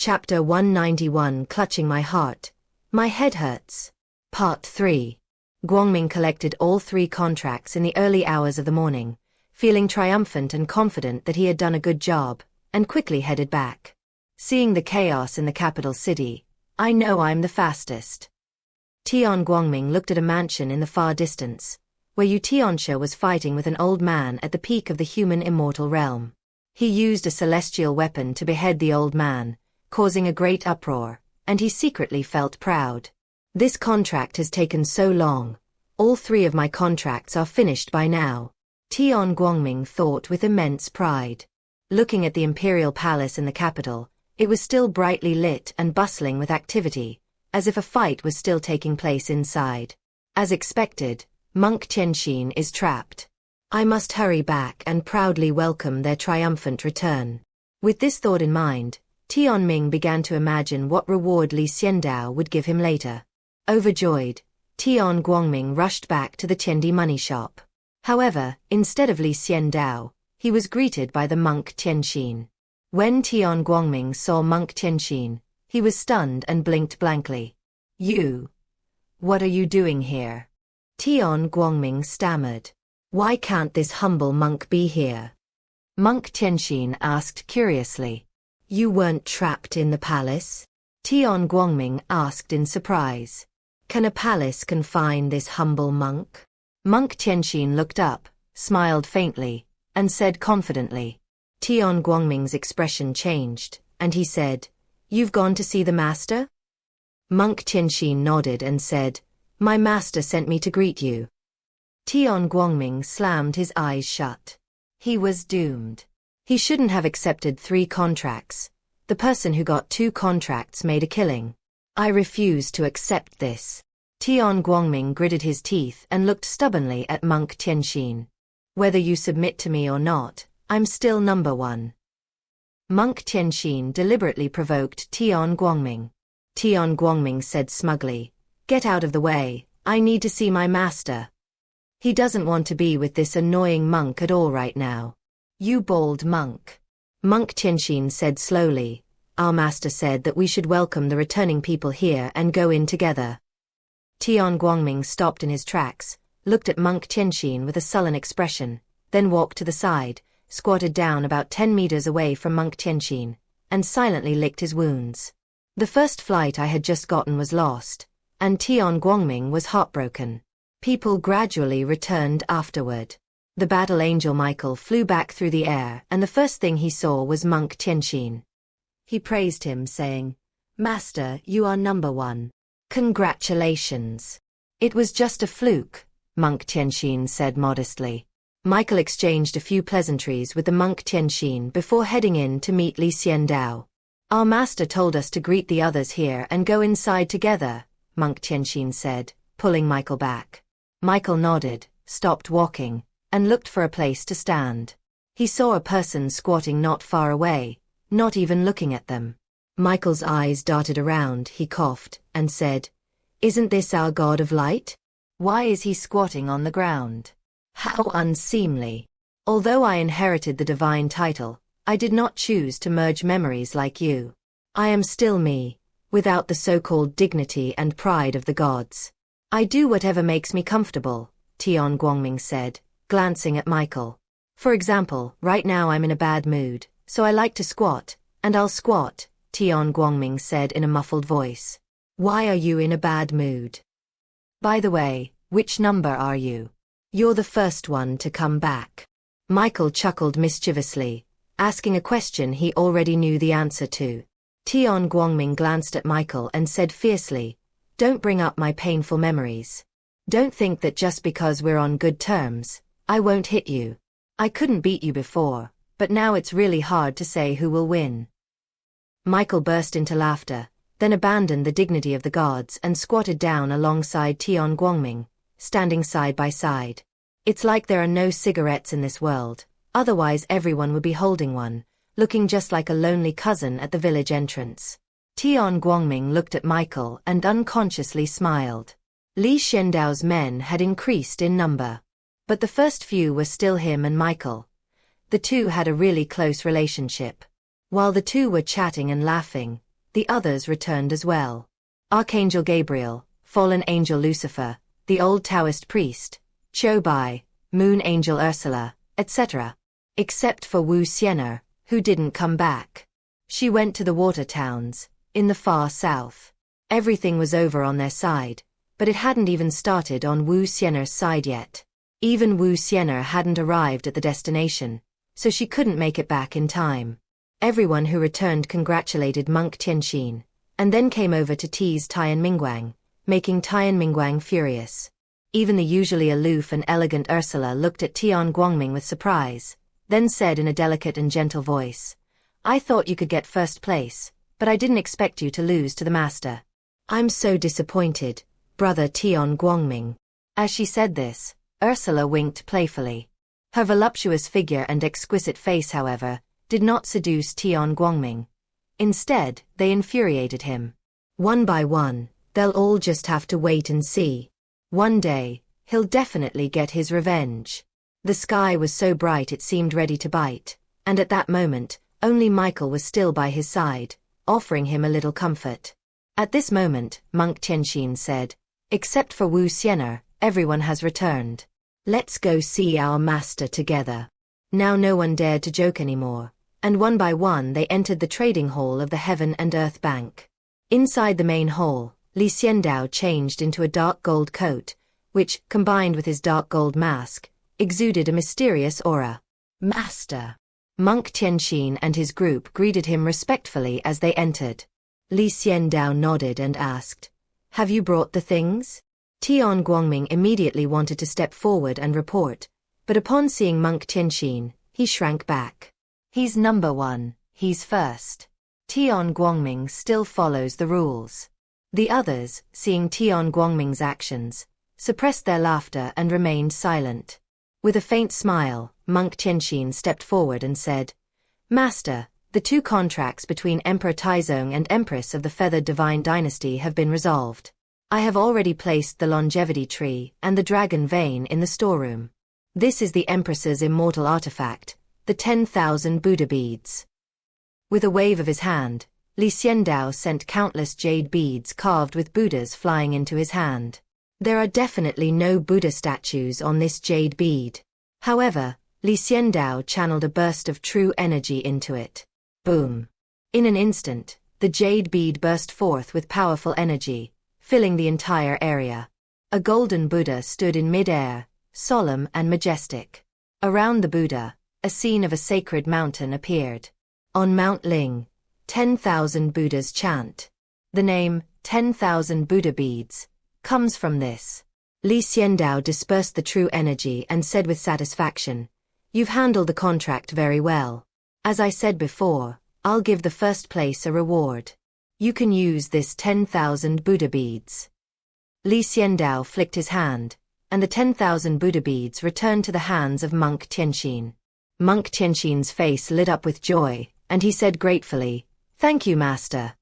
Chapter 191 Clutching My Heart. My Head Hurts. Part 3. Guangming collected all 3 contracts in the early hours of the morning, feeling triumphant and confident that he had done a good job, and quickly headed back. Seeing the chaos in the capital city, I know I'm the fastest. Tian Guangming looked at a mansion in the far distance, where Yu Tianxia was fighting with an old man at the peak of the human immortal realm. He used a celestial weapon to behead the old man, causing a great uproar, and he secretly felt proud. This contract has taken so long. All 3 of my contracts are finished by now. Tian Guangming thought with immense pride. Looking at the imperial palace in the capital, it was still brightly lit and bustling with activity, as if a fight was still taking place inside. As expected, Monk Tianxin is trapped. I must hurry back and proudly welcome their triumphant return. With this thought in mind, Tian Ming began to imagine what reward Xiandao would give him later. Overjoyed, Tian Guangming rushed back to the Tiandi money shop. However, instead of Xiandao, he was greeted by the monk Tianxin. When Tian Guangming saw monk Tianxin, he was stunned and blinked blankly. "You? What are you doing here?" Tian Guangming stammered. "Why can't this humble monk be here?" Monk Tianxin asked curiously. "You weren't trapped in the palace?" Tian Guangming asked in surprise. "Can a palace confine this humble monk?" Monk Tianxin looked up, smiled faintly, and said confidently. Tian Guangming's expression changed, and he said, "You've gone to see the master?" Monk Tianxin nodded and said, "My master sent me to greet you." Tian Guangming slammed his eyes shut. He was doomed. He shouldn't have accepted 3 contracts. The person who got 2 contracts made a killing. I refuse to accept this. Tian Guangming gritted his teeth and looked stubbornly at monk Tianxin. "Whether you submit to me or not, I'm still number 1. Monk Tianxin deliberately provoked Tian Guangming. Tian Guangming said smugly, "Get out of the way, I need to see my master." He doesn't want to be with this annoying monk at all right now. "You bald monk." Monk Tianxin said slowly, "Our master said that we should welcome the returning people here and go in together." Tian Guangming stopped in his tracks, looked at monk Tianxin with a sullen expression, then walked to the side, squatted down about 10 meters away from monk Tianxin, and silently licked his wounds. The first flight I had just gotten was lost, and Tian Guangming was heartbroken. People gradually returned afterward. The battle angel Michael flew back through the air, and the first thing he saw was monk Tianxin. He praised him, saying, "Master, you are number 1. Congratulations." "It was just a fluke," monk Tianxin said modestly. Michael exchanged a few pleasantries with the monk Tianxin before heading in to meet Xiandao. "Our master told us to greet the others here and go inside together," monk Tianxin said, pulling Michael back. Michael nodded, stopped walking, and looked for a place to stand. He saw a person squatting not far away, not even looking at them. Michael's eyes darted around, he coughed, and said, "Isn't this our god of light? Why is he squatting on the ground? How unseemly. Although I inherited the divine title, I did not choose to merge memories like you. I am still me, without the so-called dignity and pride of the gods. I do whatever makes me comfortable," Tian Guangming said, glancing at Michael. "For example, right now I'm in a bad mood, so I like to squat, and I'll squat," Tian Guangming said in a muffled voice. "Why are you in a bad mood? By the way, which number are you? You're the first one to come back." Michael chuckled mischievously, asking a question he already knew the answer to. Tian Guangming glanced at Michael and said fiercely, "Don't bring up my painful memories. Don't think that just because we're on good terms, I won't hit you. I couldn't beat you before, but now it's really hard to say who will win." Michael burst into laughter, then abandoned the dignity of the gods and squatted down alongside Tian Guangming, standing side by side. "It's like there are no cigarettes in this world, otherwise everyone would be holding one, looking just like a lonely cousin at the village entrance." Tian Guangming looked at Michael and unconsciously smiled. Xiandao's men had increased in number, but the first few were still him and Michael. The two had a really close relationship. While the two were chatting and laughing, the others returned as well. Archangel Gabriel, fallen angel Lucifer, the old Taoist priest, Qiu Bai, moon angel Ursula, etc. Except for Wu Xian'er, who didn't come back. She went to the water towns, in the far south. Everything was over on their side, but it hadn't even started on Wu Xian'er's side yet. Even Wu Xian'er hadn't arrived at the destination, so she couldn't make it back in time. Everyone who returned congratulated monk Tianxin, and then came over to tease Tian Mingguang, making Tian Mingguang furious. Even the usually aloof and elegant Ursula looked at Tian Guangming with surprise, then said in a delicate and gentle voice, "I thought you could get first place, but I didn't expect you to lose to the master. I'm so disappointed, brother Tian Guangming." As she said this, Ursula winked playfully. Her voluptuous figure and exquisite face, however, did not seduce Tian Guangming. Instead, they infuriated him. One by one, they'll all just have to wait and see. One day, he'll definitely get his revenge. The sky was so bright it seemed ready to bite, and at that moment, only Michael was still by his side, offering him a little comfort. At this moment, monk Tianxin said, "Except for Wu Xian'er, everyone has returned. Let's go see our master together." Now no one dared to joke anymore, and one by one they entered the trading hall of the Heaven and Earth Bank. Inside the main hall, Xiandao changed into a dark gold coat, which, combined with his dark gold mask, exuded a mysterious aura. "Master!" Monk Tianxin and his group greeted him respectfully as they entered. Xiandao nodded and asked, "Have you brought the things?" Tian Guangming immediately wanted to step forward and report, but upon seeing monk Tianxin, he shrank back. He's number one, he's first. Tian Guangming still follows the rules. The others, seeing Tian Guangming's actions, suppressed their laughter and remained silent. With a faint smile, monk Tianxin stepped forward and said, "Master, the 2 contracts between Emperor Taizong and Empress of the Feathered Divine Dynasty have been resolved. I have already placed the longevity tree and the dragon vein in the storeroom. This is the Empress's immortal artifact, the 10,000 Buddha beads." With a wave of his hand, Xiandao sent countless jade beads carved with Buddhas flying into his hand. There are definitely no Buddha statues on this jade bead. However, Xiandao channeled a burst of true energy into it. Boom! In an instant, the jade bead burst forth with powerful energy, filling the entire area. A golden Buddha stood in mid-air, solemn and majestic. Around the Buddha, a scene of a sacred mountain appeared. On Mount Ling, 10,000 Buddhas chant. The name, 10,000 Buddha beads, comes from this. Xiandao dispersed the true energy and said with satisfaction, "You've handled the contract very well. As I said before, I'll give the first place a reward. You can use this 10,000 Buddha beads." Xiandao flicked his hand, and the 10,000 Buddha beads returned to the hands of monk Tianxin. Monk Tianxin's face lit up with joy, and he said gratefully, "Thank you, master."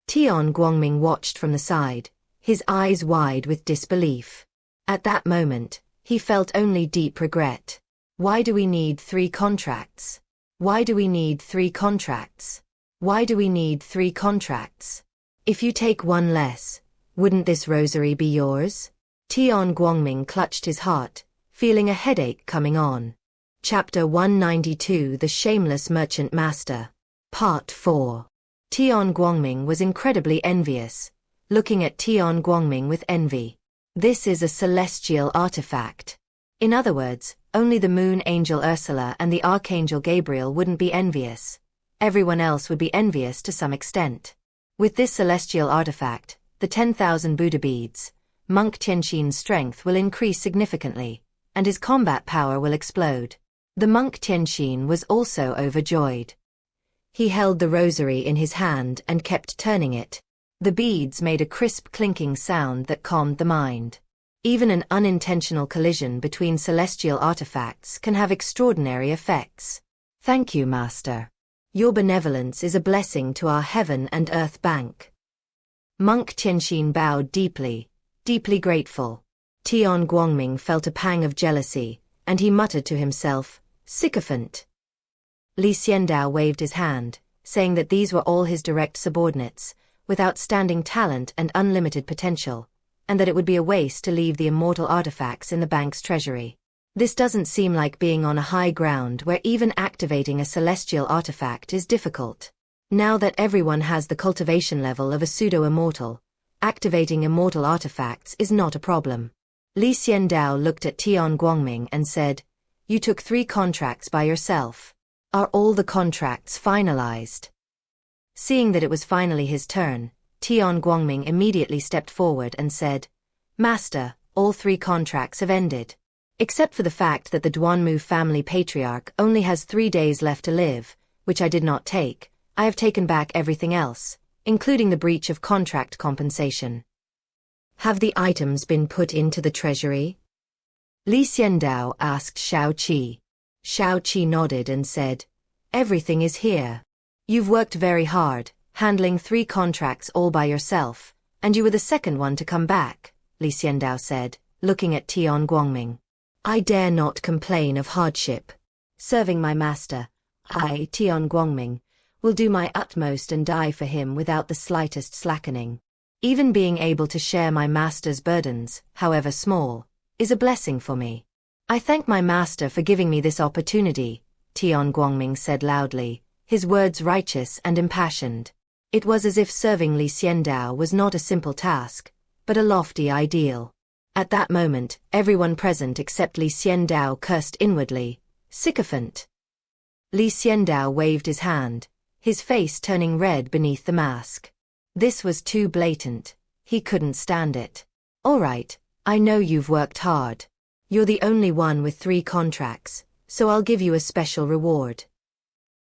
Tian Guangming watched from the side, his eyes wide with disbelief. At that moment, he felt only deep regret. Why do we need 3 contracts? Why do we need 3 contracts? Why do we need 3 contracts? If you take one less, wouldn't this rosary be yours? Tian Guangming clutched his heart, feeling a headache coming on. Chapter 192 The Shameless Merchant Master. Part 4. Tian Guangming was incredibly envious, looking at Tian Guangming with envy. This is a celestial artifact. In other words, only the moon angel Ursula and the archangel Gabriel wouldn't be envious. Everyone else would be envious to some extent. With this celestial artifact, the 10,000 Buddha beads, monk Tianxin's strength will increase significantly, and his combat power will explode. The monk Tianxin was also overjoyed. He held the rosary in his hand and kept turning it. The beads made a crisp clinking sound that calmed the mind. Even an unintentional collision between celestial artifacts can have extraordinary effects. Thank you, Master. Your benevolence is a blessing to our Heaven and Earth Bank. Monk Tianxin bowed deeply, deeply grateful. Tian Guangming felt a pang of jealousy, and he muttered to himself, "Sycophant." Xiandao waved his hand, saying that these were all his direct subordinates, with outstanding talent and unlimited potential, and that it would be a waste to leave the immortal artifacts in the bank's treasury. This doesn't seem like being on a high ground where even activating a celestial artifact is difficult. Now that everyone has the cultivation level of a pseudo-immortal, activating immortal artifacts is not a problem. Li Xiandao looked at Tian Guangming and said, "You took 3 contracts by yourself. Are all the contracts finalized?" Seeing that it was finally his turn, Tian Guangming immediately stepped forward and said, "Master, all 3 contracts have ended. Except for the fact that the Duanmu family patriarch only has 3 days left to live, which I did not take, I have taken back everything else, including the breach of contract compensation." "Have the items been put into the treasury?" Li Xiandao asked Shao Qi. Shao Qi nodded and said, "Everything is here. You've worked very hard, handling 3 contracts all by yourself, and you were the second one to come back," Li Xiandao said, looking at Tian Guangming. "I dare not complain of hardship. Serving my master, I, Tian Guangming, will do my utmost and die for him without the slightest slackening. Even being able to share my master's burdens, however small, is a blessing for me. I thank my master for giving me this opportunity," Tian Guangming said loudly, his words righteous and impassioned. It was as if serving Li Xiandao was not a simple task, but a lofty ideal. At that moment, everyone present except Li Xiandao cursed inwardly, "Sycophant." Li Xiandao waved his hand, his face turning red beneath the mask. This was too blatant. He couldn't stand it. "All right, I know you've worked hard. You're the only one with 3 contracts, so I'll give you a special reward."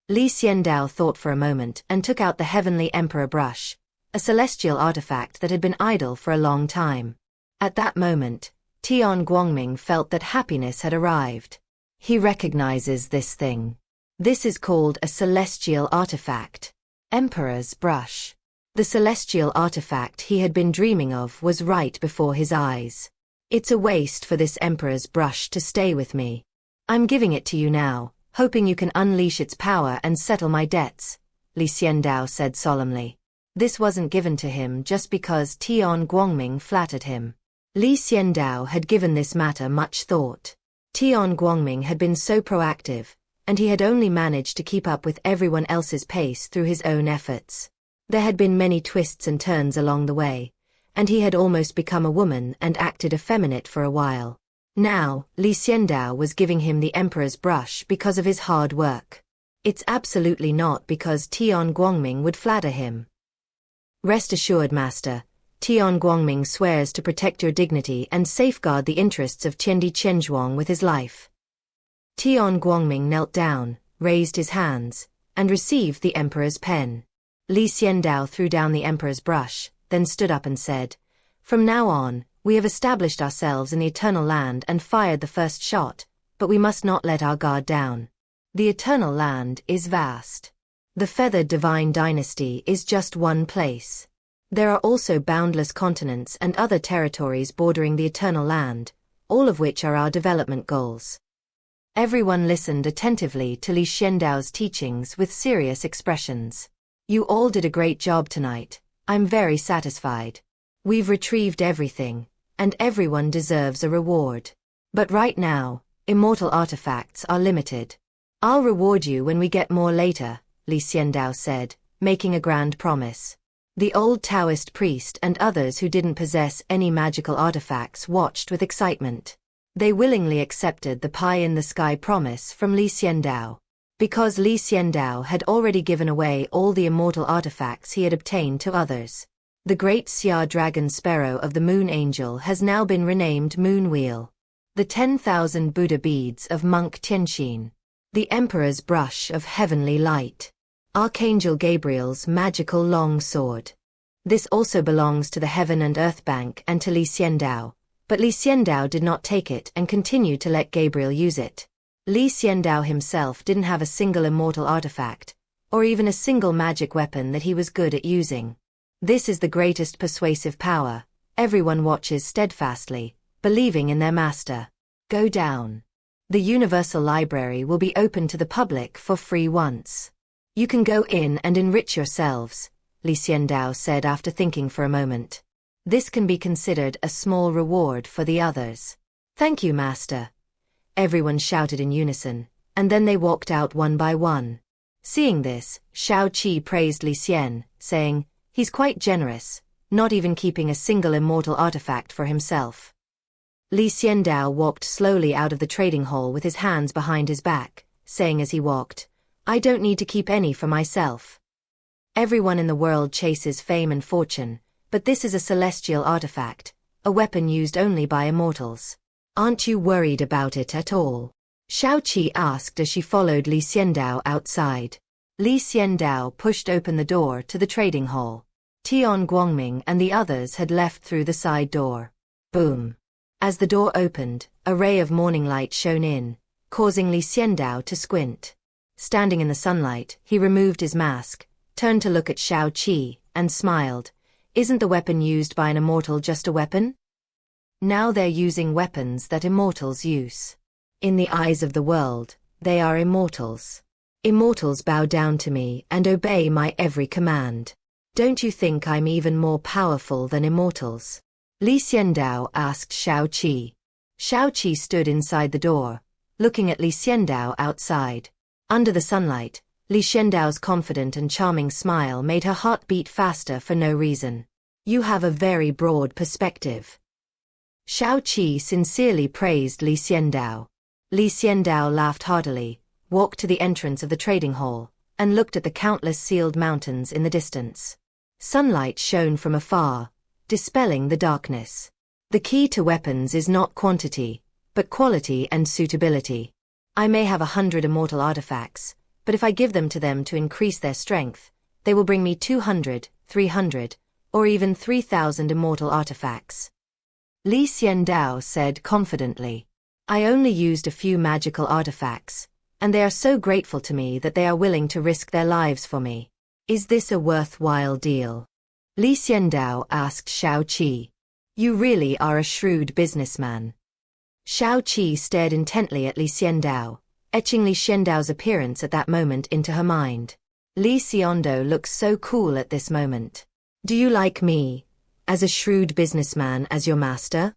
Li Xiandao thought for a moment and took out the Heavenly Emperor brush, a celestial artifact that had been idle for a long time. At that moment, Tian Guangming felt that happiness had arrived. He recognizes this thing. This is called a celestial artifact. Emperor's brush. The celestial artifact he had been dreaming of was right before his eyes. "It's a waste for this Emperor's brush to stay with me. I'm giving it to you now, hoping you can unleash its power and settle my debts," Li Xiandao said solemnly. This wasn't given to him just because Tian Guangming flattered him. Li Xiandao had given this matter much thought. Tian Guangming had been so proactive, and he had only managed to keep up with everyone else's pace through his own efforts. There had been many twists and turns along the way, and he had almost become a woman and acted effeminate for a while. Now, Li Xiandao was giving him the Emperor's brush because of his hard work. It's absolutely not because Tian Guangming would flatter him. "Rest assured, Master, Tian Guangming swears to protect your dignity and safeguard the interests of Tiandi Chenzhuang with his life." Tian Guangming knelt down, raised his hands, and received the Emperor's pen. Li Xiandao threw down the Emperor's brush, then stood up and said, "From now on, we have established ourselves in the Eternal Land and fired the first shot, but we must not let our guard down. The Eternal Land is vast. The Feathered Divine Dynasty is just one place. There are also boundless continents and other territories bordering the Eternal Land, all of which are our development goals." Everyone listened attentively to Li Xiandao's teachings with serious expressions. "You all did a great job tonight. I'm very satisfied. We've retrieved everything, and everyone deserves a reward. But right now, immortal artifacts are limited. I'll reward you when we get more later," Li Xiandao said, making a grand promise. The old Taoist priest and others who didn't possess any magical artifacts watched with excitement. They willingly accepted the pie-in-the-sky promise from Li Xiandao. Because Li Xiandao had already given away all the immortal artifacts he had obtained to others. The great Xia dragon sparrow of the Moon Angel has now been renamed Moon Wheel. The 10,000 Buddha beads of Monk Tianxin. The Emperor's brush of heavenly light. Archangel Gabriel's magical long sword. This also belongs to the Heaven and Earth Bank and to Li Xiandao, but Li Xiandao did not take it and continued to let Gabriel use it. Li Xiandao himself didn't have a single immortal artifact, or even a single magic weapon that he was good at using. This is the greatest persuasive power. Everyone watches steadfastly, believing in their master. Go down. The Universal Library will be open to the public for free once. You can go in and enrich yourselves, Xiandao said after thinking for a moment. This can be considered a small reward for the others. Thank you, master. Everyone shouted in unison, and then they walked out one by one. Seeing this, Shao Qi praised Xian, saying, he's quite generous, not even keeping a single immortal artifact for himself. Xiandao walked slowly out of the trading hall with his hands behind his back, saying as he walked, I don't need to keep any for myself. Everyone in the world chases fame and fortune, but this is a celestial artifact, a weapon used only by immortals. Aren't you worried about it at all? Shao Qi asked as she followed Xiandao outside. Xiandao pushed open the door to the trading hall. Tian Guangming and the others had left through the side door. Boom. As the door opened, a ray of morning light shone in, causing Xiandao to squint. Standing in the sunlight, he removed his mask, turned to look at Shao Qi, and smiled. Isn't the weapon used by an immortal just a weapon? Now they're using weapons that immortals use. In the eyes of the world, they are immortals. Immortals bow down to me and obey my every command. Don't you think I'm even more powerful than immortals? Xiandao asked Shao Qi. Shao Qi stood inside the door, looking at Xiandao outside. Under the sunlight, Xiandao's confident and charming smile made her heart beat faster for no reason. You have a very broad perspective. Shao Qi sincerely praised Xiandao. Xiandao laughed heartily, walked to the entrance of the trading hall, and looked at the countless sealed mountains in the distance. Sunlight shone from afar, dispelling the darkness. The key to weapons is not quantity, but quality and suitability. I may have 100 immortal artifacts, but if I give them to increase their strength, they will bring me 200, 300, or even 3,000 immortal artifacts. Xiandao said confidently. I only used a few magical artifacts, and they are so grateful to me that they are willing to risk their lives for me. Is this a worthwhile deal? Xiandao asked Shao Qi. You really are a shrewd businessman. Shao Qi stared intently at Xiandao, etching Xiandao's appearance at that moment into her mind. Xiandao looks so cool at this moment. Do you like me, as a shrewd businessman, as your master?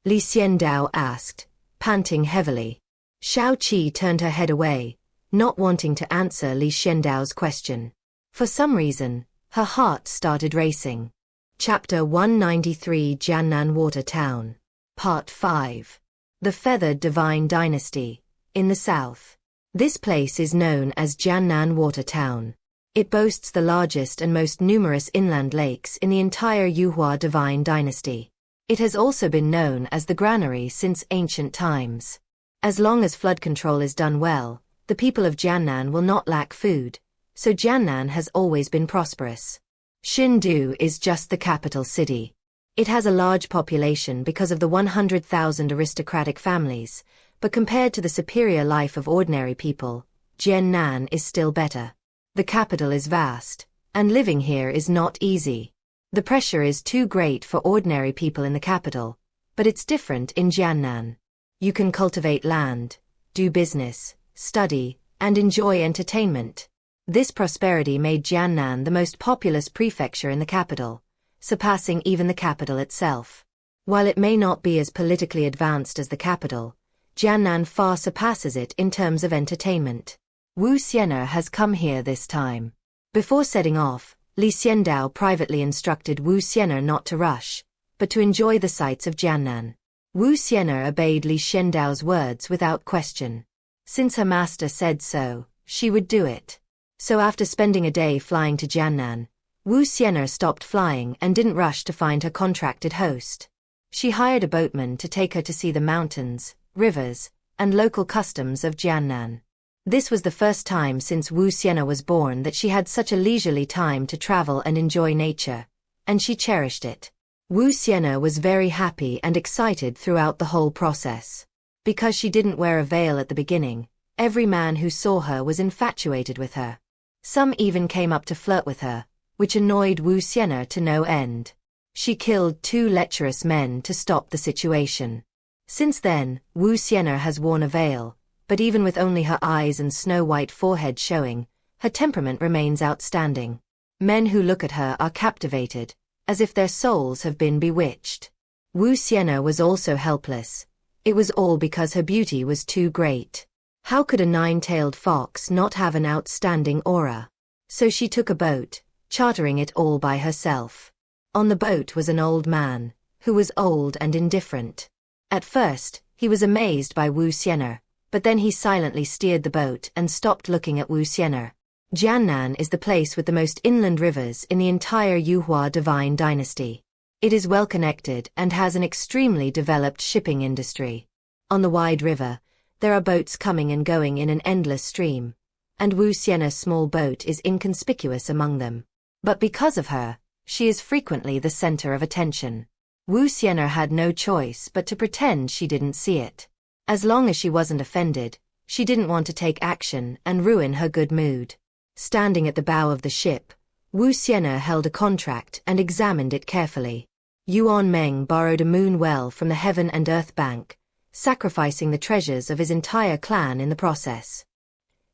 Xiandao asked, panting heavily. Shao Qi turned her head away, not wanting to answer Xiandao's question. For some reason, her heart started racing. Chapter 193 Jiannan Water Town. Part 5. The Feathered Divine Dynasty, in the south. This place is known as Jiannan Water Town. It boasts the largest and most numerous inland lakes in the entire Yuhua Divine Dynasty. It has also been known as the granary since ancient times. As long as flood control is done well, the people of Jiannan will not lack food, so Jiannan has always been prosperous. Xiandao is just the capital city. It has a large population because of the 100,000 aristocratic families, but compared to the superior life of ordinary people, Jiannan is still better. The capital is vast, and living here is not easy. The pressure is too great for ordinary people in the capital, but it's different in Jiannan. You can cultivate land, do business, study, and enjoy entertainment. This prosperity made Jiannan the most populous prefecture in the capital, surpassing even the capital itself. While it may not be as politically advanced as the capital, Jiannan far surpasses it in terms of entertainment. Wu Xian'er has come here this time. Before setting off, Xiandao privately instructed Wu Xian'er not to rush, but to enjoy the sights of Jiannan. Wu Xian'er obeyed Xiandao's words without question. Since her master said so, she would do it. So after spending a day flying to Jiannan, Wu Xian'er stopped flying and didn't rush to find her contracted host. She hired a boatman to take her to see the mountains, rivers, and local customs of Jiannan. This was the first time since Wu Xian'er was born that she had such a leisurely time to travel and enjoy nature, and she cherished it. Wu Xian'er was very happy and excited throughout the whole process. Because she didn't wear a veil at the beginning, every man who saw her was infatuated with her. Some even came up to flirt with her, which annoyed Wu Xian'er to no end. She killed 2 lecherous men to stop the situation. Since then, Wu Xian'er has worn a veil, but even with only her eyes and snow-white forehead showing, her temperament remains outstanding. Men who look at her are captivated, as if their souls have been bewitched. Wu Xian'er was also helpless. It was all because her beauty was too great. How could a nine-tailed fox not have an outstanding aura? So she took a boat, chartering it all by herself. On the boat was an old man, who was old and indifferent. At first, he was amazed by Wu Xian'er, but then he silently steered the boat and stopped looking at Wu Xian'er. Jiannan is the place with the most inland rivers in the entire Yuhua divine dynasty. It is well connected and has an extremely developed shipping industry. On the wide river, there are boats coming and going in an endless stream, and Wu Xian'er's small boat is inconspicuous among them. But because of her, she is frequently the center of attention. Wu Xian'er had no choice but to pretend she didn't see it. As long as she wasn't offended, she didn't want to take action and ruin her good mood. Standing at the bow of the ship, Wu Xian'er held a contract and examined it carefully. Yuan Meng borrowed a moon well from the Heaven and Earth Bank, sacrificing the treasures of his entire clan in the process.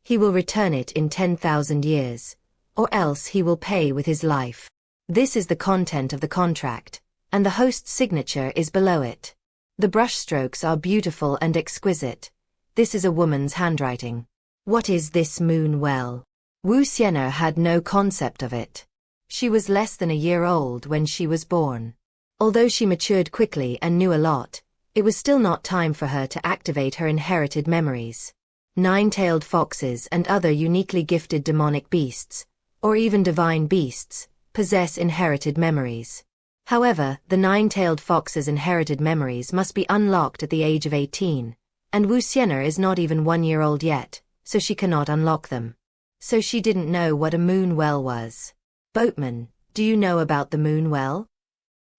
He will return it in 10,000 years, or else he will pay with his life. This is the content of the contract, and the host's signature is below it. The brushstrokes are beautiful and exquisite. This is a woman's handwriting. What is this moon well? Wu Xian'er had no concept of it. She was less than a year old when she was born. Although she matured quickly and knew a lot, it was still not time for her to activate her inherited memories. Nine-tailed foxes and other uniquely gifted demonic beasts, or even divine beasts, possess inherited memories. However, the nine-tailed fox's inherited memories must be unlocked at the age of 18, and Wu Xian'er is not even 1 year old yet, so she cannot unlock them. So she didn't know what a moon well was. Boatman, do you know about the moon well?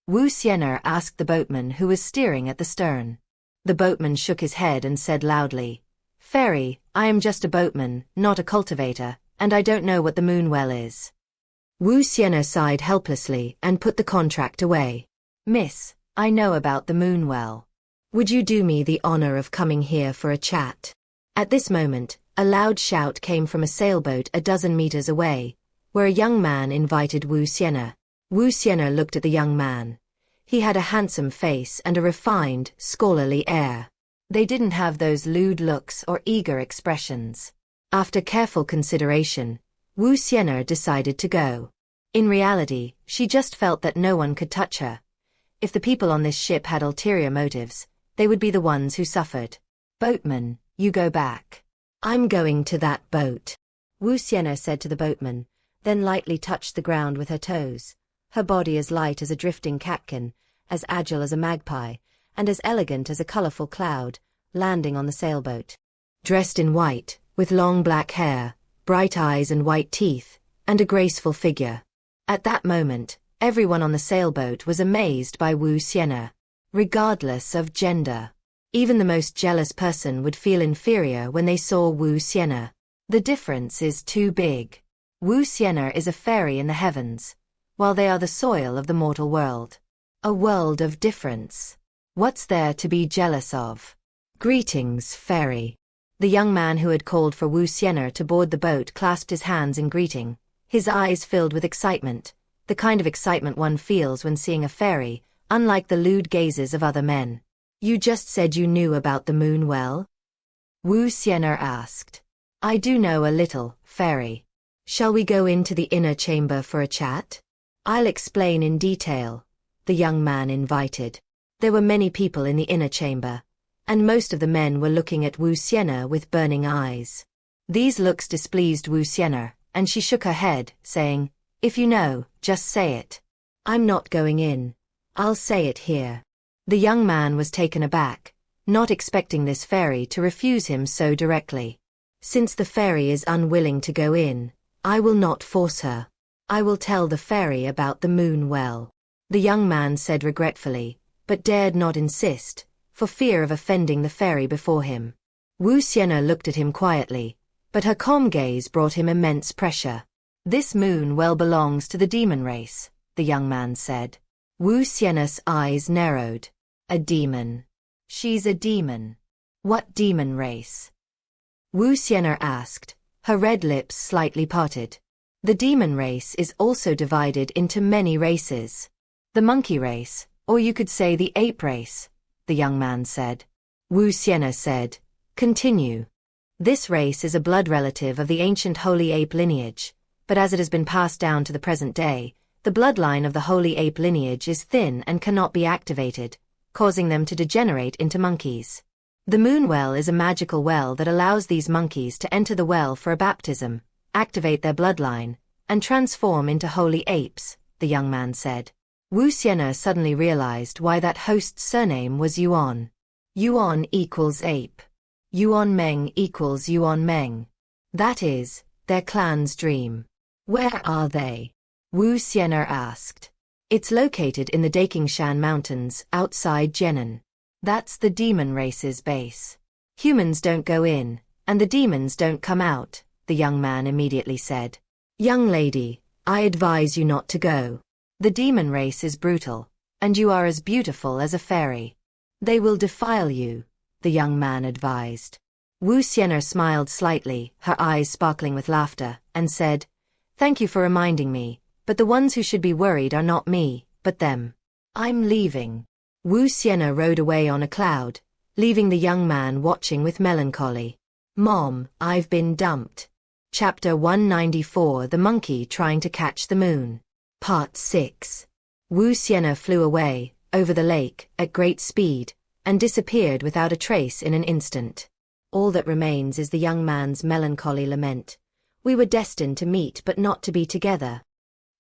Wu Xian'er asked the boatman who was steering at the stern. The boatman shook his head and said loudly, "Fairy, I am just a boatman, not a cultivator, and I don't know what the moon well is." Wu Xian'er sighed helplessly and put the contract away. "Miss, I know about the moon well. Would you do me the honor of coming here for a chat?" At this moment, a loud shout came from a sailboat a dozen meters away, where a young man invited Wu Xian'er. Wu Xian'er looked at the young man. He had a handsome face and a refined, scholarly air. They didn't have those lewd looks or eager expressions. After careful consideration, Wu Xian'er decided to go. In reality, she just felt that no one could touch her. If the people on this ship had ulterior motives, they would be the ones who suffered. "Boatman, you go back. I'm going to that boat," Wu Xian'er said to the boatman, then lightly touched the ground with her toes. Her body as light as a drifting catkin, as agile as a magpie, and as elegant as a colorful cloud, landing on the sailboat. Dressed in white, with long black hair, bright eyes and white teeth, and a graceful figure. At that moment, everyone on the sailboat was amazed by Wu Xian'er. Regardless of gender, even the most jealous person would feel inferior when they saw Wu Xian'er. The difference is too big. Wu Xian'er is a fairy in the heavens, while they are the soil of the mortal world. A world of difference. What's there to be jealous of? "Greetings, fairy." The young man who had called for Wu Xian'er to board the boat clasped his hands in greeting, his eyes filled with excitement, the kind of excitement one feels when seeing a fairy, unlike the lewd gazes of other men. "You just said you knew about the moon well?" Wu Xian'er asked. "I do know a little, fairy. Shall we go into the inner chamber for a chat? I'll explain in detail," the young man invited. There were many people in the inner chamber, and most of the men were looking at Wu Xian'er with burning eyes. These looks displeased Wu Xian'er, and she shook her head, saying, "If you know, just say it. I'm not going in. I'll say it here." The young man was taken aback, not expecting this fairy to refuse him so directly. "Since the fairy is unwilling to go in, I will not force her. I will tell the fairy about the moon well," the young man said regretfully, but dared not insist, for fear of offending the fairy before him. Wu Xian'er looked at him quietly, but her calm gaze brought him immense pressure. "This moon well belongs to the demon race," the young man said. Wu Xian'er's eyes narrowed. "A demon? She's a demon. What demon race?" Wu Xian'er asked, her red lips slightly parted. The demon race is also divided into many races. The monkey race, or you could say the ape race, the young man said. Wu Xian'er said, continue. This race is a blood relative of the ancient holy ape lineage, but as it has been passed down to the present day, the bloodline of the holy ape lineage is thin and cannot be activated, causing them to degenerate into monkeys. The moon well is a magical well that allows these monkeys to enter the well for a baptism, activate their bloodline, and transform into holy apes, the young man said. Wu Xian'er suddenly realized why that host's surname was Yuan. Yuan equals ape. Yuan Meng equals Yuan Meng. That is, their clan's dream. Where are they? Wu Xian'er asked. It's located in the Daqingshan Mountains, outside Jianan. That's the demon race's base. Humans don't go in, and the demons don't come out, the young man immediately said. Young lady, I advise you not to go. The demon race is brutal, and you are as beautiful as a fairy. They will defile you, the young man advised. Wu Xian'er smiled slightly, her eyes sparkling with laughter, and said, Thank you for reminding me, but the ones who should be worried are not me, but them. I'm leaving. Wu Xian'er rode away on a cloud, leaving the young man watching with melancholy. Mom, I've been dumped. Chapter 194 The Monkey Trying to Catch the Moon. Part 6. Wu Xian'er flew away, over the lake, at great speed, and disappeared without a trace in an instant. All that remains is the young man's melancholy lament. We were destined to meet but not to be together.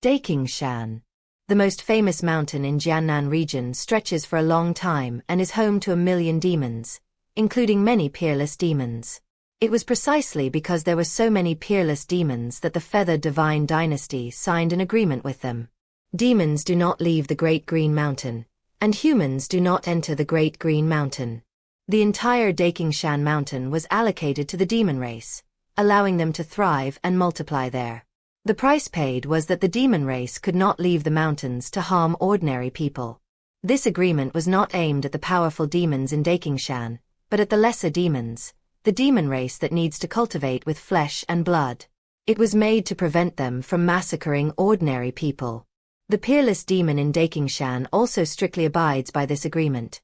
Daqingshan. The most famous mountain in Jiannan region stretches for a long time and is home to 1,000,000 demons, including many peerless demons. It was precisely because there were so many peerless demons that the Feathered Divine Dynasty signed an agreement with them. Demons do not leave the Great Green Mountain, and humans do not enter the Great Green Mountain. The entire Daqingshan Mountain was allocated to the demon race, allowing them to thrive and multiply there. The price paid was that the demon race could not leave the mountains to harm ordinary people. This agreement was not aimed at the powerful demons in Daqingshan, but at the lesser demons, the demon race that needs to cultivate with flesh and blood. It was made to prevent them from massacring ordinary people. The peerless demon in Daqingshan also strictly abides by this agreement.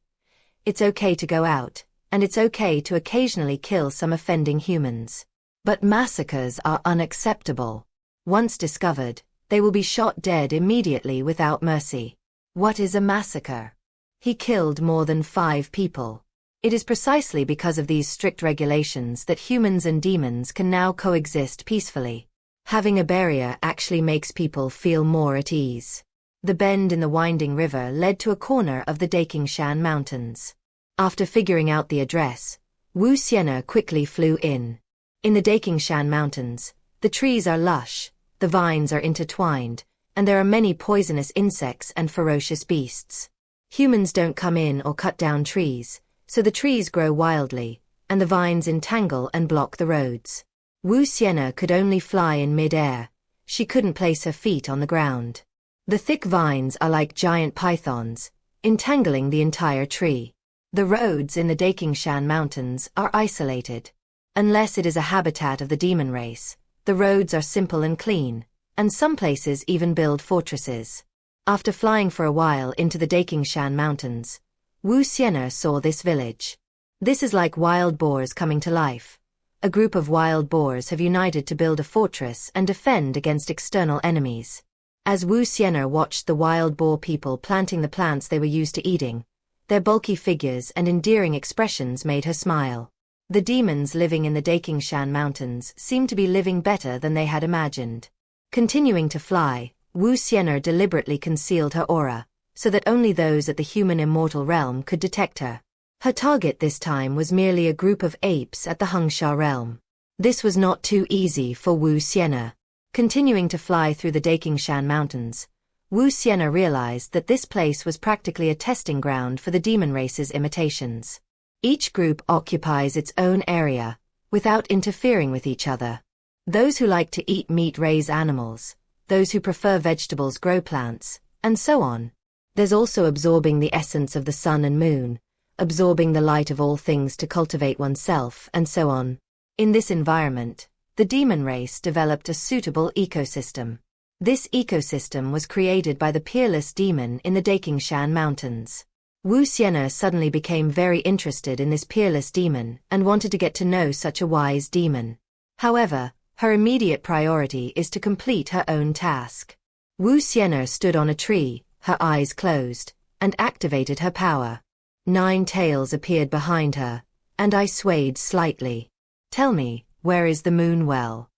It's okay to go out, and it's okay to occasionally kill some offending humans. But massacres are unacceptable. Once discovered, they will be shot dead immediately without mercy. What is a massacre? He killed more than 5 people. It is precisely because of these strict regulations that humans and demons can now coexist peacefully. Having a barrier actually makes people feel more at ease. The bend in the winding river led to a corner of the Daqingshan Mountains. After figuring out the address, Wu Xian'er quickly flew in. In the Daqingshan Mountains, the trees are lush, the vines are intertwined, and there are many poisonous insects and ferocious beasts. Humans don't come in or cut down trees, so the trees grow wildly, and the vines entangle and block the roads. Wu Xian'er could only fly in mid-air. She couldn't place her feet on the ground. The thick vines are like giant pythons, entangling the entire tree. The roads in the Daqingshan Mountains are isolated. Unless it is a habitat of the demon race, the roads are simple and clean, and some places even build fortresses. After flying for a while into the Daqingshan Mountains, Wu Xian'er saw this village. This is like wild boars coming to life. A group of wild boars have united to build a fortress and defend against external enemies. As Wu Xian'er watched the wild boar people planting the plants they were used to eating, their bulky figures and endearing expressions made her smile. The demons living in the Daqingshan Mountains seemed to be living better than they had imagined. Continuing to fly, Wu Xian'er deliberately concealed her aura, so that only those at the human immortal realm could detect her. Her target this time was merely a group of apes at the Hengsha realm. This was not too easy for Wu Xian'er. Continuing to fly through the Daqingshan Mountains, Wu Xian'er realized that this place was practically a testing ground for the demon race's imitations. Each group occupies its own area, without interfering with each other. Those who like to eat meat raise animals, those who prefer vegetables grow plants, and so on. There's also absorbing the essence of the sun and moon, absorbing the light of all things to cultivate oneself, and so on. In this environment, the demon race developed a suitable ecosystem. This ecosystem was created by the peerless demon in the Daqingshan Mountains. Wu Xian'er suddenly became very interested in this peerless demon and wanted to get to know such a wise demon. However, her immediate priority is to complete her own task. Wu Xian'er stood on a tree, her eyes closed, and activated her power. 9 tails appeared behind her, and I swayed slightly. Tell me, where is the moon well?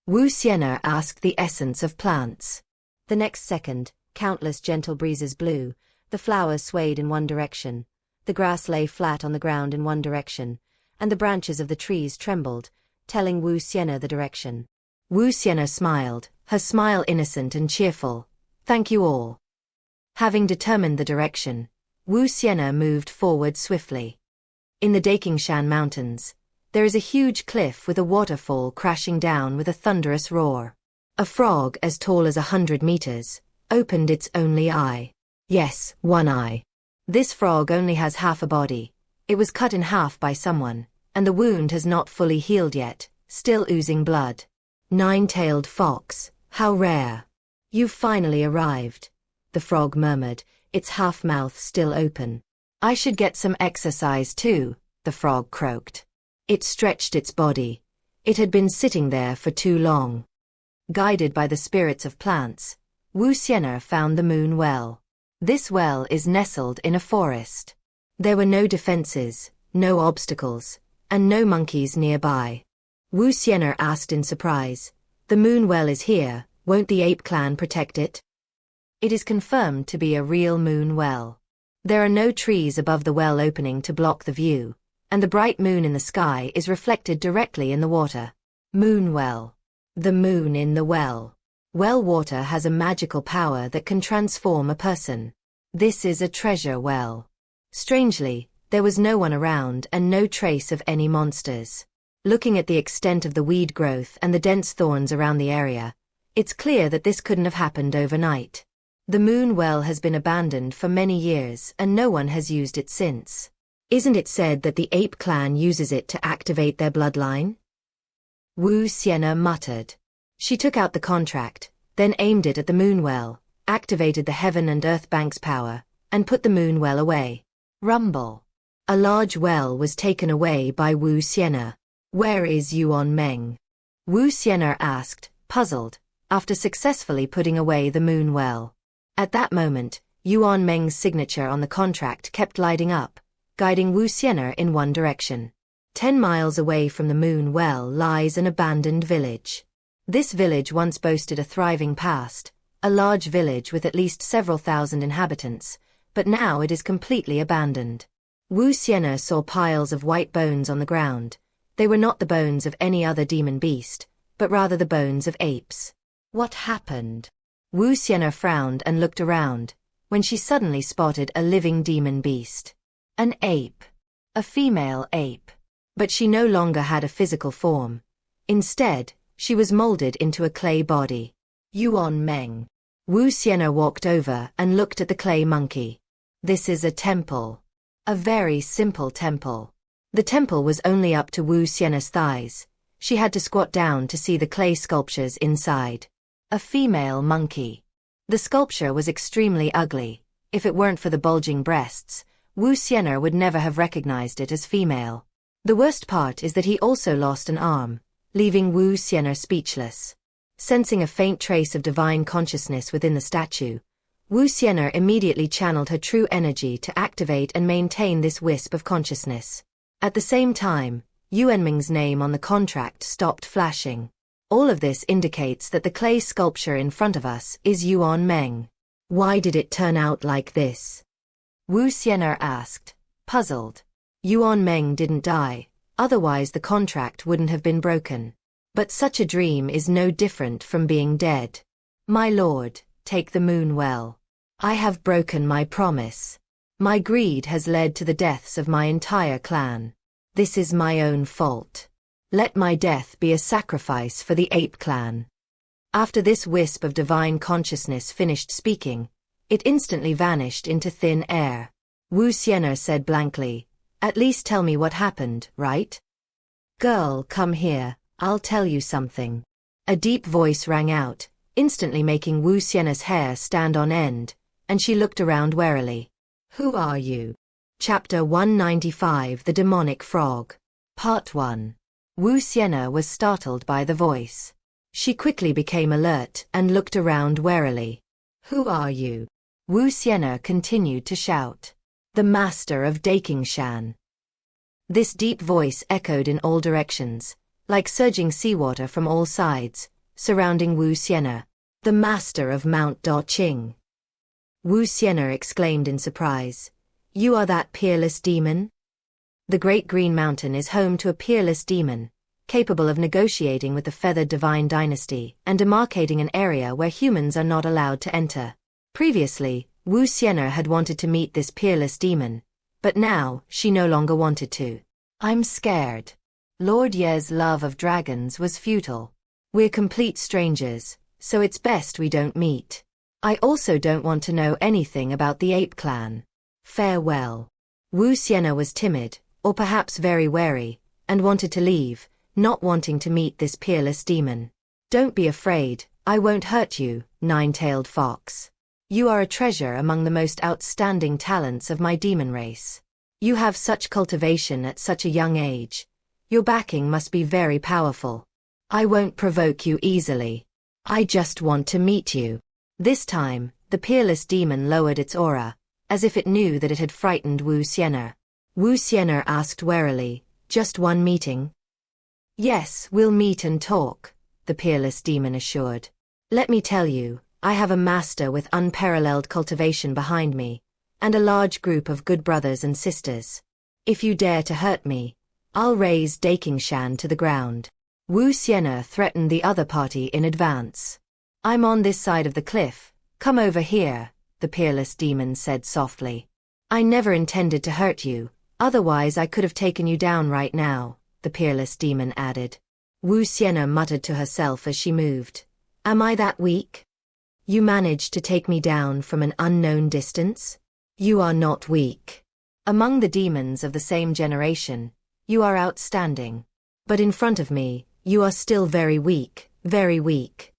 Wu Xian'er asked the essence of plants. The next second, countless gentle breezes blew, the flowers swayed in one direction, the grass lay flat on the ground in one direction, and the branches of the trees trembled, telling Wu Xian'er the direction. Wu Xian'er smiled, her smile innocent and cheerful. Thank you all. Having determined the direction, Wu Xian'er moved forward swiftly. In the Daqingshan Mountains, there is a huge cliff with a waterfall crashing down with a thunderous roar. A frog as tall as 100 meters opened its only eye. Yes, one eye. This frog only has half a body. It was cut in half by someone, and the wound has not fully healed yet, still oozing blood. 9-tailed fox, how rare. You've finally arrived, the frog murmured, its half-mouth still open. I should get some exercise too, the frog croaked. It stretched its body. It had been sitting there for too long. Guided by the spirits of plants, Wu Xian'er found the moon well. This well is nestled in a forest. There were no defenses, no obstacles, and no monkeys nearby. Wu Xian'er asked in surprise, the moon well is here, won't the ape clan protect it? It is confirmed to be a real moon well. There are no trees above the well opening to block the view, and the bright moon in the sky is reflected directly in the water. Moon well. The moon in the well. Well water has a magical power that can transform a person. This is a treasure well. Strangely, there was no one around and no trace of any monsters. Looking at the extent of the weed growth and the dense thorns around the area, it's clear that this couldn't have happened overnight. The moon well has been abandoned for many years and no one has used it since. Isn't it said that the ape clan uses it to activate their bloodline? Wu Xian'er muttered. She took out the contract, then aimed it at the moon well, activated the heaven and earth bank's power, and put the moon well away. Rumble. A large well was taken away by Wu Xian'er. Where is Yuan Meng? Wu Xian'er asked, puzzled, after successfully putting away the moon well. At that moment, Yuan Meng's signature on the contract kept lighting up, guiding Wu Xian'er in one direction. 10 miles away from the moon well lies an abandoned village. This village once boasted a thriving past, a large village with at least several thousand inhabitants, but now it is completely abandoned. Wu Xian'er saw piles of white bones on the ground. They were not the bones of any other demon beast, but rather the bones of apes. What happened? Wu Xian'er frowned and looked around, when she suddenly spotted a living demon beast. An ape. A female ape. But she no longer had a physical form. Instead, she was molded into a clay body. Yuan Meng. Wu Xian'er walked over and looked at the clay monkey. This is a temple. A very simple temple. The temple was only up to Wu Xian'er's thighs. She had to squat down to see the clay sculptures inside. A female monkey. The sculpture was extremely ugly. If it weren't for the bulging breasts, Wu Xian'er would never have recognized it as female. The worst part is that he also lost an arm, leaving Wu Xian'er speechless. Sensing a faint trace of divine consciousness within the statue, Wu Xian'er immediately channeled her true energy to activate and maintain this wisp of consciousness. At the same time, Yuan Meng's name on the contract stopped flashing. All of this indicates that the clay sculpture in front of us is Yuan Meng. Why did it turn out like this? Wu Xian'er asked, puzzled. Yuan Meng didn't die, otherwise the contract wouldn't have been broken. But such a dream is no different from being dead. My lord, take the moon well. I have broken my promise. My greed has led to the deaths of my entire clan. This is my own fault. Let my death be a sacrifice for the ape clan. After this wisp of divine consciousness finished speaking, it instantly vanished into thin air. Wu Xian'er said blankly, at least tell me what happened, right? Girl, come here, I'll tell you something. A deep voice rang out, instantly making Wu Xian'er's hair stand on end, and she looked around warily. Who are you? Chapter 195 The Demonic Frog. Part 1. Wu Xian'er was startled by the voice. She quickly became alert and looked around warily. Who are you? Wu Xian'er continued to shout. The Master of Dakingshan. This deep voice echoed in all directions, like surging seawater from all sides, surrounding Wu Xian'er. The Master of Mount Daqing. Wu Xian'er exclaimed in surprise. You are that peerless demon? The Great Green Mountain is home to a peerless demon, capable of negotiating with the feathered divine dynasty and demarcating an area where humans are not allowed to enter. Previously, Wu Xian'er had wanted to meet this peerless demon, but now she no longer wanted to. I'm scared. Lord Ye's love of dragons was futile. We're complete strangers, so it's best we don't meet. I also don't want to know anything about the ape clan. Farewell. Wu Xian'er was timid, or perhaps very wary, and wanted to leave, not wanting to meet this peerless demon. Don't be afraid, I won't hurt you, nine-tailed fox. You are a treasure among the most outstanding talents of my demon race. You have such cultivation at such a young age. Your backing must be very powerful. I won't provoke you easily. I just want to meet you. This time, the peerless demon lowered its aura, as if it knew that it had frightened Wu Xian'er. Wu Xian'er asked warily, just one meeting? Yes, we'll meet and talk, the peerless demon assured. Let me tell you, I have a master with unparalleled cultivation behind me, and a large group of good brothers and sisters. If you dare to hurt me, I'll raze Dakingshan to the ground. Wu Xian'er threatened the other party in advance. I'm on this side of the cliff, come over here, the peerless demon said softly. I never intended to hurt you, otherwise I could have taken you down right now, the peerless demon added. Wu Xian'er muttered to herself as she moved. Am I that weak? You managed to take me down from an unknown distance? You are not weak. Among the demons of the same generation, you are outstanding. But in front of me, you are still very weak, very weak.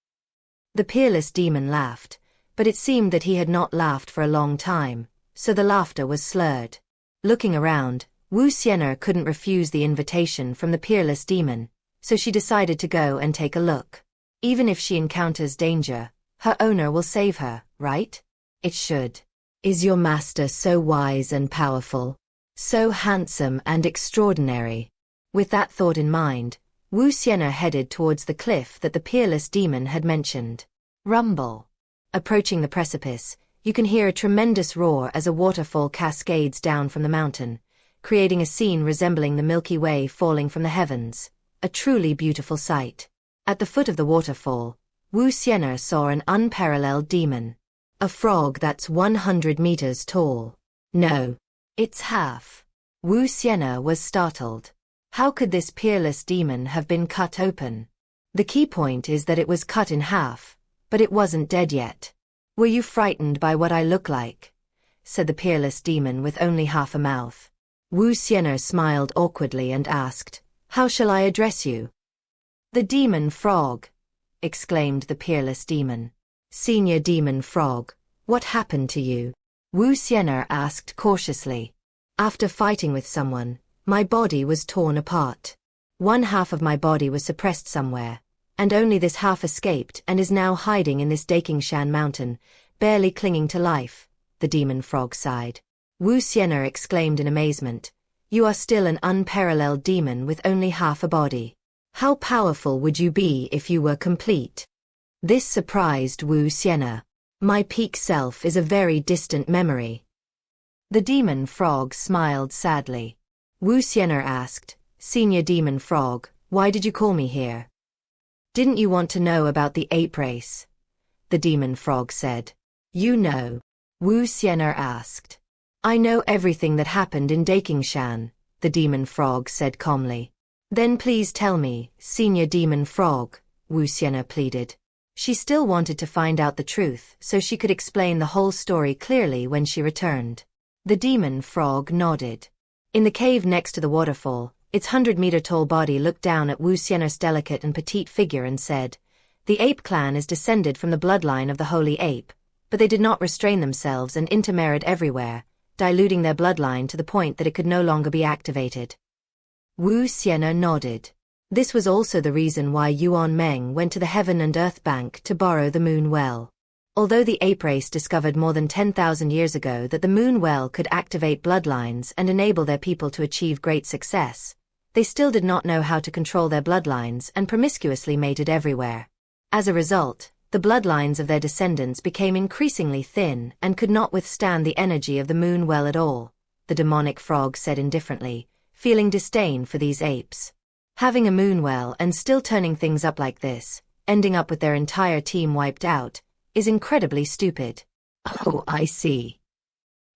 The peerless demon laughed, but it seemed that he had not laughed for a long time, so the laughter was slurred. Looking around, Wu Xian'er couldn't refuse the invitation from the peerless demon, so she decided to go and take a look. Even if she encounters danger, her owner will save her, right? It should. Is your master so wise and powerful? So handsome and extraordinary? With that thought in mind, Wu Xian'er headed towards the cliff that the peerless demon had mentioned. Rumble. Approaching the precipice, you can hear a tremendous roar as a waterfall cascades down from the mountain, creating a scene resembling the Milky Way falling from the heavens, a truly beautiful sight. At the foot of the waterfall, Wu Xian'er saw an unparalleled demon. A frog that's 100 meters tall. No. It's half. Wu Xian'er was startled. How could this peerless demon have been cut open? The key point is that it was cut in half, but it wasn't dead yet. Were you frightened by what I look like? Said the peerless demon with only half a mouth. Wu Xian'er smiled awkwardly and asked, How shall I address you? The demon frog, exclaimed the peerless demon. Senior demon frog, what happened to you? Wu Xian'er asked cautiously. After fighting with someone, my body was torn apart. One half of my body was suppressed somewhere, and only this half escaped and is now hiding in this Dakingshan mountain, barely clinging to life, the demon frog sighed. Wu Xian'er exclaimed in amazement. You are still an unparalleled demon with only half a body. How powerful would you be if you were complete? This surprised Wu Xian'er. My peak self is a very distant memory. The demon frog smiled sadly. Wu Xian'er asked, Senior demon frog, why did you call me here? Didn't you want to know about the ape race? The demon frog said. You know. Wu Xian'er asked. I know everything that happened in Dakingshan, the demon frog said calmly. Then please tell me, Senior demon frog, Wu Xian'er pleaded. She still wanted to find out the truth so she could explain the whole story clearly when she returned. The demon frog nodded. In the cave next to the waterfall, Its 100-meter-tall body looked down at Wu Xian'er's delicate and petite figure and said, "The ape clan is descended from the bloodline of the holy ape, but they did not restrain themselves and intermarried everywhere, diluting their bloodline to the point that it could no longer be activated." Wu Xian'er nodded. This was also the reason why Yuan Meng went to the Heaven and Earth Bank to borrow the Moon Well. Although the ape race discovered more than 10,000 years ago that the Moon Well could activate bloodlines and enable their people to achieve great success, they still did not know how to control their bloodlines and promiscuously mated everywhere. As a result, the bloodlines of their descendants became increasingly thin and could not withstand the energy of the Moon Well at all, the demonic frog said indifferently, feeling disdain for these apes. Having a Moon Well and still turning things up like this, ending up with their entire team wiped out, is incredibly stupid. Oh, I see.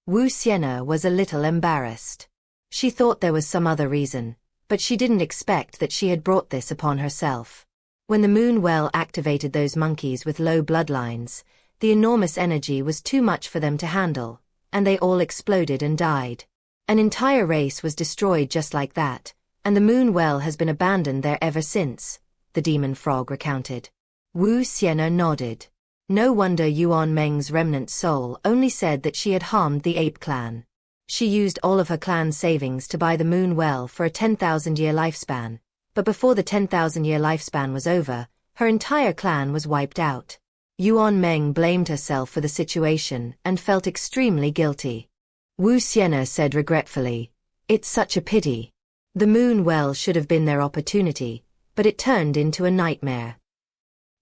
Wu Xian'er was a little embarrassed. She thought there was some other reason, but she didn't expect that she had brought this upon herself. When the Moon Well activated those monkeys with low bloodlines, the enormous energy was too much for them to handle, and they all exploded and died. An entire race was destroyed just like that, and the Moon Well has been abandoned there ever since, the demon frog recounted. Wu Xian'er nodded. No wonder Yuan Meng's remnant soul only said that she had harmed the ape clan. She used all of her clan's savings to buy the Moon Well for a 10,000-year lifespan, but before the 10,000-year lifespan was over, her entire clan was wiped out. Yuan Meng blamed herself for the situation and felt extremely guilty. Wu Xian'er said regretfully, "It's such a pity. The Moon Well should have been their opportunity, but it turned into a nightmare."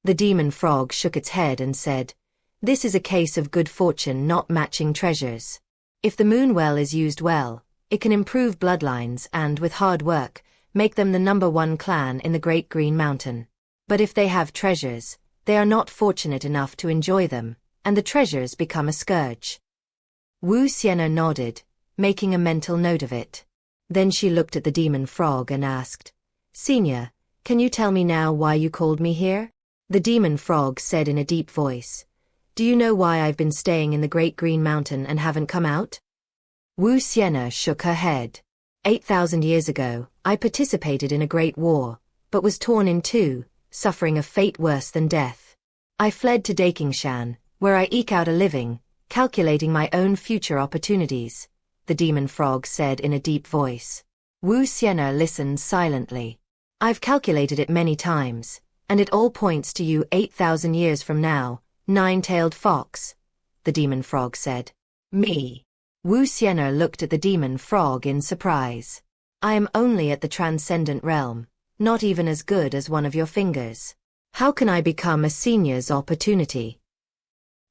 The demon frog shook its head and said, "This is a case of good fortune not matching treasures. If the Moon Well is used well, it can improve bloodlines and, with hard work, make them the #1 clan in the Great Green Mountain. But if they have treasures, they are not fortunate enough to enjoy them, and the treasures become a scourge." Wu Xian'er nodded, making a mental note of it. Then she looked at the demon frog and asked, "Senior, can you tell me now why you called me here?" The demon frog said in a deep voice, "Do you know why I've been staying in the Great Green Mountain and haven't come out?" Wu Xian'er shook her head. 8,000 years ago, I participated in a great war, but was torn in two, suffering a fate worse than death. I fled to Dakingshan, where I eke out a living, calculating my own future opportunities, the demon frog said in a deep voice. Wu Xian'er listened silently. "I've calculated it many times, and it all points to you 8,000 years from now, nine-tailed fox," the demon frog said. "Me?" Wu Xian'er looked at the demon frog in surprise. "I am only at the transcendent realm, not even as good as one of your fingers. How can I become a senior's opportunity?"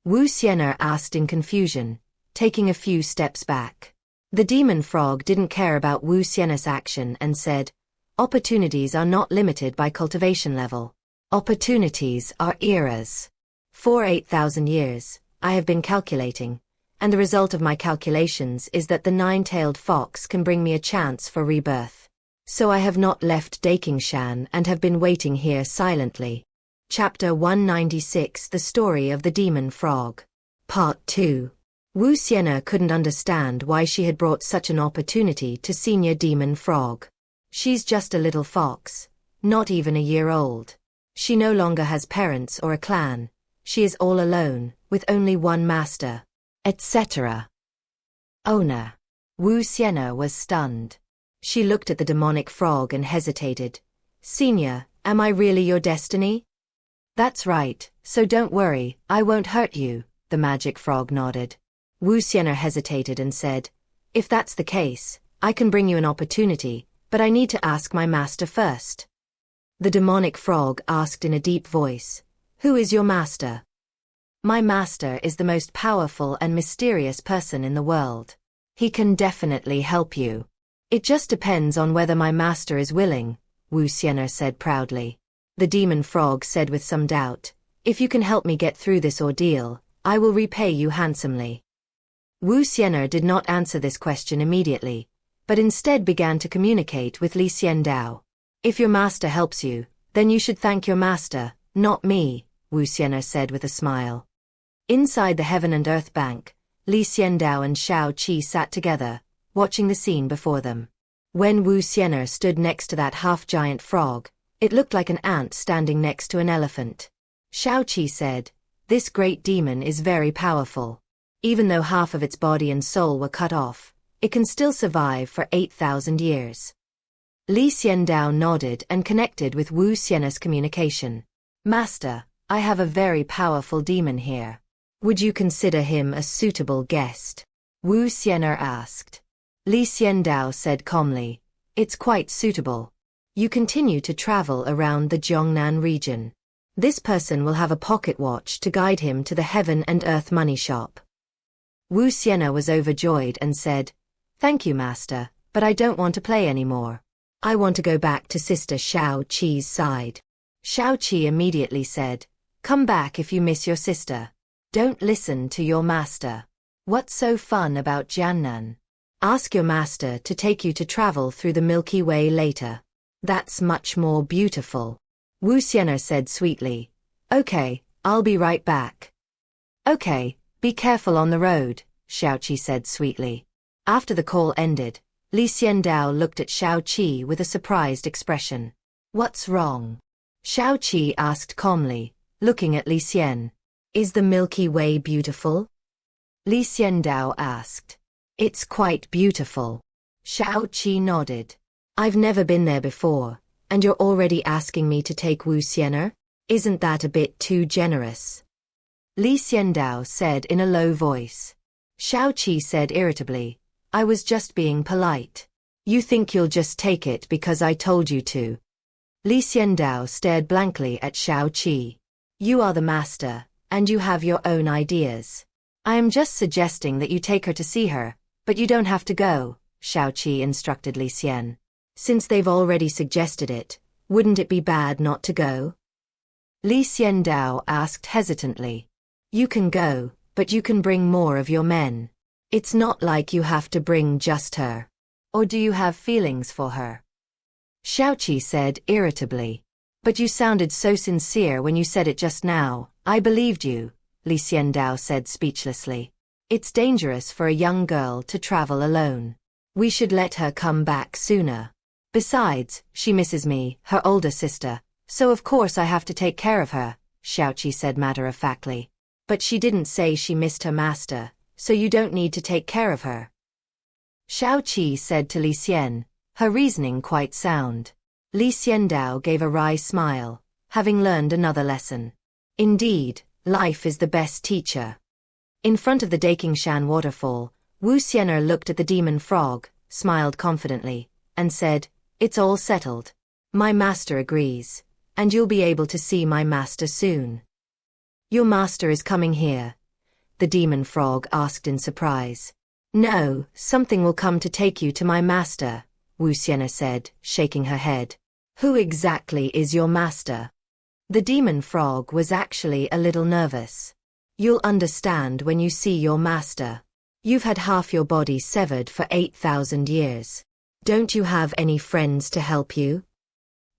Wu Xian'er asked in confusion, taking a few steps back. The demon frog didn't care about Wu Xian'er's action and said, "Opportunities are not limited by cultivation level. Opportunities are eras. For 8,000 years, I have been calculating, and the result of my calculations is that the nine-tailed fox can bring me a chance for rebirth. So I have not left Dakingshan and have been waiting here silently." Chapter 196 The Story of the Demon Frog. Part 2. Wu Xian'er couldn't understand why she had brought such an opportunity to Senior Demon Frog. She's just a little fox, not even a year old. She no longer has parents or a clan. She is all alone, with only one master, etc. Owner. Wu Xian'er was stunned. She looked at the demonic frog and hesitated. "Senior, am I really your destiny?" "That's right, so don't worry, I won't hurt you," the magic frog nodded. Wu Xian'er hesitated and said, "If that's the case, I can bring you an opportunity, but I need to ask my master first." The demonic frog asked in a deep voice, "Who is your master?" "My master is the most powerful and mysterious person in the world. He can definitely help you. It just depends on whether my master is willing," Wu Xian'er said proudly. The demon frog said with some doubt, "If you can help me get through this ordeal, I will repay you handsomely." Wu Xian'er did not answer this question immediately, but instead began to communicate with Xiandao. "If your master helps you, then you should thank your master, not me," Wu Xian'er said with a smile. Inside the Heaven and Earth Bank, Xiandao and Shao Qi sat together, watching the scene before them. When Wu Xian'er stood next to that half-giant frog, it looked like an ant standing next to an elephant. Xiaoqi said, "This great demon is very powerful. Even though half of its body and soul were cut off, it can still survive for 8,000 years." Li Xiandao nodded and connected with Wu Xian'er's communication. "Master, I have a very powerful demon here. Would you consider him a suitable guest?" Wu Xian'er asked. Li Xiandao said calmly, "It's quite suitable. You continue to travel around the Jiangnan region. This person will have a pocket watch to guide him to the heaven and earth money shop." Wu Xian'er was overjoyed and said, "Thank you, Master, but I don't want to play anymore. I want to go back to Sister Xiaoqi's side." Xiaoqi immediately said, "Come back if you miss your sister. Don't listen to your master. What's so fun about Jiangnan? Ask your master to take you to travel through the Milky Way later. That's much more beautiful." Wu Xian'er said sweetly, "Okay, I'll be right back." "Okay, be careful on the road," Xiaoqi said sweetly. After the call ended, Li Xiandao looked at Xiaoqi with a surprised expression. "What's wrong?" Xiaoqi asked calmly, looking at Li Xian. "Is the Milky Way beautiful?" Li Xiandao asked. "It's quite beautiful." Xiaoqi nodded. "I've never been there before, and you're already asking me to take Wu Xian'er? Isn't that a bit too generous?" Li Xiandao said in a low voice. Xiaoqi said irritably, "I was just being polite. You think you'll just take it because I told you to?" Li Xiandao stared blankly at Xiaoqi. "You are the master, and you have your own ideas. I am just suggesting that you take her to see her, but you don't have to go," Xiaoqi instructed Li Xian. "Since they've already suggested it, wouldn't it be bad not to go?" Li Xiandao asked hesitantly. "You can go, but you can bring more of your men. It's not like you have to bring just her. Or do you have feelings for her?" Xiaoqi said irritably. "But you sounded so sincere when you said it just now. I believed you," Li Xiandao said speechlessly. "It's dangerous for a young girl to travel alone. We should let her come back sooner. Besides, she misses me, her older sister, so of course I have to take care of her," Xiaoqi said matter-of-factly. "But she didn't say she missed her master, so you don't need to take care of her." Xiaoqi said to Li Xian, her reasoning quite sound. Li Xiandao gave a wry smile, having learned another lesson. Indeed, life is the best teacher. In front of the Dakingshan waterfall, Wu Xian'er looked at the demon frog, smiled confidently, and said, "It's all settled. My master agrees, and you'll be able to see my master soon." "Your master is coming here?" the demon frog asked in surprise. "No, something will come to take you to my master," Wu Xian'er said, shaking her head. "Who exactly is your master?" The demon frog was actually a little nervous. "You'll understand when you see your master. You've had half your body severed for 8,000 years. Don't you have any friends to help you?"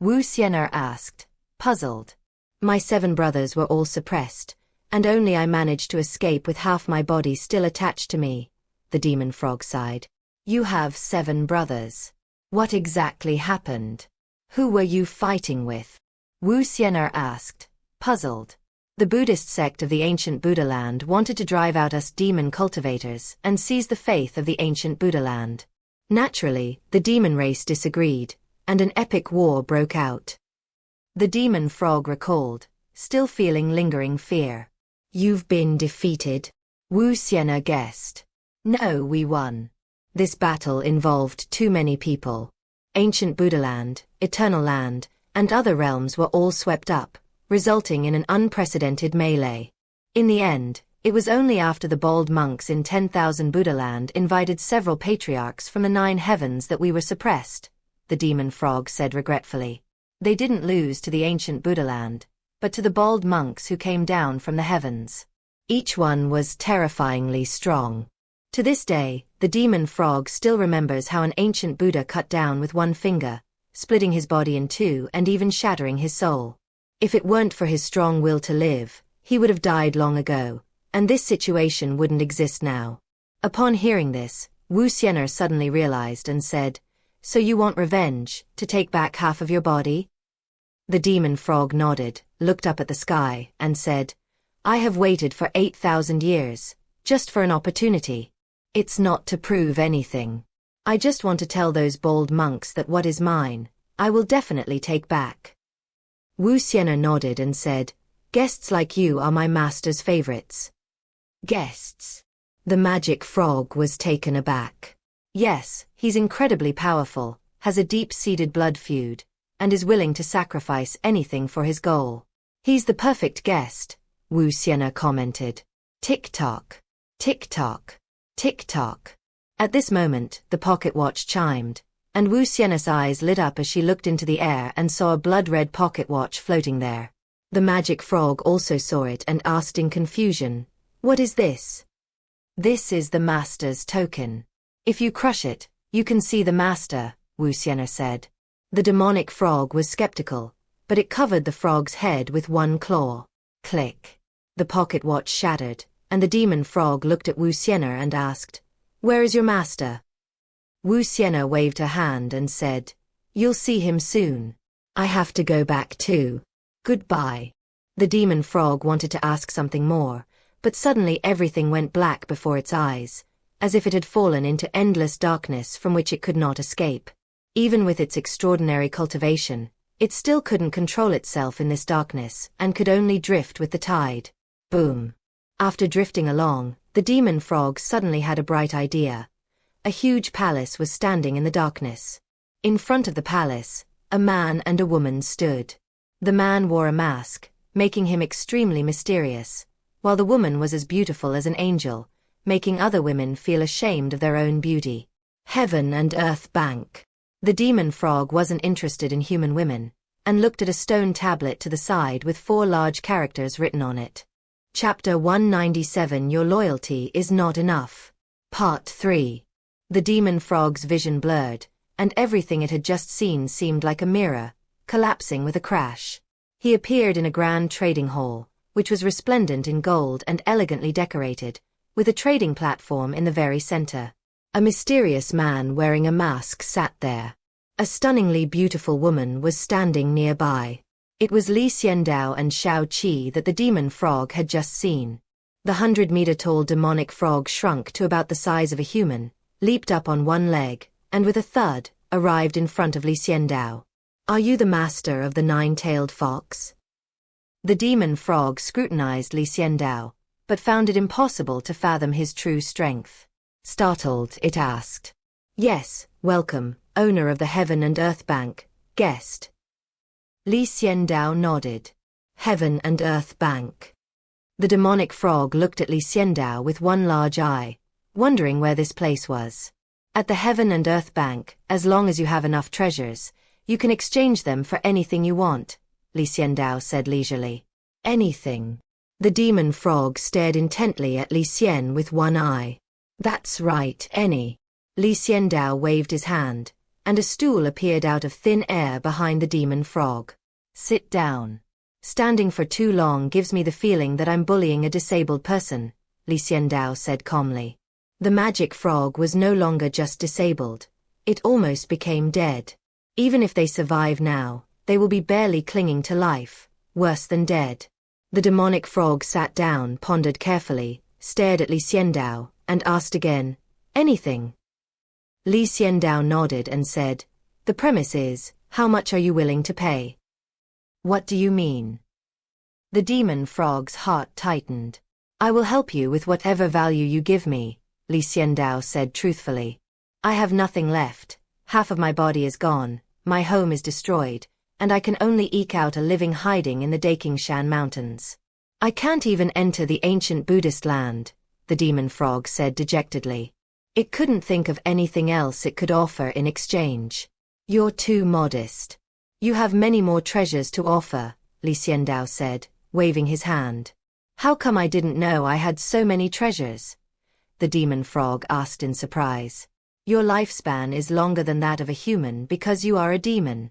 Wu Xian'er asked, puzzled. "My 7 brothers were all suppressed, and only I managed to escape with half my body still attached to me," the demon frog sighed. "You have 7 brothers. What exactly happened? Who were you fighting with?" Wu Xian'er asked, puzzled. "The Buddhist sect of the ancient Buddha land wanted to drive out us demon cultivators and seize the faith of the ancient Buddha land. Naturally, the demon race disagreed, and an epic war broke out." The demon frog recalled, still feeling lingering fear. "You've been defeated?" Wu Xian'er guessed. "No, we won. This battle involved too many people. Ancient Buddha land, Eternal land, and other realms were all swept up, resulting in an unprecedented melee. In the end, it was only after the bold monks in 10,000 Buddha land invited several patriarchs from the 9 heavens that we were suppressed," the demon frog said regretfully. "They didn't lose to the ancient Buddha land, but to the bold monks who came down from the heavens. Each one was terrifyingly strong. To this day, the demon frog still remembers how an ancient Buddha cut down with 1 finger, splitting his body in 2 and even shattering his soul. If it weren't for his strong will to live, he would have died long ago, and this situation wouldn't exist now." Upon hearing this, Wu Xian'er suddenly realized and said, So you want revenge, to take back half of your body? The demon frog nodded, looked up at the sky, and said, I have waited for 8,000 years, just for an opportunity. It's not to prove anything. I just want to tell those bold monks that what is mine, I will definitely take back. Wu Xian'er nodded and said, guests like you are my master's favorites. Guests? The magic frog was taken aback. Yes, he's incredibly powerful, has a deep-seated blood feud, and is willing to sacrifice anything for his goal. He's the perfect guest, Wu Xian'er commented. Tick-tock, tick-tock, tick-tock. At this moment, the pocket watch chimed, and Wu Xian'er's eyes lit up as she looked into the air and saw a blood-red pocket watch floating there. The magic frog also saw it and asked in confusion, what is this? This is the master's token. If you crush it, you can see the master, Wu Xian'er said. The demonic frog was skeptical, but it covered the frog's head with one claw. Click. The pocket watch shattered, and the demon frog looked at Wu Xian'er and asked, where is your master? Wu Xian'er waved her hand and said, you'll see him soon. I have to go back too. Goodbye. The demon frog wanted to ask something more, but suddenly everything went black before its eyes, as if it had fallen into endless darkness from which it could not escape. Even with its extraordinary cultivation, it still couldn't control itself in this darkness and could only drift with the tide. Boom. After drifting along, the demon frog suddenly had a bright idea. A huge palace was standing in the darkness. In front of the palace, a man and a woman stood. The man wore a mask, making him extremely mysterious, while the woman was as beautiful as an angel, making other women feel ashamed of their own beauty. Heaven and Earth Bank. The demon frog wasn't interested in human women, and looked at a stone tablet to the side with 4 large characters written on it. Chapter 197 Your loyalty is not enough. Part 3. The demon frog's vision blurred, and everything it had just seen seemed like a mirror, collapsing with a crash. He appeared in a grand trading hall, which was resplendent in gold and elegantly decorated, with a trading platform in the very center. A mysterious man wearing a mask sat there. A stunningly beautiful woman was standing nearby. It was Xiandao and Xiao Qi that the demon frog had just seen. The 100-meter-tall demonic frog shrunk to about the size of a human, leaped up on one leg, and with a thud, arrived in front of Xiandao. Are you the master of the 9-tailed fox? The demon frog scrutinized Xiandao, but found it impossible to fathom his true strength. Startled, it asked, yes, welcome, owner of the Heaven and Earth Bank, guest. Xiandao nodded. Heaven and Earth Bank. The demonic frog looked at Xiandao with one large eye, wondering where this place was. At the Heaven and Earth Bank, as long as you have enough treasures, you can exchange them for anything you want, Xiandao said leisurely. Anything. The demon frog stared intently at Xian with one eye. That's right, any. Xiandao waved his hand, and a stool appeared out of thin air behind the demon frog. Sit down. Standing for too long gives me the feeling that I'm bullying a disabled person, Xiandao said calmly. The magic frog was no longer just disabled. It almost became dead. Even if they survive now, they will be barely clinging to life, worse than dead. The demonic frog sat down, pondered carefully, stared at Xiandao, and asked again, anything? Xiandao nodded and said, the premise is, how much are you willing to pay? What do you mean? The demon frog's heart tightened. I will help you with whatever value you give me, Xiandao said truthfully. I have nothing left, half of my body is gone, my home is destroyed, and I can only eke out a living hiding in the Dakingshan Mountains. I can't even enter the ancient Buddhist land, the demon frog said dejectedly. It couldn't think of anything else it could offer in exchange. You're too modest. You have many more treasures to offer, Xiandao said, waving his hand. How come I didn't know I had so many treasures? The demon frog asked in surprise. Your lifespan is longer than that of a human because you are a demon.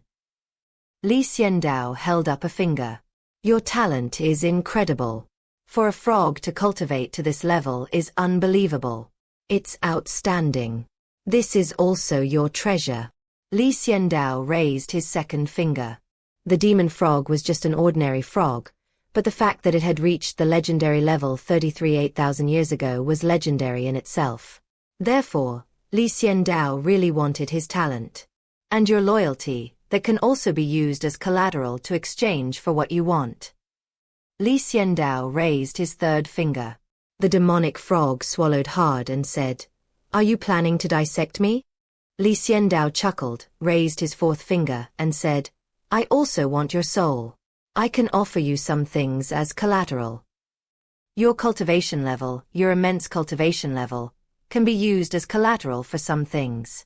Xiandao held up a finger. Your talent is incredible. For a frog to cultivate to this level is unbelievable. It's outstanding. This is also your treasure. Li Xiandao raised his second finger. The demon frog was just an ordinary frog, but the fact that it had reached the legendary level 33 8,000 years ago was legendary in itself. Therefore, Li Xiandao really wanted his talent. And your loyalty, that can also be used as collateral to exchange for what you want. Li Xiandao raised his third finger. The demonic frog swallowed hard and said, "Are you planning to dissect me?" Li Xiandao chuckled, raised his fourth finger, and said, "I also want your soul. I can offer you some things as collateral. Your cultivation level, your immense cultivation level, can be used as collateral for some things."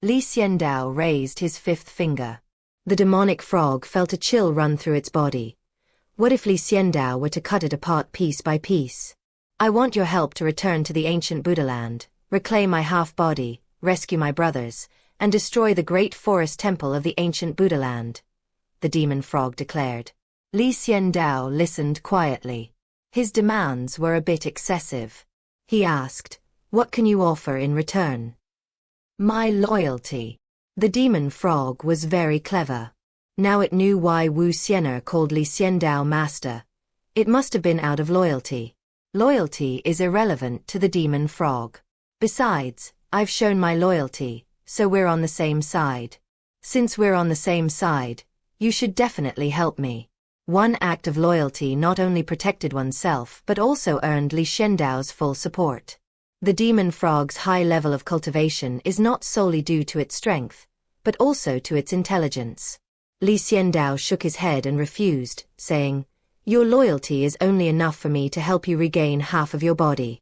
Li Xiandao raised his fifth finger. The demonic frog felt a chill run through its body. What if Li Xiandao were to cut it apart piece by piece? "I want your help to return to the ancient Buddha land, reclaim my half-body, rescue my brothers, and destroy the great forest temple of the ancient Buddha land," the demon frog declared. Li Xiandao listened quietly. His demands were a bit excessive. He asked, "What can you offer in return?" "My loyalty." The demon frog was very clever. Now it knew why Wu Xiener called Li Xiandao master. It must have been out of loyalty. Loyalty is irrelevant to the demon frog. Besides, I've shown my loyalty, so we're on the same side. Since we're on the same side, you should definitely help me. One act of loyalty not only protected oneself but also earned Li Xiandao's full support. The demon frog's high level of cultivation is not solely due to its strength, but also to its intelligence. Li Xiandao shook his head and refused, saying, "Your loyalty is only enough for me to help you regain half of your body.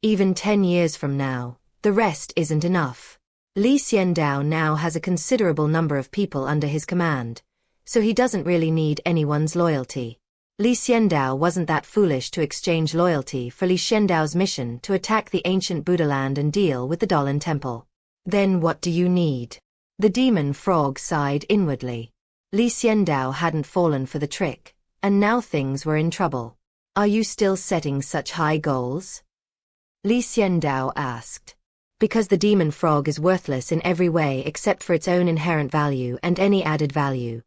Even 10 years from now, the rest isn't enough." Li Xiandao now has a considerable number of people under his command, so he doesn't really need anyone's loyalty. Li Xiandao wasn't that foolish to exchange loyalty for Li Xiandao's mission to attack the ancient Buddha land and deal with the Dolan Temple. "Then what do you need?" The demon frog sighed inwardly. Li Xiandao hadn't fallen for the trick, and now things were in trouble. "Are you still setting such high goals?" Li Xiandao asked. Because the demon frog is worthless in every way except for its own inherent value and any added value,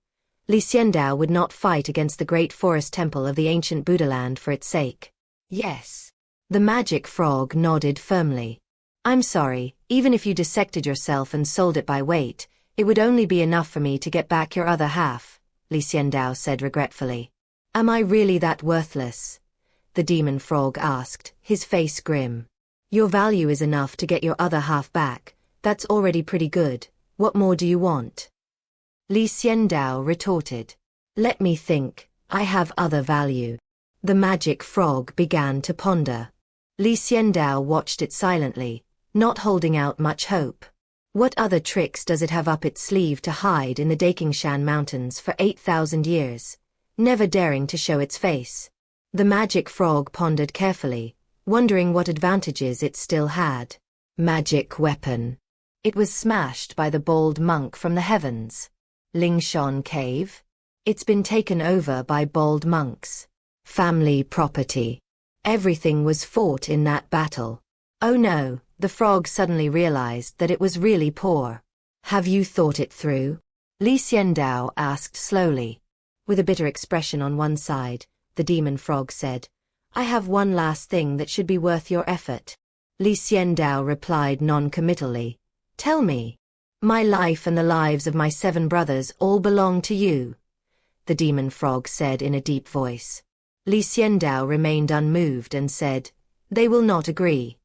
Li Xiandao would not fight against the great forest temple of the ancient Buddha land for its sake. "Yes." The magic frog nodded firmly. "I'm sorry, even if you dissected yourself and sold it by weight, it would only be enough for me to get back your other half," Li Xiandao said regretfully. "Am I really that worthless?" the demon frog asked, his face grim. "Your value is enough to get your other half back. That's already pretty good. What more do you want?" Li Xiandao retorted. "Let me think, I have other value." The magic frog began to ponder. Li Xiandao watched it silently, not holding out much hope. What other tricks does it have up its sleeve to hide in the Dakingshan Mountains for 8,000 years, never daring to show its face? The magic frog pondered carefully, wondering what advantages it still had. Magic weapon. It was smashed by the bold monk from the heavens. Lingshan Cave. It's been taken over by bold monks. Family property. Everything was fought in that battle. Oh no, the frog suddenly realized that it was really poor. "Have you thought it through?" Li Xiandao asked slowly. With a bitter expression on one side, the demon frog said, "I have one last thing that should be worth your effort." Li Xiandao replied non-committally, "Tell me." "My life and the lives of my 7 brothers all belong to you," the demon frog said in a deep voice. Li Xiandao remained unmoved and said, "They will not agree.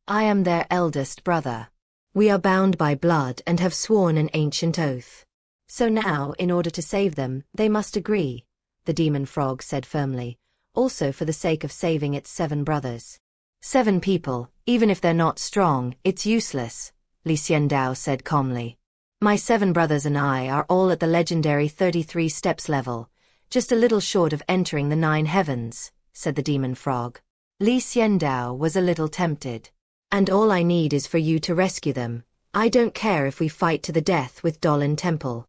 I am their eldest brother. We are bound by blood and have sworn an ancient oath. So now, in order to save them, they must agree," the demon frog said firmly, also for the sake of saving its 7 brothers. 7 people, even if they're not strong, it's useless," Li Xiandao said calmly. "My 7 brothers and I are all at the legendary 33 steps level, just a little short of entering the 9 heavens," said the demon frog. Li Xiandao was a little tempted. "And all I need is for you to rescue them. I don't care if we fight to the death with Dolan Temple."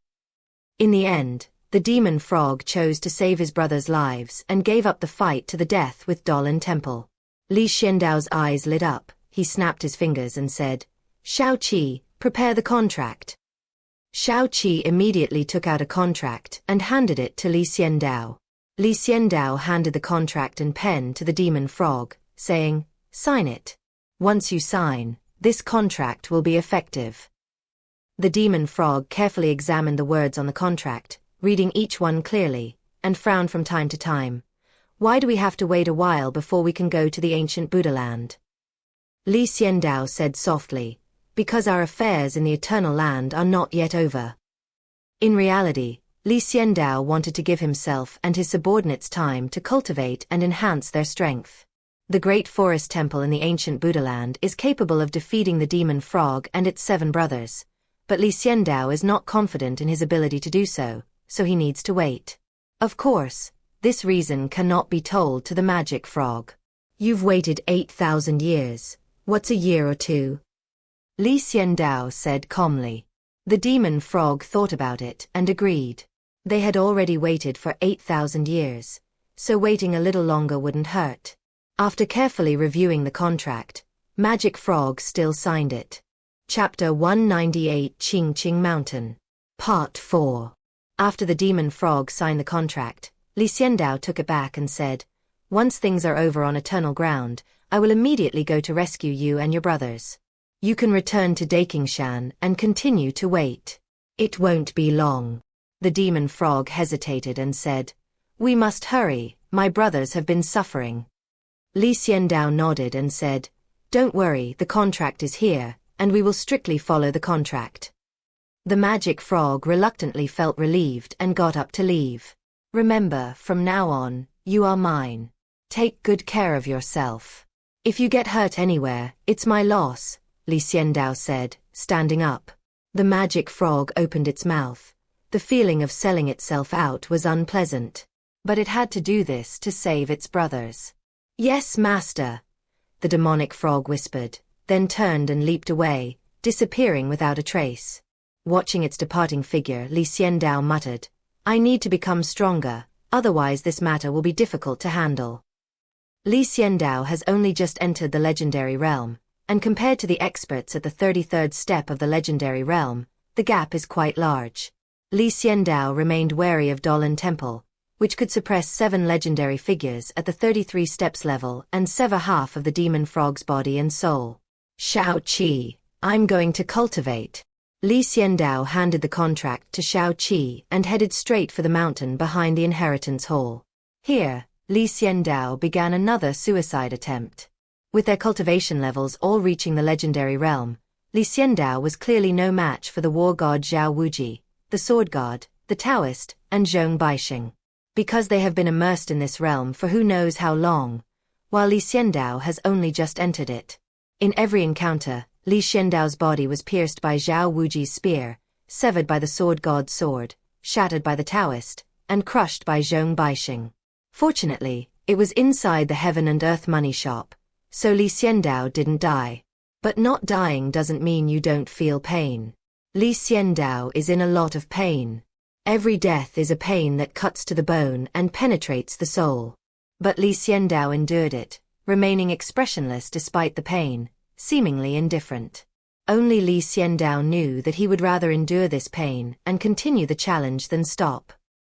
In the end, the demon frog chose to save his brothers' lives and gave up the fight to the death with Dolan Temple. Li Xiandao's eyes lit up, he snapped his fingers and said, "Shao Qi, prepare the contract." Xiao Qi immediately took out a contract and handed it to Li Xiandao. Li Xiandao handed the contract and pen to the demon frog, saying, "Sign it. Once you sign, this contract will be effective." The demon frog carefully examined the words on the contract, reading each one clearly, and frowned from time to time. "Why do we have to wait a while before we can go to the ancient Buddha land?" Li Xiandao said softly, "Because our affairs in the eternal land are not yet over." In reality, Li Xiandao wanted to give himself and his subordinates time to cultivate and enhance their strength. The great forest temple in the ancient Buddha land is capable of defeating the demon frog and its 7 brothers, but Li Xiandao is not confident in his ability to do so, so he needs to wait. Of course, this reason cannot be told to the magic frog. "You've waited 8,000 years. What's a year or 2? Li Xiandao said calmly. The demon frog thought about it and agreed. They had already waited for 8,000 years, so waiting a little longer wouldn't hurt. After carefully reviewing the contract, Magic Frog still signed it. Chapter 198 Qing Qing Mountain. Part 4. After the demon frog signed the contract, Li Xiandao took it back and said, "Once things are over on eternal ground, I will immediately go to rescue you and your brothers. You can return to Dakingshan and continue to wait. It won't be long." The demon frog hesitated and said, "We must hurry, my brothers have been suffering." Li Xiandao nodded and said, "Don't worry, the contract is here, and we will strictly follow the contract." The magic frog reluctantly felt relieved and got up to leave. "Remember, from now on, you are mine. Take good care of yourself. If you get hurt anywhere, it's my loss," Li Xiandao said, standing up. The magic frog opened its mouth. The feeling of selling itself out was unpleasant. But it had to do this to save its brothers. "Yes, master," the demonic frog whispered, then turned and leaped away, disappearing without a trace. Watching its departing figure, Li Xiandao muttered, "I need to become stronger, otherwise this matter will be difficult to handle." Li Xiandao has only just entered the legendary realm, and compared to the experts at the 33rd step of the legendary realm, the gap is quite large. Li Xiandao remained wary of Dolan Temple, which could suppress 7 legendary figures at the 33 steps level and sever half of the demon frog's body and soul. "Xiao Qi, I'm going to cultivate." Li Xiandao handed the contract to Xiao Qi and headed straight for the mountain behind the inheritance hall. Here, Li Xiandao began another suicide attempt. With their cultivation levels all reaching the legendary realm, Li Xiandao was clearly no match for the war god Zhao Wuji, the sword god, the Taoist, and Zhong Baixing. Because they have been immersed in this realm for who knows how long, while Li Xiandao has only just entered it. In every encounter, Li Xiandao's body was pierced by Zhao Wuji's spear, severed by the sword god's sword, shattered by the Taoist, and crushed by Zhong Baixing. Fortunately, it was inside the heaven and earth money shop, so Li Xiandao didn't die. But not dying doesn't mean you don't feel pain. Li Xiandao is in a lot of pain. Every death is a pain that cuts to the bone and penetrates the soul. But Li Xiandao endured it, remaining expressionless despite the pain, seemingly indifferent. Only Li Xiandao knew that he would rather endure this pain and continue the challenge than stop.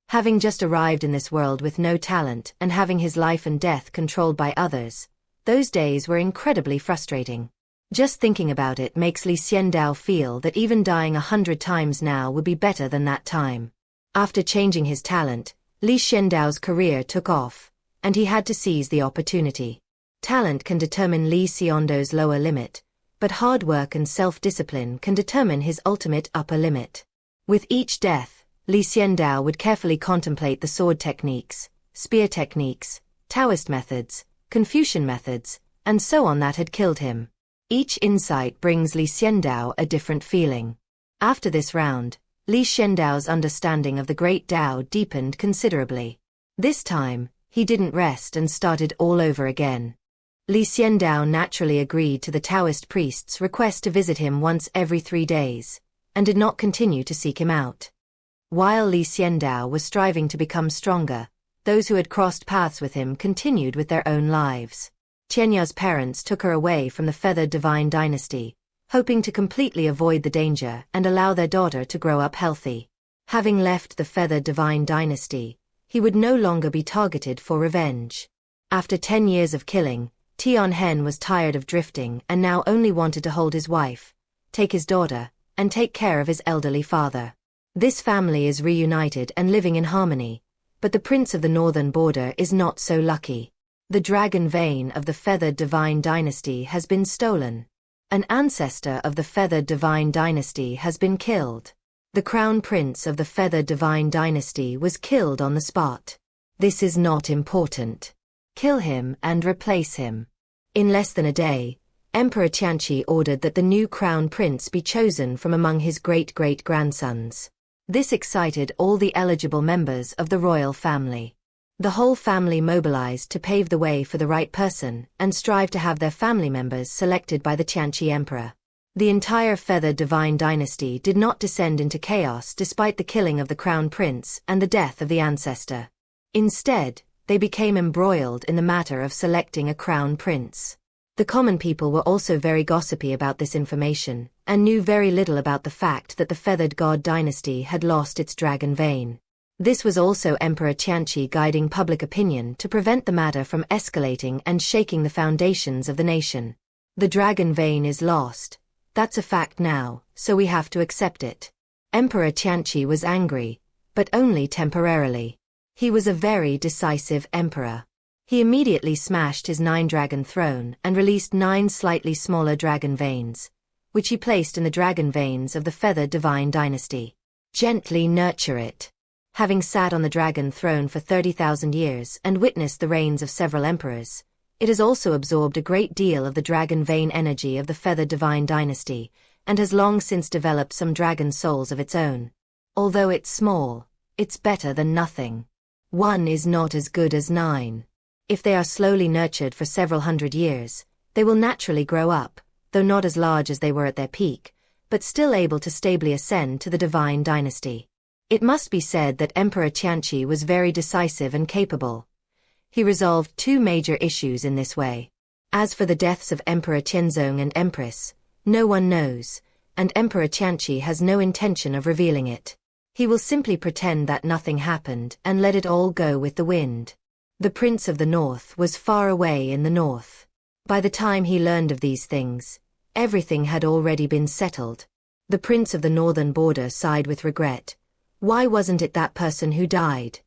Having just arrived in this world with no talent and having his life and death controlled by others, those days were incredibly frustrating. Just thinking about it makes Li Xiandao feel that even dying 100 times now would be better than that time. After changing his talent, Li Xiandao's career took off, and he had to seize the opportunity. Talent can determine Li Xiandao's lower limit, but hard work and self-discipline can determine his ultimate upper limit. With each death, Li Xiandao would carefully contemplate the sword techniques, spear techniques, Taoist methods, Confucian methods, and so on that had killed him. Each insight brings Li Xiandao a different feeling. After this round, Li Xiandao's understanding of the Great Tao deepened considerably. This time, he didn't rest and started all over again. Li Xiandao naturally agreed to the Taoist priest's request to visit him once every 3 days, and did not continue to seek him out. While Li Xiandao was striving to become stronger, those who had crossed paths with him continued with their own lives. Qianya's parents took her away from the feathered divine dynasty, hoping to completely avoid the danger and allow their daughter to grow up healthy. Having left the feathered divine dynasty, he would no longer be targeted for revenge. After 10 years of killing, Tianhen was tired of drifting and now only wanted to hold his wife, take his daughter, and take care of his elderly father. This family is reunited and living in harmony, but the prince of the northern border is not so lucky. The dragon vein of the feathered divine dynasty has been stolen. An ancestor of the feathered divine dynasty has been killed. The crown prince of the feathered divine dynasty was killed on the spot. This is not important. Kill him and replace him. In less than a day, Emperor Tianqi ordered that the new crown prince be chosen from among his great-great-grandsons. This excited all the eligible members of the royal family. The whole family mobilized to pave the way for the right person and strive to have their family members selected by the Tianqi emperor. The entire feathered divine dynasty did not descend into chaos despite the killing of the crown prince and the death of the ancestor. Instead, they became embroiled in the matter of selecting a crown prince. The common people were also very gossipy about this information, and knew very little about the fact that the feathered god dynasty had lost its dragon vein. This was also Emperor Tianqi guiding public opinion to prevent the matter from escalating and shaking the foundations of the nation. The dragon vein is lost. That's a fact now, so we have to accept it. Emperor Tianqi was angry, but only temporarily. He was a very decisive emperor. He immediately smashed his 9-dragon throne and released 9 slightly smaller dragon veins, which he placed in the dragon veins of the feathered divine dynasty. Gently nurture it. Having sat on the dragon throne for 30,000 years and witnessed the reigns of several emperors, it has also absorbed a great deal of the dragon vein energy of the feathered divine dynasty, and has long since developed some dragon souls of its own. Although it's small, it's better than nothing. 1 is not as good as 9. If they are slowly nurtured for several hundred years, they will naturally grow up, though not as large as they were at their peak, but still able to stably ascend to the divine dynasty. It must be said that Emperor Tianqi was very decisive and capable. He resolved 2 major issues in this way. As for the deaths of Emperor Tianzong and Empress, no one knows, and Emperor Tianqi has no intention of revealing it. He will simply pretend that nothing happened and let it all go with the wind. The Prince of the North was far away in the north. By the time he learned of these things, everything had already been settled. The Prince of the Northern Border sighed with regret. Why wasn't it that person who died?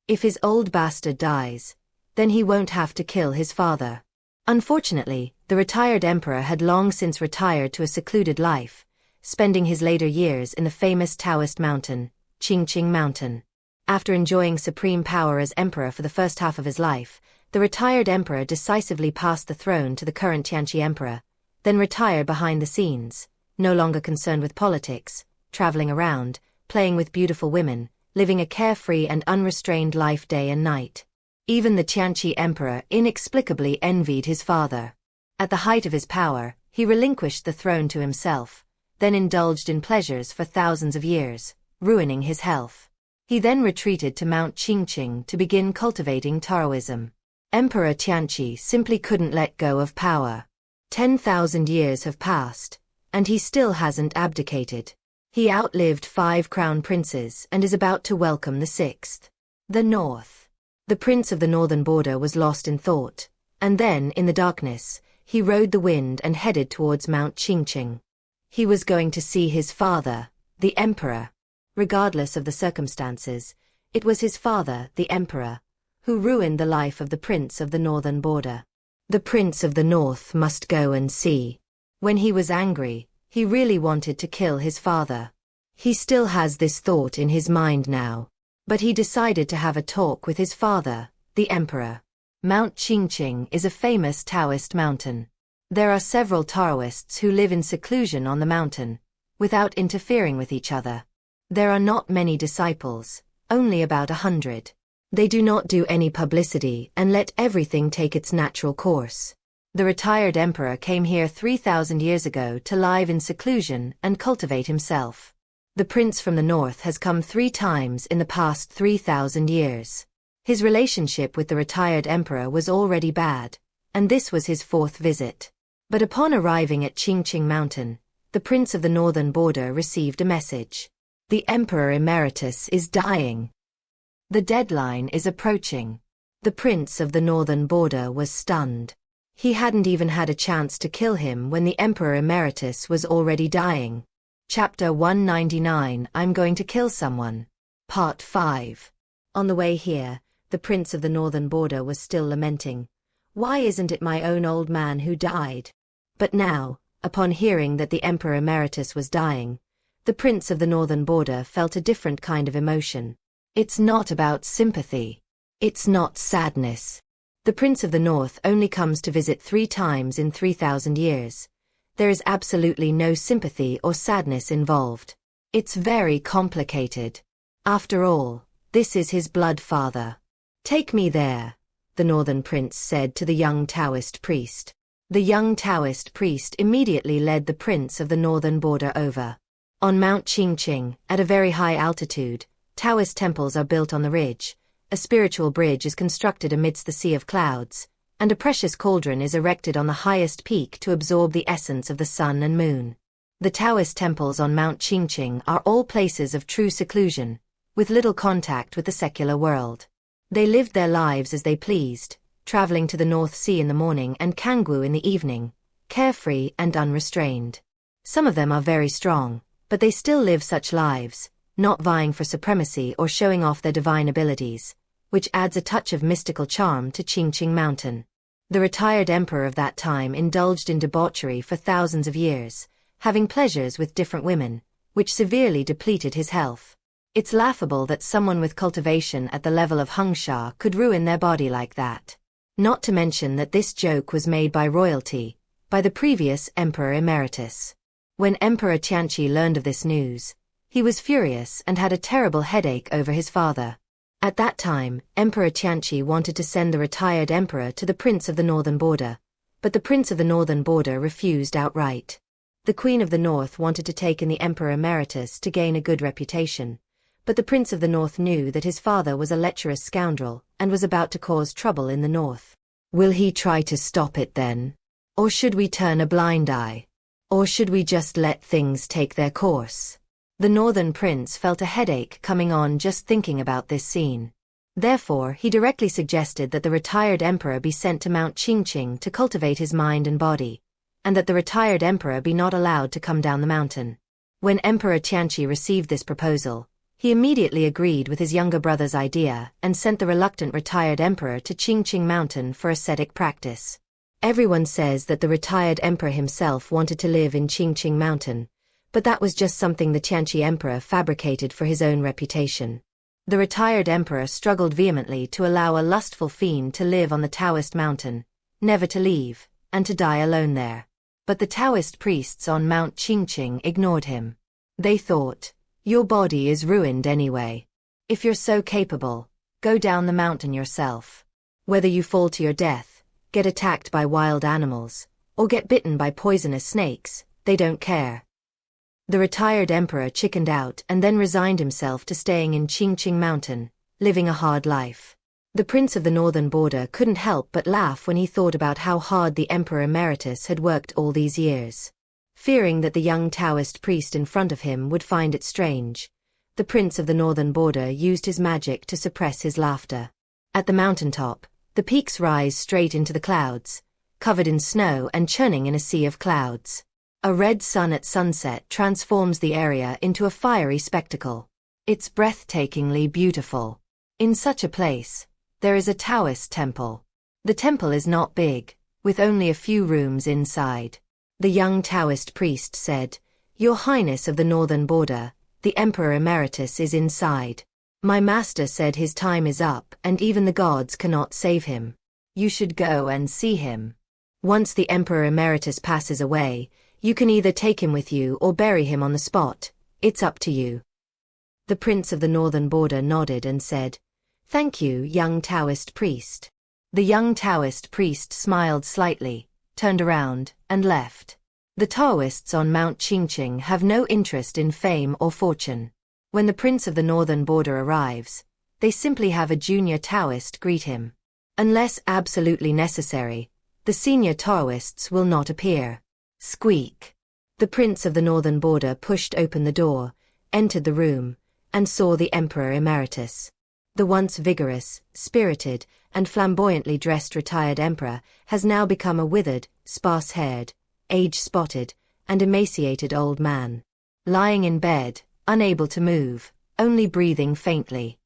If his old bastard dies, then he won't have to kill his father. Unfortunately, the retired emperor had long since retired to a secluded life, spending his later years in the famous Taoist mountain, Qingqing Mountain. After enjoying supreme power as emperor for the first half of his life, the retired emperor decisively passed the throne to the current Tianqi emperor, then retired behind the scenes, no longer concerned with politics, traveling around, playing with beautiful women, living a carefree and unrestrained life day and night. Even the Tianqi emperor inexplicably envied his father. At the height of his power, he relinquished the throne to himself, then indulged in pleasures for thousands of years, ruining his health. He then retreated to Mount Qingqing to begin cultivating Taoism. Emperor Tianqi simply couldn't let go of power. 10,000 years have passed, and he still hasn't abdicated. He outlived 5 crown princes and is about to welcome the 6th. The North. The Prince of the Northern Border was lost in thought, and then, in the darkness, he rode the wind and headed towards Mount Qingqing. He was going to see his father, the Emperor. Regardless of the circumstances, it was his father, the Emperor, who ruined the life of the Prince of the Northern Border. The Prince of the North must go and see. When he was angry, he really wanted to kill his father. He still has this thought in his mind now, but he decided to have a talk with his father, the Emperor. Mount Qingqing is a famous Taoist mountain. There are several Taoists who live in seclusion on the mountain, without interfering with each other. There are not many disciples, only about 100. They do not do any publicity and let everything take its natural course. The retired emperor came here 3,000 years ago to live in seclusion and cultivate himself. The prince from the north has come 3 times in the past 3,000 years. His relationship with the retired emperor was already bad, and this was his 4th visit. But upon arriving at Qingqing Mountain, the Prince of the Northern Border received a message. The Emperor Emeritus is dying. The deadline is approaching. The Prince of the Northern Border was stunned. He hadn't even had a chance to kill him when the Emperor Emeritus was already dying. Chapter 199, I'm going to kill someone. Part 5. On the way here, the Prince of the Northern Border was still lamenting. Why isn't it my own old man who died? But now, upon hearing that the Emperor Emeritus was dying, the Prince of the Northern Border felt a different kind of emotion. It's not about sympathy. It's not sadness. The Prince of the North only comes to visit 3 times in 3,000 years. There is absolutely no sympathy or sadness involved. It's very complicated. After all, this is his blood father. Take me there, the Northern Prince said to the young Taoist priest. The young Taoist priest immediately led the Prince of the Northern Border over. On Mount Qingqing, at a very high altitude, Taoist temples are built on the ridge, a spiritual bridge is constructed amidst the sea of clouds, and a precious cauldron is erected on the highest peak to absorb the essence of the sun and moon. The Taoist temples on Mount Qingqing are all places of true seclusion, with little contact with the secular world. They lived their lives as they pleased, traveling to the North Sea in the morning and Kangwu in the evening, carefree and unrestrained. Some of them are very strong, but they still live such lives, not vying for supremacy or showing off their divine abilities, which adds a touch of mystical charm to Qingqing Mountain. The retired emperor of that time indulged in debauchery for thousands of years, having pleasures with different women, which severely depleted his health. It's laughable that someone with cultivation at the level of Hengsha could ruin their body like that. Not to mention that this joke was made by royalty, by the previous Emperor Emeritus. When Emperor Tianqi learned of this news, he was furious and had a terrible headache over his father. At that time, Emperor Tianqi wanted to send the retired emperor to the Prince of the Northern Border, but the Prince of the Northern Border refused outright. The Queen of the North wanted to take in the Emperor Emeritus to gain a good reputation, but the Prince of the North knew that his father was a lecherous scoundrel and was about to cause trouble in the North. Will he try to stop it then? Or should we turn a blind eye? Or should we just let things take their course? The Northern Prince felt a headache coming on just thinking about this scene. Therefore, he directly suggested that the retired emperor be sent to Mount Qingqing to cultivate his mind and body, and that the retired emperor be not allowed to come down the mountain. When Emperor Tianqi received this proposal, he immediately agreed with his younger brother's idea and sent the reluctant retired emperor to Qingqing Mountain for ascetic practice. Everyone says that the retired emperor himself wanted to live in Qingqing Mountain, but that was just something the Tianqi emperor fabricated for his own reputation. The retired emperor struggled vehemently to allow a lustful fiend to live on the Taoist mountain, never to leave, and to die alone there. But the Taoist priests on Mount Qingqing ignored him. They thought, your body is ruined anyway. If you're so capable, go down the mountain yourself. Whether you fall to your death, get attacked by wild animals, or get bitten by poisonous snakes, they don't care. The retired emperor chickened out and then resigned himself to staying in Qingqing Mountain, living a hard life. The Prince of the Northern Border couldn't help but laugh when he thought about how hard the Emperor Emeritus had worked all these years. Fearing that the young Taoist priest in front of him would find it strange, the Prince of the Northern Border used his magic to suppress his laughter. At the mountaintop, the peaks rise straight into the clouds, covered in snow and churning in a sea of clouds. A red sun at sunset transforms the area into a fiery spectacle. It's breathtakingly beautiful. In such a place, there is a Taoist temple. The temple is not big, with only a few rooms inside. The young Taoist priest said, Your Highness of the Northern Border, the Emperor Emeritus is inside. My master said his time is up and even the gods cannot save him. You should go and see him. Once the Emperor Emeritus passes away, you can either take him with you or bury him on the spot. It's up to you. The Prince of the Northern Border nodded and said, Thank you, young Taoist priest. The young Taoist priest smiled slightly, turned around, and left. The Taoists on Mount Qingqing have no interest in fame or fortune. When the Prince of the Northern Border arrives, they simply have a junior Taoist greet him. Unless absolutely necessary, The senior Taoists will not appear. Squeak. The prince of the northern border pushed open the door, entered the room, and saw the Emperor Emeritus. The once vigorous, spirited, and flamboyantly dressed retired emperor has now become a withered, sparse-haired, age-spotted, and emaciated old man. Lying in bed, unable to move, only breathing faintly.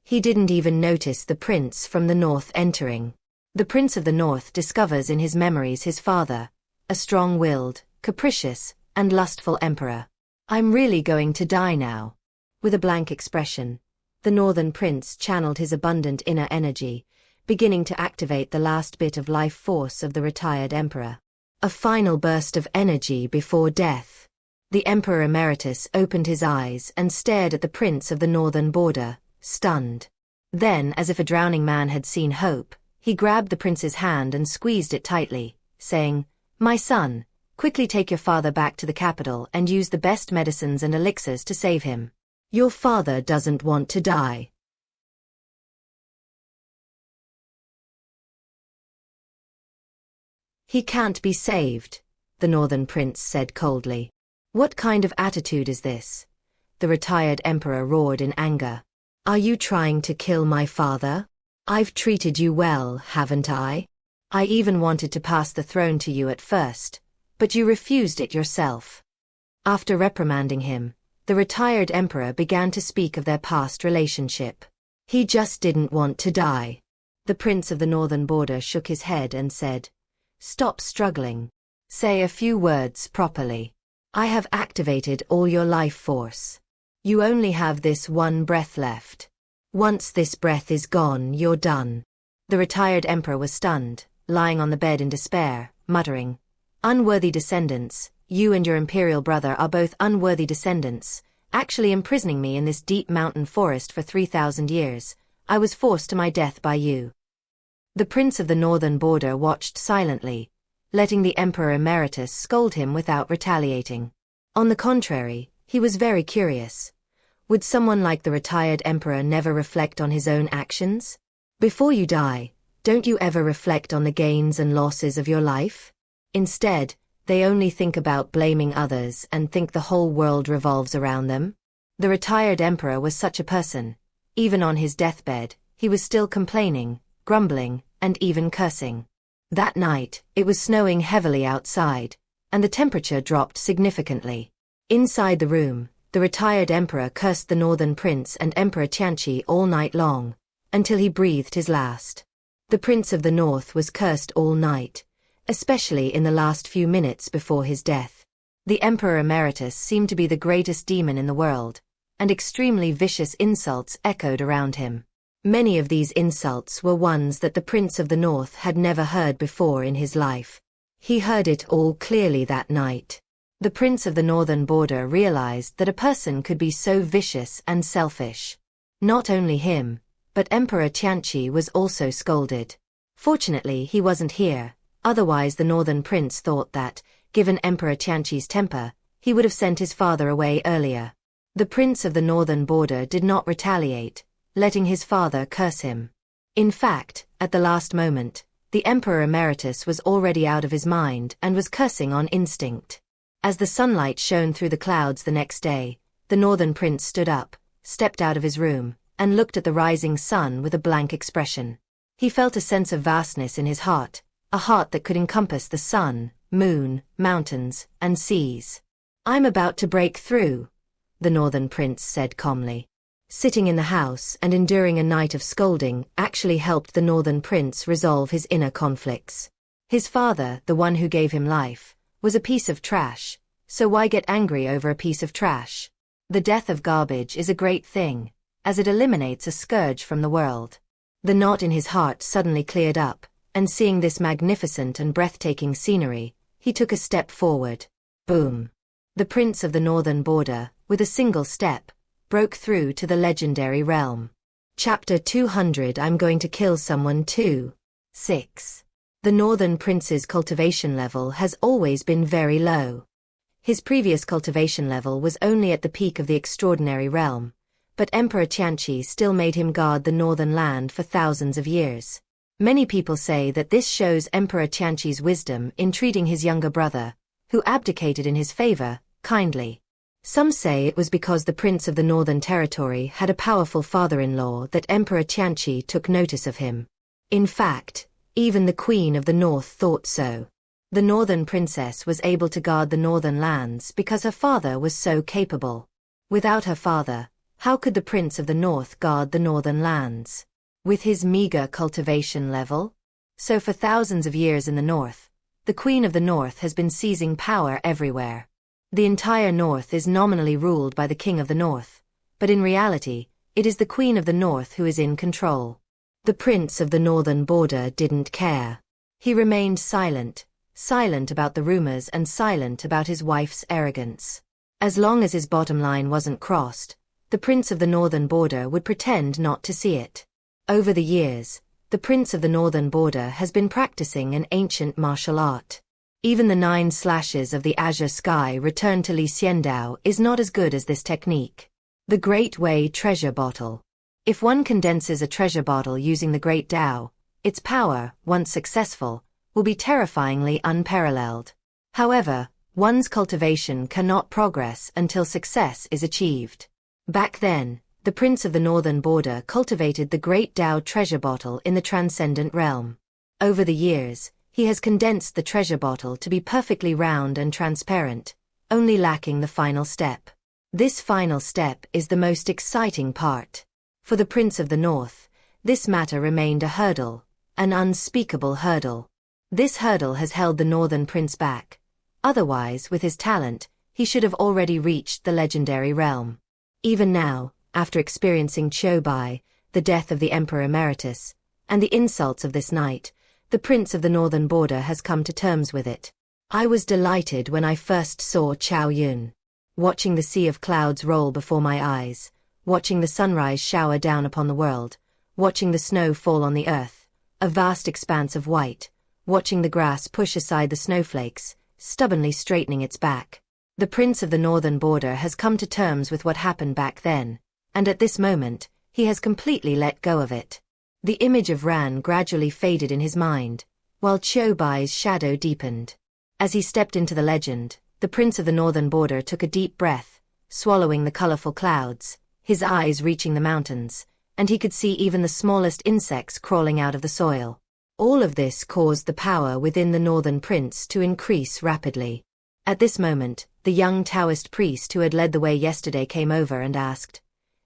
He didn't even notice the prince from the north entering. The prince of the north discovers in his memories his father, a strong-willed, capricious, and lustful emperor. I'm really going to die now. With a blank expression, the northern prince channeled his abundant inner energy, beginning to activate the last bit of life force of the retired emperor. A final burst of energy before death. The Emperor Emeritus opened his eyes and stared at the prince of the northern border, stunned. Then, as if a drowning man had seen hope, he grabbed the prince's hand and squeezed it tightly, saying, "My son, quickly take your father back to the capital and use the best medicines and elixirs to save him. Your father doesn't want to die." "He can't be saved," the northern prince said coldly. "What kind of attitude is this?" The retired emperor roared in anger. "Are you trying to kill my father? I've treated you well, haven't I? I even wanted to pass the throne to you at first, but you refused it yourself." After reprimanding him, the retired emperor began to speak of their past relationship. "He just didn't want to die." The prince of the northern border shook his head and said, "Stop struggling. Say a few words properly. I have activated all your life force. You only have this one breath left. Once this breath is gone, you're done." The retired emperor was stunned, lying on the bed in despair, muttering, "Unworthy descendants, you and your imperial brother are both unworthy descendants, actually imprisoning me in this deep mountain forest for 3,000 years. I was forced to my death by you." The prince of the northern border watched silently, letting the Emperor Emeritus scold him without retaliating. On the contrary, he was very curious. Would someone like the retired emperor never reflect on his own actions? Before you die, don't you ever reflect on the gains and losses of your life? Instead, they only think about blaming others and think the whole world revolves around them. The retired emperor was such a person. Even on his deathbed, he was still complaining, grumbling, and even cursing. That night, it was snowing heavily outside, and the temperature dropped significantly. Inside the room, the retired emperor cursed the northern prince and Emperor Tianqi all night long, until he breathed his last. The prince of the north was cursed all night, especially in the last few minutes before his death. The Emperor Emeritus seemed to be the greatest demon in the world, and extremely vicious insults echoed around him. Many of these insults were ones that the Prince of the North had never heard before in his life. He heard it all clearly that night. The Prince of the Northern Border realized that a person could be so vicious and selfish. Not only him, but Emperor Tianqi was also scolded. Fortunately, he wasn't here, otherwise the Northern Prince thought that, given Emperor Tianqi's temper, he would have sent his father away earlier. The Prince of the Northern Border did not retaliate, letting his father curse him. In fact, at the last moment, the Emperor Emeritus was already out of his mind and was cursing on instinct. As the sunlight shone through the clouds the next day, the Northern Prince stood up, stepped out of his room, and looked at the rising sun with a blank expression. He felt a sense of vastness in his heart, a heart that could encompass the sun, moon, mountains, and seas. "I'm about to break through," the Northern Prince said calmly. Sitting in the house and enduring a night of scolding actually helped the Northern Prince resolve his inner conflicts. His father, the one who gave him life, was a piece of trash, so why get angry over a piece of trash? The death of garbage is a great thing, as it eliminates a scourge from the world. The knot in his heart suddenly cleared up, and seeing this magnificent and breathtaking scenery, he took a step forward. Boom! The Prince of the Northern Border, with a single step, broke through to the legendary realm. Chapter 200 I'm going to kill someone too. 6. The Northern Prince's cultivation level has always been very low. His previous cultivation level was only at the peak of the extraordinary realm, but Emperor Tianqi still made him guard the northern land for thousands of years. Many people say that this shows Emperor Tianqi's wisdom in treating his younger brother, who abdicated in his favor, kindly. Some say it was because the Prince of the Northern Territory had a powerful father-in-law that Emperor Tianqi took notice of him. In fact, even the Queen of the North thought so. The Northern Princess was able to guard the northern lands because her father was so capable. Without her father, how could the Prince of the North guard the northern lands? With his meager cultivation level? So for thousands of years in the North, the Queen of the North has been seizing power everywhere. The entire North is nominally ruled by the King of the North, but in reality, it is the Queen of the North who is in control. The Prince of the Northern Border didn't care. He remained silent about the rumors and silent about his wife's arrogance. As long as his bottom line wasn't crossed, the Prince of the Northern Border would pretend not to see it. Over the years, the Prince of the Northern Border has been practicing an ancient martial art. Even the 9 slashes of the azure sky returned to Xiandao is not as good as this technique. The Great Way Treasure Bottle. If one condenses a treasure bottle using the Great Tao, its power, once successful, will be terrifyingly unparalleled. However, one's cultivation cannot progress until success is achieved. Back then, the Prince of the Northern Border cultivated the Great Tao treasure bottle in the transcendent realm. Over the years, he has condensed the treasure bottle to be perfectly round and transparent, only lacking the final step. This final step is the most exciting part. For the Prince of the North, this matter remained a hurdle, an unspeakable hurdle. This hurdle has held the Northern Prince back. Otherwise, with his talent, he should have already reached the legendary realm. Even now, after experiencing Bai, the death of the Emperor Emeritus, and the insults of this night, the Prince of the Northern Border has come to terms with it. I was delighted when I first saw Chao Yun. Watching the sea of clouds roll before my eyes, watching the sunrise shower down upon the world, watching the snow fall on the earth, a vast expanse of white, watching the grass push aside the snowflakes, stubbornly straightening its back. The Prince of the Northern Border has come to terms with what happened back then, and at this moment, he has completely let go of it. The image of Ran gradually faded in his mind, while Bai's shadow deepened. As he stepped into the legend, the Prince of the Northern Border took a deep breath, swallowing the colorful clouds, his eyes reaching the mountains, and he could see even the smallest insects crawling out of the soil. All of this caused the power within the Northern Prince to increase rapidly. At this moment, the young Taoist priest who had led the way yesterday came over and asked,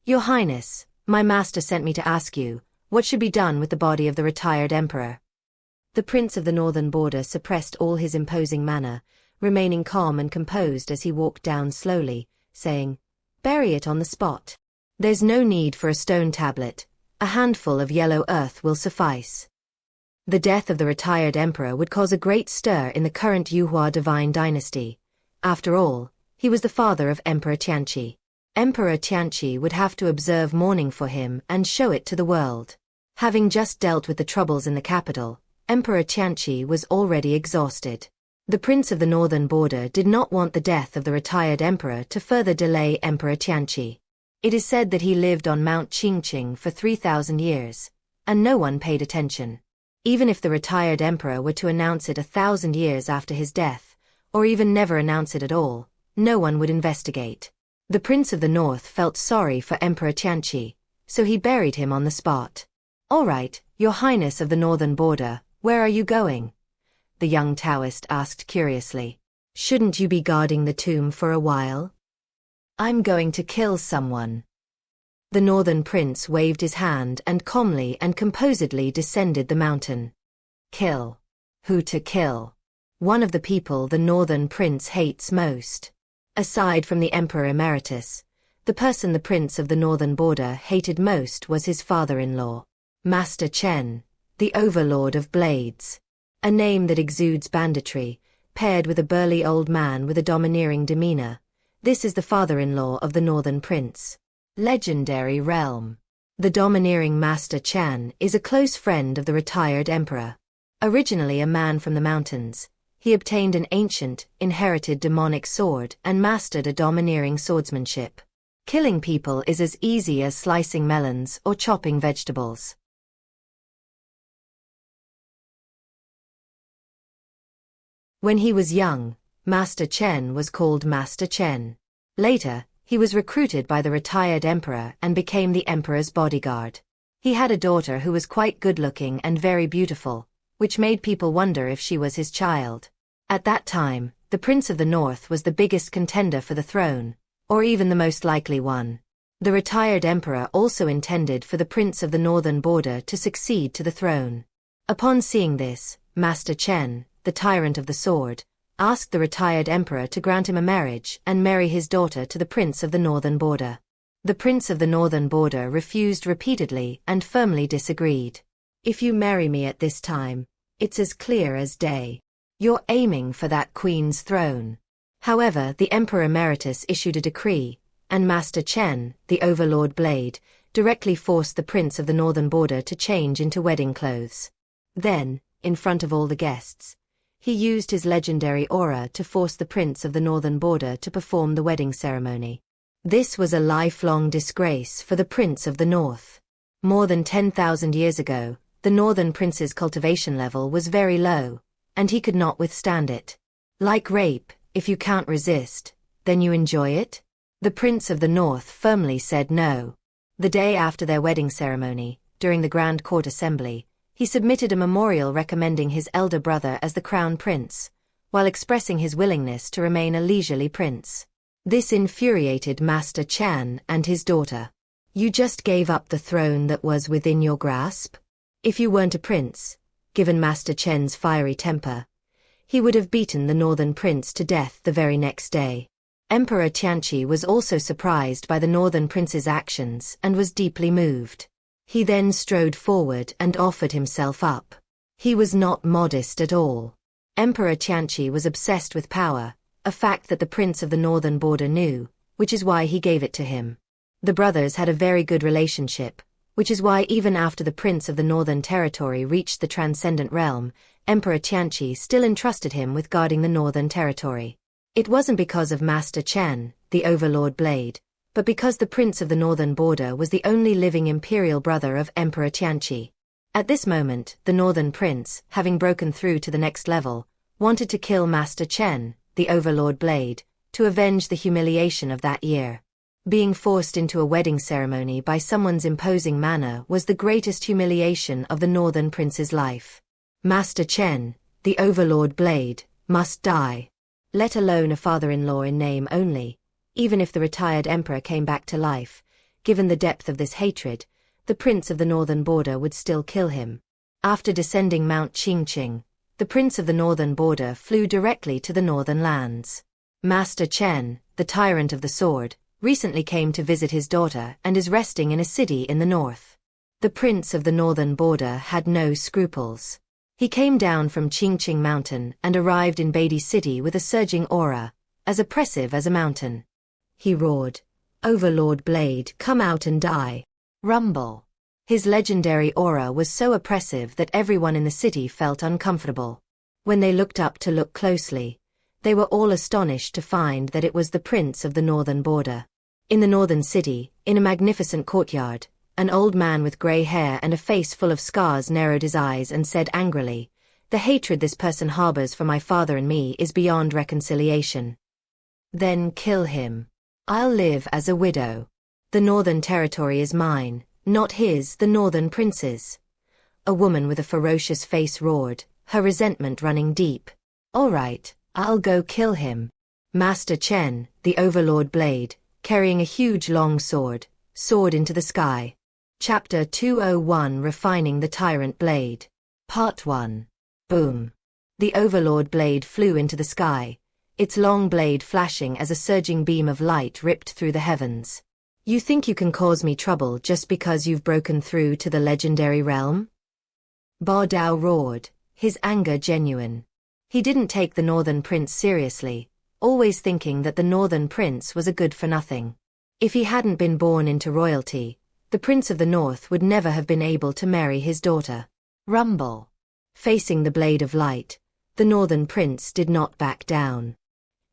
"Your Highness, my master sent me to ask you, what should be done with the body of the retired emperor?" The Prince of the Northern Border suppressed all his imposing manner, remaining calm and composed as he walked down slowly, saying, "Bury it on the spot. There's no need for a stone tablet, a handful of yellow earth will suffice." The death of the retired emperor would cause a great stir in the current Yuhua divine dynasty. After all, he was the father of Emperor Tianqi. Emperor Tianqi would have to observe mourning for him and show it to the world. Having just dealt with the troubles in the capital, Emperor Tianqi was already exhausted. The Prince of the Northern Border did not want the death of the retired emperor to further delay Emperor Tianqi. It is said that he lived on Mount Qingqing for 3,000 years, and no one paid attention. Even if the retired emperor were to announce it 1,000 years after his death, or even never announce it at all, no one would investigate. The Prince of the North felt sorry for Emperor Tianqi, so he buried him on the spot. "All right, Your Highness of the Northern Border, where are you going?" the young Taoist asked curiously. "Shouldn't you be guarding the tomb for a while?" "I'm going to kill someone." The Northern Prince waved his hand and calmly and composedly descended the mountain. Kill. Who to kill? One of the people the Northern Prince hates most. Aside from the Emperor Emeritus, the person the Prince of the Northern Border hated most was his father-in-law, Master Chen, the Overlord of Blades. A name that exudes banditry, paired with a burly old man with a domineering demeanor. This is the father-in-law of the Northern Prince. Legendary realm. The domineering Master Chen is a close friend of the retired emperor. Originally a man from the mountains, he obtained an ancient, inherited demonic sword and mastered a domineering swordsmanship. Killing people is as easy as slicing melons or chopping vegetables. When he was young, Master Chen was called Master Chen. Later, he was recruited by the retired emperor and became the emperor's bodyguard. He had a daughter who was quite good-looking and very beautiful, which made people wonder if she was his child. At that time, the Prince of the North was the biggest contender for the throne, or even the most likely one. The retired emperor also intended for the Prince of the Northern Border to succeed to the throne. Upon seeing this, Master Chen, the tyrant of the sword, asked the retired emperor to grant him a marriage and marry his daughter to the Prince of the Northern Border. The Prince of the Northern Border refused repeatedly and firmly disagreed. "If you marry me at this time, it's as clear as day. You're aiming for that queen's throne." However, the Emperor Emeritus issued a decree, and Master Chen, the Overlord Blade, directly forced the Prince of the Northern Border to change into wedding clothes. Then, in front of all the guests, he used his legendary aura to force the Prince of the Northern Border to perform the wedding ceremony. This was a lifelong disgrace for the Prince of the North. More than 10,000 years ago, the Northern Prince's cultivation level was very low, and he could not withstand it. Like rape, if you can't resist, then you enjoy it? The Prince of the North firmly said no. The day after their wedding ceremony, during the Grand Court Assembly, he submitted a memorial recommending his elder brother as the crown prince, while expressing his willingness to remain a leisurely prince. This infuriated Master Chen and his daughter. "You just gave up the throne that was within your grasp?" If you weren't a prince, given Master Chen's fiery temper, he would have beaten the Northern Prince to death the very next day. Emperor Tianqi was also surprised by the Northern Prince's actions and was deeply moved. He then strode forward and offered himself up. He was not modest at all. Emperor Tianqi was obsessed with power, a fact that the Prince of the Northern Border knew, which is why he gave it to him. The brothers had a very good relationship, which is why even after the Prince of the Northern Territory reached the Transcendent Realm, Emperor Tianqi still entrusted him with guarding the Northern Territory. It wasn't because of Master Chen, the Overlord Blade, but because the Prince of the Northern Border was the only living imperial brother of Emperor Tianqi. At this moment, the Northern Prince, having broken through to the next level, wanted to kill Master Chen, the Overlord Blade, to avenge the humiliation of that year. Being forced into a wedding ceremony by someone's imposing manner was the greatest humiliation of the Northern Prince's life. Master Chen, the Overlord Blade, must die. Let alone a father-in-law in name only. Even if the retired emperor came back to life, given the depth of this hatred, the Prince of the Northern Border would still kill him. After descending Mount Qingqing, the Prince of the Northern Border flew directly to the northern lands. Master Chen, the tyrant of the sword, recently came to visit his daughter and is resting in a city in the north. The Prince of the Northern Border had no scruples. He came down from Qingqing Mountain and arrived in Beidi City with a surging aura, as oppressive as a mountain. He roared, "Overlord Blade, come out and die." Rumble. His legendary aura was so oppressive that everyone in the city felt uncomfortable. When they looked up to look closely, they were all astonished to find that it was the Prince of the Northern Border. In the northern city, in a magnificent courtyard, an old man with grey hair and a face full of scars narrowed his eyes and said angrily, "The hatred this person harbors for my father and me is beyond reconciliation." "Then kill him. I'll live as a widow. The Northern Territory is mine, not his, the Northern Prince's." A woman with a ferocious face roared, her resentment running deep. "All right, I'll go kill him." Master Chen, the Overlord Blade, carrying a huge long sword, soared into the sky. Chapter 201 Refining the Tyrant Blade. Part 1. Boom. The Overlord Blade flew into the sky, its long blade flashing as a surging beam of light ripped through the heavens. "You think you can cause me trouble just because you've broken through to the legendary realm?" Bo Dao roared, his anger genuine. He didn't take the Northern Prince seriously, always thinking that the Northern Prince was a good-for-nothing. If he hadn't been born into royalty, the Prince of the North would never have been able to marry his daughter. Rumble. Facing the blade of light, the Northern Prince did not back down.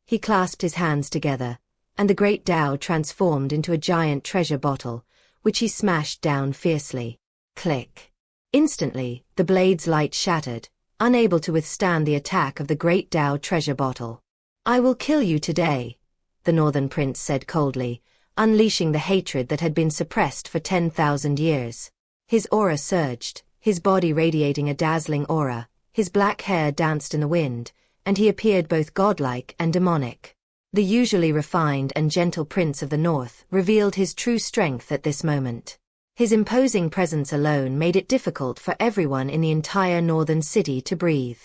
He clasped his hands together, and the great Dao transformed into a giant treasure bottle, which he smashed down fiercely. Click. Instantly, the blade's light shattered, unable to withstand the attack of the great Dao treasure bottle. "I will kill you today," the Northern Prince said coldly, unleashing the hatred that had been suppressed for 10,000 years. His aura surged, his body radiating a dazzling aura, his black hair danced in the wind, and he appeared both godlike and demonic. The usually refined and gentle Prince of the North revealed his true strength at this moment. His imposing presence alone made it difficult for everyone in the entire northern city to breathe.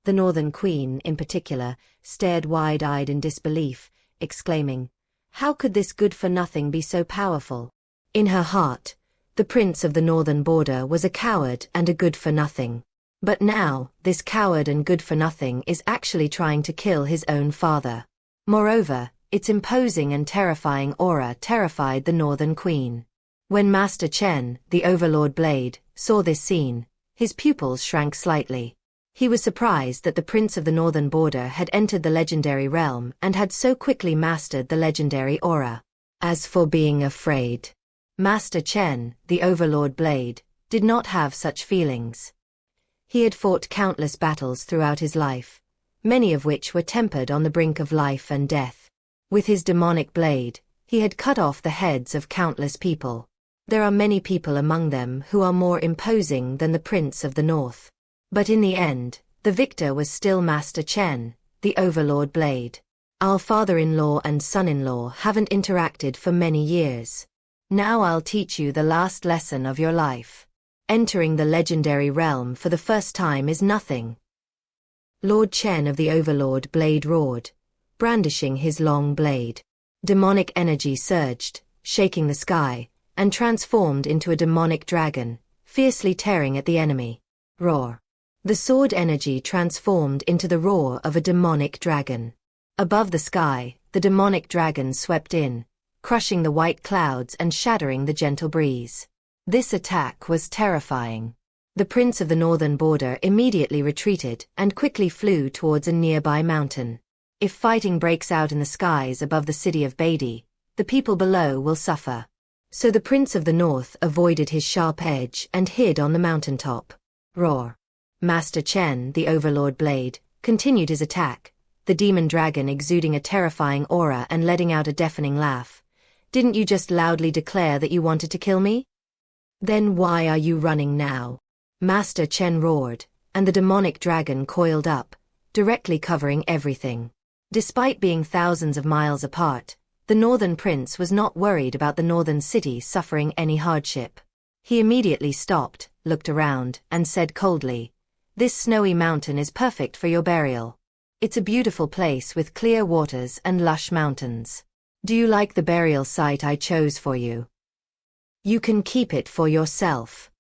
The Northern Queen, in particular, stared wide-eyed in disbelief, exclaiming, "How could this good-for-nothing be so powerful?" In her heart, the Prince of the Northern Border was a coward and a good-for-nothing. But now, this coward and good-for-nothing is actually trying to kill his own father. Moreover, its imposing and terrifying aura terrified the Northern Queen. When Master Chen, the Overlord Blade, saw this scene, his pupils shrank slightly. He was surprised that the Prince of the Northern Border had entered the legendary realm and had so quickly mastered the legendary aura. As for being afraid, Master Chen, the Overlord Blade, did not have such feelings. He had fought countless battles throughout his life, many of which were tempered on the brink of life and death. With his demonic blade, he had cut off the heads of countless people. There are many people among them who are more imposing than the Prince of the North. But in the end, the victor was still Master Chen, the Overlord Blade. Our father-in-law and son-in-law haven't interacted for many years. Now I'll teach you the last lesson of your life. Entering the legendary realm for the first time is nothing. Lord Chen of the Overlord Blade roared, brandishing his long blade. Demonic energy surged, shaking the sky, and transformed into a demonic dragon, fiercely tearing at the enemy. Roar. The sword energy transformed into the roar of a demonic dragon. Above the sky, the demonic dragon swept in, crushing the white clouds and shattering the gentle breeze. This attack was terrifying. The Prince of the Northern Border immediately retreated and quickly flew towards a nearby mountain. If fighting breaks out in the skies above the city of Beide, the people below will suffer. So the Prince of the North avoided his sharp edge and hid on the mountaintop. Roar. Master Chen, the Overlord Blade, continued his attack, the demon dragon exuding a terrifying aura and letting out a deafening laugh. "Didn't you just loudly declare that you wanted to kill me? Then why are you running now?" Master Chen roared, and the demonic dragon coiled up, directly covering everything. Despite being thousands of miles apart, the Northern Prince was not worried about the northern city suffering any hardship. He immediately stopped, looked around, and said coldly, "This snowy mountain is perfect for your burial. It's a beautiful place with clear waters and lush mountains. Do you like the burial site I chose for you? You can keep it for yourself."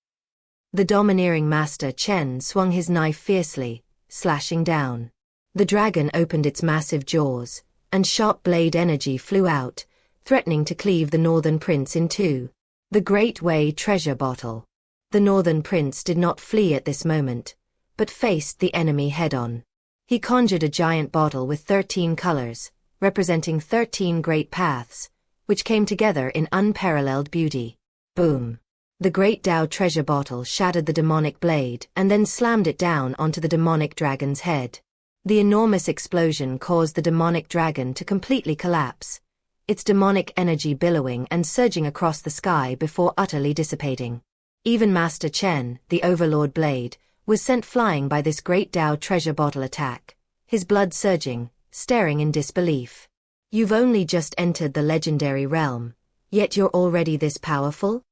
The domineering Master Chen swung his knife fiercely, slashing down. The dragon opened its massive jaws, and sharp blade energy flew out, threatening to cleave the Northern Prince in two. The Great Way treasure bottle. The Northern Prince did not flee at this moment, but faced the enemy head-on. He conjured a giant bottle with 13 colors, representing 13 great paths, which came together in unparalleled beauty. Boom! The Great Dao treasure bottle shattered the demonic blade and then slammed it down onto the demonic dragon's head. The enormous explosion caused the demonic dragon to completely collapse, its demonic energy billowing and surging across the sky before utterly dissipating. Even Master Chen, the Overlord Blade, was sent flying by this Great Dao treasure bottle attack, his blood surging, staring in disbelief. "You've only just entered the legendary realm, yet you're already this powerful?"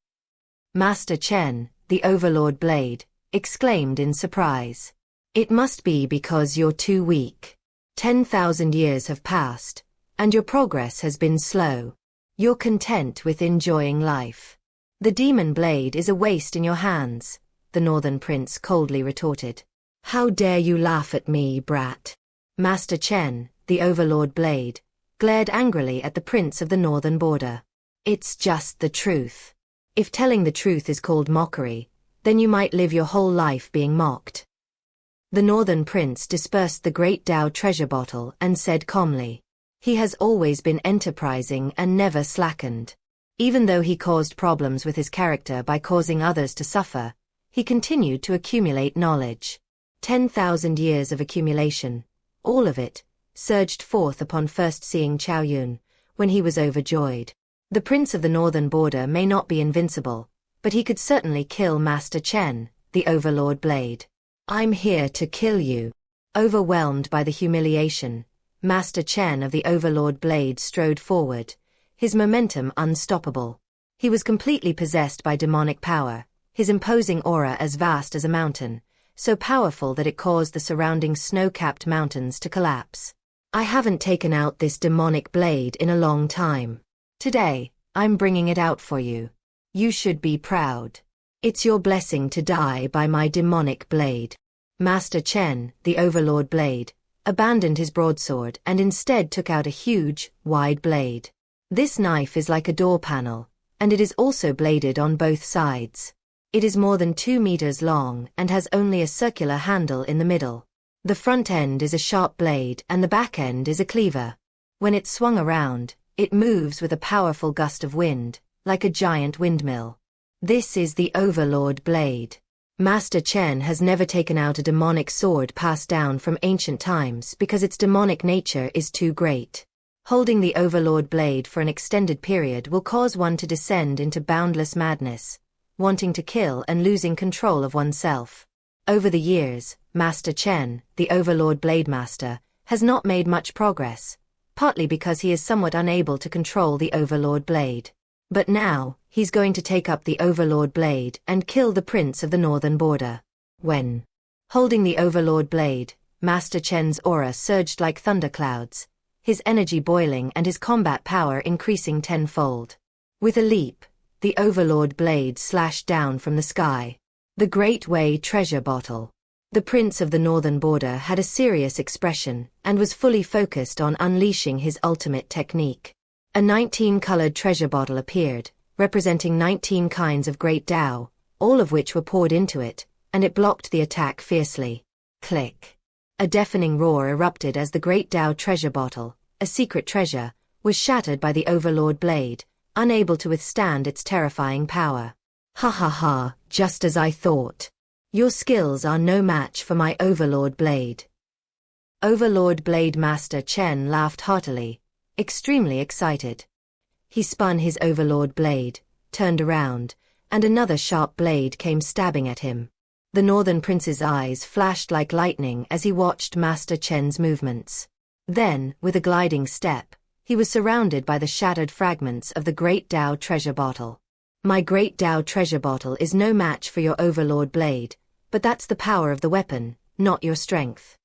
Master Chen, the Overlord Blade, exclaimed in surprise. "It must be because you're too weak. 10,000 years have passed, and your progress has been slow. You're content with enjoying life. The demon blade is a waste in your hands," the Northern Prince coldly retorted. "How dare you laugh at me, brat?" Master Chen, the Overlord Blade, glared angrily at the Prince of the Northern Border. "It's just the truth. If telling the truth is called mockery, then you might live your whole life being mocked." The Northern Prince dispersed the Great Dao treasure bottle and said calmly, "He has always been enterprising and never slackened. Even though he caused problems with his character by causing others to suffer, he continued to accumulate knowledge. 10,000 years of accumulation, all of it, surged forth upon first seeing Qiao Yun, when he was overjoyed. The prince of the northern border may not be invincible, but he could certainly kill Master Chen, the Overlord Blade. I'm here to kill you. Overwhelmed by the humiliation, Master Chen of the Overlord Blade strode forward, his momentum unstoppable. He was completely possessed by demonic power, his imposing aura as vast as a mountain, so powerful that it caused the surrounding snow-capped mountains to collapse. I haven't taken out this demonic blade in a long time. Today, I'm bringing it out for you. You should be proud. It's your blessing to die by my demonic blade. Master Chen, the Overlord Blade, abandoned his broadsword and instead took out a huge, wide blade. This knife is like a door panel, and it is also bladed on both sides. It is more than 2 meters long and has only a circular handle in the middle. The front end is a sharp blade and the back end is a cleaver. When it's swung around, it moves with a powerful gust of wind, like a giant windmill. This is the Overlord Blade. Master Chen has never taken out a demonic sword passed down from ancient times because its demonic nature is too great. Holding the Overlord Blade for an extended period will cause one to descend into boundless madness, wanting to kill and losing control of oneself. Over the years, Master Chen, the Overlord Blade Master, has not made much progress, partly because he is somewhat unable to control the Overlord Blade. But now, he's going to take up the Overlord Blade and kill the Prince of the Northern Border. When holding the Overlord Blade, Master Chen's aura surged like thunderclouds, his energy boiling and his combat power increasing tenfold. With a leap, the Overlord Blade slashed down from the sky. The Great Way Treasure Bottle. The Prince of the Northern Border had a serious expression and was fully focused on unleashing his ultimate technique. A 19-colored treasure bottle appeared, representing 19 kinds of Great Dao, all of which were poured into it, and it blocked the attack fiercely. Click. A deafening roar erupted as the Great Dao treasure bottle, a secret treasure, was shattered by the Overlord Blade, unable to withstand its terrifying power. Ha ha ha, just as I thought. Your skills are no match for my Overlord Blade. Overlord Blade Master Chen laughed heartily, extremely excited. He spun his Overlord Blade, turned around, and another sharp blade came stabbing at him. The Northern Prince's eyes flashed like lightning as he watched Master Chen's movements. Then, with a gliding step, he was surrounded by the shattered fragments of the Great Dao treasure bottle. My Great Dao treasure bottle is no match for your Overlord Blade, but that's the power of the weapon, not your strength.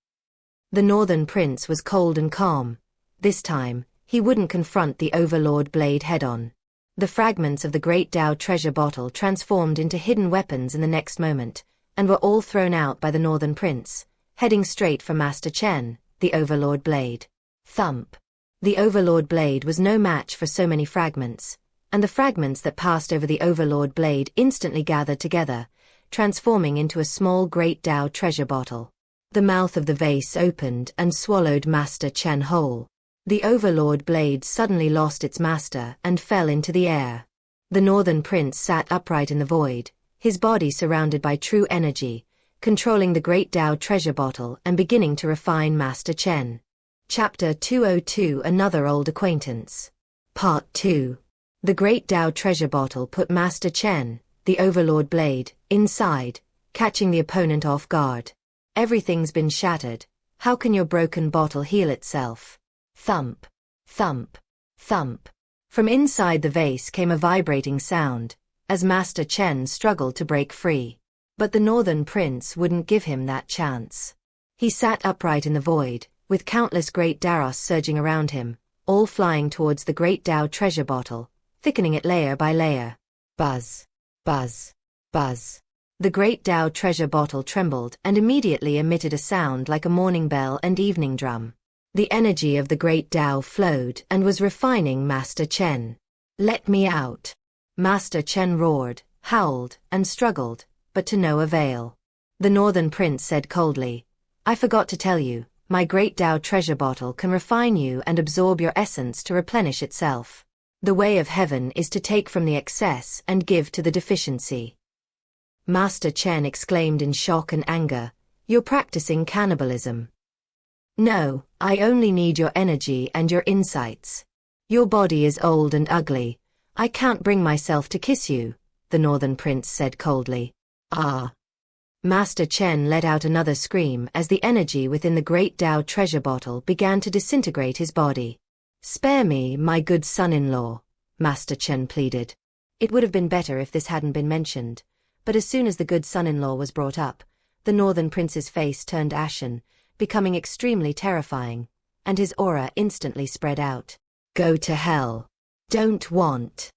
The Northern Prince was cold and calm. This time, he wouldn't confront the Overlord Blade head-on. The fragments of the Great Dao treasure bottle transformed into hidden weapons in the next moment, and were all thrown out by the Northern Prince, heading straight for Master Chen, the Overlord Blade. Thump. The Overlord Blade was no match for so many fragments, and the fragments that passed over the Overlord Blade instantly gathered together, transforming into a small Great Dao treasure bottle. The mouth of the vase opened and swallowed Master Chen whole. The Overlord Blade suddenly lost its master and fell into the air. The Northern Prince sat upright in the void, his body surrounded by true energy, controlling the Great Dao treasure bottle and beginning to refine Master Chen. Chapter 202 Another Old Acquaintance. Part 2. The Great Dao treasure bottle put Master Chen, the Overlord Blade, inside, catching the opponent off guard. Everything's been shattered. How can your broken bottle heal itself? Thump. Thump. Thump. From inside the vase came a vibrating sound, as Master Chen struggled to break free. But the Northern Prince wouldn't give him that chance. He sat upright in the void, with countless Great Daos surging around him, all flying towards the Great Dao treasure bottle, thickening it layer by layer. Buzz. Buzz. Buzz. The Great Dao treasure bottle trembled and immediately emitted a sound like a morning bell and evening drum. The energy of the Great Dao flowed and was refining Master Chen. Let me out. Master Chen roared, howled, and struggled, but to no avail. The Northern Prince said coldly, I forgot to tell you, my Great Dao treasure bottle can refine you and absorb your essence to replenish itself. The way of heaven is to take from the excess and give to the deficiency. Master Chen exclaimed in shock and anger, You're practicing cannibalism. No, I only need your energy and your insights. Your body is old and ugly. I can't bring myself to kiss you, the Northern Prince said coldly. Ah. Master Chen let out another scream as the energy within the Great Tao treasure bottle began to disintegrate his body. Spare me, my good son-in-law, Master Chen pleaded. It would have been better if this hadn't been mentioned, but as soon as the good son-in-law was brought up, the Northern Prince's face turned ashen, becoming extremely terrifying, and his aura instantly spread out. Go to hell. Don't want.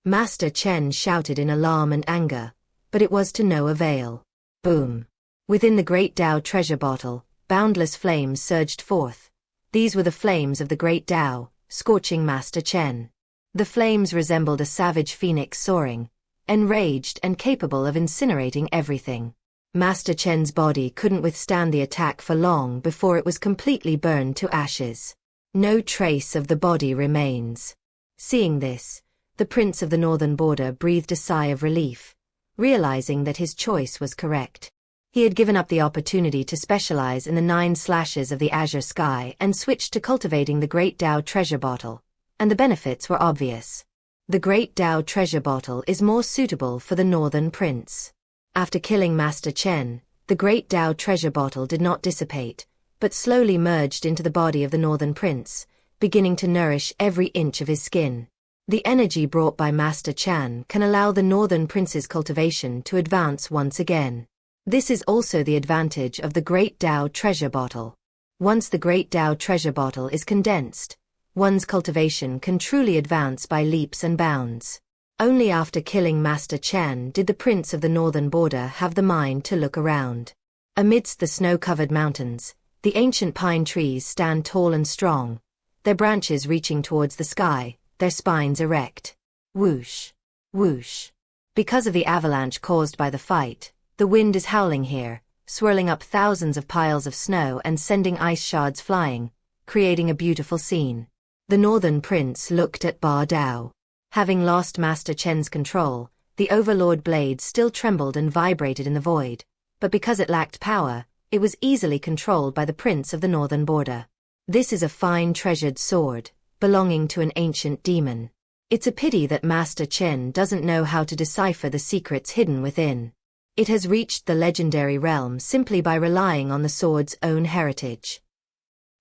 Master Chen shouted in alarm and anger, but it was to no avail. Boom. Within the Great Tao treasure bottle, boundless flames surged forth. These were the flames of the Great Tao, scorching Master Chen. The flames resembled a savage phoenix soaring, enraged and capable of incinerating everything. Master Chen's body couldn't withstand the attack for long before it was completely burned to ashes. No trace of the body remains. Seeing this, the Prince of the Northern Border breathed a sigh of relief, realizing that his choice was correct. He had given up the opportunity to specialize in the 9 slashes of the azure sky and switched to cultivating the Great Tao treasure bottle, and the benefits were obvious. The Great Tao treasure bottle is more suitable for the Northern Prince. After killing Master Chen, the Great Tao treasure bottle did not dissipate, but slowly merged into the body of the Northern Prince, beginning to nourish every inch of his skin. The energy brought by Master Chen can allow the Northern Prince's cultivation to advance once again. This is also the advantage of the Great Tao treasure bottle. Once the Great Tao treasure bottle is condensed, one's cultivation can truly advance by leaps and bounds. Only after killing Master Chen did the Prince of the Northern Border have the mind to look around. Amidst the snow-covered mountains, the ancient pine trees stand tall and strong, their branches reaching towards the sky, their spines erect. Whoosh! Whoosh! Because of the avalanche caused by the fight, the wind is howling here, swirling up thousands of piles of snow and sending ice shards flying, creating a beautiful scene. The Northern Prince looked at Ba Dao. Having lost Master Chen's control, the Overlord blade still trembled and vibrated in the void, but because it lacked power, it was easily controlled by the Prince of the Northern Border. This is a fine treasured sword, belonging to an ancient demon. It's a pity that Master Chen doesn't know how to decipher the secrets hidden within. It has reached the legendary realm simply by relying on the sword's own heritage.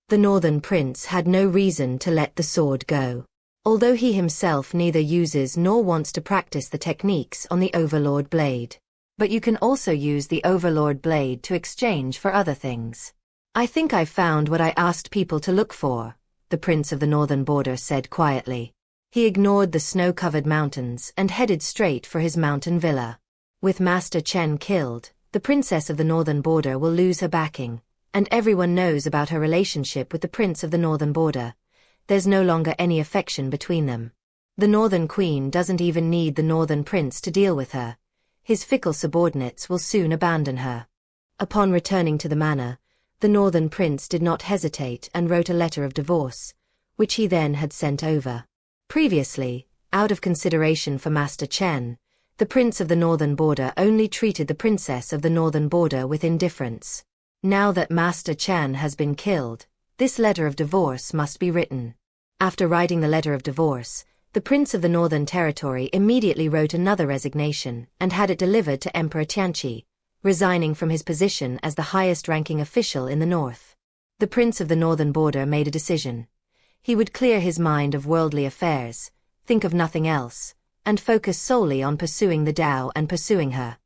The Northern Prince had no reason to let the sword go, although he himself neither uses nor wants to practice the techniques on the Overlord blade. But you can also use the Overlord blade to exchange for other things. I think I found what I asked people to look for, the Prince of the Northern Border said quietly. He ignored the snow-covered mountains and headed straight for his mountain villa. With Master Chen killed, the Princess of the Northern Border will lose her backing, and everyone knows about her relationship with the Prince of the Northern Border. There's no longer any affection between them. The Northern Queen doesn't even need the Northern Prince to deal with her. His fickle subordinates will soon abandon her. Upon returning to the manor, the Northern Prince did not hesitate and wrote a letter of divorce, which he then had sent over. Previously, out of consideration for Master Chen, the Prince of the Northern Border only treated the Princess of the Northern Border with indifference. Now that Master Chen has been killed, this letter of divorce must be written. After writing the letter of divorce, the Prince of the Northern Territory immediately wrote another resignation and had it delivered to Emperor Tianqi, resigning from his position as the highest-ranking official in the north. The Prince of the Northern Border made a decision. He would clear his mind of worldly affairs, think of nothing else, and focus solely on pursuing the Tao and pursuing her.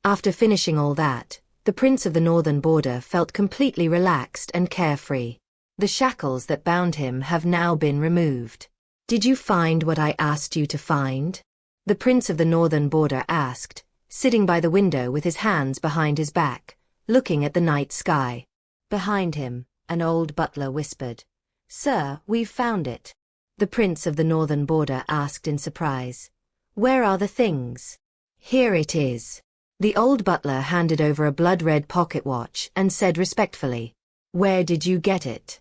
After finishing all that, the Prince of the Northern Border felt completely relaxed and carefree. The shackles that bound him have now been removed. Did you find what I asked you to find? The Prince of the Northern Border asked, sitting by the window with his hands behind his back, looking at the night sky. Behind him, an old butler whispered, "Sir, we've found it." The Prince of the Northern Border asked in surprise, "Where are the things?" "Here it is." The old butler handed over a blood-red pocket watch and said respectfully, "Where did you get it?"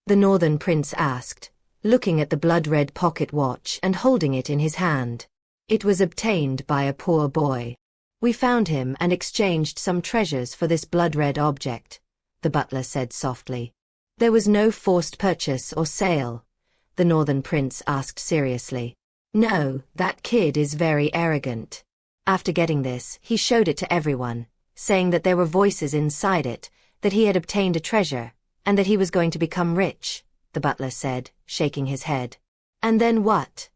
The Northern Prince asked, looking at the blood-red pocket watch and holding it in his hand. "It was obtained by a poor boy." We found him and exchanged some treasures for this blood-red object, the butler said softly. There was no forced purchase or sale, the Northern Prince asked seriously. No, that kid is very arrogant. After getting this, he showed it to everyone, saying that there were voices inside it, that he had obtained a treasure, and that he was going to become rich, the butler said, shaking his head. And then what?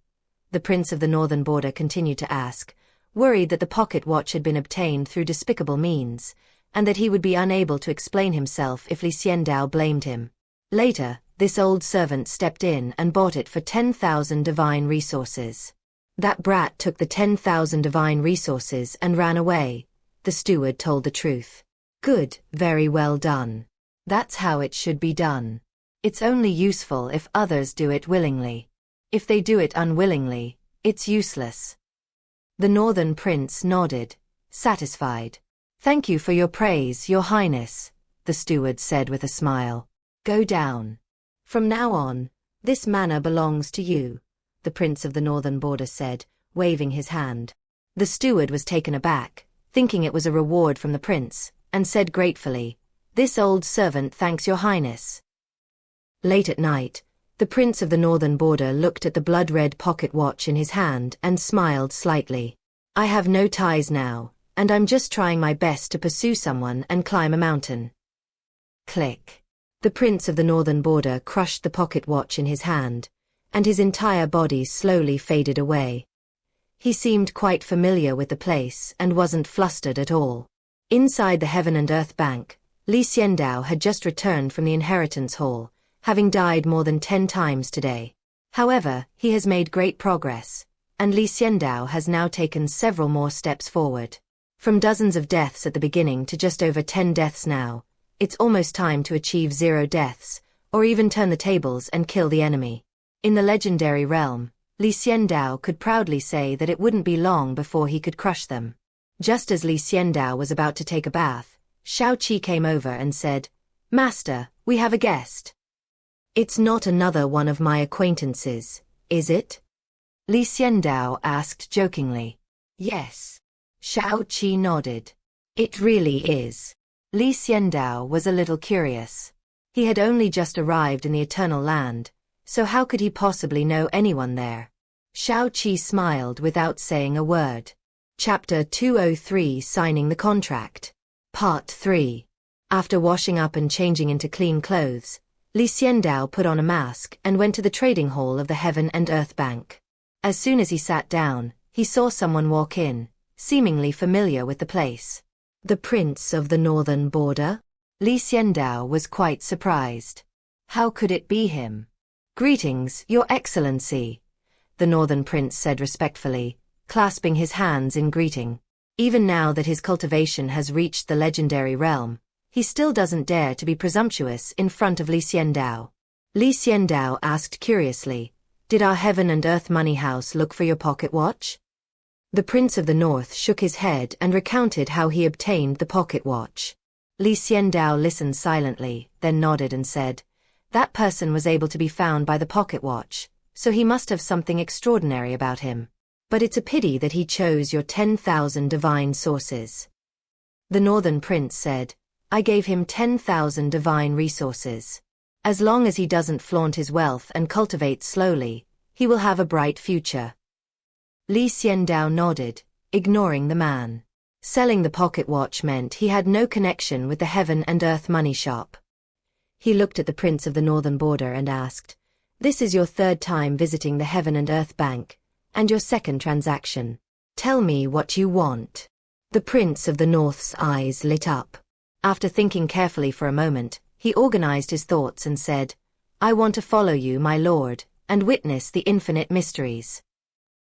The Prince of the Northern Border continued to ask, worried that the pocket watch had been obtained through despicable means, and that he would be unable to explain himself if Xiandao blamed him. Later, this old servant stepped in and bought it for 10,000 divine resources. That brat took the 10,000 divine resources and ran away, the steward told the truth. Good, very well done. That's how it should be done. It's only useful if others do it willingly. If they do it unwillingly, it's useless. The Northern Prince nodded, satisfied. Thank you for your praise, Your Highness, the steward said with a smile. Go down. From now on, this manor belongs to you, the Prince of the Northern Border said, waving his hand. The steward was taken aback, thinking it was a reward from the prince, and said gratefully, This old servant thanks Your Highness. Late at night, the Prince of the Northern Border looked at the blood-red pocket watch in his hand and smiled slightly. I have no ties now, and I'm just trying my best to pursue someone and climb a mountain. Click. The Prince of the Northern Border crushed the pocket watch in his hand, and his entire body slowly faded away. He seemed quite familiar with the place and wasn't flustered at all. Inside the Heaven and Earth Bank, Xiandao had just returned from the inheritance hall, having died more than 10 times today. However, he has made great progress, and Xiandao has now taken several more steps forward. From dozens of deaths at the beginning to just over 10 deaths now, it's almost time to achieve 0 deaths, or even turn the tables and kill the enemy. In the legendary realm, Xiandao could proudly say that it wouldn't be long before he could crush them. Just as Xiandao was about to take a bath, Xiaoqi came over and said, Master, we have a guest. It's not another one of my acquaintances, is it? Xiandao asked jokingly. Yes. Xiaoqi nodded. It really is. Xiandao was a little curious. He had only just arrived in the Eternal Land, so how could he possibly know anyone there? Xiaoqi smiled without saying a word. Chapter 203 Signing the Contract. Part 3. After washing up and changing into clean clothes, Xiandao put on a mask and went to the trading hall of the Heaven and Earth Bank. As soon as he sat down, he saw someone walk in, seemingly familiar with the place. The Prince of the Northern Border? Xiandao was quite surprised. How could it be him? Greetings, Your Excellency, the Northern Prince said respectfully, clasping his hands in greeting. Even now that his cultivation has reached the legendary realm, he still doesn't dare to be presumptuous in front of Xiandao. Xiandao asked curiously, Did our Heaven and Earth money house look for your pocket watch? The Prince of the North shook his head and recounted how he obtained the pocket watch. Xiandao listened silently, then nodded and said, That person was able to be found by the pocket watch, so he must have something extraordinary about him. But it's a pity that he chose your 10,000 divine sources. The Northern Prince said, I gave him 10,000 divine resources. As long as he doesn't flaunt his wealth and cultivate slowly, he will have a bright future. Xiandao nodded, ignoring the man. Selling the pocket watch meant he had no connection with the Heaven and Earth money shop. He looked at the Prince of the Northern Border and asked, This is your 3rd time visiting the Heaven and Earth Bank, and your 2nd transaction. Tell me what you want. The Prince of the North's eyes lit up. After thinking carefully for a moment, he organized his thoughts and said, I want to follow you, my lord, and witness the infinite mysteries.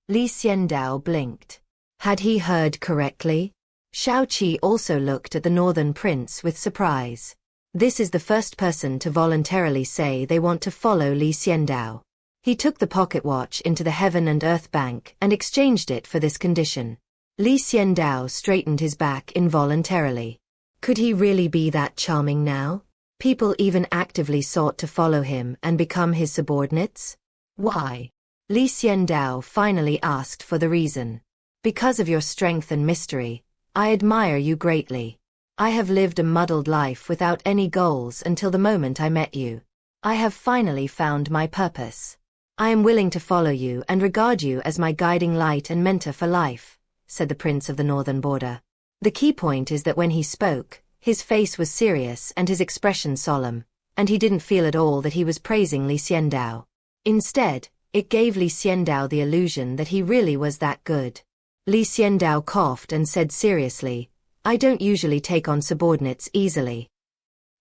Xiandao blinked. Had he heard correctly? Xiaoqi also looked at the Northern Prince with surprise. This is the first person to voluntarily say they want to follow Xiandao. He took the pocket watch into the Heaven and Earth Bank and exchanged it for this condition. Xiandao straightened his back involuntarily. Could he really be that charming now? People even actively sought to follow him and become his subordinates? Why? Xiandao finally asked for the reason. Because of your strength and mystery, I admire you greatly. I have lived a muddled life without any goals until the moment I met you. I have finally found my purpose. I am willing to follow you and regard you as my guiding light and mentor for life, said the Prince of the Northern Border. The key point is that when he spoke, his face was serious and his expression solemn, and he didn't feel at all that he was praising Xiandao. Instead, it gave Xiandao the illusion that he really was that good. Xiandao coughed and said seriously, I don't usually take on subordinates easily.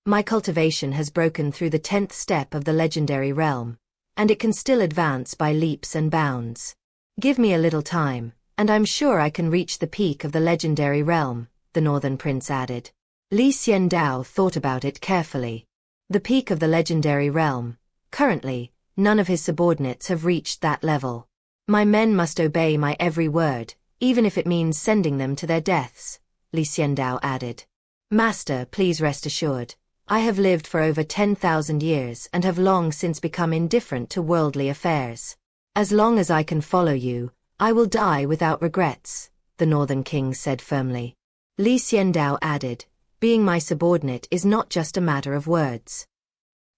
My cultivation has broken through the 10th step of the legendary realm, and it can still advance by leaps and bounds. Give me a little time, and I'm sure I can reach the peak of the legendary realm, the Northern Prince added. Xiandao thought about it carefully. The peak of the legendary realm. Currently, none of his subordinates have reached that level. My men must obey my every word, even if it means sending them to their deaths, Xiandao added. Master, please rest assured. I have lived for over 10,000 years and have long since become indifferent to worldly affairs. As long as I can follow you, I will die without regrets, the Northern King said firmly. Xiandao added, being my subordinate is not just a matter of words.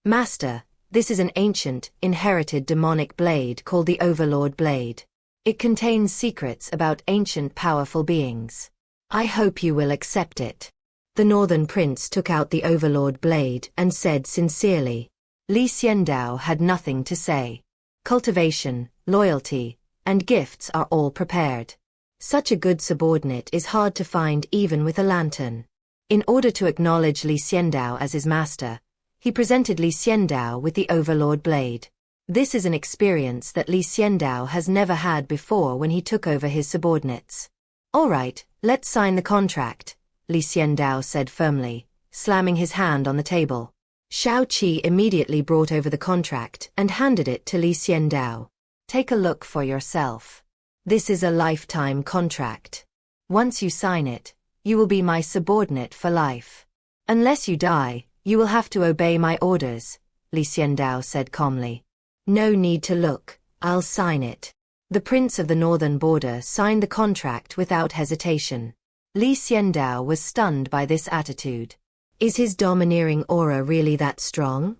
Master, this is an ancient, inherited demonic blade called the Overlord Blade. It contains secrets about ancient powerful beings. I hope you will accept it. The Northern Prince took out the Overlord Blade and said sincerely. Xiandao had nothing to say. Cultivation, loyalty, and gifts are all prepared. Such a good subordinate is hard to find even with a lantern. In order to acknowledge Xiandao as his master, he presented Xiandao with the Overlord Blade. This is an experience that Xiandao has never had before when he took over his subordinates. All right, let's sign the contract, Xiandao said firmly, slamming his hand on the table. Xiaoqi immediately brought over the contract and handed it to Xiandao. Take a look for yourself. This is a lifetime contract. Once you sign it, you will be my subordinate for life. Unless you die, you will have to obey my orders, Xiandao said calmly. No need to look, I'll sign it. The Prince of the Northern Border signed the contract without hesitation. Xiandao was stunned by this attitude. Is his domineering aura really that strong?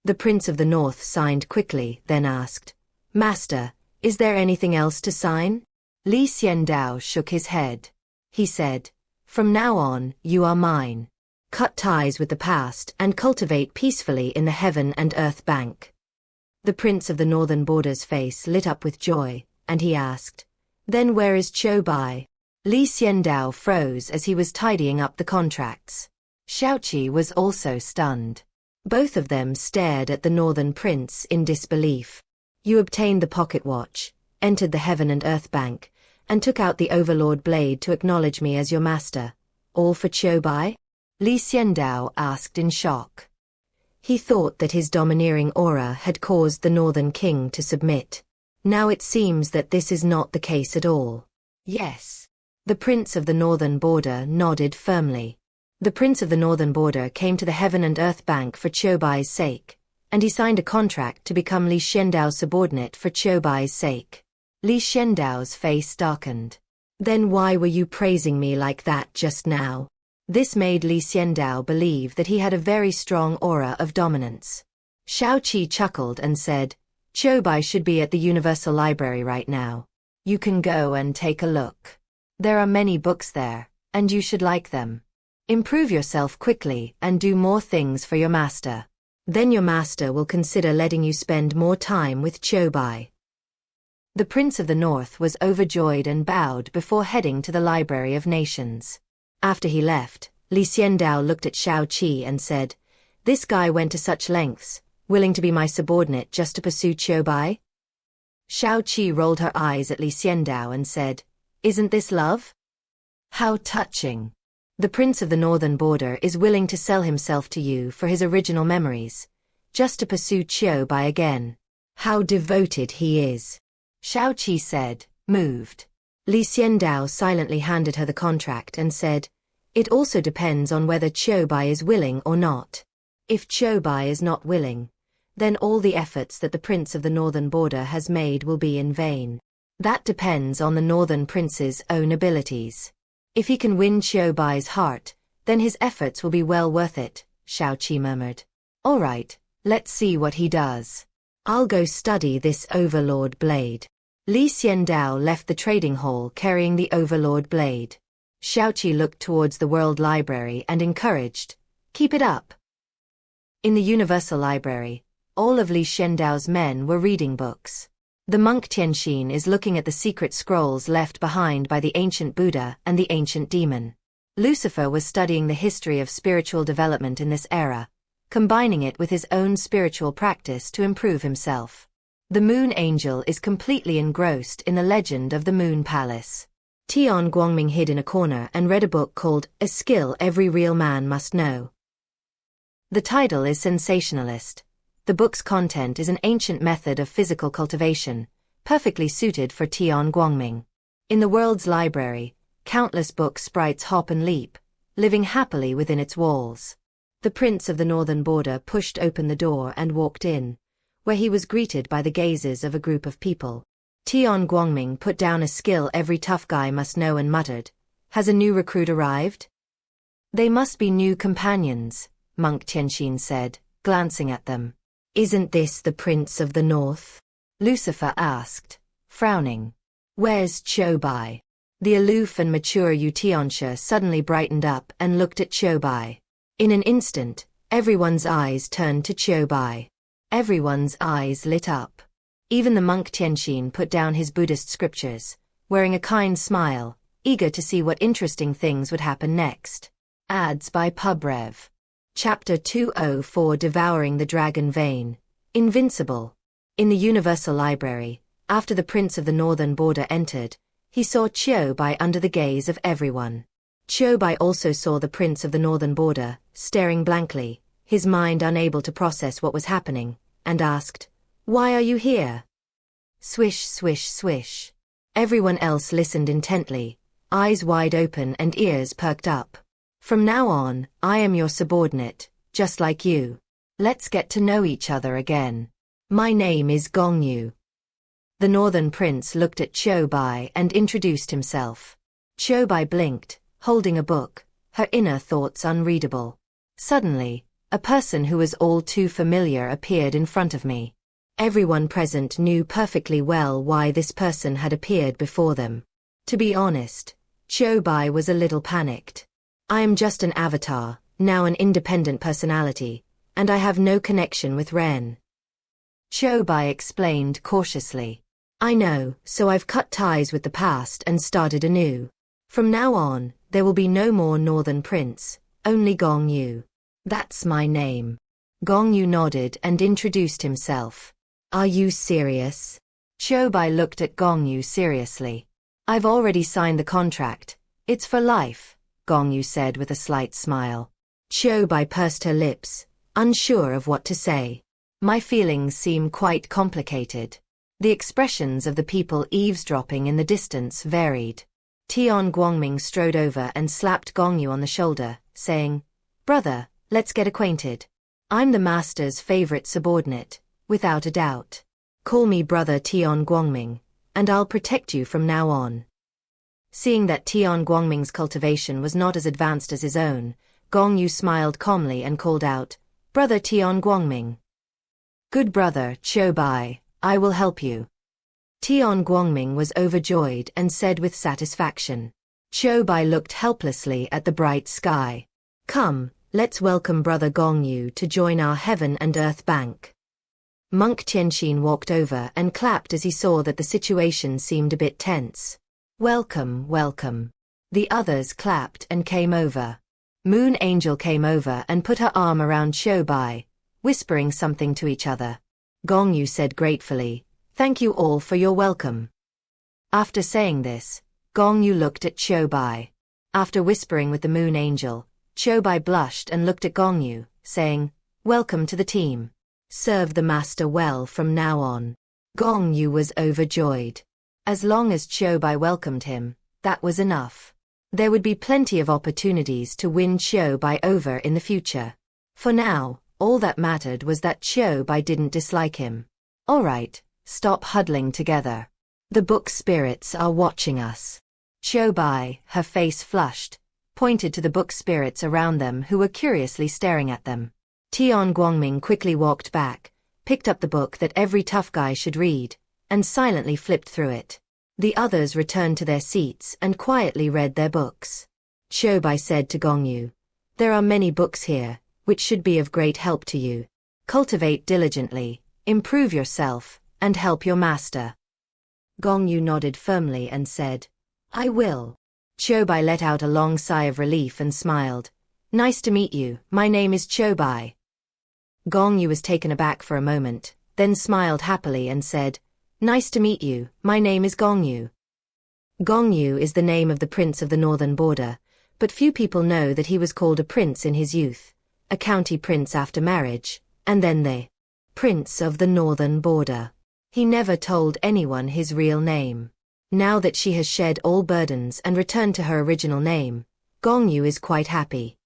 The Prince of the North signed quickly, then asked, Master, is there anything else to sign? Xiandao shook his head. He said, From now on, you are mine. Cut ties with the past and cultivate peacefully in the Heaven and Earth Bank. The Prince of the Northern Border's face lit up with joy, and he asked, Then where is Bai? Xiandao froze as he was tidying up the contracts. Xiaoqi was also stunned. Both of them stared at the Northern Prince in disbelief. You obtained the pocket watch, entered the Heaven and Earth Bank, and took out the Overlord Blade to acknowledge me as your master. All for Bai? Xiandao asked in shock. He thought that his domineering aura had caused the Northern King to submit. Now it seems that this is not the case at all. Yes. The Prince of the Northern Border nodded firmly. The Prince of the Northern Border came to the Heaven and Earth Bank for Bai's sake, and he signed a contract to become Xiandao's subordinate for Bai's sake. Xiandao's face darkened. Then why were you praising me like that just now? This made Xiandao believe that he had a very strong aura of dominance. Xiaoqi chuckled and said, Bai should be at the Universal Library right now. You can go and take a look. There are many books there, and you should like them. Improve yourself quickly and do more things for your master. Then your master will consider letting you spend more time with Bai. The Prince of the North was overjoyed and bowed before heading to the Library of Nations. After he left, Xiandao looked at Xiaoqi and said, This guy went to such lengths, willing to be my subordinate just to pursue Bai? Xiaoqi rolled her eyes at Xiandao and said, Isn't this love? How touching. The Prince of the Northern Border is willing to sell himself to you for his original memories, just to pursue Bai again. How devoted he is. Xiaoqi said, moved. Xiandao silently handed her the contract and said, It also depends on whether Bai is willing or not. If Bai is not willing, then all the efforts that the Prince of the Northern Border has made will be in vain. That depends on the Northern Prince's own abilities. If he can win Qiu Bai's heart, then his efforts will be well worth it, Xiao Qi murmured. All right, let's see what he does. I'll go study this Overlord blade. Li Xiandao left the trading hall carrying the Overlord blade. Xiao Qi looked towards the World Library and encouraged, keep it up. In the Universal Library, all of Li Xiandao's men were reading books. The monk Tianxin is looking at the secret scrolls left behind by the ancient Buddha and the ancient demon. Lucifer was studying the history of spiritual development in this era, combining it with his own spiritual practice to improve himself. The Moon Angel is completely engrossed in the legend of the Moon Palace. Tian Guangming hid in a corner and read a book called A Skill Every Real Man Must Know. The title is sensationalist. The book's content is an ancient method of physical cultivation, perfectly suited for Tian Guangming. In the world's library, countless book sprites hop and leap, living happily within its walls. The prince of the northern border pushed open the door and walked in, where he was greeted by the gazes of a group of people. Tian Guangming put down A Skill Every Tough Guy Must Know and muttered, "Has a new recruit arrived?" "They must be new companions," Monk Tianxin said, glancing at them. "Isn't this the Prince of the North?" Lucifer asked, frowning. "Where's Qiu Bai?" The aloof and mature Yu Tianxia suddenly brightened up and looked at Qiu Bai. In an instant, everyone's eyes turned to Qiu Bai. Everyone's eyes lit up. Even the monk Tianxin put down his Buddhist scriptures, wearing a kind smile, eager to see what interesting things would happen next. Ads by PubRev. Chapter 204 Devouring the Dragon Vein. Invincible. In the Universal Library, after the Prince of the Northern Border entered, he saw Qiu Bai under the gaze of everyone. Qiu Bai also saw the Prince of the Northern Border, staring blankly, his mind unable to process what was happening, and asked, "Why are you here?" Swish, swish, swish. Everyone else listened intently, eyes wide open and ears perked up. "From now on, I am your subordinate, just like you. Let's get to know each other again. My name is Gongyu." The Northern Prince looked at Qiu Bai and introduced himself. Qiu Bai blinked, holding a book, her inner thoughts unreadable. Suddenly, a person who was all too familiar appeared in front of me. Everyone present knew perfectly well why this person had appeared before them. To be honest, Qiu Bai was a little panicked. "I am just an avatar, now an independent personality, and I have no connection with Ren." Qiu Bai explained cautiously. "I know, so I've cut ties with the past and started anew. From now on, there will be no more Northern Prince, only Gongyu. That's my name." Gongyu nodded and introduced himself. "Are you serious?" Qiu Bai looked at Gongyu seriously. "I've already signed the contract. It's for life," Gongyu said with a slight smile. Qiu Bai pursed her lips, unsure of what to say. "My feelings seem quite complicated." The expressions of the people eavesdropping in the distance varied. Tian Guangming strode over and slapped Gongyu on the shoulder, saying, "Brother, let's get acquainted. I'm the master's favorite subordinate, without a doubt. Call me Brother Tian Guangming, and I'll protect you from now on." Seeing that Tian Guangming's cultivation was not as advanced as his own, Gongyu smiled calmly and called out, "Brother Tian Guangming." "Good brother, Qiu Bai, I will help you." Tian Guangming was overjoyed and said with satisfaction. Qiu Bai looked helplessly at the bright sky. "Come, let's welcome Brother Gongyu to join our Heaven and Earth Bank." Monk Tianxin walked over and clapped as he saw that the situation seemed a bit tense. "Welcome, welcome." The others clapped and came over. Moon Angel came over and put her arm around Qiu Bai, whispering something to each other. Gongyu said gratefully, "Thank you all for your welcome." After saying this, Gongyu looked at Qiu Bai. After whispering with the Moon Angel, Qiu Bai blushed and looked at Gongyu, saying, "Welcome to the team. Serve the master well from now on." Gongyu was overjoyed. As long as Qiu Bai welcomed him, that was enough. There would be plenty of opportunities to win Qiu Bai over in the future. For now, all that mattered was that Qiu Bai didn't dislike him. "All right, stop huddling together. The book spirits are watching us. Qiu Bai, her face flushed, pointed to the book spirits around them who were curiously staring at them. Tian Guangming quickly walked back, picked up the book that every tough guy should read, and silently flipped through it. The others returned to their seats and quietly read their books. Qiu Bai said to Gongyu, "There are many books here, which should be of great help to you. Cultivate diligently, improve yourself, and help your master." Gongyu nodded firmly and said, "I will." Qiu Bai let out a long sigh of relief and smiled. "Nice to meet you, my name is Qiu Bai." Gongyu was taken aback for a moment, then smiled happily and said, "Nice to meet you, my name is Gongyu." Gongyu is the name of the prince of the northern border, but few people know that he was called a prince in his youth, a county prince after marriage, and then the prince of the northern border. He never told anyone his real name. Now that she has shed all burdens and returned to her original name, Gongyu is quite happy.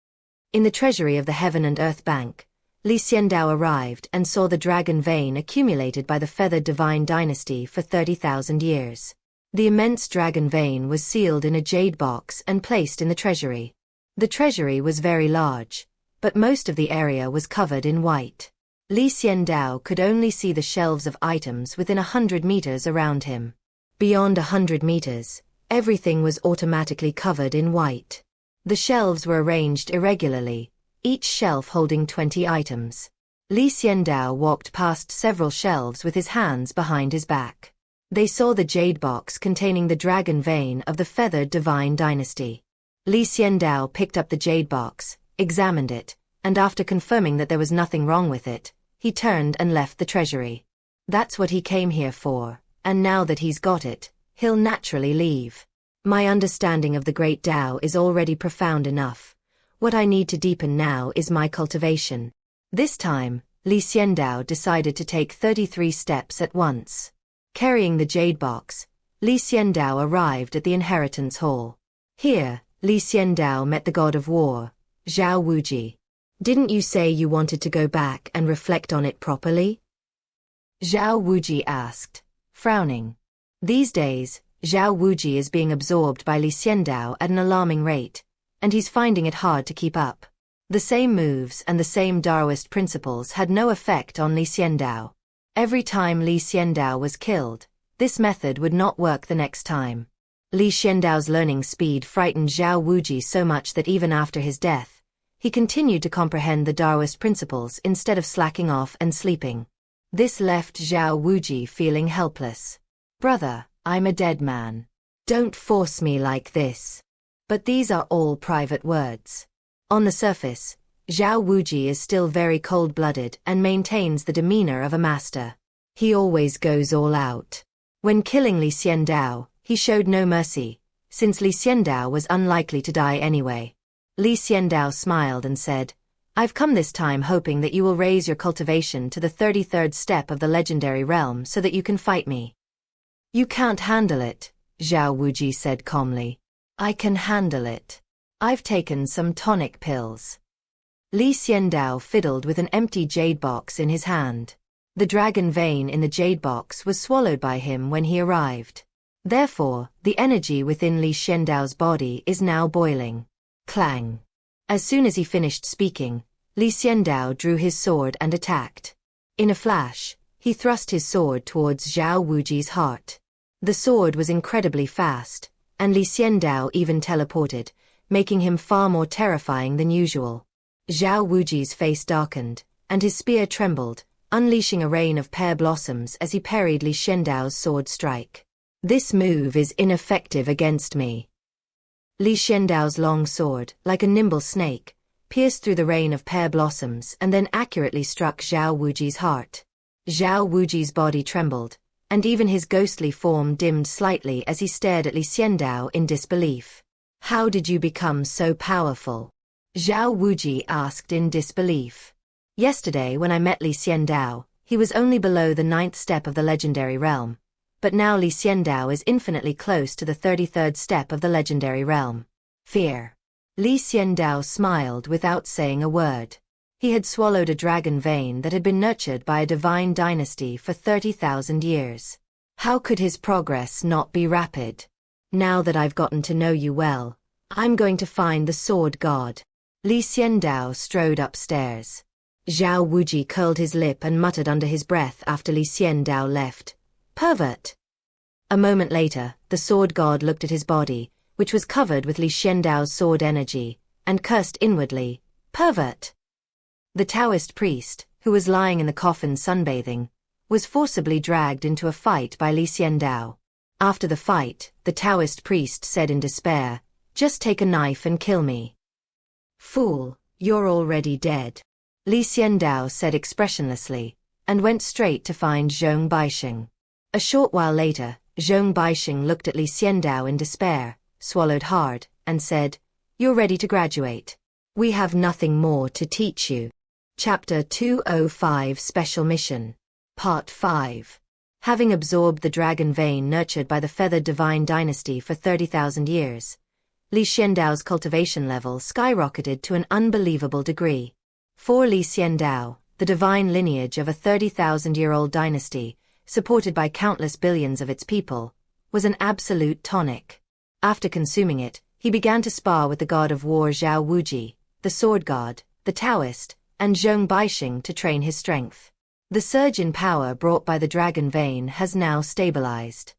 In the treasury of the Heaven and Earth Bank, Xiandao arrived and saw the dragon vein accumulated by the feathered divine dynasty for 30,000 years. The immense dragon vein was sealed in a jade box and placed in the treasury. The treasury was very large, but most of the area was covered in white. Xiandao could only see the shelves of items within 100 meters around him. Beyond 100 meters, everything was automatically covered in white. The shelves were arranged irregularly, each shelf holding 20 items. Xiandao walked past several shelves with his hands behind his back. They saw the jade box containing the dragon vein of the feathered divine dynasty. Xiandao picked up the jade box, examined it, and after confirming that there was nothing wrong with it, he turned and left the treasury. That's what he came here for, and now that he's got it, he'll naturally leave. My understanding of the great Tao is already profound enough. What I need to deepen now is my cultivation. This time, Xiandao decided to take 33 steps at once. Carrying the jade box, Xiandao arrived at the inheritance hall. Here, Xiandao met the god of war, Zhao Wuji. "Didn't you say you wanted to go back and reflect on it properly?" Zhao Wuji asked, frowning. These days, Zhao Wuji is being absorbed by Xiandao at an alarming rate, and he's finding it hard to keep up. The same moves and the same Taoist principles had no effect on Xiandao. Every time Xiandao was killed, this method would not work the next time. Xiandao's learning speed frightened Zhao Wuji so much that even after his death, he continued to comprehend the Taoist principles instead of slacking off and sleeping. This left Zhao Wuji feeling helpless. "Brother, I'm a dead man. Don't force me like this." But these are all private words. On the surface, Zhao Wuji is still very cold-blooded and maintains the demeanor of a master. He always goes all out. When killing Xiandao, he showed no mercy, since Xiandao was unlikely to die anyway. Xiandao smiled and said, "I've come this time hoping that you will raise your cultivation to the 33rd step of the legendary realm so that you can fight me." "You can't handle it," Zhao Wuji said calmly. "I can handle it. I've taken some tonic pills." Xiandao fiddled with an empty jade box in his hand. The dragon vein in the jade box was swallowed by him when he arrived. Therefore, the energy within Xiandao's body is now boiling. Clang. As soon as he finished speaking, Xiandao drew his sword and attacked. In a flash, he thrust his sword towards Zhao Wuji's heart. The sword was incredibly fast, and Xiandao even teleported, making him far more terrifying than usual. Zhao Wuji's face darkened, and his spear trembled, unleashing a rain of pear blossoms as he parried Xiandao's sword strike. "This move is ineffective against me." Xiandao's long sword, like a nimble snake, pierced through the rain of pear blossoms and then accurately struck Zhao Wuji's heart. Zhao Wuji's body trembled, and even his ghostly form dimmed slightly as he stared at Xiandao in disbelief. "How did you become so powerful?" Zhao Wuji asked in disbelief. "Yesterday when I met Xiandao, he was only below the 9th step of the legendary realm, but now Xiandao is infinitely close to the 33rd step of the legendary realm." Fear. Xiandao smiled without saying a word. He had swallowed a dragon vein that had been nurtured by a divine dynasty for 30,000 years. How could his progress not be rapid? Now that I've gotten to know you well, I'm going to find the sword god. Li Xiandao strode upstairs. Zhao Wuji curled his lip and muttered under his breath after Li Xiandao left, "Pervert." A moment later, the sword god looked at his body, which was covered with Li Xiandao's sword energy, and cursed inwardly, "Pervert." The Taoist priest, who was lying in the coffin sunbathing, was forcibly dragged into a fight by Li Xiandao. After the fight, the Taoist priest said in despair, "Just take a knife and kill me." "Fool, you're already dead," Li Xiandao said expressionlessly, and went straight to find Zhong Baixing. A short while later, Zhong Baixing looked at Li Xiandao in despair, swallowed hard, and said, "You're ready to graduate. We have nothing more to teach you." Chapter 205 Special Mission. Part 5. Having absorbed the dragon vein nurtured by the feathered divine dynasty for 30,000 years, Li Xiandao's cultivation level skyrocketed to an unbelievable degree. For Li Xiandao, the divine lineage of a 30,000-year-old dynasty, supported by countless billions of its people, was an absolute tonic. After consuming it, he began to spar with the god of war Zhao Wuji, the sword god, the Taoist, and Zhong Baixing to train his strength. The surge in power brought by the dragon vein has now stabilized.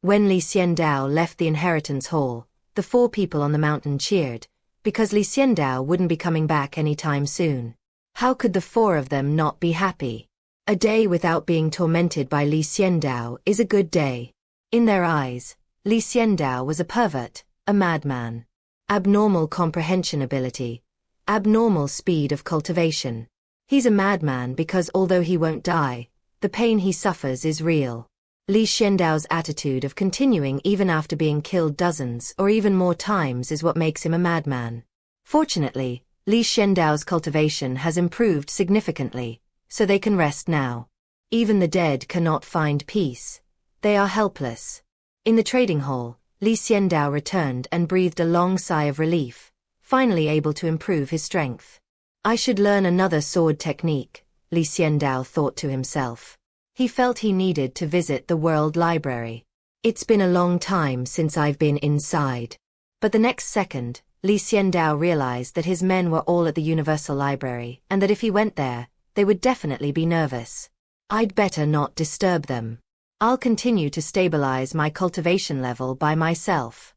When Li Xiandao left the inheritance hall, the 4 people on the mountain cheered, because Li Xiandao wouldn't be coming back anytime soon. How could the 4 of them not be happy? A day without being tormented by Li Xiandao is a good day. In their eyes, Li Xiandao was a pervert, a madman. Abnormal comprehension ability. Abnormal speed of cultivation. He's a madman because although he won't die, the pain he suffers is real. Li Xiandao's attitude of continuing even after being killed dozens or even more times is what makes him a madman. Fortunately, Li Xiandao's cultivation has improved significantly, so they can rest now. Even the dead cannot find peace. They are helpless. In the trading hall, Li Xiandao returned and breathed a long sigh of relief, finally able to improve his strength. I should learn another sword technique, Li Xiandao thought to himself. He felt he needed to visit the World Library. It's been a long time since I've been inside. But the next second, Li Xiandao realized that his men were all at the Universal Library, and that if he went there, they would definitely be nervous. I'd better not disturb them. I'll continue to stabilize my cultivation level by myself.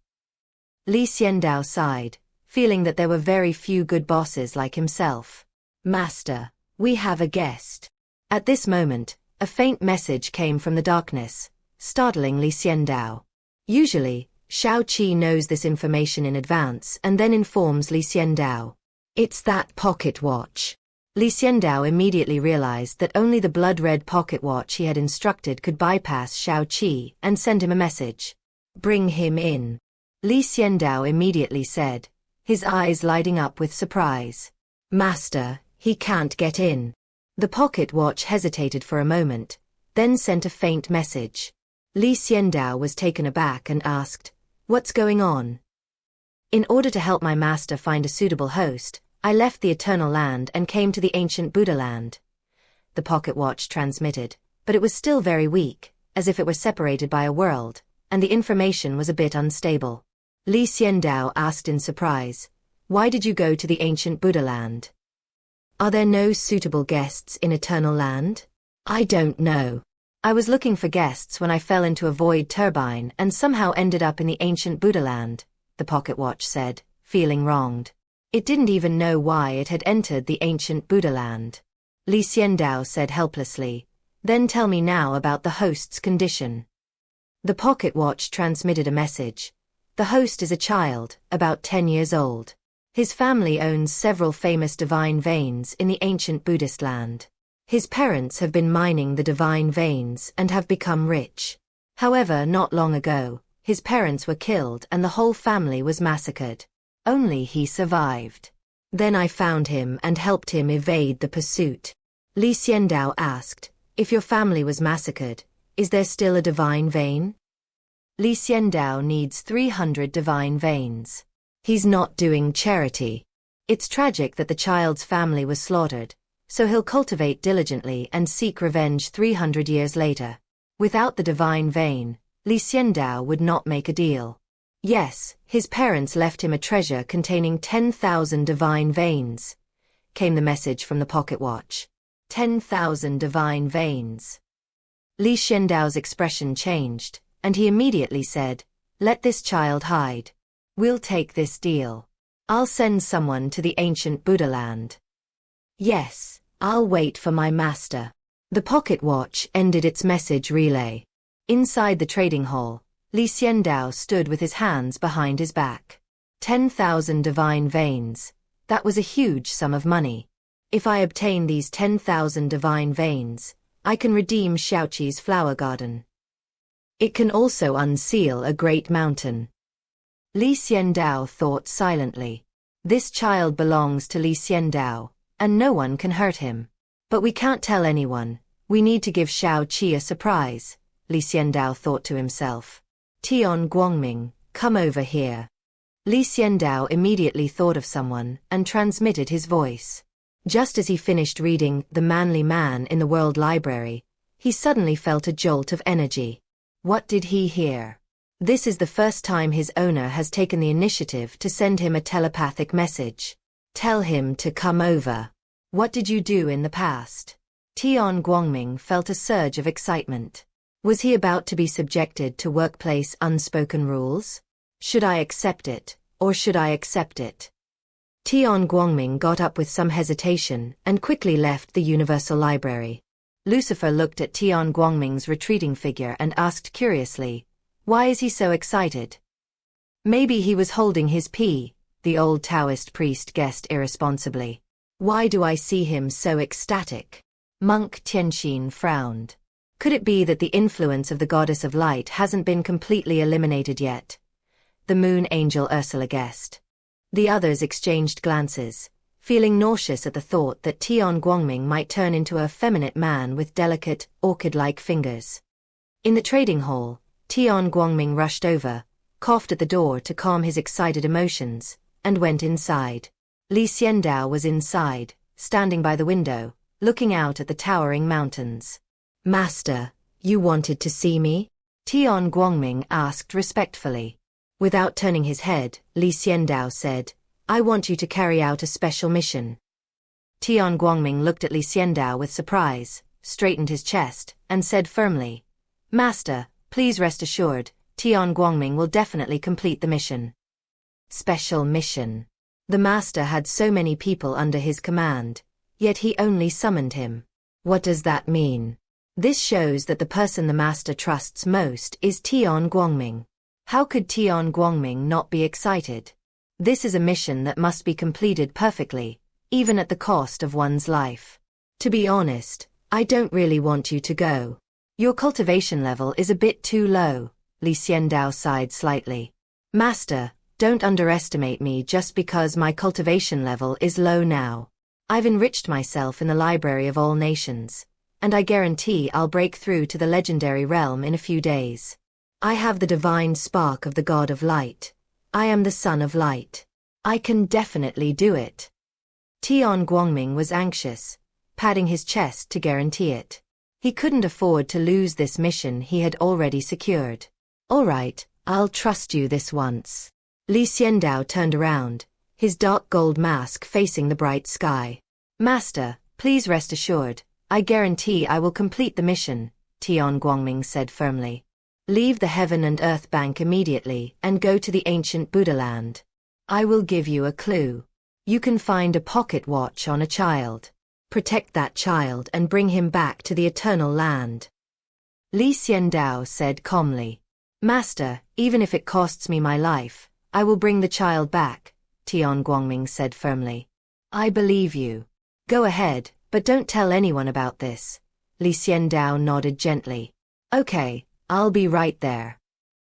Li Xiandao sighed, feeling that there were very few good bosses like himself. "Master, we have a guest." At this moment, a faint message came from the darkness, startling Li Xiandao. Usually, Shao Qi knows this information in advance and then informs Li Xiandao. It's that pocket watch. Li Xiandao immediately realized that only the blood-red pocket watch he had instructed could bypass Shao Qi and send him a message. "Bring him in," Li Xiandao immediately said, his eyes lighting up with surprise. "Master, he can't get in." The pocket watch hesitated for a moment, then sent a faint message. Li Xiandao was taken aback and asked, "What's going on?" "In order to help my master find a suitable host, I left the Eternal Land and came to the ancient Buddha land," the pocket watch transmitted, but it was still very weak, as if it were separated by a world, and the information was a bit unstable. Li Xiandao asked in surprise, "Why did you go to the ancient Buddha land? Are there no suitable guests in Eternal Land?" "I don't know. I was looking for guests when I fell into a void turbine and somehow ended up in the ancient Buddha land," the pocket watch said, feeling wronged. It didn't even know why it had entered the ancient Buddha land. Li Xiandao said helplessly, "Then tell me now about the host's condition." The pocket watch transmitted a message. The host is a child, about 10 years old. His family owns several famous divine veins in the ancient Buddhist land. His parents have been mining the divine veins and have become rich. However, not long ago, his parents were killed and the whole family was massacred. Only he survived. Then I found him and helped him evade the pursuit. Li Xiandao asked, "If your family was massacred, is there still a divine vein?" Li Xiandao needs 300 divine veins. He's not doing charity. It's tragic that the child's family was slaughtered, so he'll cultivate diligently and seek revenge 300 years later. Without the divine vein, Li Xiandao would not make a deal. Yes, his parents left him a treasure containing 10,000 divine veins, came the message from the pocket watch. 10,000 divine veins. Li Xiandao's expression changed, and he immediately said, "Let this child hide. We'll take this deal. I'll send someone to the ancient Buddha land." "Yes, I'll wait for my master." The pocket watch ended its message relay. Inside the trading hall, Li Xiandao stood with his hands behind his back. 10,000 divine veins. That was a huge sum of money. If I obtain these 10,000 divine veins, I can redeem Xiaoqi's flower garden. It can also unseal a great mountain. Li Xiandao thought silently. This child belongs to Li Xiandao, and no one can hurt him. But we can't tell anyone. We need to give Xiaoqi a surprise, Li Xiandao thought to himself. Tian Guangming, come over here. Li Xiandao immediately thought of someone and transmitted his voice. Just as he finished reading The Manly Man in the World Library, he suddenly felt a jolt of energy. What did he hear? This is the first time his owner has taken the initiative to send him a telepathic message. Tell him to come over. What did you do in the past? Tian Guangming felt a surge of excitement. Was he about to be subjected to workplace unspoken rules? Should I accept it, or should I accept it? Tian Guangming got up with some hesitation and quickly left the Universal Library. Lucifer looked at Tian Guangming's retreating figure and asked curiously, "Why is he so excited?" "Maybe he was holding his pee," the old Taoist priest guessed irresponsibly. "Why do I see him so ecstatic?" Monk Tianxin frowned. Could it be that the influence of the goddess of light hasn't been completely eliminated yet? The moon angel Ursula guessed. The others exchanged glances, feeling nauseous at the thought that Tian Guangming might turn into a effeminate man with delicate, orchid-like fingers. In the trading hall, Tian Guangming rushed over, coughed at the door to calm his excited emotions, and went inside. Li Xiandao was inside, standing by the window, looking out at the towering mountains. "Master, you wanted to see me?" Tian Guangming asked respectfully. Without turning his head, Li Xiandao said, "I want you to carry out a special mission." Tian Guangming looked at Li Xiandao with surprise, straightened his chest, and said firmly, "Master, please rest assured, Tian Guangming will definitely complete the mission." Special mission. The master had so many people under his command, yet he only summoned him. What does that mean? This shows that the person the master trusts most is Tian Guangming. How could Tian Guangming not be excited? This is a mission that must be completed perfectly, even at the cost of one's life. To be honest, I don't really want you to go. Your cultivation level is a bit too low, Li Xiandao sighed slightly. Master, don't underestimate me just because my cultivation level is low now. I've enriched myself in the Library of All Nations, and I guarantee I'll break through to the legendary realm in a few days. I have the divine spark of the God of Light. I am the Son of Light. I can definitely do it. Tian Guangming was anxious, patting his chest to guarantee it. He couldn't afford to lose this mission he had already secured. All right, I'll trust you this once. Li Xiandao turned around, his dark gold mask facing the bright sky. Master, please rest assured, I guarantee I will complete the mission, Tian Guangming said firmly. Leave the Heaven and Earth Bank immediately and go to the ancient Buddha land. I will give you a clue. You can find a pocket watch on a child. Protect that child and bring him back to the eternal land. Li Xiandao said calmly. Master, even if it costs me my life, I will bring the child back, Tian Guangming said firmly. I believe you. Go ahead, but don't tell anyone about this. Li Xiandao nodded gently. Okay, I'll be right there.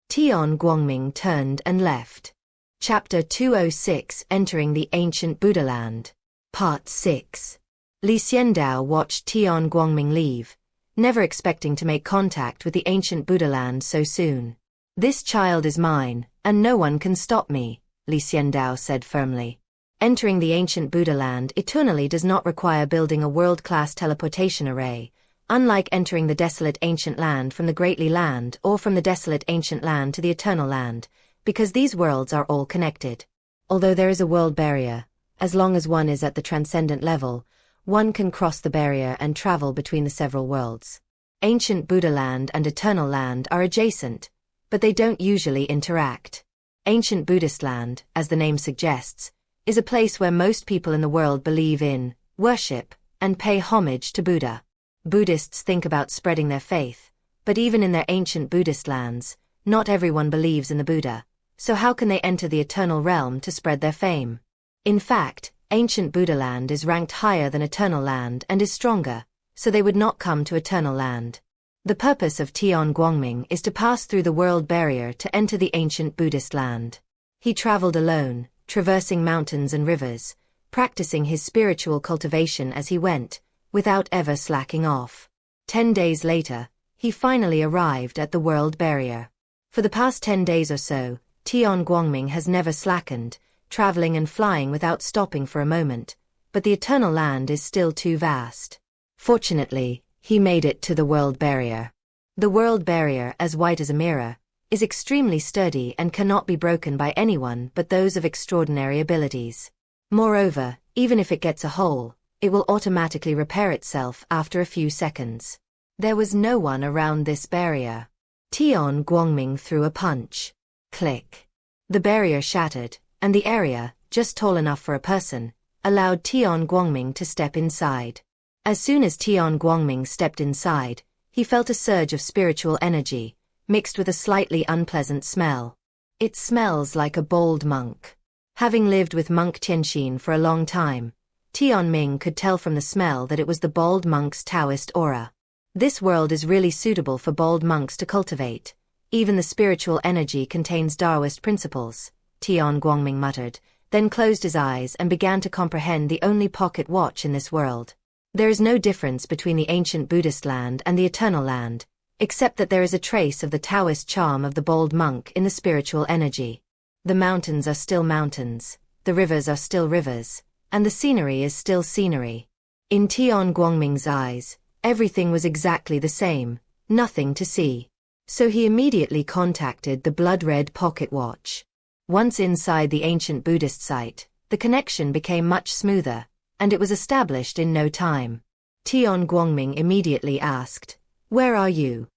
Tian Guangming turned and left. Chapter 206 Entering the Ancient Buddha Land. Part 6. Li Xiandao watched Tian Guangming leave, never expecting to make contact with the ancient Buddha land so soon. This child is mine, and no one can stop me, Li Xiandao said firmly. Entering the ancient Buddha land eternally does not require building a world-class teleportation array, unlike entering the desolate ancient land from the Greatly land or from the desolate ancient land to the eternal land. because these worlds are all connected. Although there is a world barrier, as long as one is at the transcendent level, one can cross the barrier and travel between the several worlds. Ancient Buddha land and Eternal land are adjacent, but they don't usually interact. Ancient Buddhist land, as the name suggests, is a place where most people in the world believe in, worship, and pay homage to Buddha. Buddhists think about spreading their faith, but even in their ancient Buddhist lands, not everyone believes in the Buddha, so how can they enter the eternal realm to spread their fame? In fact, ancient Buddha land is ranked higher than Eternal land and is stronger, so they would not come to Eternal land. The purpose of Tian Guangming is to pass through the world barrier to enter the ancient Buddhist land. He traveled alone, traversing mountains and rivers, practicing his spiritual cultivation as he went, without ever slacking off. 10 days later, he finally arrived at the world barrier. For the past 10 days or so, Tian Guangming has never slackened, traveling and flying without stopping for a moment, but the Eternal land is still too vast. Fortunately, he made it to the world barrier. The world barrier, as white as a mirror, is extremely sturdy and cannot be broken by anyone but those of extraordinary abilities. Moreover, even if it gets a hole, it will automatically repair itself after a few seconds. There was no one around this barrier. Tian Guangming threw a punch. Click. The barrier shattered, and the area, just tall enough for a person, allowed Tian Guangming to step inside. As soon as Tian Guangming stepped inside, he felt a surge of spiritual energy, mixed with a slightly unpleasant smell. It smells like a bold monk. Having lived with monk Tianxin for a long time, Tian Ming could tell from the smell that it was the bold monk's Taoist aura. This world is really suitable for bold monks to cultivate. Even the spiritual energy contains Taoist principles, Tian Guangming muttered, then closed his eyes and began to comprehend the only pocket watch in this world. There is no difference between the ancient Buddhist land and the Eternal land, except that there is a trace of the Taoist charm of the bold monk in the spiritual energy. The mountains are still mountains, the rivers are still rivers, and the scenery is still scenery. In Tian Guangming's eyes, everything was exactly the same, nothing to see. So he immediately contacted the blood-red pocket watch. Once inside the ancient Buddhist site, the connection became much smoother, and it was established in no time. Tian Guangming immediately asked, "Where are you?"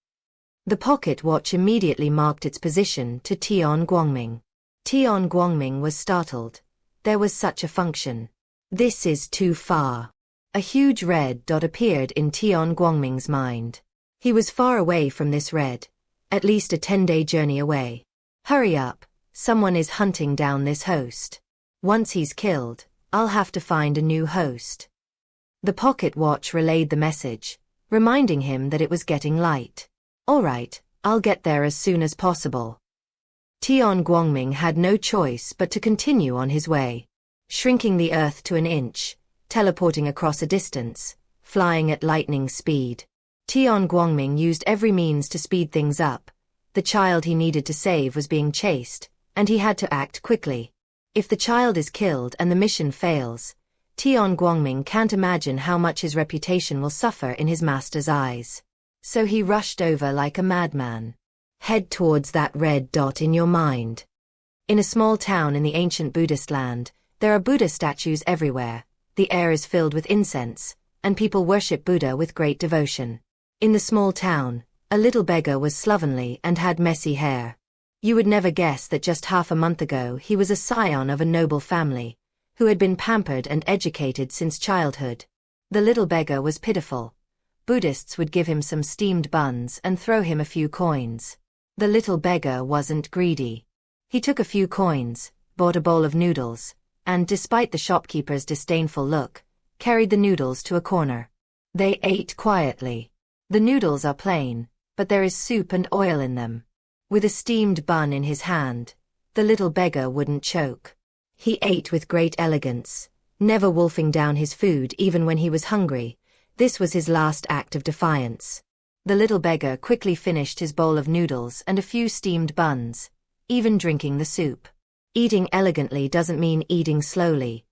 The pocket watch immediately marked its position to Tian Guangming. Tian Guangming was startled. There was such a function. This is too far. A huge red dot appeared in Tian Guangming's mind. He was far away from this red, at least a 10-day journey away. Hurry up, someone is hunting down this host. Once he's killed, I'll have to find a new host. The pocket watch relayed the message, reminding him that it was getting light. All right, I'll get there as soon as possible. Tian Guangming had no choice but to continue on his way. Shrinking the earth to an inch, teleporting across a distance, flying at lightning speed. Tian Guangming used every means to speed things up. The child he needed to save was being chased, and he had to act quickly. If the child is killed and the mission fails, Tian Guangming can't imagine how much his reputation will suffer in his master's eyes. So he rushed over like a madman. Head towards that red dot in your mind. In a small town in the ancient Buddhist land, there are Buddha statues everywhere. The air is filled with incense, and people worship Buddha with great devotion. In the small town, a little beggar was slovenly and had messy hair. You would never guess that just half a month ago he was a scion of a noble family, who had been pampered and educated since childhood. The little beggar was pitiful. Buddhists would give him some steamed buns and throw him a few coins. The little beggar wasn't greedy. He took a few coins, bought a bowl of noodles, and, despite the shopkeeper's disdainful look, carried the noodles to a corner. They ate quietly. The noodles are plain, but there is soup and oil in them. With a steamed bun in his hand, the little beggar wouldn't choke. He ate with great elegance, never wolfing down his food even when he was hungry. This was his last act of defiance. The little beggar quickly finished his bowl of noodles and a few steamed buns, even drinking the soup. Eating elegantly doesn't mean eating slowly.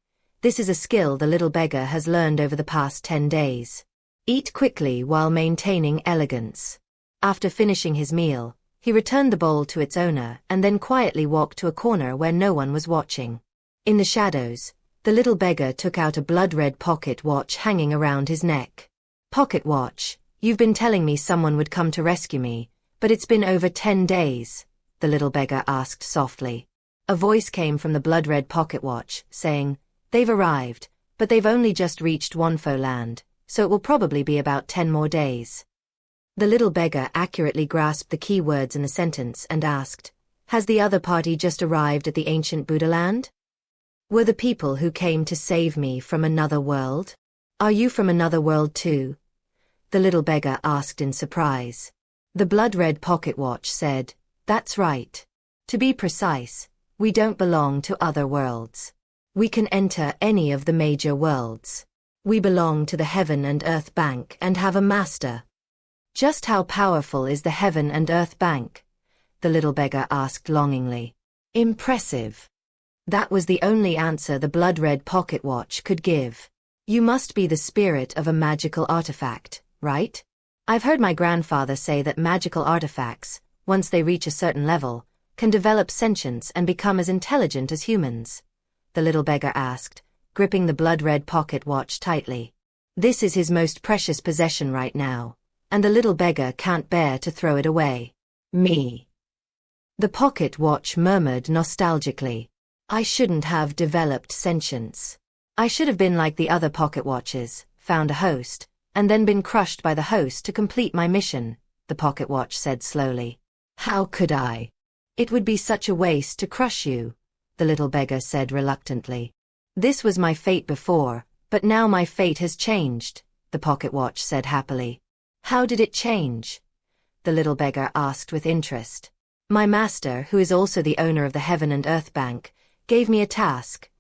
This is a skill the little beggar has learned over the past 10 days. Eat quickly while maintaining elegance. After finishing his meal, He returned the bowl to its owner and then quietly walked to a corner where no one was watching. In the shadows, the little beggar took out a blood-red pocket watch hanging around his neck. Pocket watch, you've been telling me someone would come to rescue me, but it's been over 10 days, the little beggar asked softly. A voice came from the blood-red pocket watch, saying, they've arrived, but they've only just reached Wanfo land, so it will probably be about 10 more days. The little beggar accurately grasped the key words in the sentence and asked, has the other party just arrived at the ancient Buddha land? Were the people who came to save me from another world? Are you from another world too? The little beggar asked in surprise. The blood-red pocket watch said, that's right. To be precise, we don't belong to other worlds. We can enter any of the major worlds. We belong to the Heaven and Earth Bank and have a master. Just how powerful is the Heaven and Earth Bank? The little beggar asked longingly. Impressive. That was the only answer the blood-red pocket watch could give. You must be the spirit of a magical artifact, right? I've heard my grandfather say that magical artifacts, once they reach a certain level, can develop sentience and become as intelligent as humans. The little beggar asked, gripping the blood-red pocket watch tightly. This is his most precious possession right now, and the little beggar can't bear to throw it away. Me. The pocket watch murmured nostalgically. I shouldn't have developed sentience. I should have been like the other pocket watches, found a host, and then been crushed by the host to complete my mission, the pocket watch said slowly. How could I? It would be such a waste to crush you, the little beggar said reluctantly. This was my fate before, but now my fate has changed, the pocket watch said happily. How did it change? The little beggar asked with interest. My master, who is also the owner of the Heaven and Earth Bank, gave me a task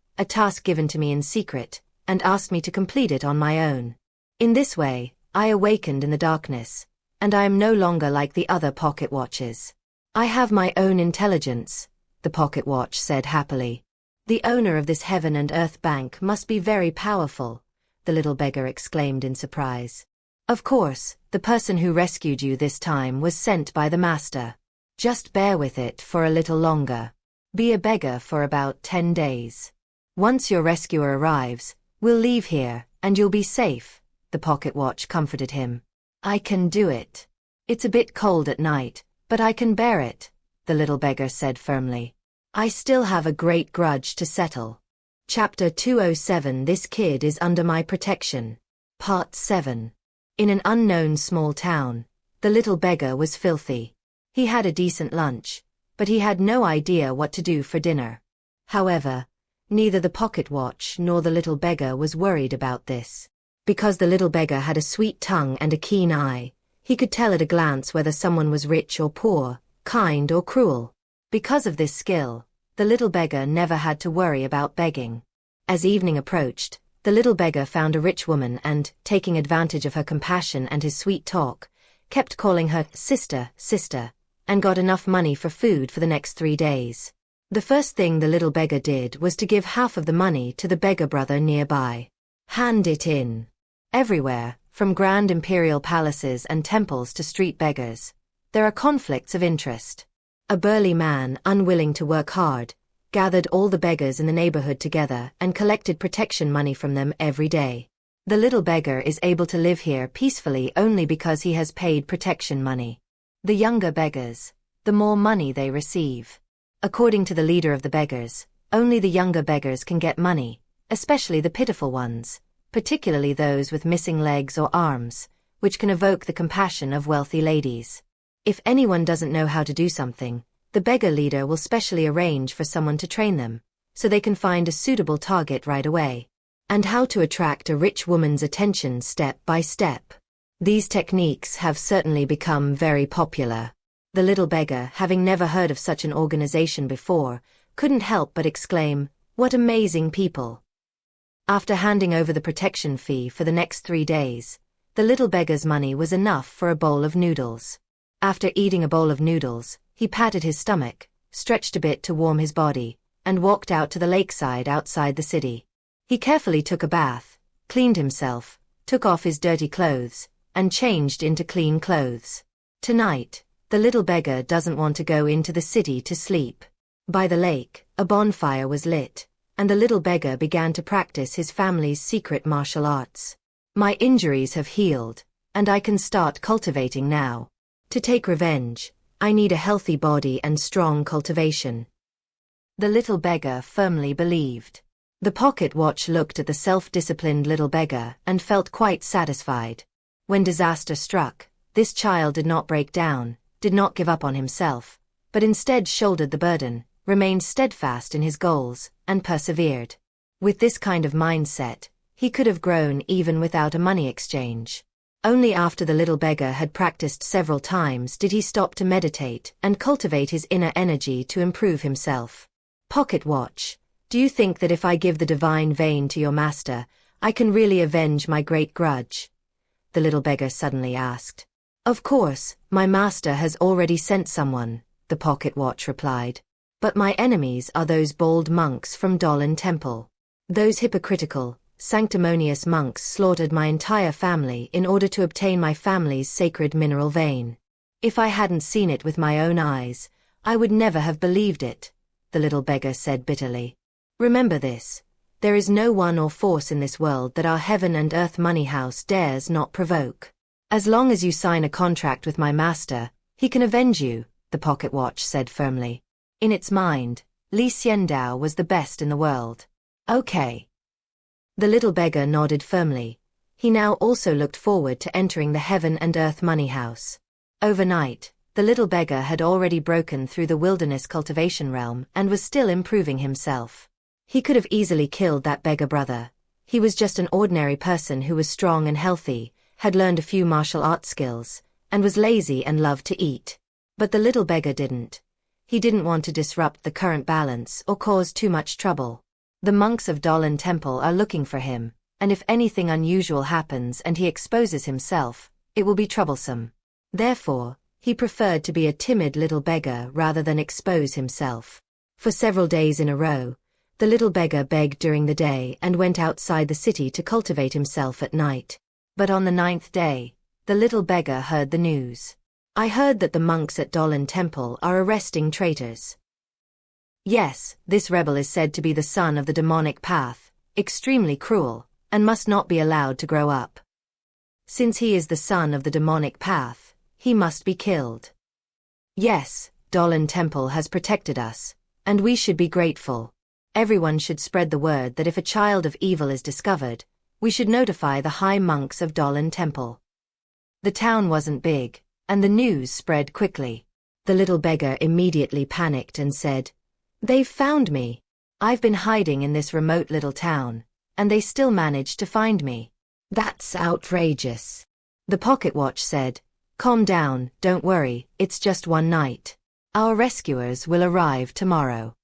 given to me in secret, and asked me to complete it on my own. In this way, I awakened in the darkness, and I am no longer like the other pocket watches. I have my own intelligence, the pocket watch said happily. The owner of this Heaven and Earth Bank must be very powerful, the little beggar exclaimed in surprise. Of course, the person who rescued you this time was sent by the master. Just bear with it for a little longer. Be a beggar for about 10 days. Once your rescuer arrives, we'll leave here, and you'll be safe, the pocket watch comforted him. I can do it. It's a bit cold at night, but I can bear it, the little beggar said firmly. I still have a great grudge to settle. Chapter 207 This Kid is Under My Protection. Part 7. In an unknown small town, the little beggar was filthy. He had a decent lunch, but he had no idea what to do for dinner. However, neither the pocket watch nor the little beggar was worried about this. Because the little beggar had a sweet tongue and a keen eye, he could tell at a glance whether someone was rich or poor, kind or cruel. Because of this skill, the little beggar never had to worry about begging. As evening approached, the little beggar found a rich woman and, taking advantage of her compassion and his sweet talk, kept calling her sister, sister, and got enough money for food for the next 3 days. The first thing the little beggar did was to give half of the money to the beggar brother nearby. Hand it in. Everywhere, from grand imperial palaces and temples to street beggars, there are conflicts of interest. A burly man, unwilling to work hard, gathered all the beggars in the neighborhood together and collected protection money from them every day. The little beggar is able to live here peacefully only because he has paid protection money. The younger beggars, the more money they receive. According to the leader of the beggars, only the younger beggars can get money, especially the pitiful ones, particularly those with missing legs or arms, which can evoke the compassion of wealthy ladies. If anyone doesn't know how to do something, the beggar leader will specially arrange for someone to train them, so they can find a suitable target right away. And how to attract a rich woman's attention step by step. These techniques have certainly become very popular. The little beggar, having never heard of such an organization before, couldn't help but exclaim, "What amazing people!" After handing over the protection fee for the next 3 days, the little beggar's money was enough for a bowl of noodles. After eating a bowl of noodles, he patted his stomach, stretched a bit to warm his body, and walked out to the lakeside outside the city. He carefully took a bath, cleaned himself, took off his dirty clothes, and changed into clean clothes. Tonight, The little beggar doesn't want to go into the city to sleep. By the lake, a bonfire was lit, and the little beggar began to practice his family's secret martial arts. My injuries have healed, and I can start cultivating now. To take revenge, I need a healthy body and strong cultivation. The little beggar firmly believed. The pocket watch looked at the self-disciplined little beggar and felt quite satisfied. When disaster struck, this child did not break down, did not give up on himself, but instead shouldered the burden, remained steadfast in his goals, and persevered. With this kind of mindset, he could have grown even without a money exchange. Only after the little beggar had practiced several times did he stop to meditate and cultivate his inner energy to improve himself. Pocket watch, do you think that if I give the divine vein to your master, I can really avenge my great grudge? The little beggar suddenly asked. Of course, my master has already sent someone, the pocket watch replied. But my enemies are those bold monks from Dolan Temple. Those hypocritical, sanctimonious monks slaughtered my entire family in order to obtain my family's sacred mineral vein. If I hadn't seen it with my own eyes, I would never have believed it, the little beggar said bitterly. Remember this, there is no one or force in this world that our heaven and earth money house dares not provoke. As long as you sign a contract with my master, he can avenge you, the pocket watch said firmly. In its mind, Xiandao was the best in the world. Okay. The little beggar nodded firmly. He now also looked forward to entering the heaven and earth money house. Overnight, the little beggar had already broken through the wilderness cultivation realm and was still improving himself. He could have easily killed that beggar brother. He was just an ordinary person who was strong and healthy, had learned a few martial arts skills, and was lazy and loved to eat. But the little beggar didn't. He didn't want to disrupt the current balance or cause too much trouble. The monks of Dolan Temple are looking for him, and if anything unusual happens and he exposes himself, it will be troublesome. Therefore, he preferred to be a timid little beggar rather than expose himself. For several days in a row, the little beggar begged during the day and went outside the city to cultivate himself at night. But on the 9th day, the little beggar heard the news. I heard that the monks at Dolan Temple are arresting traitors. Yes, this rebel is said to be the son of the demonic path, extremely cruel, and must not be allowed to grow up. Since he is the son of the demonic path, he must be killed. Yes, Dolan Temple has protected us, and we should be grateful. Everyone should spread the word that if a child of evil is discovered, we should notify the high monks of Dolan Temple. The town wasn't big, and the news spread quickly. The little beggar immediately panicked and said, "They've found me. I've been hiding in this remote little town, and they still managed to find me. That's outrageous." The pocket watch said, "Calm down, don't worry, it's just one night. Our rescuers will arrive tomorrow.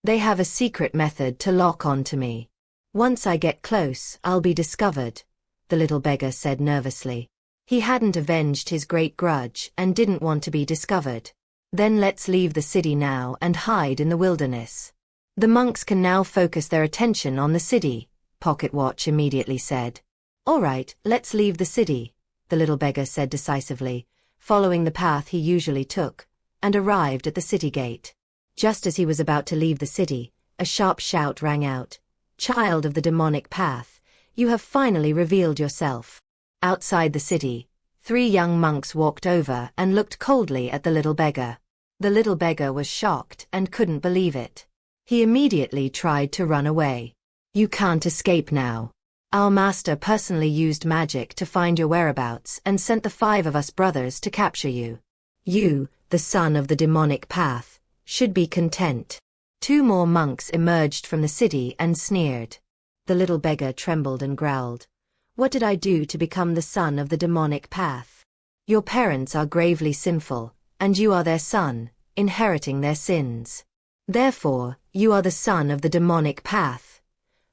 They have a secret method to lock onto me. Once I get close, I'll be discovered," the little beggar said nervously. He hadn't avenged his great grudge and didn't want to be discovered. Then let's leave the city now and hide in the wilderness. The monks can now focus their attention on the city, Pocket Watch immediately said. All right, let's leave the city, the little beggar said decisively, following the path he usually took, and arrived at the city gate. Just as he was about to leave the city, a sharp shout rang out. "Child of the demonic path, you have finally revealed yourself." Outside the city, 3 young monks walked over and looked coldly at the little beggar. The little beggar was shocked and couldn't believe it. He immediately tried to run away. "You can't escape now. Our master personally used magic to find your whereabouts and sent the 5 of us brothers to capture you. You, the son of the demonic path, should be content." 2 more monks emerged from the city and sneered. The little beggar trembled and growled. "What did I do to become the son of the demonic path? Your parents are gravely sinful, and you are their son, inheriting their sins. Therefore, you are the son of the demonic path,"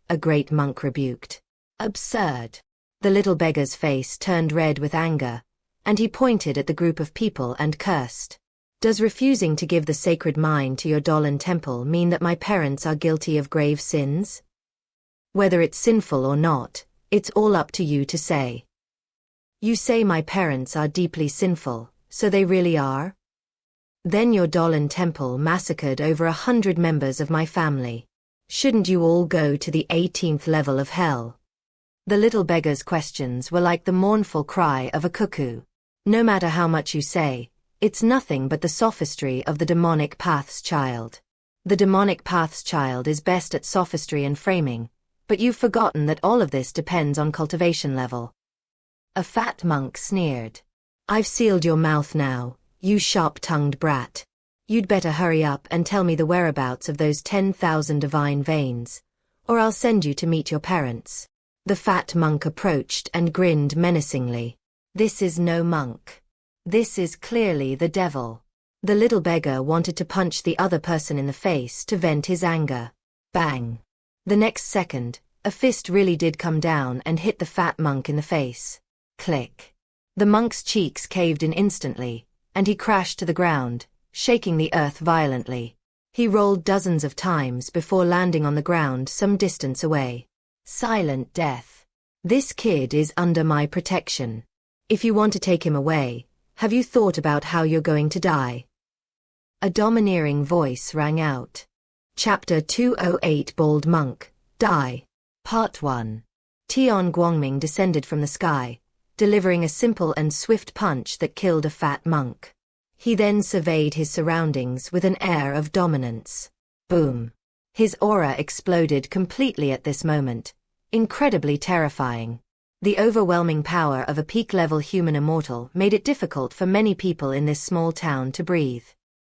a great monk rebuked. "Absurd." The little beggar's face turned red with anger, and he pointed at the group of people and cursed. "Does refusing to give the sacred mine to your Dolan temple mean that my parents are guilty of grave sins? Whether it's sinful or not, it's all up to you to say. You say my parents are deeply sinful, So they really are? Then your Dolan Temple massacred over 100 members of my family. Shouldn't you all go to the 18th level of hell? The little beggar's questions were like the mournful cry of a cuckoo. No matter how much you say, it's nothing but the sophistry of the demonic path's child. The demonic path's child is best at sophistry and framing, but you've forgotten that all of this depends on cultivation level. A fat monk sneered. I've sealed your mouth now, you sharp-tongued brat. You'd better hurry up and tell me the whereabouts of those 10,000 divine veins, or I'll send you to meet your parents. The fat monk approached and grinned menacingly. This is no monk. This is clearly the devil. The little beggar wanted to punch the other person in the face to vent his anger. Bang! The next second, a fist really did come down and hit the fat monk in the face. Click. The monk's cheeks caved in instantly, and he crashed to the ground, shaking the earth violently. He rolled dozens of times before landing on the ground some distance away. Silent death. This kid is under my protection. If you want to take him away, have you thought about how you're going to die? A domineering voice rang out. Chapter 208 Bald Monk, Die. Part 1. Tian Guangming descended from the sky, delivering a simple and swift punch that killed a fat monk. He then surveyed his surroundings with an air of dominance. Boom. His aura exploded completely at this moment, incredibly terrifying. The overwhelming power of a peak-level human immortal made it difficult for many people in this small town to breathe.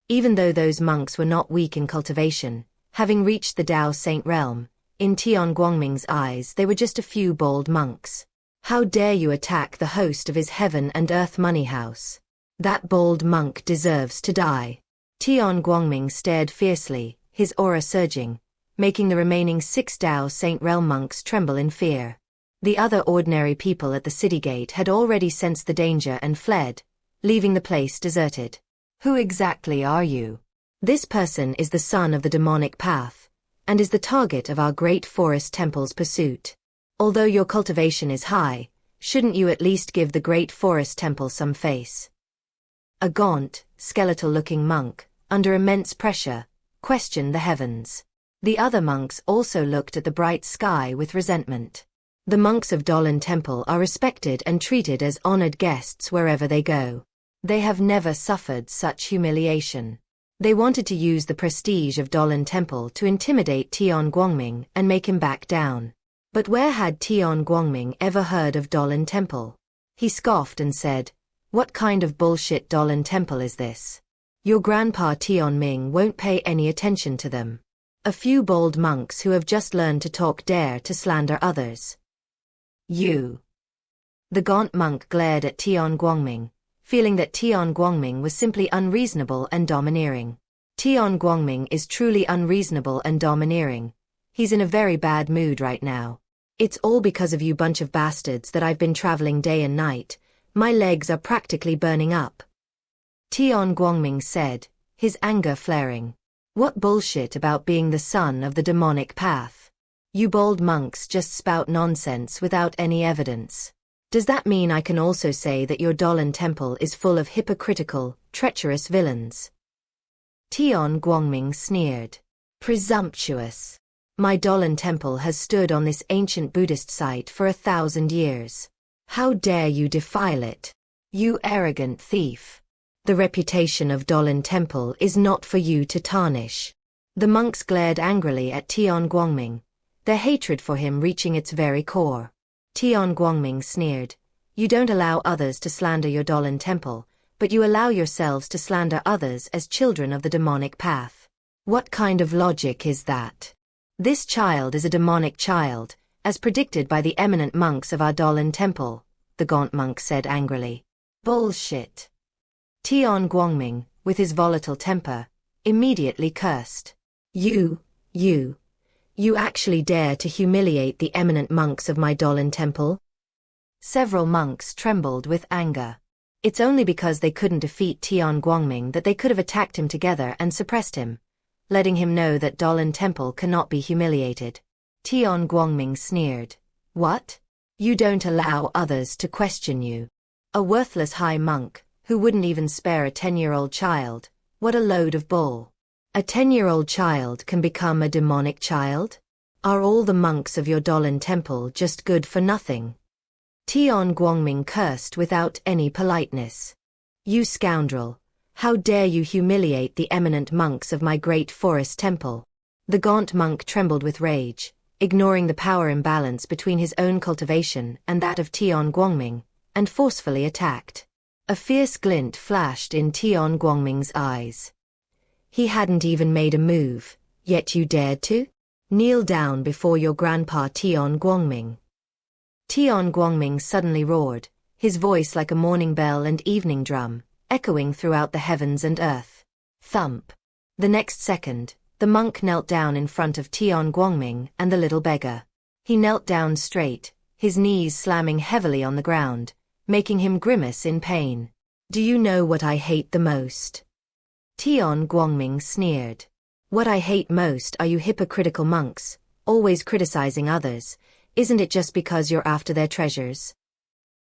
Even though those monks were not weak in cultivation, having reached the Dao Saint realm, in Tian Guangming's eyes they were just a few bald monks. How dare you attack the host of his heaven and earth money house? That bald monk deserves to die. Tian Guangming stared fiercely, his aura surging, making the remaining 6 Dao Saint realm monks tremble in fear. The other ordinary people at the city gate had already sensed the danger and fled, leaving the place deserted. Who exactly are you? This person is the son of the demonic path, and is the target of our great forest temple's pursuit. Although your cultivation is high, shouldn't you at least give the great forest temple some face? A gaunt, skeletal-looking monk, under immense pressure, questioned the heavens. The other monks also looked at the bright sky with resentment. The monks of Dolan Temple are respected and treated as honored guests wherever they go. They have never suffered such humiliation. They wanted to use the prestige of Dolan Temple to intimidate Tian Guangming and make him back down. But where had Tian Guangming ever heard of Dolan Temple? He scoffed and said, "What kind of bullshit Dolan Temple is this? Your grandpa Tian Ming won't pay any attention to them. A few bold monks who have just learned to talk dare to slander others." You. The gaunt monk glared at Tian Guangming, feeling that Tian Guangming was simply unreasonable and domineering. Tian Guangming is truly unreasonable and domineering. He's in a very bad mood right now. It's all because of you bunch of bastards that I've been traveling day and night. My legs are practically burning up. Tian Guangming said, his anger flaring. What bullshit about being the son of the demonic path? You bold monks just spout nonsense without any evidence. Does that mean I can also say that your Dolan Temple is full of hypocritical, treacherous villains? Tian Guangming sneered. Presumptuous. My Dolan Temple has stood on this ancient Buddhist site for 1,000 years. How dare you defile it? You arrogant thief. The reputation of Dolan Temple is not for you to tarnish. The monks glared angrily at Tian Guangming, their hatred for him reaching its very core. Tian Guangming sneered. You don't allow others to slander your Dolan Temple, but you allow yourselves to slander others as children of the demonic path. What kind of logic is that? This child is a demonic child, as predicted by the eminent monks of our Dolan Temple, the gaunt monk said angrily. Bullshit. Tian Guangming, with his volatile temper, immediately cursed. You actually dare to humiliate the eminent monks of my Dolan Temple? Several monks trembled with anger. It's only because they couldn't defeat Tian Guangming that they could have attacked him together and suppressed him, letting him know that Dolan Temple cannot be humiliated. Tian Guangming sneered. What? You don't allow others to question you. A worthless high monk, who wouldn't even spare a 10-year-old child. What a load of bull. A 10-year-old child can become a demonic child? Are all the monks of your Dolan temple just good for nothing? Tian Guangming cursed without any politeness. You scoundrel! How dare you humiliate the eminent monks of my great forest temple? The gaunt monk trembled with rage, ignoring the power imbalance between his own cultivation and that of Tian Guangming, and forcefully attacked. A fierce glint flashed in Tian Guangming's eyes. He hadn't even made a move, yet you dared to? Kneel down before your grandpa Tian Guangming. Tian Guangming suddenly roared, his voice like a morning bell and evening drum, echoing throughout the heavens and earth. Thump. The next second, the monk knelt down in front of Tian Guangming and the little beggar. He knelt down straight, his knees slamming heavily on the ground, making him grimace in pain. Do you know what I hate the most? Tian Guangming sneered. What I hate most are you hypocritical monks, always criticizing others. Isn't it just because you're after their treasures?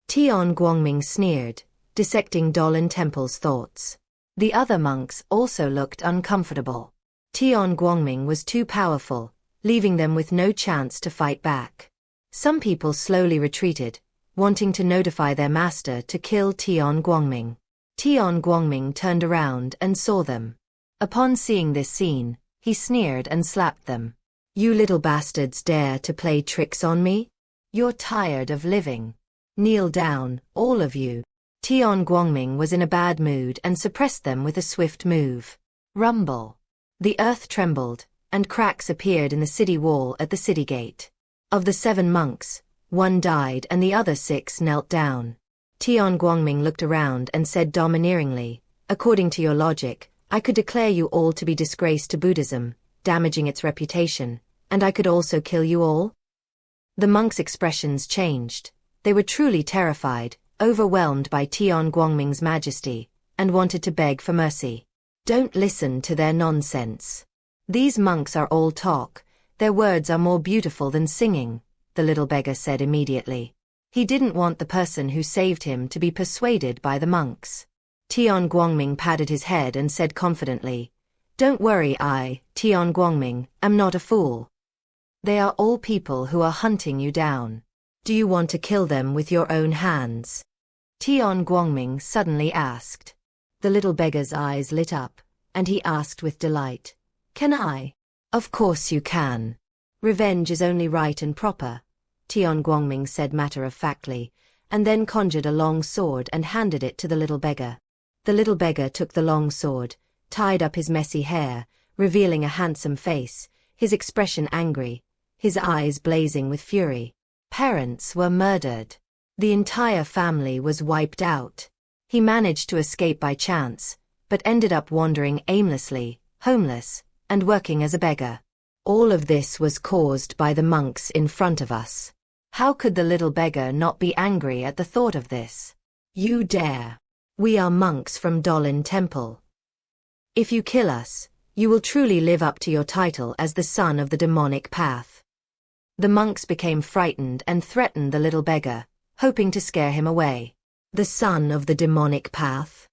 Tian Guangming sneered, dissecting Dolan Temple's thoughts. The other monks also looked uncomfortable. Tian Guangming was too powerful, leaving them with no chance to fight back. Some people slowly retreated, wanting to notify their master to kill Tian Guangming. Tian Guangming turned around and saw them. Upon seeing this scene, he sneered and slapped them. You little bastards dare to play tricks on me? You're tired of living. Kneel down, all of you. Tian Guangming was in a bad mood and suppressed them with a swift move. Rumble. The earth trembled, and cracks appeared in the city wall at the city gate. Of the 7 monks, 1 died and the other 6 knelt down. Tian Guangming looked around and said domineeringly, according to your logic, I could declare you all to be disgrace to Buddhism, damaging its reputation, and I could also kill you all? The monks' expressions changed. They were truly terrified, overwhelmed by Tian Guangming's majesty, and wanted to beg for mercy. Don't listen to their nonsense. These monks are all talk, their words are more beautiful than singing, the little beggar said immediately. He didn't want the person who saved him to be persuaded by the monks. Tian Guangming patted his head and said confidently, Don't worry, Tian Guangming, am not a fool. They are all people who are hunting you down. Do you want to kill them with your own hands? Tian Guangming suddenly asked. The little beggar's eyes lit up, and he asked with delight, Can I? Of course you can. Revenge is only right and proper, Tian Guangming said matter-of-factly, and then conjured a long sword and handed it to the little beggar. The little beggar took the long sword, tied up his messy hair, revealing a handsome face, his expression angry, his eyes blazing with fury. Parents were murdered. The entire family was wiped out. He managed to escape by chance, but ended up wandering aimlessly, homeless, and working as a beggar. All of this was caused by the monks in front of us. How could the little beggar not be angry at the thought of this? You dare. We are monks from Dolan Temple. If you kill us, you will truly live up to your title as the son of the demonic path. The monks became frightened and threatened the little beggar, hoping to scare him away. The son of the demonic path?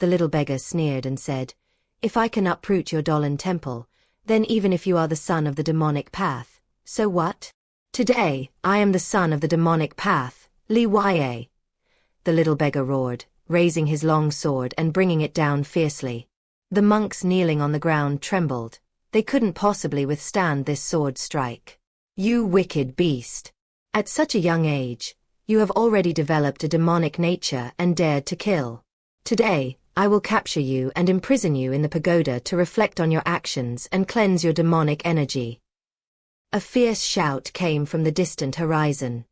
The little beggar sneered and said, If I can uproot your Dolan Temple, then even if you are the son of the demonic path, so what? Today, I am the son of the demonic path, Li Wei. The little beggar roared, raising his long sword and bringing it down fiercely. The monks kneeling on the ground trembled. They couldn't possibly withstand this sword strike. You wicked beast! At such a young age, you have already developed a demonic nature and dared to kill. Today, I will capture you and imprison you in the pagoda to reflect on your actions and cleanse your demonic energy. A fierce shout came from the distant horizon.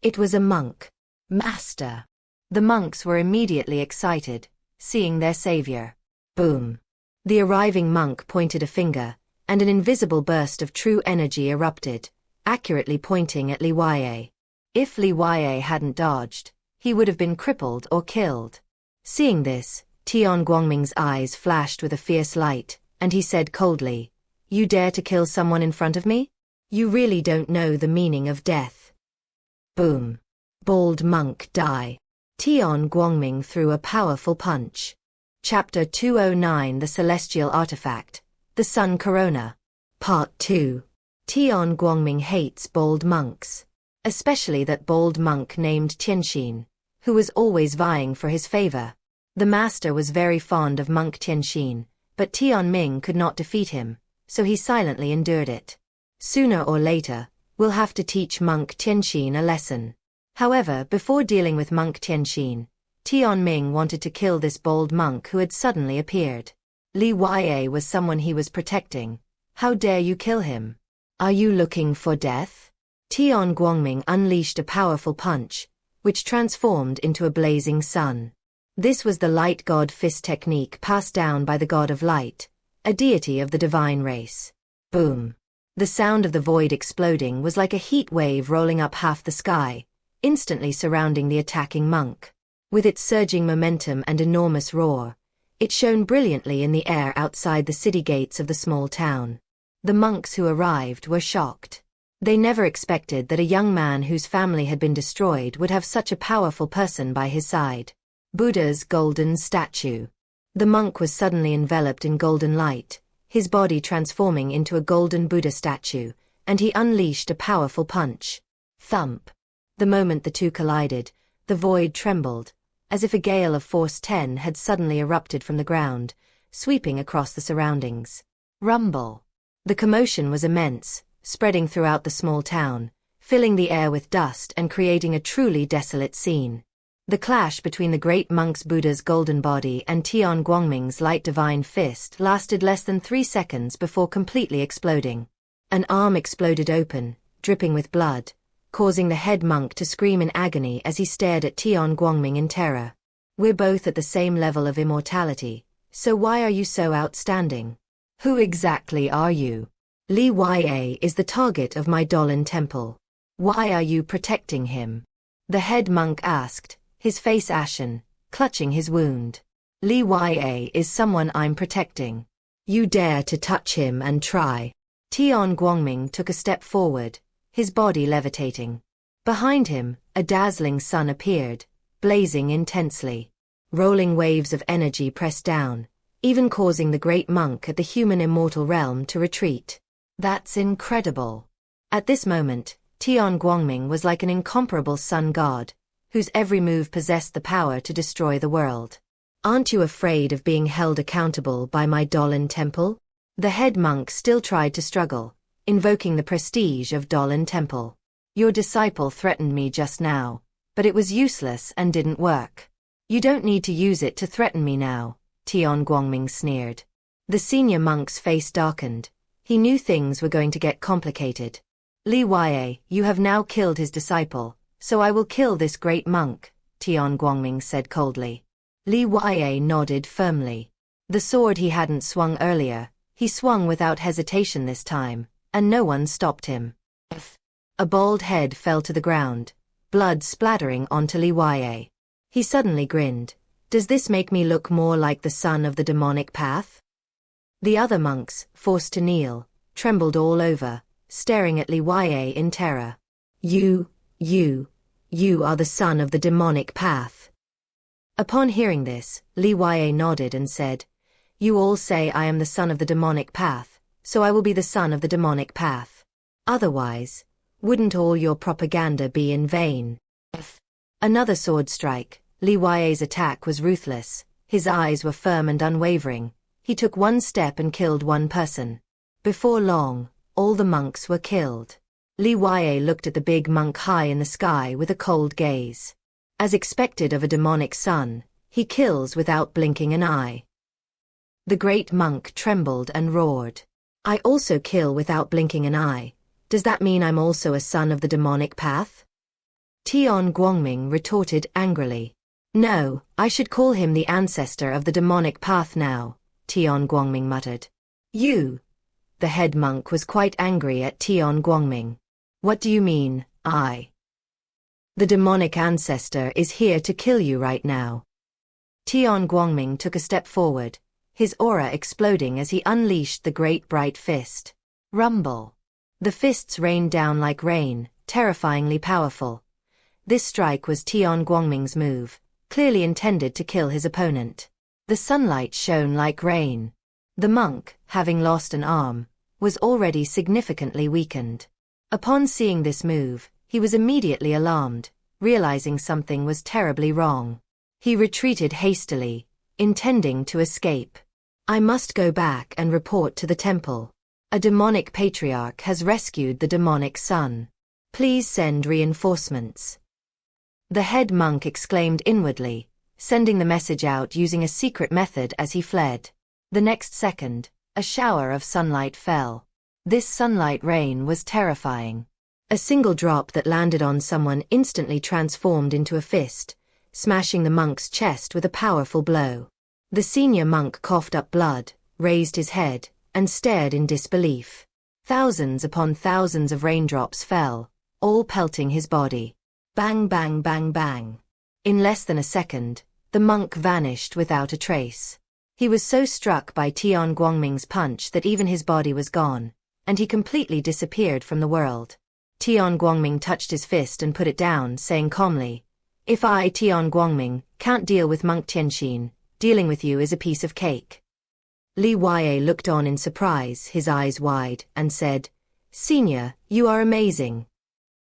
It was a monk. Master! The monks were immediately excited, seeing their savior. Boom! The arriving monk pointed a finger, and an invisible burst of true energy erupted, accurately pointing at Li Wei. If Li Wei hadn't dodged, he would have been crippled or killed. Seeing this, Tian Guangming's eyes flashed with a fierce light, and he said coldly, You dare to kill someone in front of me? You really don't know the meaning of death. Boom. Bald monk die. Tian Guangming threw a powerful punch. Chapter 209 The Celestial Artifact, The Sun Corona. Part 2. Tian Guangming hates bold monks. Especially that bold monk named Tianxin, who was always vying for his favor. The master was very fond of monk Tianxin, but Tianming could not defeat him, so he silently endured it. Sooner or later, we'll have to teach monk Tianxin a lesson. However, before dealing with monk Tianxin, Tianming wanted to kill this bold monk who had suddenly appeared. Li Yue was someone he was protecting. How dare you kill him? Are you looking for death? Tian Guangming unleashed a powerful punch, which transformed into a blazing sun. This was the light god fist technique passed down by the god of light, a deity of the divine race. Boom! The sound of the void exploding was like a heat wave rolling up half the sky, instantly surrounding the attacking monk. With its surging momentum and enormous roar, it shone brilliantly in the air outside the city gates of the small town. The monks who arrived were shocked. They never expected that a young man whose family had been destroyed would have such a powerful person by his side. Buddha's golden statue. The monk was suddenly enveloped in golden light, his body transforming into a golden Buddha statue, and he unleashed a powerful punch. Thump. The moment the two collided, the void trembled, as if a gale of force 10 had suddenly erupted from the ground, sweeping across the surroundings. Rumble. The commotion was immense, spreading throughout the small town, filling the air with dust and creating a truly desolate scene. The clash between the great monk's Buddha's golden body and Tian Guangming's light divine fist lasted less than 3 seconds before completely exploding. An arm exploded open, dripping with blood, causing the head monk to scream in agony as he stared at Tian Guangming in terror. We're both at the same level of immortality, so why are you so outstanding? Who exactly are you? Li Yue is the target of my Dolan temple. Why are you protecting him? The head monk asked, his face ashen, clutching his wound. Li Yue is someone I'm protecting. You dare to touch him and try. Tian Guangming took a step forward, his body levitating. Behind him, a dazzling sun appeared, blazing intensely. Rolling waves of energy pressed down, even causing the great monk at the human immortal realm to retreat. That's incredible. At this moment, Tian Guangming was like an incomparable sun god, whose every move possessed the power to destroy the world. Aren't you afraid of being held accountable by my Dolan temple? The head monk still tried to struggle, invoking the prestige of Dolan temple. Your disciple threatened me just now, but it was useless and didn't work. You don't need to use it to threaten me now, Tian Guangming sneered. The senior monk's face darkened. He knew things were going to get complicated. Li Yue, you have now killed his disciple, so I will kill this great monk, Tian Guangming said coldly. Li Yue nodded firmly. The sword he hadn't swung earlier, he swung without hesitation this time, and no one stopped him. A bald head fell to the ground, blood splattering onto Li Yue. He suddenly grinned. Does this make me look more like the son of the demonic path? The other monks, forced to kneel, trembled all over, staring at Li Yue in terror. You are the son of the demonic path. Upon hearing this, Li Yue nodded and said, You all say I am the son of the demonic path, so I will be the son of the demonic path. Otherwise, wouldn't all your propaganda be in vain? Another sword strike. Li Yue's attack was ruthless, his eyes were firm and unwavering. He took one step and killed one person. Before long, all the monks were killed. Li Yue looked at the big monk high in the sky with a cold gaze. As expected of a demonic son, he kills without blinking an eye. The great monk trembled and roared. I also kill without blinking an eye. Does that mean I'm also a son of the demonic path? Tian Guangming retorted angrily. No, I should call him the ancestor of the demonic path now, Tian Guangming muttered. You! The head monk was quite angry at Tian Guangming. What do you mean, I? The demonic ancestor is here to kill you right now. Tian Guangming took a step forward, his aura exploding as he unleashed the great bright fist. Rumble. The fists rained down like rain, terrifyingly powerful. This strike was Tian Guangming's move, clearly intended to kill his opponent. The sunlight shone like rain. The monk, having lost an arm, was already significantly weakened. Upon seeing this move, he was immediately alarmed, realizing something was terribly wrong. He retreated hastily, intending to escape. I must go back and report to the temple. A demonic patriarch has rescued the demonic son. Please send reinforcements. The head monk exclaimed inwardly, sending the message out using a secret method as he fled. The next second, a shower of sunlight fell. This sunlight rain was terrifying. A single drop that landed on someone instantly transformed into a fist, smashing the monk's chest with a powerful blow. The senior monk coughed up blood, raised his head, and stared in disbelief. Thousands upon thousands of raindrops fell, all pelting his body. Bang, bang, bang, bang. In less than a second, the monk vanished without a trace. He was so struck by Tian Guangming's punch that even his body was gone, and he completely disappeared from the world. Tian Guangming touched his fist and put it down, saying calmly, "If I, Tian Guangming, can't deal with Monk Tianxin, dealing with you is a piece of cake." Li Huaye looked on in surprise, his eyes wide, and said, "Senior, you are amazing."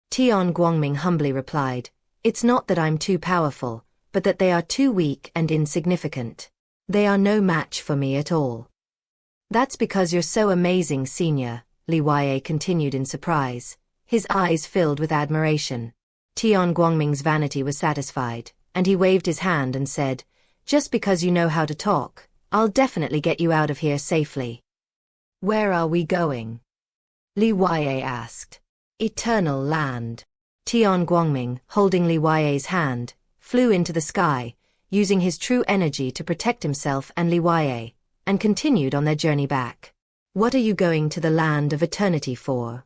Tian Guangming humbly replied, "It's not that I'm too powerful, but that they are too weak and insignificant. They are no match for me at all." "That's because you're so amazing, Senior," Li Huaye continued in surprise, his eyes filled with admiration. Tian Guangming's vanity was satisfied, and he waved his hand and said, "Just because you know how to talk, I'll definitely get you out of here safely." "Where are we going?" Li Huaye asked. "Eternal Land." Tian Guangming, holding Li Huaye's hand, flew into the sky, using his true energy to protect himself and Li Huaye, and continued on their journey back. "What are you going to the land of eternity for?"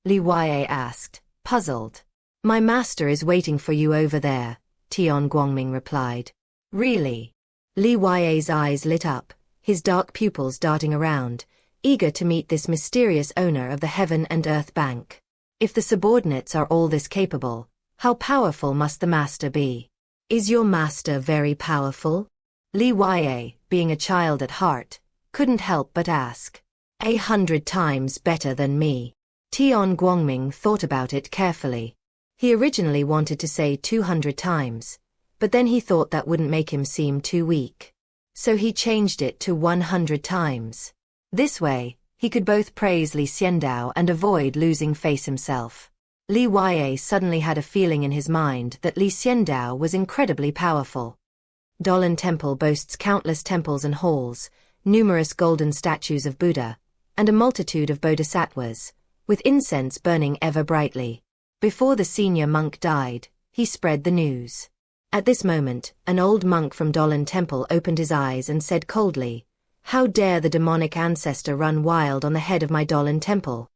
Li Huaye asked, puzzled. "My master is waiting for you over there," Tian Guangming replied. "Really?" Li Huaye's eyes lit up, his dark pupils darting around, eager to meet this mysterious owner of the Heaven and Earth Bank. If the subordinates are all this capable, how powerful must the master be? "Is your master very powerful?" Li Huaye, being a child at heart, couldn't help but ask. 100 times better than me." Tian Guangming thought about it carefully. He originally wanted to say 200 times, but then he thought that wouldn't make him seem too weak. So he changed it to 100 times. This way, he could both praise Li Xiandao and avoid losing face himself. Li Huaye suddenly had a feeling in his mind that Li Xiandao was incredibly powerful. Dolan Temple boasts countless temples and halls, numerous golden statues of Buddha, and a multitude of bodhisattvas, with incense burning ever brightly. Before the senior monk died, he spread the news. At this moment, an old monk from Dolan Temple opened his eyes and said coldly, "How dare the demonic ancestor run wild on the head of my Dolan Temple?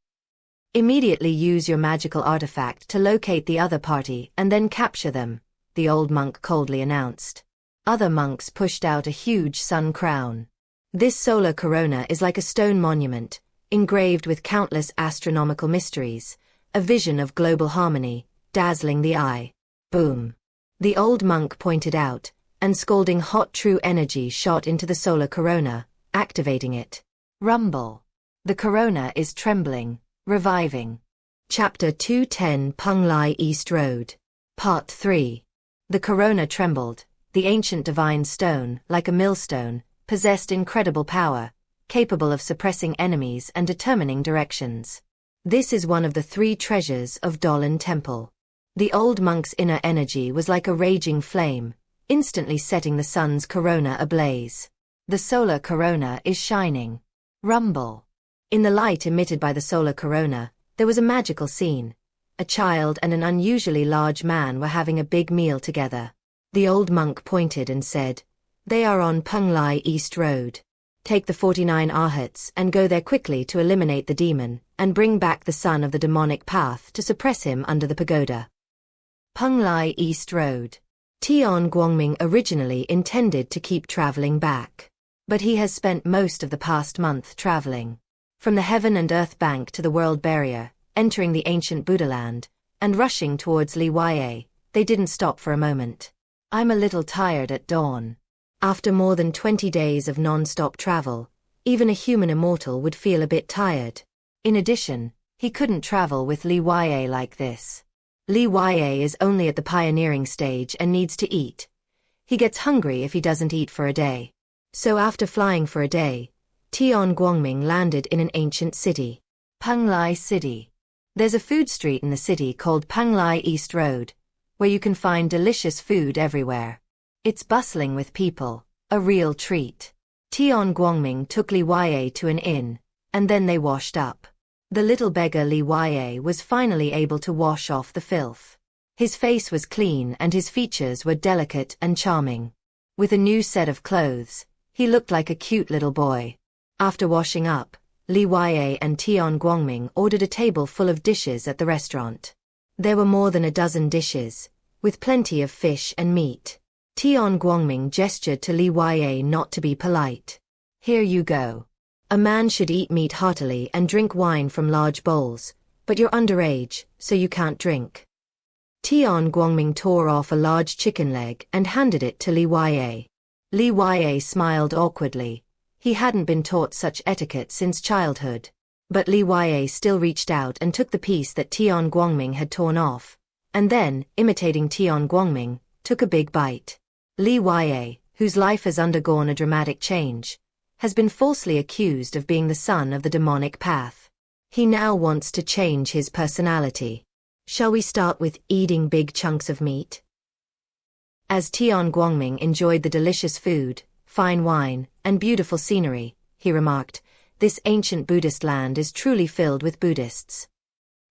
Immediately use your magical artifact to locate the other party and then capture them," the old monk coldly announced. Other monks pushed out a huge sun crown. This solar corona is like a stone monument, engraved with countless astronomical mysteries, a vision of global harmony, dazzling the eye. Boom. The old monk pointed out, and scalding hot true energy shot into the solar corona, activating it. Rumble. The corona is trembling, reviving. Chapter 210 Penglai East Road. Part 3. The corona trembled. The ancient divine stone, like a millstone, possessed incredible power, capable of suppressing enemies and determining directions. This is one of the 3 treasures of Dolan Temple. The old monk's inner energy was like a raging flame, instantly setting the sun's corona ablaze. The solar corona is shining. Rumble. In the light emitted by the solar corona, there was a magical scene. A child and an unusually large man were having a big meal together. The old monk pointed and said, "They are on Penglai East Road. Take the 49 arhats and go there quickly to eliminate the demon, and bring back the son of the demonic path to suppress him under the pagoda." Penglai East Road. Tian Guangming originally intended to keep traveling back. But he has spent most of the past month traveling. From the Heaven and Earth Bank to the World Barrier, entering the ancient Buddha land, and rushing towards Li Huaye, they didn't stop for a moment. I'm a little tired at dawn. After more than 20 days of non-stop travel, even a human immortal would feel a bit tired. In addition, he couldn't travel with Li Yue like this. Li Yue is only at the pioneering stage and needs to eat. He gets hungry if he doesn't eat for a day. So after flying for a day, Tian Guangming landed in an ancient city, Penglai City. There's a food street in the city called Penglai East Road, where you can find delicious food everywhere. It's bustling with people, a real treat. Tian Guangming took Li Yue to an inn, and then they washed up. The little beggar Li Yue was finally able to wash off the filth. His face was clean and his features were delicate and charming. With a new set of clothes, he looked like a cute little boy. After washing up, Li Yue and Tian Guangming ordered a table full of dishes at the restaurant. There were more than a dozen dishes, with plenty of fish and meat. Tian Guangming gestured to Li Yue not to be polite. Here you go. A man should eat meat heartily and drink wine from large bowls, but you're underage, so you can't drink. Tian Guangming tore off a large chicken leg and handed it to Li Yue. Li Yue smiled awkwardly. He hadn't been taught such etiquette since childhood. But Li Yue still reached out and took the piece that Tian Guangming had torn off, and then, imitating Tian Guangming, took a big bite. Li Yue, whose life has undergone a dramatic change, has been falsely accused of being the son of the demonic path. He now wants to change his personality. Shall we start with eating big chunks of meat? As Tian Guangming enjoyed the delicious food, fine wine, and beautiful scenery, he remarked, "This ancient Buddhist land is truly filled with Buddhists."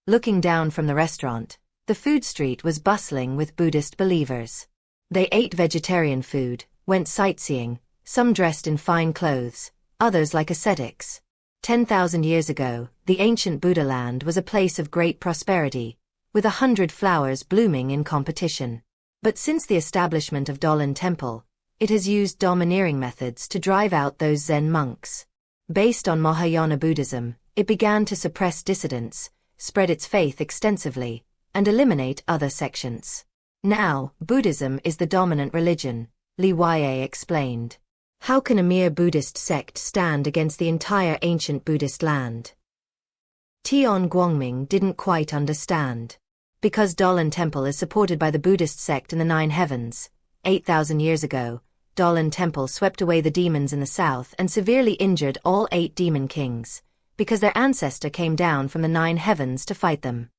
Looking down from the restaurant, the food street was bustling with Buddhist believers. They ate vegetarian food, went sightseeing, some dressed in fine clothes, others like ascetics. 10,000 years ago, the ancient Buddha land was a place of great prosperity, with 100 flowers blooming in competition. But since the establishment of Dolan Temple, it has used domineering methods to drive out those Zen monks. Based on Mahayana Buddhism, it began to suppress dissidents, spread its faith extensively, and eliminate other sections. Now, Buddhism is the dominant religion, Li Yue explained. How can a mere Buddhist sect stand against the entire ancient Buddhist land? Tian Guangming didn't quite understand. Because Dolan Temple is supported by the Buddhist sect in the Nine Heavens, 8,000 years ago, Dolan Temple swept away the demons in the south and severely injured all 8 demon kings, because their ancestor came down from the Nine Heavens to fight them.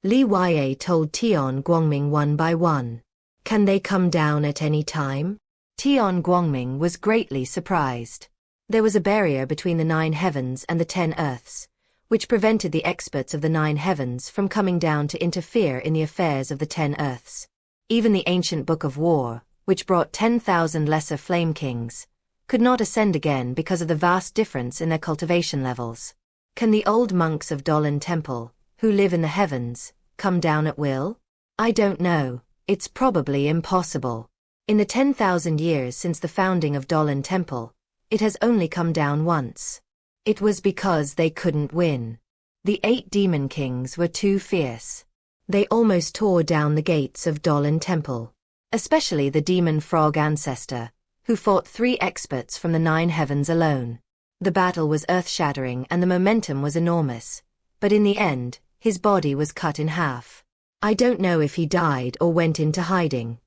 Li Yue told Tian Guangming one by one. Can they come down at any time? Tian Guangming was greatly surprised. There was a barrier between the 9 heavens and the 10 earths, which prevented the experts of the 9 heavens from coming down to interfere in the affairs of the 10 earths. Even the ancient Book of War, which brought 10,000 lesser flame kings, could not ascend again because of the vast difference in their cultivation levels. Can the old monks of Dolan Temple, who live in the heavens, come down at will? I don't know. It's probably impossible. In the 10,000 years since the founding of Dolan Temple, it has only come down once. It was because they couldn't win. The 8 demon kings were too fierce. They almost tore down the gates of Dolan Temple. Especially the demon frog ancestor, who fought 3 experts from the 9 heavens alone. The battle was earth-shattering and the momentum was enormous. But in the end, his body was cut in half. I don't know if he died or went into hiding.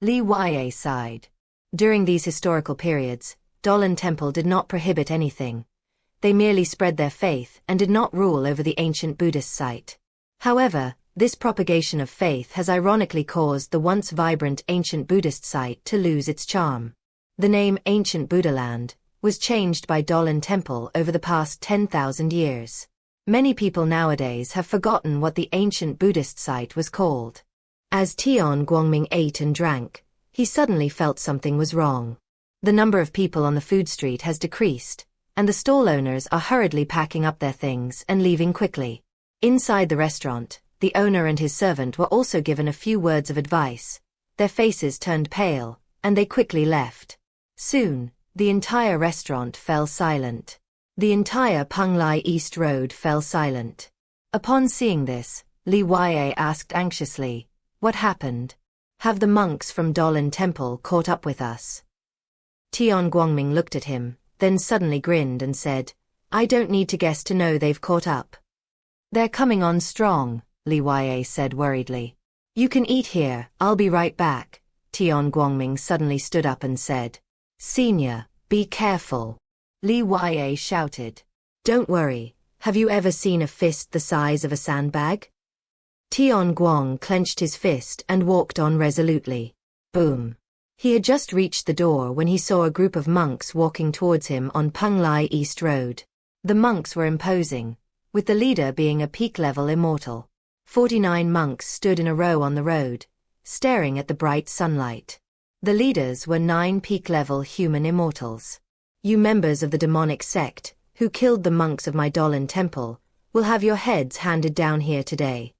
Li Yue sighed. During these historical periods, Dolan Temple did not prohibit anything. They merely spread their faith and did not rule over the ancient Buddhist site. However, this propagation of faith has ironically caused the once vibrant ancient Buddhist site to lose its charm. The name Ancient Buddha Land was changed by Dolan Temple over the past 10,000 years. Many people nowadays have forgotten what the ancient Buddhist site was called. As Tian Guangming ate and drank, he suddenly felt something was wrong. The number of people on the food street has decreased, and the stall owners are hurriedly packing up their things and leaving quickly. Inside the restaurant, the owner and his servant were also given a few words of advice. Their faces turned pale, and they quickly left. Soon, the entire restaurant fell silent. The entire Penglai East Road fell silent. Upon seeing this, Li Yue asked anxiously, "What happened? Have the monks from Dolan Temple caught up with us? Tian Guangming looked at him, then suddenly grinned and said, I don't need to guess to know they've caught up. They're coming on strong, Li Yue said worriedly. You can eat here, I'll be right back. Tian Guangming suddenly stood up and said, Senior, be careful. Li Yue shouted. Don't worry, have you ever seen a fist the size of a sandbag? Tian Guang clenched his fist and walked on resolutely. Boom. He had just reached the door when he saw a group of monks walking towards him on Penglai East Road. The monks were imposing, with the leader being a peak-level immortal. 49 monks stood in a row on the road, staring at the bright sunlight. The leaders were 9 peak-level human immortals. You members of the demonic sect, who killed the monks of my Dolan Temple, will have your heads handed down here today.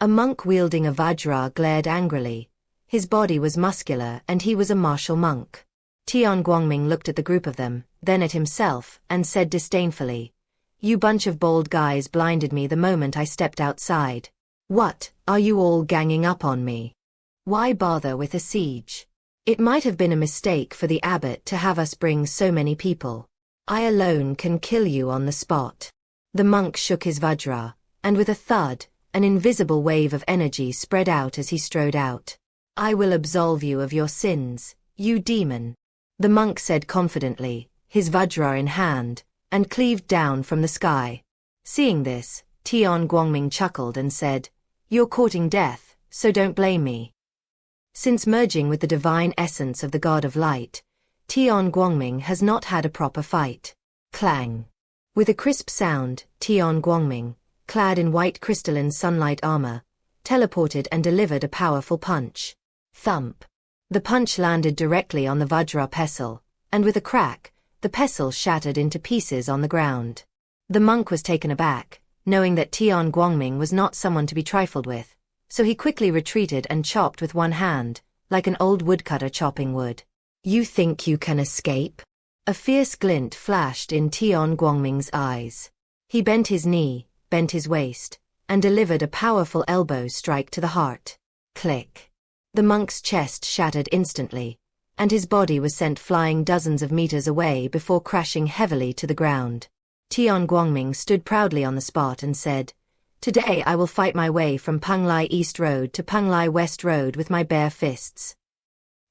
A monk wielding a vajra glared angrily. His body was muscular and he was a martial monk. Tian Guangming looked at the group of them, then at himself, and said disdainfully, You bunch of bald guys blinded me the moment I stepped outside. What, are you all ganging up on me? Why bother with a siege? It might have been a mistake for the abbot to have us bring so many people. I alone can kill you on the spot. The monk shook his vajra, and with a thud, an invisible wave of energy spread out as he strode out. I will absolve you of your sins, you demon. The monk said confidently, his vajra in hand, and cleaved down from the sky. Seeing this, Tian Guangming chuckled and said, You're courting death, so don't blame me. Since merging with the divine essence of the God of Light, Tian Guangming has not had a proper fight. Clang. With a crisp sound, Tian Guangming, clad in white crystalline sunlight armor, teleported and delivered a powerful punch. Thump. The punch landed directly on the vajra pestle, and with a crack, the pestle shattered into pieces on the ground. The monk was taken aback, knowing that Tian Guangming was not someone to be trifled with, so he quickly retreated and chopped with one hand, like an old woodcutter chopping wood. You think you can escape? A fierce glint flashed in Tian Guangming's eyes. He bent his knee, bent his waist, and delivered a powerful elbow strike to the heart. Click. The monk's chest shattered instantly, and his body was sent flying dozens of meters away before crashing heavily to the ground. Tian Guangming stood proudly on the spot and said, Today I will fight my way from Penglai East Road to Penglai West Road with my bare fists.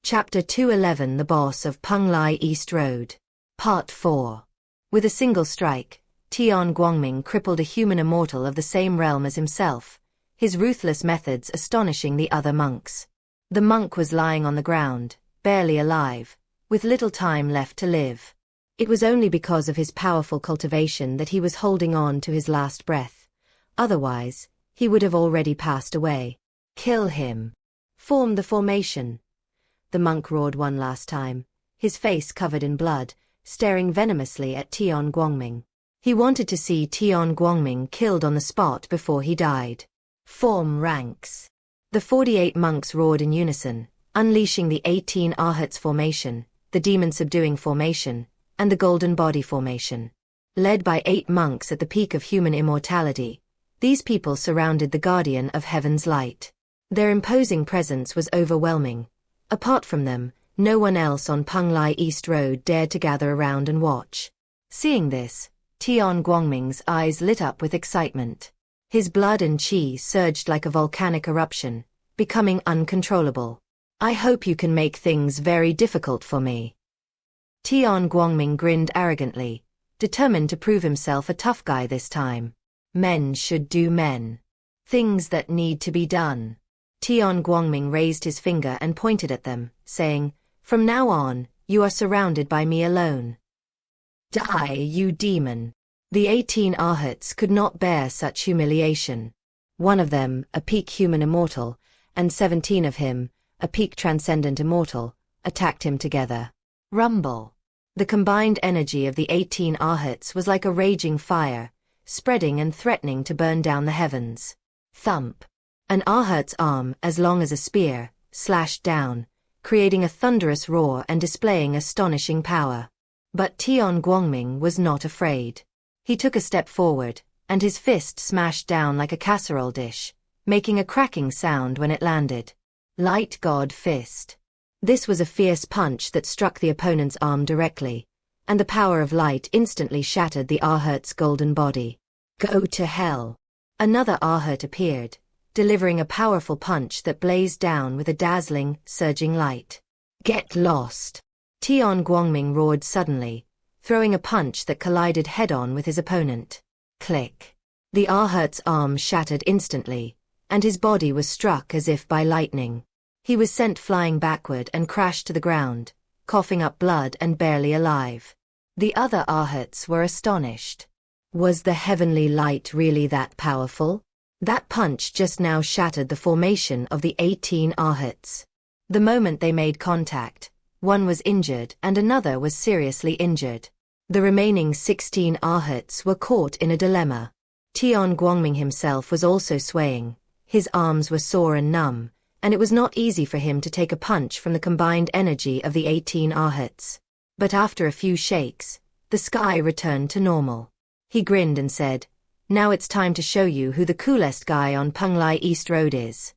Chapter 211 The Boss of Penglai East Road. Part 4. With a single strike, Tian Guangming crippled a human immortal of the same realm as himself, his ruthless methods astonishing the other monks. The monk was lying on the ground, barely alive, with little time left to live. It was only because of his powerful cultivation that he was holding on to his last breath. Otherwise, he would have already passed away. Kill him. Form the formation. The monk roared one last time, his face covered in blood, staring venomously at Tian Guangming. He wanted to see Tian Guangming killed on the spot before he died. Form ranks. The 48 monks roared in unison, unleashing the 18 Arhats formation, the demon-subduing formation, and the golden body formation. Led by 8 monks at the peak of human immortality, these people surrounded the guardian of heaven's light. Their imposing presence was overwhelming. Apart from them, no one else on Penglai East Road dared to gather around and watch. Seeing this, Tian Guangming's eyes lit up with excitement. His blood and qi surged like a volcanic eruption, becoming uncontrollable. I hope you can make things very difficult for me. Tian Guangming grinned arrogantly, determined to prove himself a tough guy this time. Men should do men. Things that need to be done. Tian Guangming raised his finger and pointed at them, saying, From now on, you are surrounded by me alone. Die, you demon. The 18 Arhats could not bear such humiliation. One of them, a peak human immortal, and 17 of him, a peak transcendent immortal, attacked him together. Rumble. The combined energy of the 18 Arhats was like a raging fire, spreading and threatening to burn down the heavens. Thump. An Arhat's arm, as long as a spear, slashed down, creating a thunderous roar and displaying astonishing power. But Tian Guangming was not afraid. He took a step forward, and his fist smashed down like a casserole dish, making a cracking sound when it landed. Light God Fist. This was a fierce punch that struck the opponent's arm directly, and the power of light instantly shattered the Ahurt's golden body. Go to hell. Another Ahurt appeared, delivering a powerful punch that blazed down with a dazzling, surging light. Get lost. Tian Guangming roared suddenly, throwing a punch that collided head-on with his opponent. Click. The Ahurt's arm shattered instantly, and his body was struck as if by lightning. He was sent flying backward and crashed to the ground, coughing up blood and barely alive. The other Ahurts were astonished. Was the heavenly light really that powerful? That punch just now shattered the formation of the 18 Ahurts. The moment they made contact, one was injured and another was seriously injured. The remaining 16 Ahurts were caught in a dilemma. Tian Guangming himself was also swaying. His arms were sore and numb, and it was not easy for him to take a punch from the combined energy of the 18 Ahurts. But after a few shakes, the sky returned to normal. He grinned and said, "Now it's time to show you who the coolest guy on Penglai East Road is."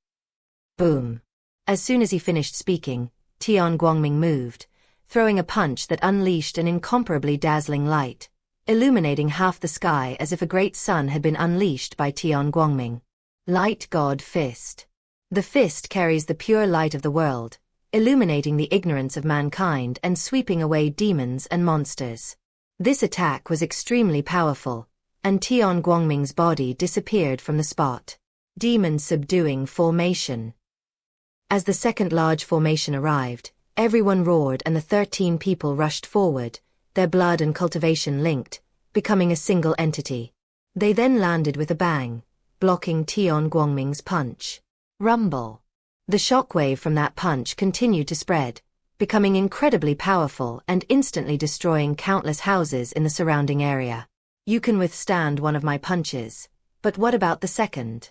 Boom. As soon as he finished speaking, Tian Guangming moved, throwing a punch that unleashed an incomparably dazzling light, illuminating half the sky as if a great sun had been unleashed by Tian Guangming. Light God Fist. The fist carries the pure light of the world, illuminating the ignorance of mankind and sweeping away demons and monsters. This attack was extremely powerful, and Tian Guangming's body disappeared from the spot. Demon subduing formation. As the second large formation arrived, everyone roared and the 13 people rushed forward, their blood and cultivation linked, becoming a single entity. They then landed with a bang, blocking Tian Guangming's punch. Rumble. The shockwave from that punch continued to spread, becoming incredibly powerful and instantly destroying countless houses in the surrounding area. You can withstand one of my punches, but what about the second?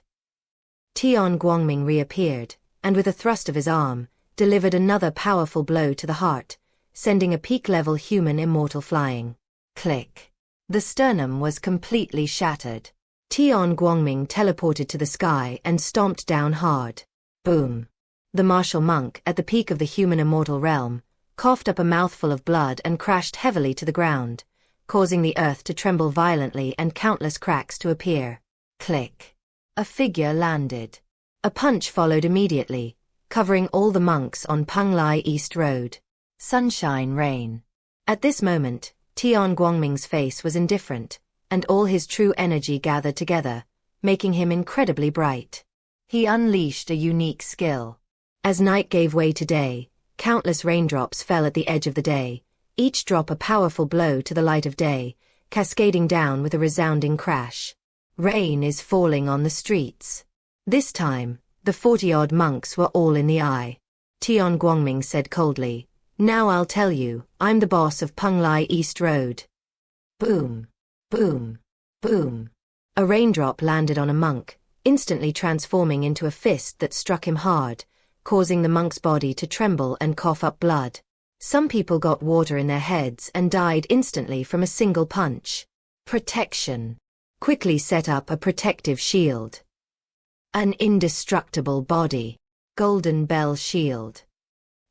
Tian Guangming reappeared, and with a thrust of his arm, delivered another powerful blow to the heart, sending a peak-level human immortal flying. Click. The sternum was completely shattered. Tian Guangming teleported to the sky and stomped down hard. Boom. The martial monk at the peak of the human immortal realm coughed up a mouthful of blood and crashed heavily to the ground, causing the earth to tremble violently and countless cracks to appear. Click. A figure landed. A punch followed immediately, covering all the monks on Penglai East Road. Sunshine rain. At this moment, Tian Guangming's face was indifferent, and all his true energy gathered together, making him incredibly bright. He unleashed a unique skill. As night gave way to day, countless raindrops fell at the edge of the day, each drop a powerful blow to the light of day, cascading down with a resounding crash. Rain is falling on the streets. This time, the 40-odd monks were all in the eye. Tian Guangming said coldly, "Now I'll tell you, I'm the boss of Penglai East Road." Boom. Boom. Boom. A raindrop landed on a monk, instantly transforming into a fist that struck him hard, causing the monk's body to tremble and cough up blood. Some people got water in their heads and died instantly from a single punch. Protection. Quickly set up a protective shield. An indestructible body. Golden Bell Shield.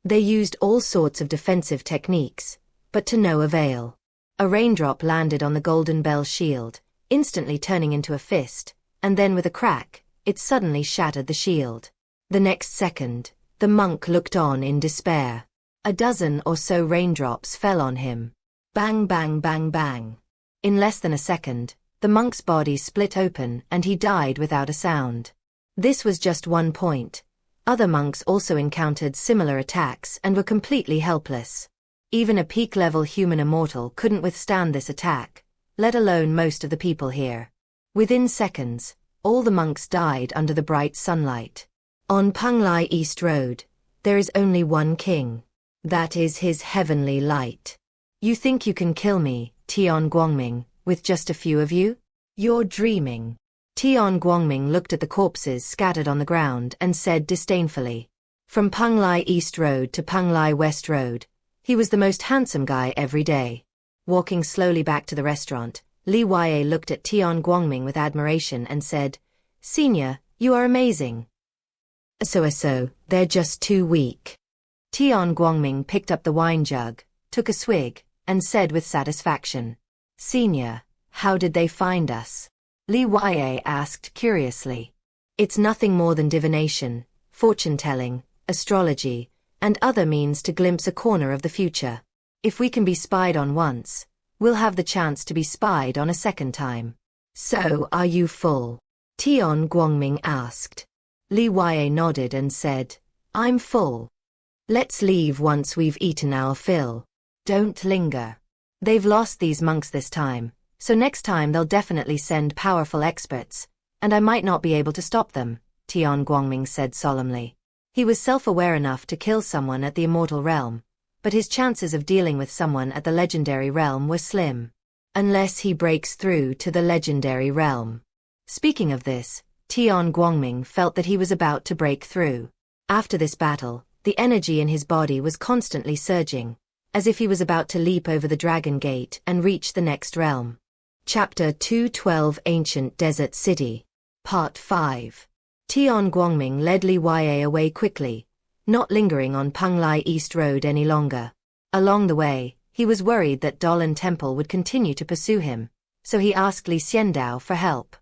They used all sorts of defensive techniques, but to no avail. A raindrop landed on the Golden Bell Shield, instantly turning into a fist, and then with a crack, it suddenly shattered the shield. The next second, the monk looked on in despair. A dozen or so raindrops fell on him. Bang bang bang bang. In less than a second, the monk's body split open and he died without a sound. This was just one point. Other monks also encountered similar attacks and were completely helpless. Even a peak-level human immortal couldn't withstand this attack, let alone most of the people here. Within seconds, all the monks died under the bright sunlight. On Penglai East Road, there is only one king. That is his heavenly light. You think you can kill me, Tian Guangming, with just a few of you? You're dreaming. Tian Guangming looked at the corpses scattered on the ground and said disdainfully. From Penglai East Road to Penglai West Road, he was the most handsome guy every day. Walking slowly back to the restaurant, Li Wei looked at Tian Guangming with admiration and said, "Senior, you are amazing." So, they're just too weak. Tian Guangming picked up the wine jug, took a swig, and said with satisfaction. Senior, how did they find us? Li Yue asked curiously. It's nothing more than divination, fortune-telling, astrology, and other means to glimpse a corner of the future. If we can be spied on once, we'll have the chance to be spied on a second time. So, are you full? Tian Guangming asked. Li Yue nodded and said, I'm full. Let's leave once we've eaten our fill. Don't linger. They've lost these monks this time, so next time they'll definitely send powerful experts, and I might not be able to stop them, Tian Guangming said solemnly. He was self-aware enough to kill someone at the immortal realm, but his chances of dealing with someone at the legendary realm were slim. Unless he breaks through to the legendary realm. Speaking of this, Tian Guangming felt that he was about to break through. After this battle, the energy in his body was constantly surging, as if he was about to leap over the Dragon Gate and reach the next realm. Chapter 212 Ancient Desert City. Part 5. Tian Guangming led Li Yue away quickly, not lingering on Penglai East Road any longer. Along the way, he was worried that Dolan Temple would continue to pursue him, so he asked Li Xiandao for help.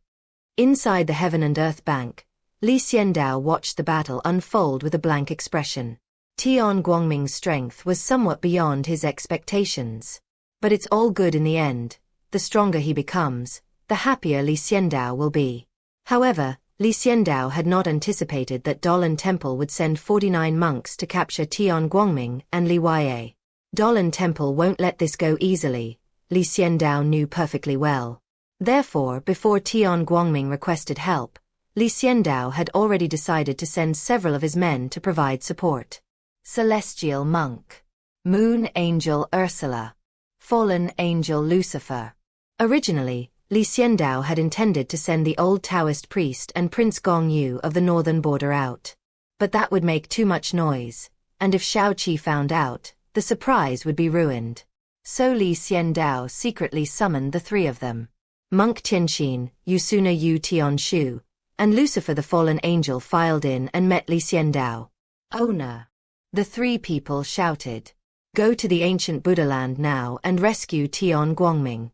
Inside the Heaven and Earth Bank, Li Xiandao watched the battle unfold with a blank expression. Tian Guangming's strength was somewhat beyond his expectations. But it's all good in the end. The stronger he becomes, the happier Li Xiandao will be. However, Li Xiandao had not anticipated that Dolan Temple would send 49 monks to capture Tian Guangming and Li Yue. Dolan Temple won't let this go easily, Li Xiandao knew perfectly well. Therefore, before Tian Guangming requested help, Li Xiandao had already decided to send several of his men to provide support. Celestial Monk. Moon Angel Ursula. Fallen Angel Lucifer. Originally, Li Xiandao had intended to send the old Taoist priest and Prince Gong Yu of the northern border out. But that would make too much noise, and if Shaoqi found out, the surprise would be ruined. So Li Xiandao secretly summoned the three of them. Monk Tianxin, Yusuna Yu Tianshu, and Lucifer the Fallen Angel filed in and met Li Xiandao. Owner. The three people shouted. Go to the ancient Buddha land now and rescue Tian Guangming.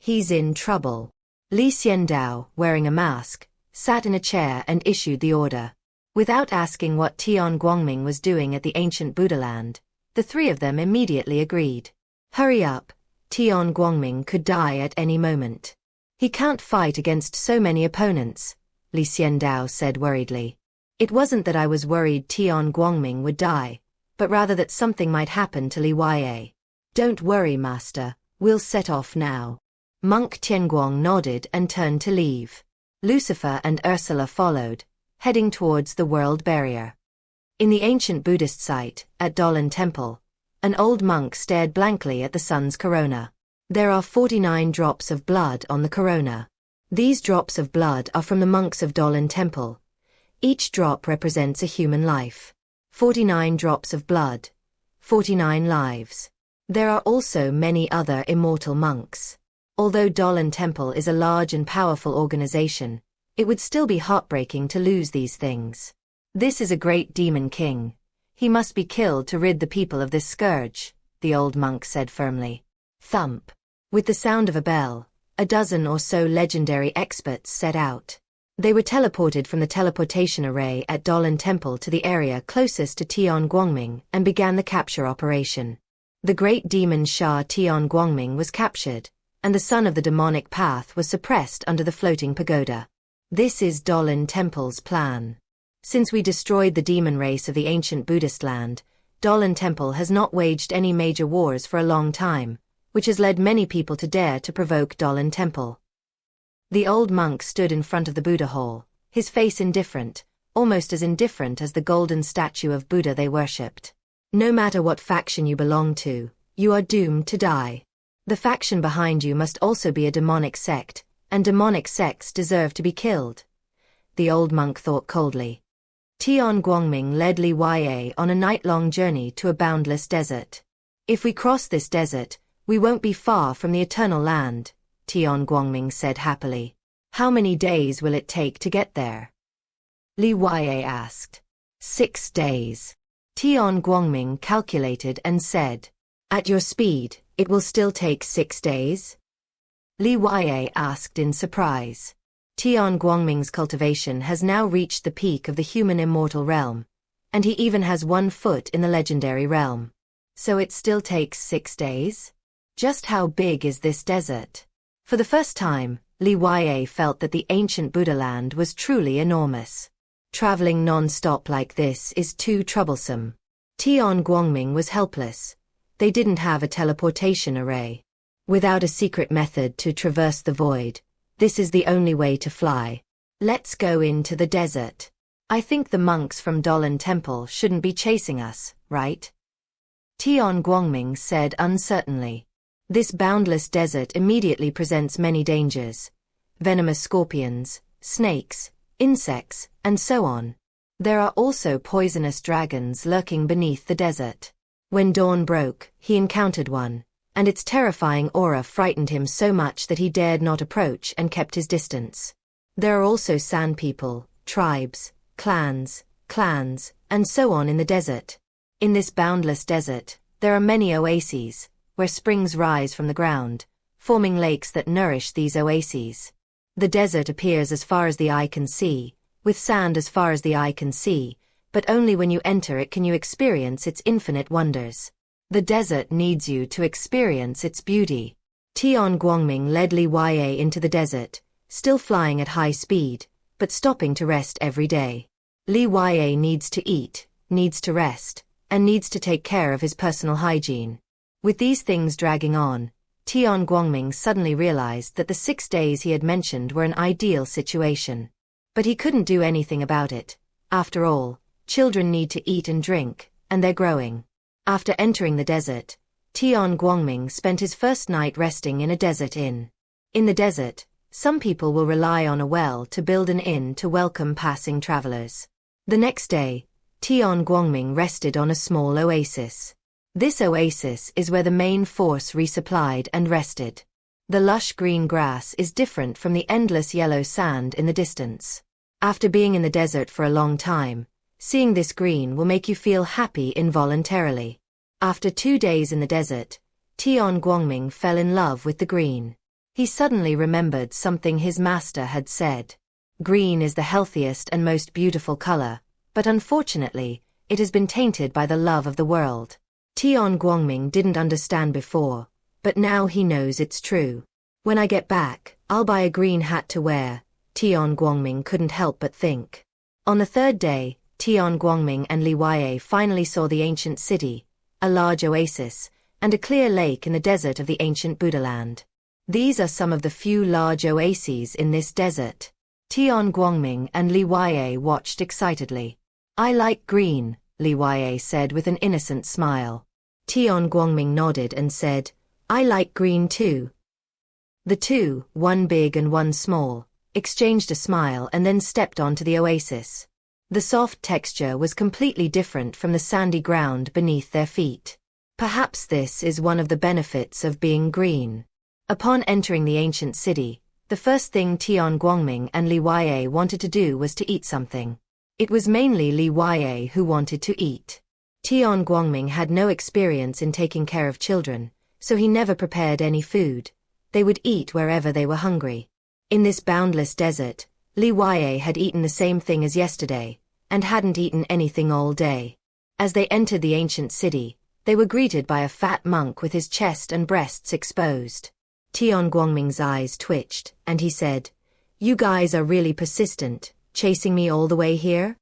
He's in trouble. Li Xiandao, wearing a mask, sat in a chair and issued the order. Without asking what Tian Guangming was doing at the ancient Buddha land, the three of them immediately agreed. Hurry up, Tian Guangming could die at any moment. He can't fight against so many opponents, Li Xiandao said worriedly. It wasn't that I was worried Tian Guangming would die, but rather that something might happen to Li Yue. Don't worry, master, we'll set off now. Monk Tianguang nodded and turned to leave. Lucifer and Ursula followed, heading towards the world barrier. In the ancient Buddhist site, at Dolan Temple, an old monk stared blankly at the sun's corona. There are 49 drops of blood on the corona. These drops of blood are from the monks of Dolan Temple. Each drop represents a human life. 49 drops of blood. 49 lives. There are also many other immortal monks. Although Dolan Temple is a large and powerful organization, it would still be heartbreaking to lose these things. This is a great demon king. He must be killed to rid the people of this scourge, the old monk said firmly. Thump. With the sound of a bell, a dozen or so legendary experts set out. They were teleported from the teleportation array at Dolan Temple to the area closest to Tian Guangming and began the capture operation. The great demon Sha Tian Guangming was captured, and the son of the demonic path was suppressed under the floating pagoda. This is Dolan Temple's plan. Since we destroyed the demon race of the ancient Buddhist land, Dolan Temple has not waged any major wars for a long time, which has led many people to dare to provoke Dolan Temple. The old monk stood in front of the Buddha hall, his face indifferent, almost as indifferent as the golden statue of Buddha they worshipped. No matter what faction you belong to, you are doomed to die. The faction behind you must also be a demonic sect, and demonic sects deserve to be killed. The old monk thought coldly. Tian Guangming led Li Yue on a night-long journey to a boundless desert. If we cross this desert, we won't be far from the eternal land, Tian Guangming said happily. How many days will it take to get there? Li Yue asked. 6 days. Tian Guangming calculated and said. At your speed, it will still take 6 days? Li Yue asked in surprise. Tian Guangming's cultivation has now reached the peak of the human immortal realm, and he even has 1 foot in the legendary realm. So it still takes 6 days? Just how big is this desert? For the first time, Li Yue felt that the ancient Buddha land was truly enormous. Traveling non-stop like this is too troublesome. Tian Guangming was helpless. They didn't have a teleportation array. Without a secret method to traverse the void, this is the only way to fly. Let's go into the desert. I think the monks from Dolan Temple shouldn't be chasing us, right? Tian Guangming said uncertainly. This boundless desert immediately presents many dangers. Venomous scorpions, snakes, insects, and so on. There are also poisonous dragons lurking beneath the desert. When dawn broke, he encountered one, and its terrifying aura frightened him so much that he dared not approach and kept his distance. There are also sand people, tribes, clans, and so on in the desert. In this boundless desert, there are many oases, where springs rise from the ground, forming lakes that nourish these oases. The desert appears as far as the eye can see, with sand as far as the eye can see, but only when you enter it can you experience its infinite wonders. The desert needs you to experience its beauty. Tian Guangming led Li Yue into the desert, still flying at high speed, but stopping to rest every day. Li Yue needs to eat, needs to rest, and needs to take care of his personal hygiene. With these things dragging on, Tian Guangming suddenly realized that the 6 days he had mentioned were an ideal situation. But he couldn't do anything about it. After all, children need to eat and drink, and they're growing. After entering the desert, Tian Guangming spent his first night resting in a desert inn. In the desert, some people will rely on a well to build an inn to welcome passing travelers. The next day, Tian Guangming rested on a small oasis. This oasis is where the main force resupplied and rested. The lush green grass is different from the endless yellow sand in the distance. After being in the desert for a long time, seeing this green will make you feel happy involuntarily. After 2 days in the desert, Tian Guangming fell in love with the green. He suddenly remembered something his master had said. Green is the healthiest and most beautiful color, but unfortunately, it has been tainted by the love of the world. Tian Guangming didn't understand before, but now he knows it's true. When I get back, I'll buy a green hat to wear, Tian Guangming couldn't help but think. On the 3rd day, Tian Guangming and Li Yue finally saw the ancient city, a large oasis, and a clear lake in the desert of the ancient Buddha land. These are some of the few large oases in this desert. Tian Guangming and Li Yue watched excitedly. I like green, Li Yue said with an innocent smile. Tian Guangming nodded and said, I like green too. The two, one big and one small, exchanged a smile and then stepped onto the oasis. The soft texture was completely different from the sandy ground beneath their feet. Perhaps this is one of the benefits of being green. Upon entering the ancient city, the first thing Tian Guangming and Li Yue wanted to do was to eat something. It was mainly Li Yue who wanted to eat. Tian Guangming had no experience in taking care of children, so he never prepared any food. They would eat wherever they were hungry. In this boundless desert, Li Yue had eaten the same thing as yesterday, and hadn't eaten anything all day. As they entered the ancient city, they were greeted by a fat monk with his chest and breasts exposed. Tian Guangming's eyes twitched, and he said, You guys are really persistent, chasing me all the way here?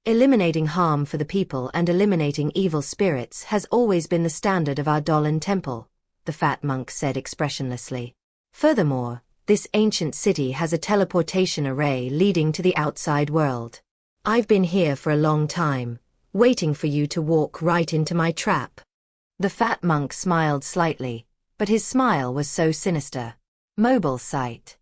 Eliminating harm for the people and eliminating evil spirits has always been the standard of our Dolan Temple, the fat monk said expressionlessly. Furthermore, this ancient city has a teleportation array leading to the outside world. I've been here for a long time, waiting for you to walk right into my trap. The fat monk smiled slightly, but his smile was so sinister. Mobile site.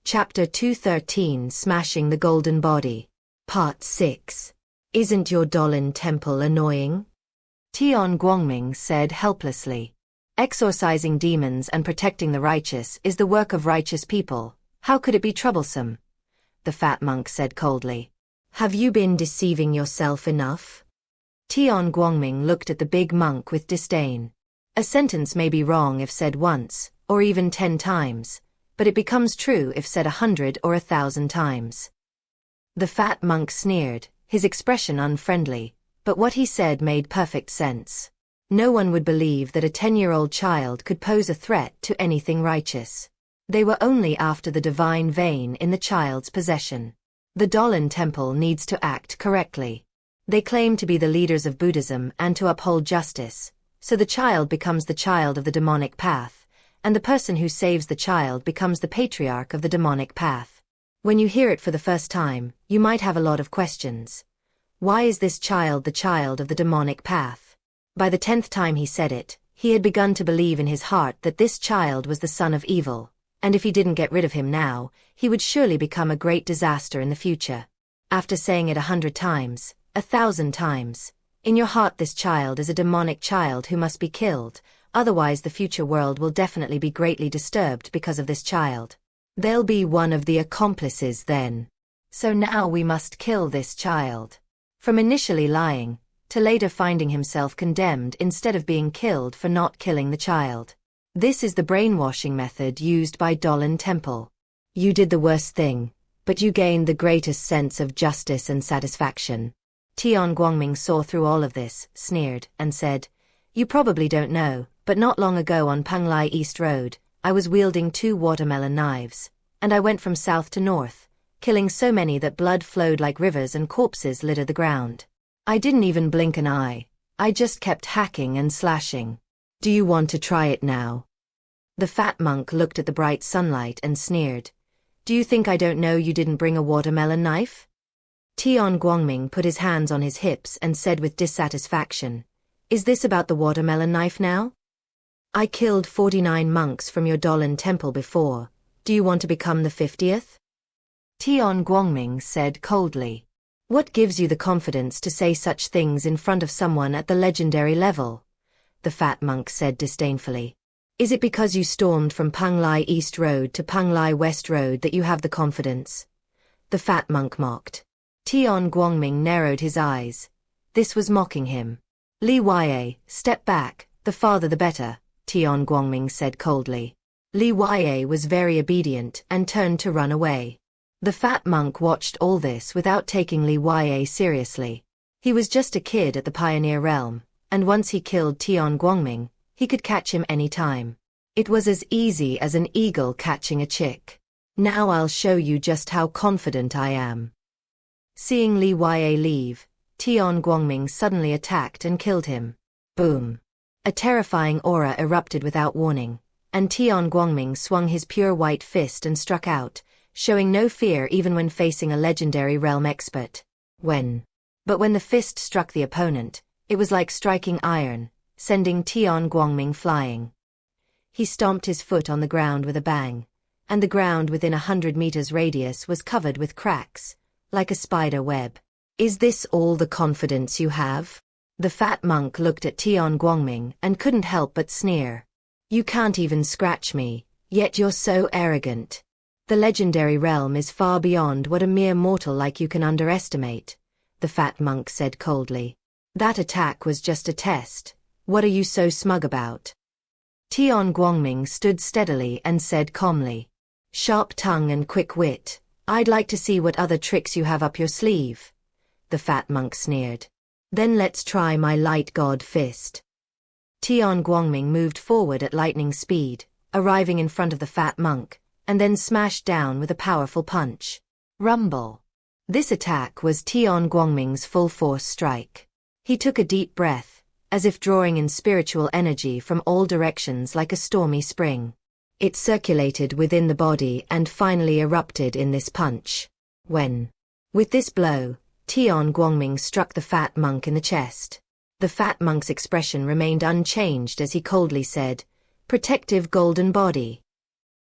Chapter 213 Smashing the Golden Body. Part 6. Isn't your Dolan Temple annoying? Tian Guangming said helplessly. Exorcising demons and protecting the righteous is the work of righteous people. How could it be troublesome? The fat monk said coldly. Have you been deceiving yourself enough? Tian Guangming looked at the big monk with disdain. A sentence may be wrong if said once, or even 10 times, but it becomes true if said 100 or 1,000 times. The fat monk sneered, his expression unfriendly, but what he said made perfect sense. No one would believe that a 10-year-old child could pose a threat to anything righteous. They were only after the divine vein in the child's possession. The Daolin Temple needs to act correctly. They claim to be the leaders of Buddhism and to uphold justice, so the child becomes the child of the demonic path, and the person who saves the child becomes the patriarch of the demonic path. When you hear it for the first time, you might have a lot of questions. Why is this child the child of the demonic path? By the 10th time he said it, he had begun to believe in his heart that this child was the son of evil, and if he didn't get rid of him now, he would surely become a great disaster in the future. After saying it 100 times, 1,000 times, in your heart this child is a demonic child who must be killed, otherwise the future world will definitely be greatly disturbed because of this child. They'll be one of the accomplices then. So now we must kill this child. From initially lying, to later finding himself condemned instead of being killed for not killing the child. This is the brainwashing method used by Daolin Temple. You did the worst thing, but you gained the greatest sense of justice and satisfaction. Tian Guangming saw through all of this, sneered, and said, "You probably don't know, but not long ago on Panglai East Road, I was wielding 2 watermelon knives, and I went from south to north, killing so many that blood flowed like rivers and corpses littered the ground. I didn't even blink an eye, I just kept hacking and slashing. Do you want to try it now?" The fat monk looked at the bright sunlight and sneered. "Do you think I don't know you didn't bring a watermelon knife?" Tian Guangming put his hands on his hips and said with dissatisfaction, "Is this about the watermelon knife now? I killed 49 monks from your Daolin Temple before, do you want to become the 50th? Tian Guangming said coldly. "What gives you the confidence to say such things in front of someone at the legendary level?" The fat monk said disdainfully. "Is it because you stormed from Panglai East Road to Panglai West Road that you have the confidence?" The fat monk mocked. Tian Guangming narrowed his eyes. This was mocking him. "Li Yue, step back, the farther the better," Tian Guangming said coldly. Li Yue was very obedient and turned to run away. The fat monk watched all this without taking Li Yue seriously. He was just a kid at the Pioneer Realm, and once he killed Tian Guangming, he could catch him any time. It was as easy as an eagle catching a chick. "Now I'll show you just how confident I am." Seeing Li Yue leave, Tian Guangming suddenly attacked and killed him. Boom! A terrifying aura erupted without warning, and Tian Guangming swung his pure white fist and struck out, showing no fear even when facing a legendary realm expert. But when the fist struck the opponent, it was like striking iron, sending Tian Guangming flying. He stomped his foot on the ground with a bang, and the ground within 100 meters radius was covered with cracks, like a spider web. "Is this all the confidence you have?" The fat monk looked at Tian Guangming and couldn't help but sneer. "You can't even scratch me, yet you're so arrogant. The legendary realm is far beyond what a mere mortal like you can underestimate," the fat monk said coldly. "That attack was just a test. What are you so smug about?" Tian Guangming stood steadily and said calmly, "Sharp tongue and quick wit, I'd like to see what other tricks you have up your sleeve." The fat monk sneered. "Then let's try my light god fist." Tian Guangming moved forward at lightning speed, arriving in front of the fat monk, and then smashed down with a powerful punch. Rumble. This attack was Tian Guangming's full-force strike. He took a deep breath, as if drawing in spiritual energy from all directions like a stormy spring. It circulated within the body and finally erupted in this punch. With this blow, Tian Guangming struck the fat monk in the chest. The fat monk's expression remained unchanged as he coldly said, "Protective golden body."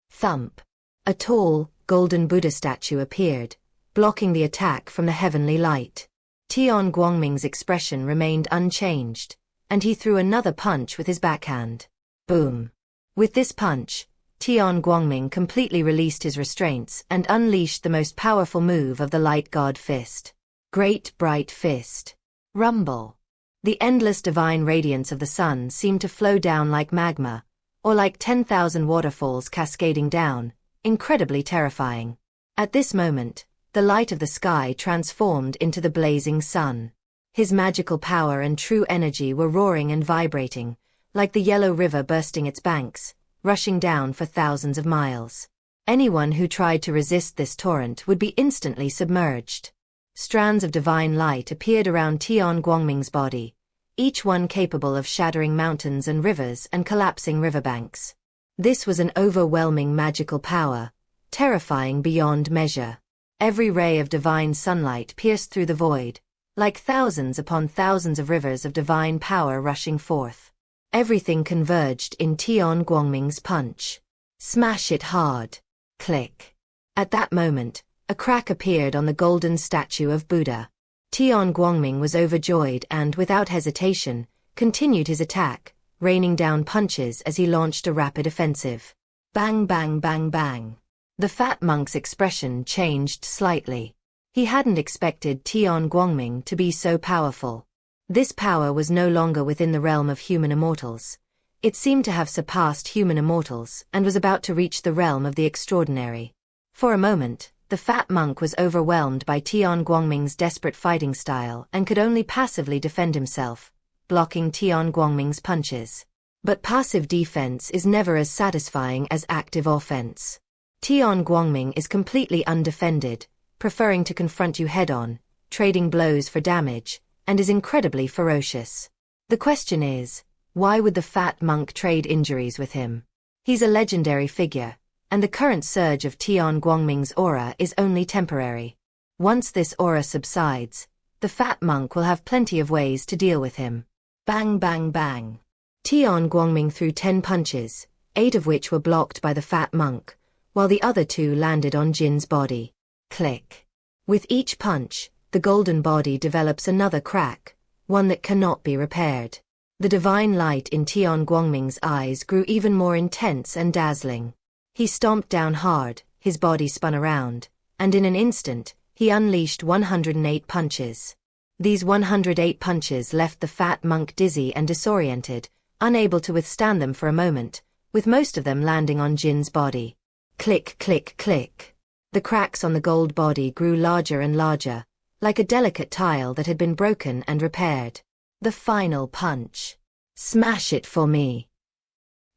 Thump. A tall, golden Buddha statue appeared, blocking the attack from the heavenly light. Tian Guangming's expression remained unchanged, and he threw another punch with his backhand. Boom. With this punch, Tian Guangming completely released his restraints and unleashed the most powerful move of the light god fist. Great bright fist. Rumble. The endless divine radiance of the sun seemed to flow down like magma, or like 10,000 waterfalls cascading down, incredibly terrifying. At this moment, the light of the sky transformed into the blazing sun. His magical power and true energy were roaring and vibrating, like the yellow river bursting its banks, rushing down for thousands of miles. Anyone who tried to resist this torrent would be instantly submerged. Strands of divine light appeared around Tian Guangming's body, each one capable of shattering mountains and rivers and collapsing riverbanks. This was an overwhelming magical power, terrifying beyond measure. Every ray of divine sunlight pierced through the void, like thousands upon thousands of rivers of divine power rushing forth. Everything converged in Tian Guangming's punch. Smash it hard. Click. At that moment, a crack appeared on the golden statue of Buddha. Tian Guangming was overjoyed and, without hesitation, continued his attack, raining down punches as he launched a rapid offensive. Bang bang bang bang. The fat monk's expression changed slightly. He hadn't expected Tian Guangming to be so powerful. This power was no longer within the realm of human immortals. It seemed to have surpassed human immortals and was about to reach the realm of the extraordinary. For a moment, the fat monk was overwhelmed by Tian Guangming's desperate fighting style and could only passively defend himself, blocking Tian Guangming's punches. But passive defense is never as satisfying as active offense. Tian Guangming is completely undefended, preferring to confront you head-on, trading blows for damage, and is incredibly ferocious. The question is, why would the fat monk trade injuries with him? He's a legendary figure, and the current surge of Tian Guangming's aura is only temporary. Once this aura subsides, the fat monk will have plenty of ways to deal with him. Bang bang bang. Tian Guangming threw 10 punches, 8 of which were blocked by the fat monk, while the other 2 landed on Jin's body. Click. With each punch, the golden body develops another crack, one that cannot be repaired. The divine light in Tian Guangming's eyes grew even more intense and dazzling. He stomped down hard, his body spun around, and in an instant, he unleashed 108 punches. These 108 punches left the fat monk dizzy and disoriented, unable to withstand them for a moment, with most of them landing on Jin's body. Click click click. The cracks on the gold body grew larger and larger, like a delicate tile that had been broken and repaired. The final punch. Smash it for me.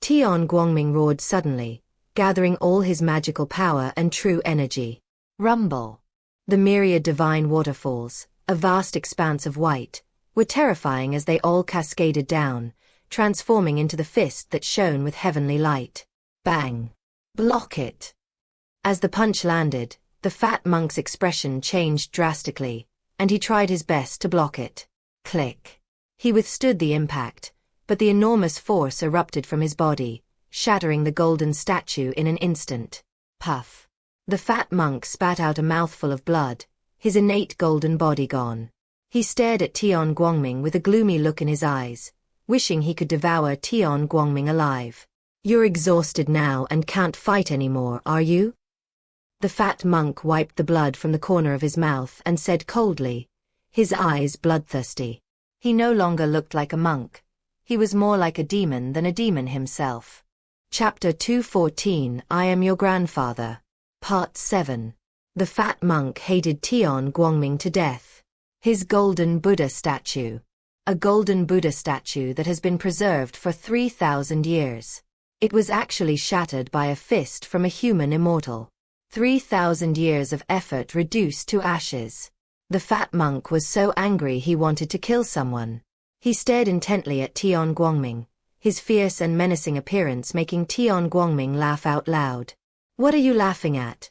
Tian Guangming roared suddenly, gathering all his magical power and true energy. Rumble. The myriad divine waterfalls, a vast expanse of white, were terrifying as they all cascaded down, transforming into the fist that shone with heavenly light. Bang. Block it. As the punch landed, the fat monk's expression changed drastically, and he tried his best to block it. Click. He withstood the impact, but the enormous force erupted from his body, shattering the golden statue in an instant. Puff. The fat monk spat out a mouthful of blood, his innate golden body gone. He stared at Tian Guangming with a gloomy look in his eyes, wishing he could devour Tian Guangming alive. You're exhausted now and can't fight anymore, are you? The fat monk wiped the blood from the corner of his mouth and said coldly, his eyes bloodthirsty. He no longer looked like a monk. He was more like a demon than a demon himself. Chapter 214 I Am Your Grandfather. Part 7. The fat monk hated Tian Guangming to death. His golden Buddha statue. A golden Buddha statue that has been preserved for 3,000 years. It was actually shattered by a fist from a human immortal. 3,000 years of effort reduced to ashes. The fat monk was so angry he wanted to kill someone. He stared intently at Tian Guangming, his fierce and menacing appearance making Tian Guangming laugh out loud. What are you laughing at?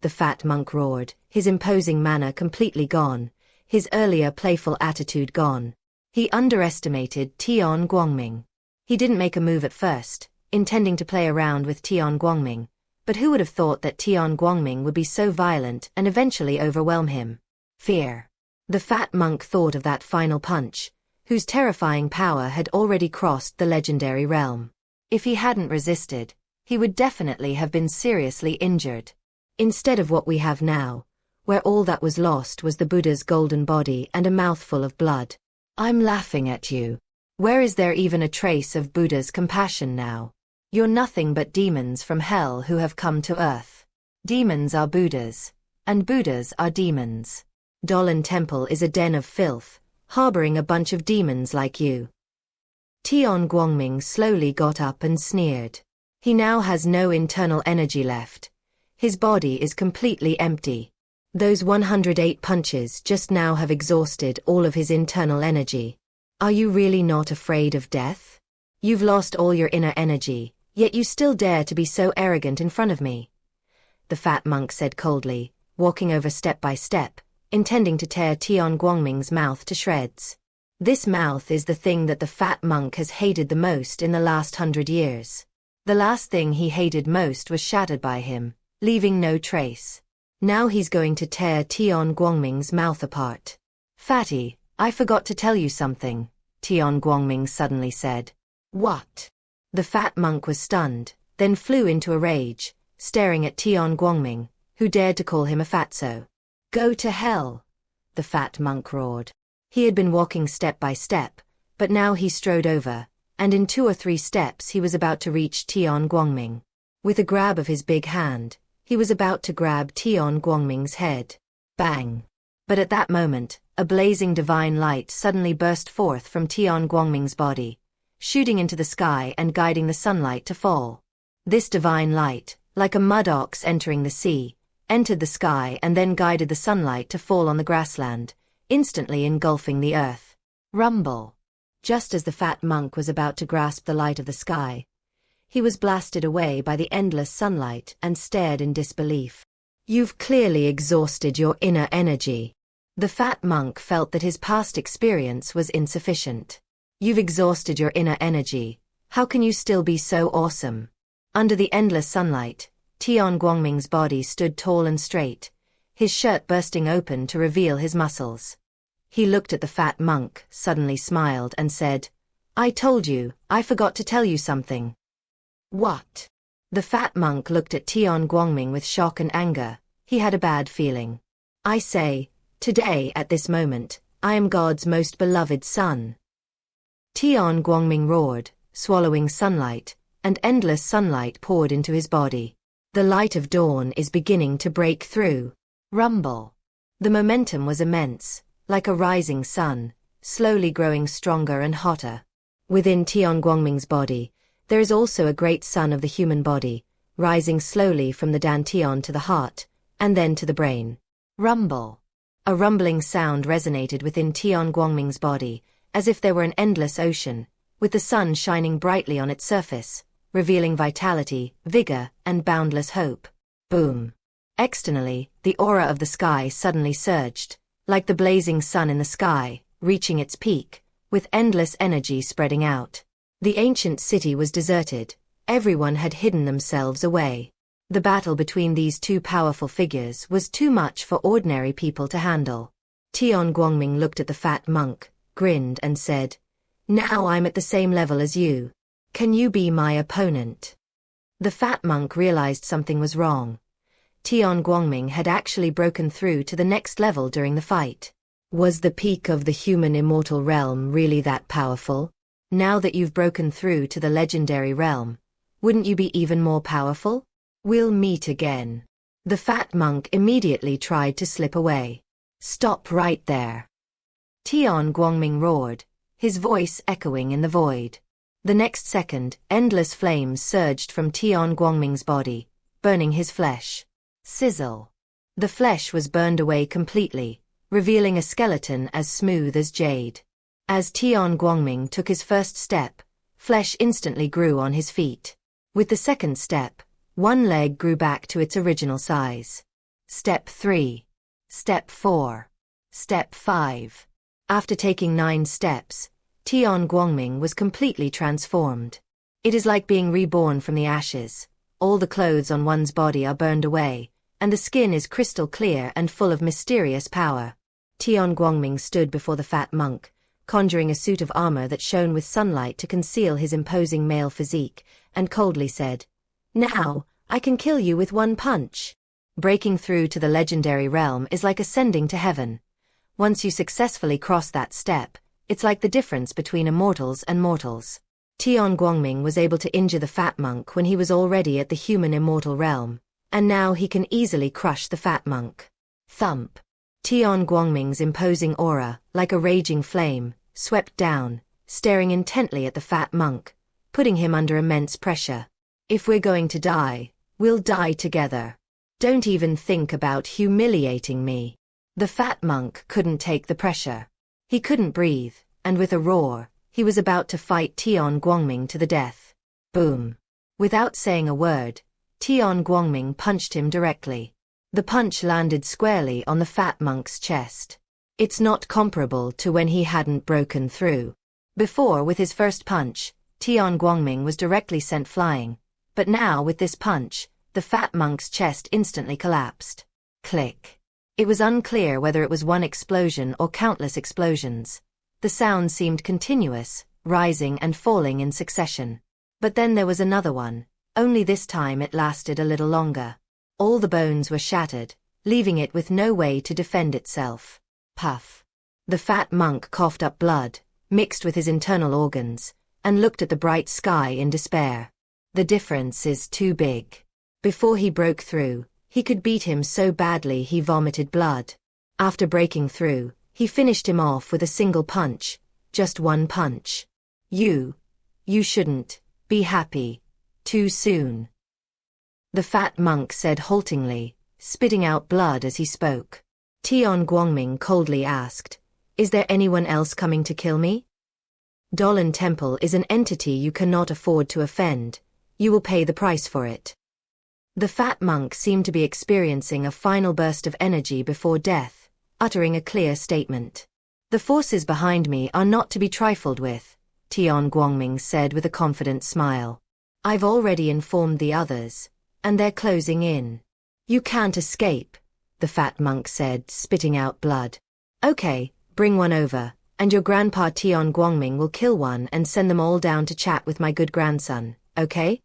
The fat monk roared, his imposing manner completely gone, his earlier playful attitude gone. He underestimated Tian Guangming. He didn't make a move at first, intending to play around with Tian Guangming, but who would have thought that Tian Guangming would be so violent and eventually overwhelm him? Fear. The fat monk thought of that final punch, whose terrifying power had already crossed the legendary realm. If he hadn't resisted, he would definitely have been seriously injured. Instead of what we have now, where all that was lost was the Buddha's golden body and a mouthful of blood. I'm laughing at you. Where is there even a trace of Buddha's compassion now? You're nothing but demons from hell who have come to earth. Demons are Buddhas, and Buddhas are demons. Dolan Temple is a den of filth, harboring a bunch of demons like you. Tian Guangming slowly got up and sneered. He now has no internal energy left. His body is completely empty. Those 108 punches just now have exhausted all of his internal energy. Are you really not afraid of death? You've lost all your inner energy, yet you still dare to be so arrogant in front of me. The fat monk said coldly, walking over step by step, intending to tear Tian Guangming's mouth to shreds. This mouth is the thing that the fat monk has hated the most in the last 100 years. The last thing he hated most was shattered by him, leaving no trace. Now he's going to tear Tian Guangming's mouth apart. Fatty, I forgot to tell you something, Tian Guangming suddenly said. What? The fat monk was stunned, then flew into a rage, staring at Tian Guangming, who dared to call him a fatso. Go to hell, the fat monk roared. He had been walking step by step, but now he strode over, and in 2 or 3 steps he was about to reach Tian Guangming. With a grab of his big hand, he was about to grab Tian Guangming's head. Bang! But at that moment, a blazing divine light suddenly burst forth from Tian Guangming's body, shooting into the sky and guiding the sunlight to fall. This divine light, like a mud ox entering the sea, entered the sky and then guided the sunlight to fall on the grassland, instantly engulfing the earth. Rumble! Just as the fat monk was about to grasp the light of the sky, he was blasted away by the endless sunlight and stared in disbelief. You've clearly exhausted your inner energy. The fat monk felt that his past experience was insufficient. You've exhausted your inner energy. How can you still be so awesome? Under the endless sunlight, Tian Guangming's body stood tall and straight, his shirt bursting open to reveal his muscles. He looked at the fat monk, suddenly smiled and said, I told you, I forgot to tell you something. What? The fat monk looked at Tian Guangming with shock and anger. He had a bad feeling. I say, today at this moment, I am God's most beloved son. Tian Guangming roared, swallowing sunlight, and endless sunlight poured into his body. The light of dawn is beginning to break through. Rumble. The momentum was immense, like a rising sun, slowly growing stronger and hotter. Within Tian Guangming's body, there is also a great sun of the human body, rising slowly from the dantian to the heart, and then to the brain. Rumble. A rumbling sound resonated within Tian Guangming's body, as if there were an endless ocean, with the sun shining brightly on its surface, revealing vitality, vigor, and boundless hope. Boom. Externally, the aura of the sky suddenly surged, like the blazing sun in the sky, reaching its peak, with endless energy spreading out. The ancient city was deserted. Everyone had hidden themselves away. The battle between these two powerful figures was too much for ordinary people to handle. Tian Guangming looked at the fat monk, grinned and said, Now I'm at the same level as you. Can you be my opponent? The fat monk realized something was wrong. Tian Guangming had actually broken through to the next level during the fight. Was the peak of the human immortal realm really that powerful? Now that you've broken through to the legendary realm, wouldn't you be even more powerful? We'll meet again. The fat monk immediately tried to slip away. Stop right there. Tian Guangming roared, his voice echoing in the void. The next second, endless flames surged from Tian Guangming's body, burning his flesh. Sizzle. The flesh was burned away completely, revealing a skeleton as smooth as jade. As Tian Guangming took his first step, flesh instantly grew on his feet. With the second step, one leg grew back to its original size. Step 3. Step 4. Step 5. After taking 9 steps, Tian Guangming was completely transformed. It is like being reborn from the ashes. All the clothes on one's body are burned away, and the skin is crystal clear and full of mysterious power. Tian Guangming stood before the fat monk, conjuring a suit of armor that shone with sunlight to conceal his imposing male physique, and coldly said, Now, I can kill you with one punch. Breaking through to the legendary realm is like ascending to heaven. Once you successfully cross that step, it's like the difference between immortals and mortals. Tian Guangming was able to injure the fat monk when he was already at the human immortal realm, and now he can easily crush the fat monk. Thump. Tian Guangming's imposing aura, like a raging flame, swept down, staring intently at the fat monk, putting him under immense pressure. If we're going to die, we'll die together. Don't even think about humiliating me. The fat monk couldn't take the pressure. He couldn't breathe, and with a roar, he was about to fight Tian Guangming to the death. Boom. Without saying a word, Tian Guangming punched him directly. The punch landed squarely on the fat monk's chest. It's not comparable to when he hadn't broken through. Before, with his first punch, Tian Guangming was directly sent flying, but now with this punch, the fat monk's chest instantly collapsed. Click. It was unclear whether it was one explosion or countless explosions. The sound seemed continuous, rising and falling in succession. But then there was another one, only this time it lasted a little longer. All the bones were shattered, leaving it with no way to defend itself. Puff. The fat monk coughed up blood, mixed with his internal organs, and looked at the bright sky in despair. The difference is too big. Before he broke through, he could beat him so badly he vomited blood. After breaking through, he finished him off with a single punch, just one punch. You shouldn't be happy too soon. The fat monk said haltingly, spitting out blood as he spoke. Tian Guangming coldly asked, "Is there anyone else coming to kill me?" Dolan Temple is an entity you cannot afford to offend. You will pay the price for it. The fat monk seemed to be experiencing a final burst of energy before death, uttering a clear statement. "The forces behind me are not to be trifled with," Tian Guangming said with a confident smile. "I've already informed the others, and they're closing in. You can't escape," the fat monk said, spitting out blood. "Okay, bring one over, and your grandpa Tian Guangming will kill one and send them all down to chat with my good grandson, okay?"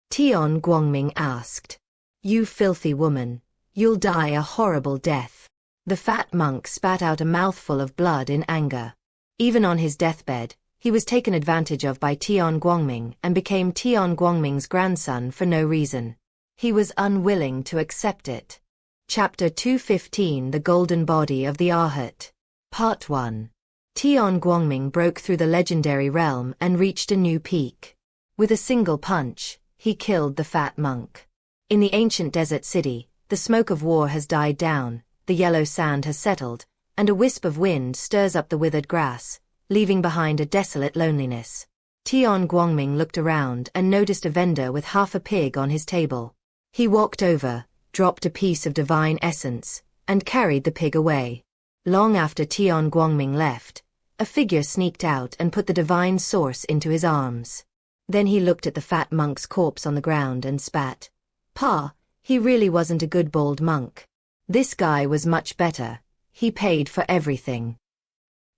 Tian Guangming asked. "You filthy woman, you'll die a horrible death." The fat monk spat out a mouthful of blood in anger. Even on his deathbed, he was taken advantage of by Tian Guangming and became Tian Guangming's grandson for no reason. He was unwilling to accept it. Chapter 215 The Golden Body of the Arhat. Part 1. Tian Guangming broke through the legendary realm and reached a new peak. With a single punch, he killed the fat monk. In the ancient desert city, the smoke of war has died down, the yellow sand has settled, and a wisp of wind stirs up the withered grass, leaving behind a desolate loneliness. Tian Guangming looked around and noticed a vendor with half a pig on his table. He walked over, dropped a piece of divine essence, and carried the pig away. Long after Tian Guangming left, a figure sneaked out and put the divine source into his arms. Then he looked at the fat monk's corpse on the ground and spat. "Pa, he really wasn't a good bald monk. This guy was much better. He paid for everything."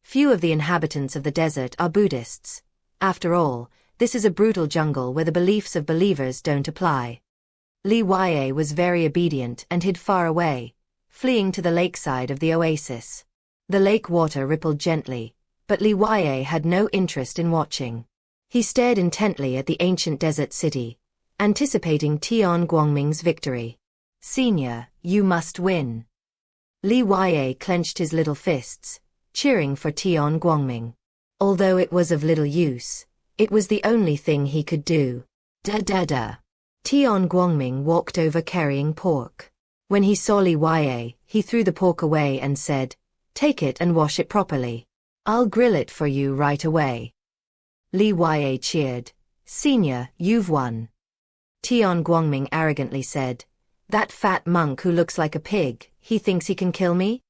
Few of the inhabitants of the desert are Buddhists. After all, this is a brutal jungle where the beliefs of believers don't apply. Li Wei was very obedient and hid far away, fleeing to the lakeside of the oasis. The lake water rippled gently, but Li Wei had no interest in watching. He stared intently at the ancient desert city, anticipating Tian Guangming's victory. "Senior, you must win." Li Wei clenched his little fists, cheering for Tian Guangming. Although it was of little use, it was the only thing he could do. Da. Tian Guangming walked over carrying pork. When he saw Li Wei, he threw the pork away and said, "Take it and wash it properly. I'll grill it for you right away." Li Wei cheered. "Senior, you've won." Tian Guangming arrogantly said, "That fat monk who looks like a pig, he thinks he can kill me?"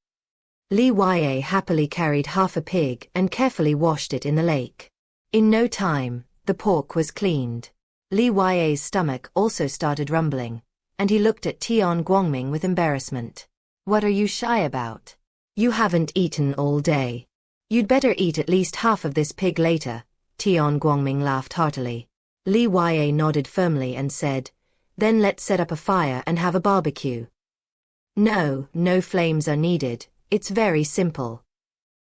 Li Wei happily carried half a pig and carefully washed it in the lake. In no time, the pork was cleaned. Li Wei's stomach also started rumbling, and he looked at Tian Guangming with embarrassment. "What are you shy about? You haven't eaten all day. You'd better eat at least half of this pig later." Tian Guangming laughed heartily. Li Wei nodded firmly and said, "Then let's set up a fire and have a barbecue. No, no flames are needed, it's very simple.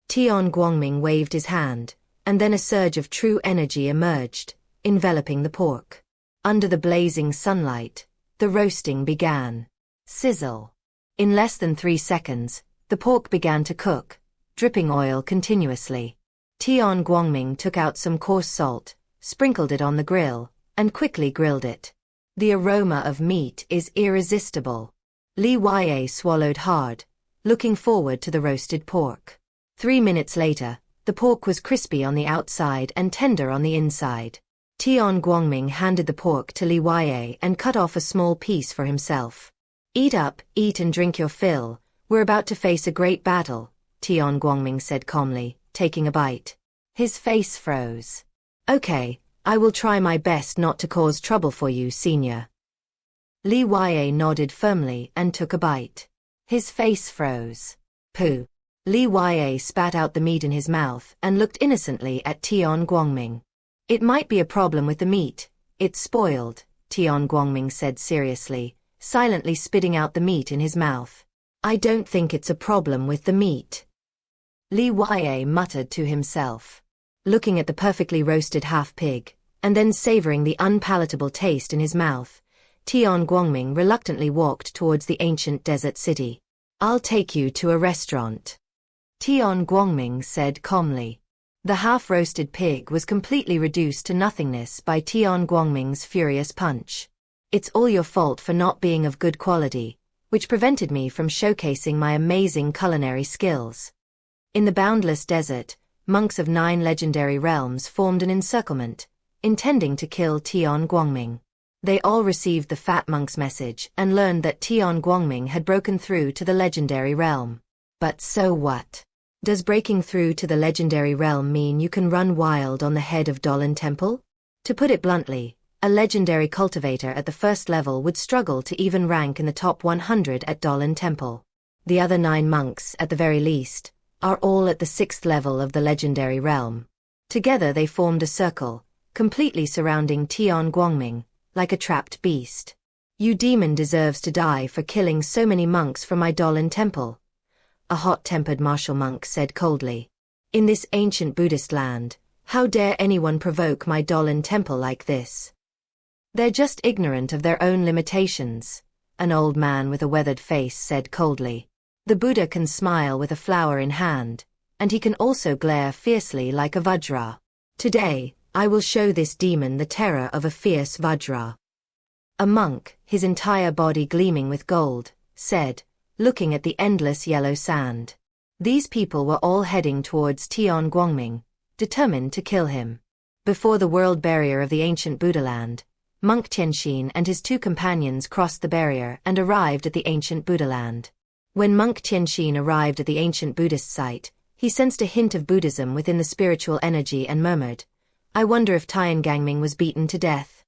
Tian Guangming waved his hand, and then a surge of true energy emerged, enveloping the pork. Under the blazing sunlight, the roasting began. Sizzle. In less than 3 seconds, the pork began to cook, dripping oil continuously. Tian Guangming took out some coarse salt, sprinkled it on the grill, and quickly grilled it. The aroma of meat is irresistible. Li Yue swallowed hard, looking forward to the roasted pork. 3 minutes later, the pork was crispy on the outside and tender on the inside. Tian Guangming handed the pork to Li Yue and cut off a small piece for himself. Eat up, eat and drink your fill, we're about to face a great battle, Tian Guangming said calmly, taking a bite. His face froze. Okay, I will try my best not to cause trouble for you, senior. Li Yue nodded firmly and took a bite. His face froze. Pooh. Li Yue spat out the meat in his mouth and looked innocently at Tian Guangming. It might be a problem with the meat, it's spoiled, Tian Guangming said seriously, silently spitting out the meat in his mouth. I don't think it's a problem with the meat. Li Yue muttered to himself, looking at the perfectly roasted half-pig, and then savoring the unpalatable taste in his mouth. Tian Guangming reluctantly walked towards the ancient desert city. I'll take you to a restaurant, Tian Guangming said calmly. The half-roasted pig was completely reduced to nothingness by Tian Guangming's furious punch. It's all your fault for not being of good quality, which prevented me from showcasing my amazing culinary skills. In the boundless desert, monks of 9 legendary realms formed an encirclement, intending to kill Tian Guangming. They all received the fat monk's message and learned that Tian Guangming had broken through to the legendary realm. But so what? Does breaking through to the legendary realm mean you can run wild on the head of Dolan Temple? To put it bluntly, a legendary cultivator at the first level would struggle to even rank in the top 100 at Dolan Temple. The other 9 monks, at the very least, are all at the 6th level of the legendary realm. Together they formed a circle, completely surrounding Tian Guangming, like a trapped beast. You demon deserves to die for killing so many monks from my Dolan Temple, a hot-tempered martial monk said coldly. In this ancient Buddhist land, how dare anyone provoke my Dolan Temple like this? They're just ignorant of their own limitations, an old man with a weathered face said coldly. The Buddha can smile with a flower in hand, and he can also glare fiercely like a Vajra. Today, I will show this demon the terror of a fierce Vajra. A monk, his entire body gleaming with gold, said, looking at the endless yellow sand. These people were all heading towards Tian Guangming, determined to kill him. Before the world barrier of the ancient Buddha land, Monk Tianxin and his 2 companions crossed the barrier and arrived at the ancient Buddha land. When Monk Tianxin arrived at the ancient Buddhist site, he sensed a hint of Buddhism within the spiritual energy and murmured, I wonder if Tian Guangming was beaten to death.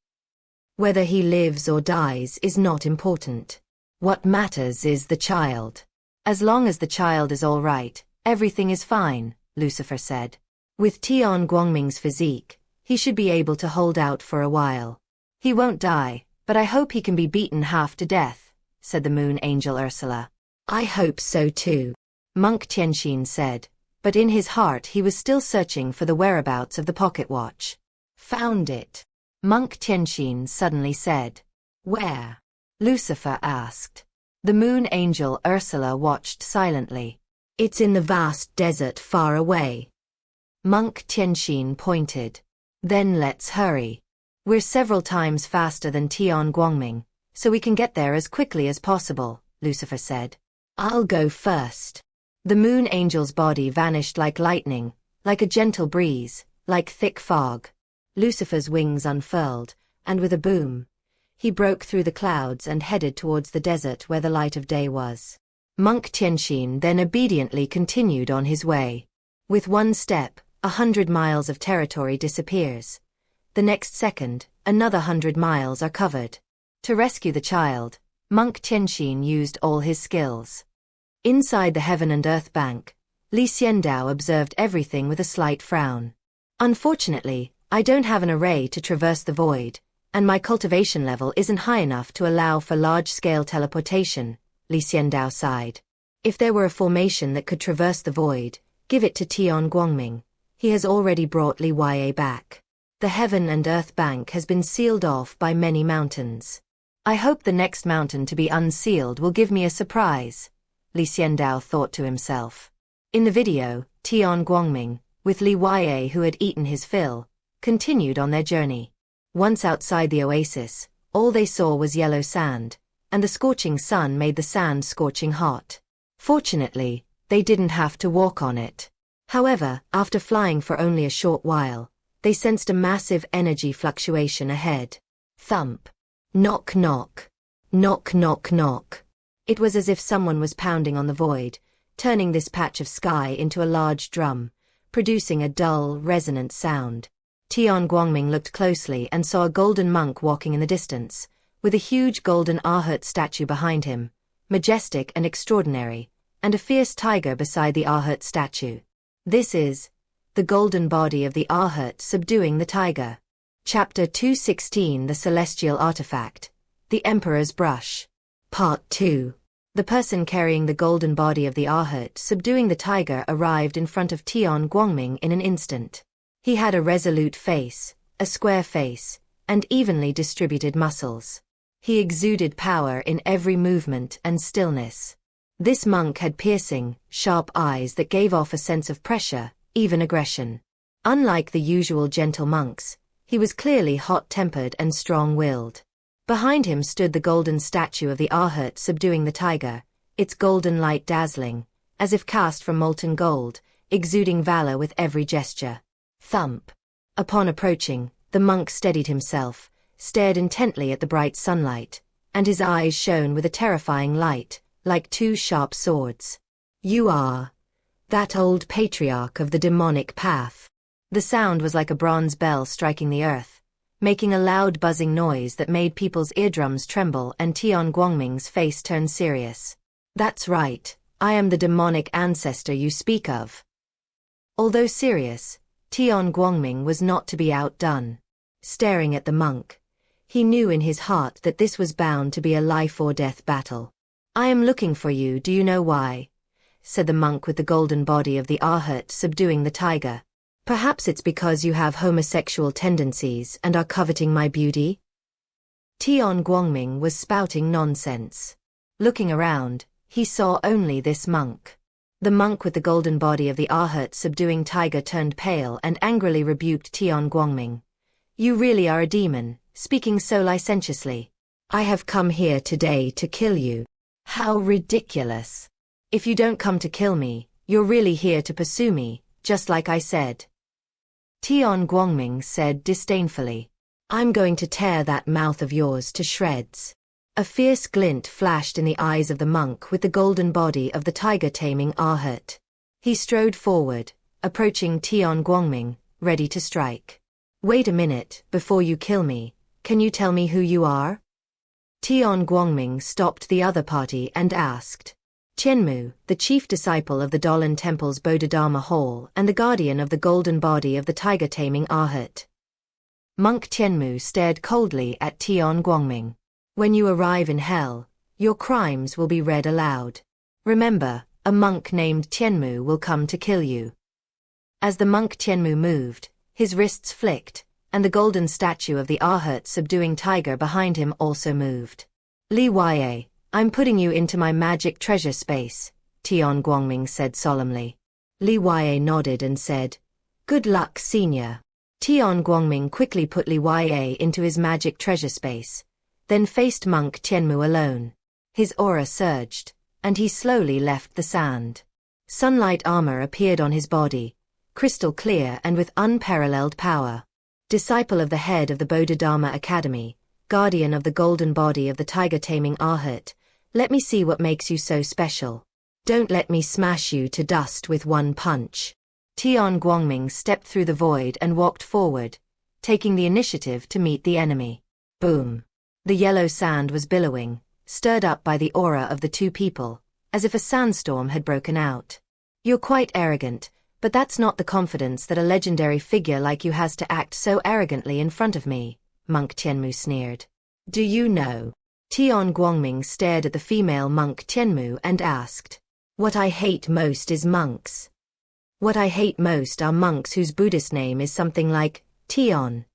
Whether he lives or dies is not important. What matters is the child. As long as the child is all right, everything is fine, Lucifer said. With Tian Guangming's physique, he should be able to hold out for a while. He won't die, but I hope he can be beaten half to death, said the moon angel Ursula. I hope so too, Monk Tianxin said, but in his heart he was still searching for the whereabouts of the pocket watch. Found it, Monk Tianxin suddenly said. Where? Lucifer asked. The moon angel Ursula watched silently. It's in the vast desert far away. Monk Tianxin pointed. Then let's hurry. We're several times faster than Tian Guangming, so we can get there as quickly as possible, Lucifer said. I'll go first. The moon angel's body vanished like lightning, like a gentle breeze, like thick fog. Lucifer's wings unfurled, and with a boom, he broke through the clouds and headed towards the desert where the light of day was. Monk Tianxin then obediently continued on his way. With one step, 100 miles of territory disappears. The next second, another 100 miles are covered. To rescue the child, Monk Tianxin used all his skills. Inside the heaven and earth bank, Xiandao observed everything with a slight frown. Unfortunately, I don't have an array to traverse the void, and my cultivation level isn't high enough to allow for large-scale teleportation, Xiandao sighed. If there were a formation that could traverse the void, give it to Tian Guangming. He has already brought Li Yue back. The heaven and earth bank has been sealed off by many mountains. I hope the next mountain to be unsealed will give me a surprise, Xiandao thought to himself. In the video, Tian Guangming, with Li Yue who had eaten his fill, continued on their journey. Once outside the oasis, all they saw was yellow sand, and the scorching sun made the sand scorching hot. Fortunately, they didn't have to walk on it. However, after flying for only a short while, they sensed a massive energy fluctuation ahead. Thump. Knock knock. Knock knock knock. It was as if someone was pounding on the void, turning this patch of sky into a large drum, producing a dull, resonant sound. Tian Guangming looked closely and saw a golden monk walking in the distance, with a huge golden Arhat statue behind him, majestic and extraordinary, and a fierce tiger beside the Arhat statue. This is the golden body of the Arhat subduing the tiger. Chapter 216 The Celestial Artifact, The Emperor's Brush. Part 2. The person carrying the golden body of the Arhat subduing the tiger arrived in front of Tian Guangming in an instant. He had a resolute face, a square face, and evenly distributed muscles. He exuded power in every movement and stillness. This monk had piercing, sharp eyes that gave off a sense of pressure, even aggression. Unlike the usual gentle monks, he was clearly hot-tempered and strong-willed. Behind him stood the golden statue of the Arhat subduing the tiger, its golden light dazzling, as if cast from molten gold, exuding valor with every gesture. Thump. Upon approaching, the monk steadied himself, stared intently at the bright sunlight, and his eyes shone with a terrifying light, like two sharp swords. You are that old patriarch of the demonic path. The sound was like a bronze bell striking the earth, making a loud buzzing noise that made people's eardrums tremble, and Tian Guangming's face turned serious. That's right, I am the demonic ancestor you speak of. Although serious, Tian Guangming was not to be outdone. Staring at the monk, he knew in his heart that this was bound to be a life-or-death battle. I am looking for you, do you know why? Said the monk with the golden body of the Arhat subduing the tiger. Perhaps it's because you have homosexual tendencies and are coveting my beauty? Tian Guangming was spouting nonsense. Looking around, he saw only this monk. The monk with the golden body of the Arhat subduing tiger turned pale and angrily rebuked Tian Guangming. You really are a demon, speaking so licentiously. I have come here today to kill you. How ridiculous. If you don't come to kill me, you're really here to pursue me, just like I said. Tian Guangming said disdainfully. I'm going to tear that mouth of yours to shreds. A fierce glint flashed in the eyes of the monk with the golden body of the tiger-taming Arhat. He strode forward, approaching Tian Guangming, ready to strike. Wait a minute, before you kill me, can you tell me who you are? Tian Guangming stopped the other party and asked. Qianmu, the chief disciple of the Dolan Temple's Bodhidharma Hall and the guardian of the golden body of the tiger-taming Arhat. Monk Qianmu stared coldly at Tian Guangming. When you arrive in hell, your crimes will be read aloud. Remember, a monk named Qianmu will come to kill you. As the monk Qianmu moved, his wrists flicked, and the golden statue of the Arhat subduing tiger behind him also moved. Li Yue, I'm putting you into my magic treasure space, Tian Guangming said solemnly. Li Yue nodded and said, Good luck, senior. Tian Guangming quickly put Li Yue into his magic treasure space, then faced monk Qianmu alone. His aura surged, and he slowly left the sand. Sunlight armor appeared on his body, crystal clear and with unparalleled power. Disciple of the head of the Bodhidharma Academy, guardian of the golden body of the tiger-taming Arhat, let me see what makes you so special. Don't let me smash you to dust with one punch. Tian Guangming stepped through the void and walked forward, taking the initiative to meet the enemy. Boom. The yellow sand was billowing, stirred up by the aura of the two people, as if a sandstorm had broken out. You're quite arrogant, but that's not the confidence that a legendary figure like you has to act so arrogantly in front of me, Monk Qianmu sneered. Do you know Tian Guangming stared at the female monk Tianmu and asked, "What I hate most is monks. What I hate most are monks whose Buddhist name is something like Tian."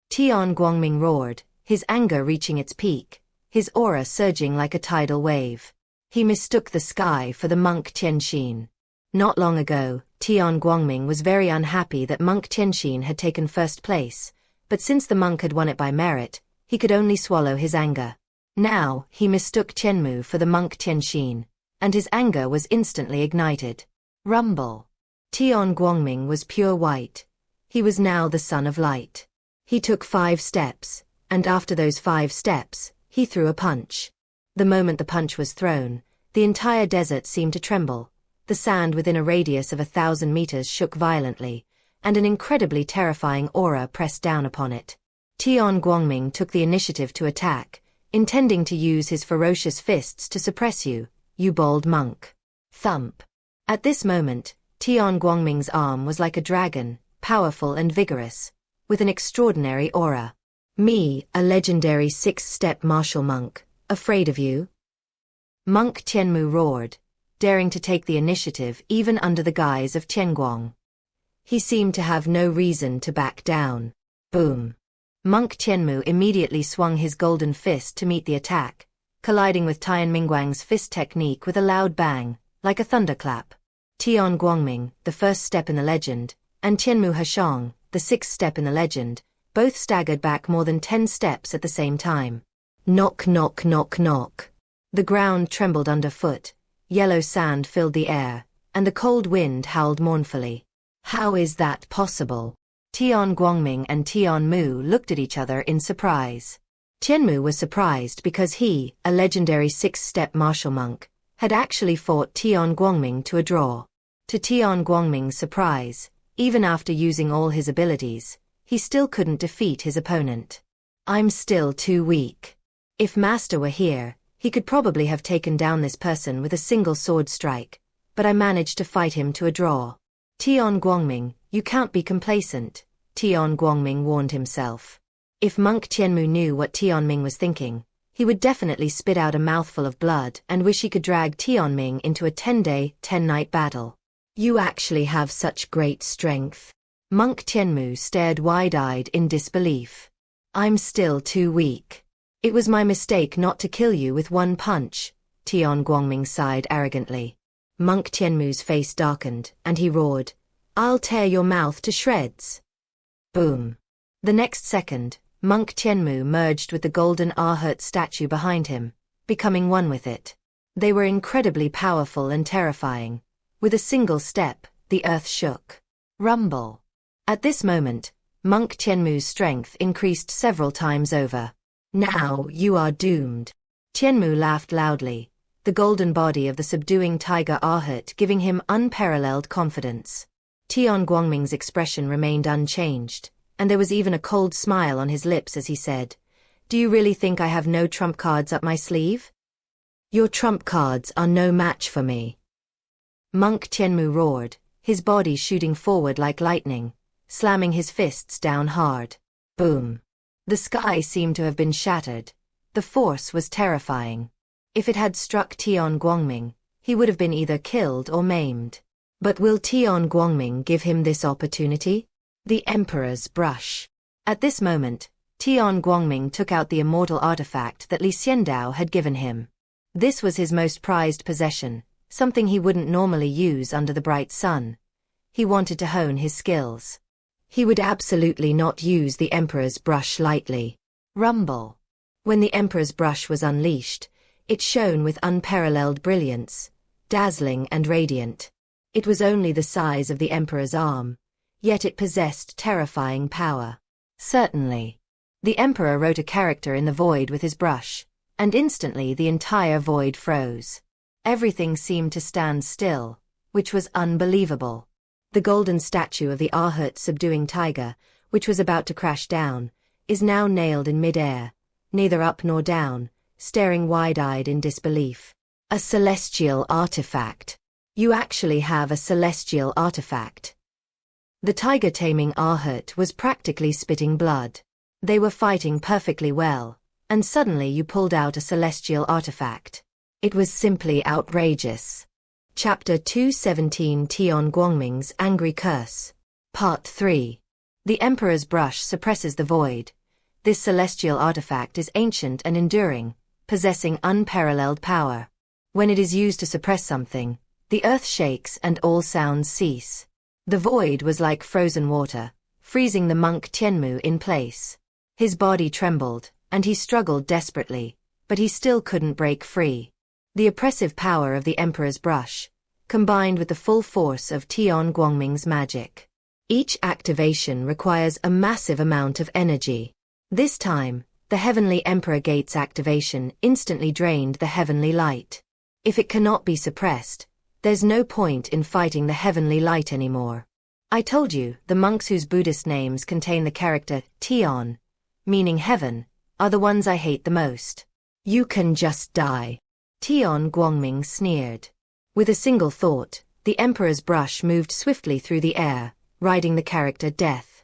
Tian Guangming roared, his anger reaching its peak, his aura surging like a tidal wave. He mistook the sky for the monk Tianxin. Not long ago, Tian Guangming was very unhappy that monk Tianxin had taken first place, but since the monk had won it by merit, he could only swallow his anger. Now, he mistook Tianmu for the monk Tianxin, and his anger was instantly ignited. Rumble. Tian Guangming was pure white. He was now the son of light. He took 5 steps, and after those 5 steps, he threw a punch. The moment the punch was thrown, the entire desert seemed to tremble. The sand within a radius of 1,000 meters shook violently, and an incredibly terrifying aura pressed down upon it. Tian Guangming took the initiative to attack, intending to use his ferocious fists to suppress you, you bold monk. Thump. At this moment, Tian Guangming's arm was like a dragon, powerful and vigorous, with an extraordinary aura. "Me, a legendary 6-step martial monk, afraid of you?" Monk Tianmu roared, daring to take the initiative even under the guise of Tianguang. He seemed to have no reason to back down. Boom. Monk Tianmu immediately swung his golden fist to meet the attack, colliding with Tian Mingguang's fist technique with a loud bang, like a thunderclap. Tian Guangming, the first step in the legend, and Tianmu Heshang, the 6th step in the legend, both staggered back more than 10 steps at the same time. Knock knock knock knock. The ground trembled underfoot, yellow sand filled the air, and the cold wind howled mournfully. How is that possible? Tian Guangming and Tian Mu looked at each other in surprise. Tianmu was surprised because he, a legendary 6-step martial monk, had actually fought Tian Guangming to a draw. To Tian Guangming's surprise, even after using all his abilities, he still couldn't defeat his opponent. "I'm still too weak. If Master were here, he could probably have taken down this person with a single sword strike, but I managed to fight him to a draw." "Tian Guangming, you can't be complacent," Tian Guangming warned himself. If Monk Tianmu knew what Tianming was thinking, he would definitely spit out a mouthful of blood and wish he could drag Tianming into a 10-day, 10-night battle. "You actually have such great strength." Monk Tianmu stared wide-eyed in disbelief. "I'm still too weak. It was my mistake not to kill you with one punch," Tian Guangming sighed arrogantly. Monk Tianmu's face darkened, and he roared, "I'll tear your mouth to shreds." Boom. The next second, Monk Tianmu merged with the golden Arhat statue behind him, becoming one with it. They were incredibly powerful and terrifying. With a single step, the earth shook. Rumble. At this moment, Monk Tianmu's strength increased several times over. "Now you are doomed." Tianmu laughed loudly, the golden body of the subduing tiger Arhat giving him unparalleled confidence. Tian Guangming's expression remained unchanged, and there was even a cold smile on his lips as he said, "Do you really think I have no trump cards up my sleeve? Your trump cards are no match for me." Monk Tianmu roared, his body shooting forward like lightning, slamming his fists down hard. Boom. The sky seemed to have been shattered. The force was terrifying. If it had struck Tian Guangming, he would have been either killed or maimed. But will Tian Guangming give him this opportunity? The Emperor's Brush. At this moment, Tian Guangming took out the immortal artifact that Xiandao had given him. This was his most prized possession, something he wouldn't normally use under the bright sun. He wanted to hone his skills. He would absolutely not use the Emperor's Brush lightly. Rumble. When the Emperor's Brush was unleashed, it shone with unparalleled brilliance, dazzling and radiant. It was only the size of the Emperor's arm, yet it possessed terrifying power. Certainly. The Emperor wrote a character in the void with his brush, and instantly the entire void froze. Everything seemed to stand still, which was unbelievable. The golden statue of the Arhat subduing tiger, which was about to crash down, is now nailed in mid-air, neither up nor down, staring wide-eyed in disbelief. A celestial artifact. You actually have a celestial artifact. The tiger-taming Arhat was practically spitting blood. They were fighting perfectly well, and suddenly you pulled out a celestial artifact. It was simply outrageous. Chapter 217 Tian Guangming's Angry Curse. Part 3. The Emperor's Brush suppresses the void. This celestial artifact is ancient and enduring, possessing unparalleled power. When it is used to suppress something, the earth shakes and all sounds cease. The void was like frozen water, freezing the monk Tianmu in place. His body trembled, and he struggled desperately, but he still couldn't break free. The oppressive power of the Emperor's Brush, combined with the full force of Tian Guangming's magic. Each activation requires a massive amount of energy. This time, the Heavenly Emperor Gate's activation instantly drained the heavenly light. If it cannot be suppressed, there's no point in fighting the heavenly light anymore. I told you, the monks whose Buddhist names contain the character Tian, meaning heaven, are the ones I hate the most. You can just die. Tian Guangming sneered. With a single thought, the Emperor's brush moved swiftly through the air, riding the character death.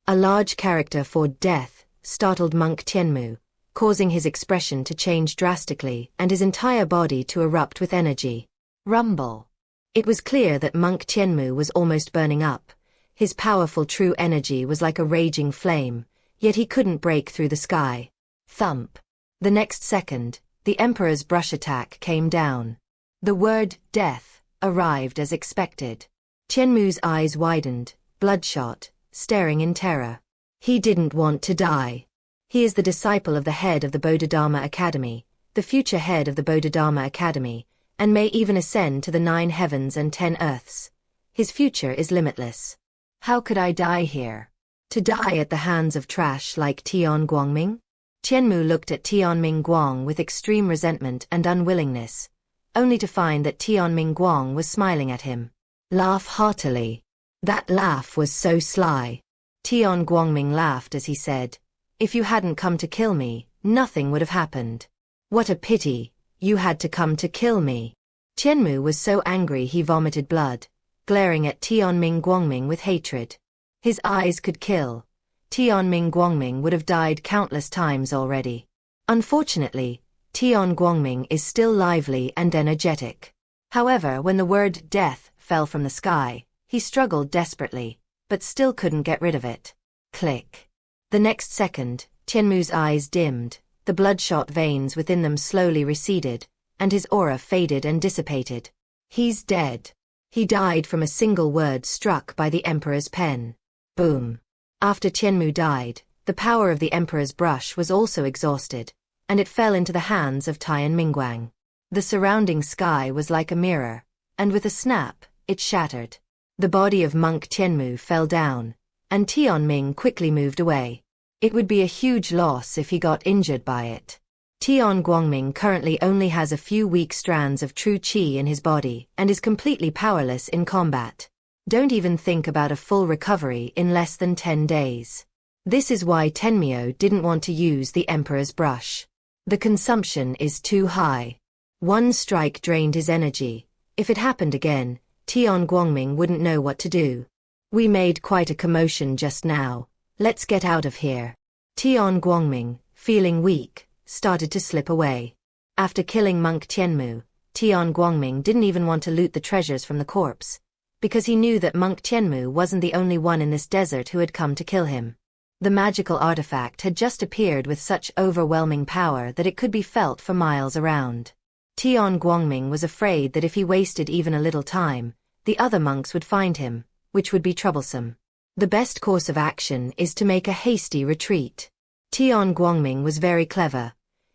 A large character for death startled monk Tianmu, causing his expression to change drastically and his entire body to erupt with energy. Rumble. It was clear that monk Tianmu was almost burning up. His powerful true energy was like a raging flame, yet he couldn't break through the sky. Thump. The next second, the Emperor's brush attack came down. The word death arrived as expected. Tianmu's eyes widened, bloodshot, staring in terror. He didn't want to die. He is the disciple of the head of the Bodhidharma Academy, the future head of the Bodhidharma Academy, and may even ascend to the 9 heavens and 10 earths. His future is limitless. How could I die here? To die at the hands of trash like Tian Guangming? Tianmu looked at Tianming Guang with extreme resentment and unwillingness, only to find that Tianming Guang was smiling at him. Laugh heartily. That laugh was so sly. Tian Guangming laughed as he said, "If you hadn't come to kill me, nothing would have happened. What a pity, you had to come to kill me." Tianmu was so angry he vomited blood, glaring at Tianming Guangming with hatred. His eyes could kill. Tianming Guangming would have died countless times already. Unfortunately, Tian Guangming is still lively and energetic. However, when the word death fell from the sky, he struggled desperately, but still couldn't get rid of it. Click. The next second, Tianmu's eyes dimmed, the bloodshot veins within them slowly receded, and his aura faded and dissipated. He's dead. He died from a single word struck by the Emperor's pen. Boom. After Tianmu died, the power of the Emperor's brush was also exhausted, and it fell into the hands of Tian Mingguang. The surrounding sky was like a mirror, and with a snap, it shattered. The body of monk Tianmu fell down, and Tianming quickly moved away. It would be a huge loss if he got injured by it. Tian Guangming currently only has a few weak strands of true qi in his body and is completely powerless in combat. Don't even think about a full recovery in less than 10 days. This is why Tenmyo didn't want to use the Emperor's brush. The consumption is too high. One strike drained his energy. If it happened again, Tian Guangming wouldn't know what to do. We made quite a commotion just now. Let's get out of here. Tian Guangming, feeling weak, started to slip away. After killing monk Tianmu, Tian Guangming didn't even want to loot the treasures from the corpse, because he knew that monk Tianmu wasn't the only one in this desert who had come to kill him. The magical artifact had just appeared with such overwhelming power that it could be felt for miles around. Tian Guangming was afraid that if he wasted even a little time, the other monks would find him, which would be troublesome. The best course of action is to make a hasty retreat. Tian Guangming was very clever.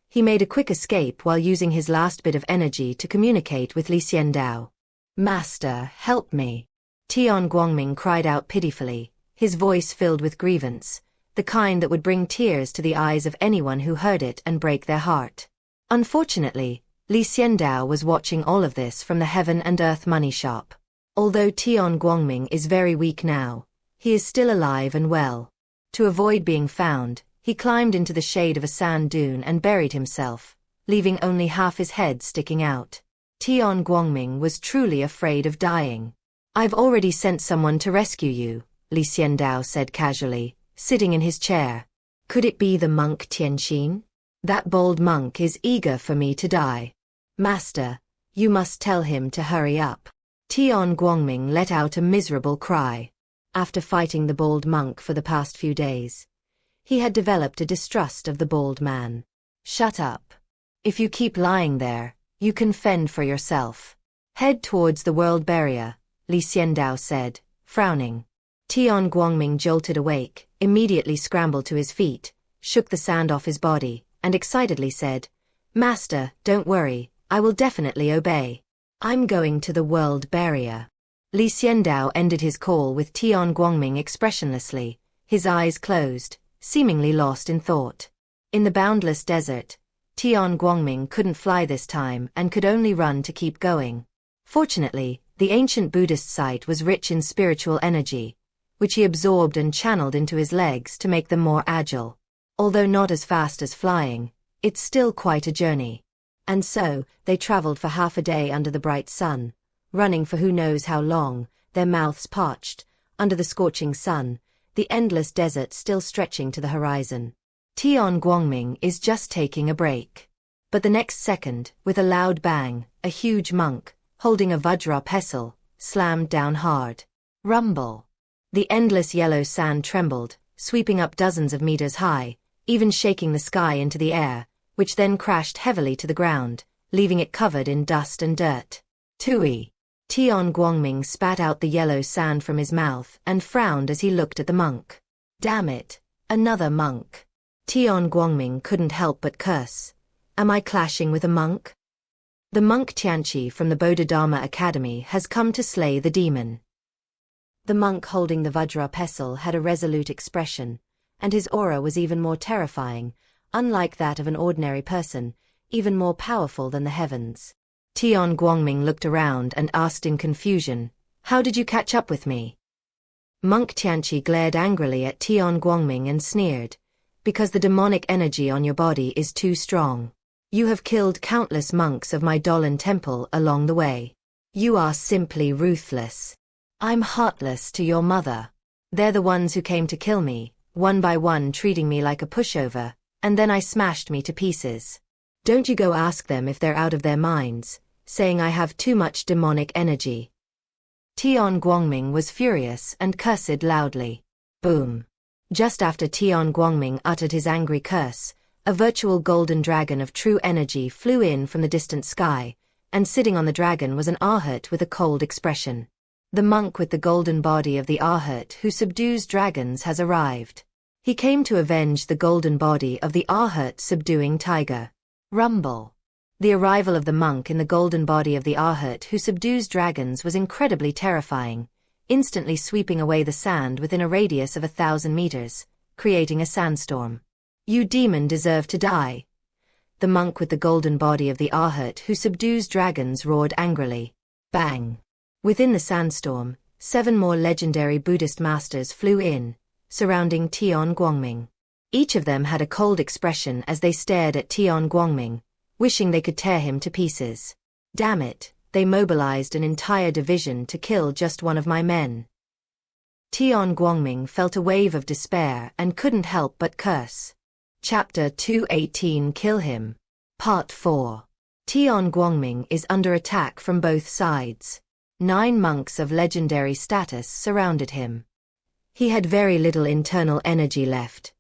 He made a quick escape while using his last bit of energy to communicate with Xiandao. "Master, help me." Tian Guangming cried out pitifully, his voice filled with grievance, the kind that would bring tears to the eyes of anyone who heard it and break their heart. Unfortunately, Xiandao was watching all of this from the Heaven and Earth money shop. Although Tian Guangming is very weak now, he is still alive and well. To avoid being found, he climbed into the shade of a sand dune and buried himself, leaving only half his head sticking out. Tian Guangming was truly afraid of dying. "I've already sent someone to rescue you," Xiandao said casually, sitting in his chair. "Could it be the monk Tianxin?" That bold monk is eager for me to die. Master, you must tell him to hurry up. Tian Guangming let out a miserable cry. After fighting the bald monk for the past few days, he had developed a distrust of the bald man. Shut up. If you keep lying there, you can fend for yourself. Head towards the world barrier, Xiandao said, frowning. Tian Guangming jolted awake, immediately scrambled to his feet, shook the sand off his body, and excitedly said, Master, don't worry, I will definitely obey. I'm going to the world barrier. Xiandao ended his call with Tian Guangming expressionlessly, his eyes closed, seemingly lost in thought. In the boundless desert, Tian Guangming couldn't fly this time and could only run to keep going. Fortunately, the ancient Buddhist site was rich in spiritual energy, which he absorbed and channeled into his legs to make them more agile. Although not as fast as flying, it's still quite a journey. And so, they traveled for half a day under the bright sun, running for who knows how long, their mouths parched, under the scorching sun, the endless desert still stretching to the horizon. Tian Guangming is just taking a break. But the next second, with a loud bang, a huge monk, holding a vajra pestle, slammed down hard. Rumble. The endless yellow sand trembled, sweeping up dozens of meters high, even shaking the sky into the air, which then crashed heavily to the ground, leaving it covered in dust and dirt. Tui. Tian Guangming spat out the yellow sand from his mouth and frowned as he looked at the monk. Damn it, another monk. Tian Guangming couldn't help but curse. Am I clashing with a monk? The monk Tianqi from the Bodhidharma Academy has come to slay the demon. The monk holding the vajra pestle had a resolute expression, and his aura was even more terrifying, unlike that of an ordinary person, even more powerful than the heavens. Tian Guangming looked around and asked in confusion, How did you catch up with me? Monk Tianqi glared angrily at Tian Guangming and sneered, Because the demonic energy on your body is too strong. You have killed countless monks of my Dolan temple along the way. You are simply ruthless. I'm heartless to your mother. They're the ones who came to kill me, one by one treating me like a pushover, and then I smashed me to pieces. Don't you go ask them if they're out of their minds, saying I have too much demonic energy. Tian Guangming was furious and cursed loudly. Boom. Just after Tian Guangming uttered his angry curse, a virtual golden dragon of true energy flew in from the distant sky, and sitting on the dragon was an Arhat with a cold expression. The monk with the golden body of the Arhat who subdues dragons has arrived. He came to avenge the golden body of the Arhat subduing tiger. Rumble. The arrival of the monk in the golden body of the Arhat who subdues dragons was incredibly terrifying, instantly sweeping away the sand within a radius of 1,000 meters, creating a sandstorm. You demon deserve to die. The monk with the golden body of the Arhat who subdues dragons roared angrily. Bang. Within the sandstorm, 7 more legendary Buddhist masters flew in, surrounding Tian Guangming. Each of them had a cold expression as they stared at Tian Guangming, wishing they could tear him to pieces. Damn it, they mobilized an entire division to kill just one of my men. Tian Guangming felt a wave of despair and couldn't help but curse. Chapter 218 Kill Him. Part 4. Tian Guangming is under attack from both sides. 9 monks of legendary status surrounded him. He had very little internal energy left.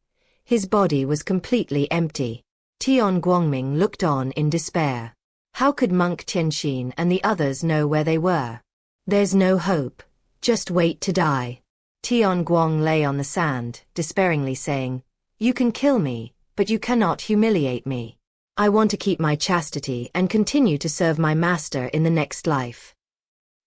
His body was completely empty. Tian Guangming looked on in despair. How could Monk Tianxin and the others know where they were? There's no hope. Just wait to die. Tian Guang lay on the sand, despairingly saying, You can kill me, but you cannot humiliate me. I want to keep my chastity and continue to serve my master in the next life.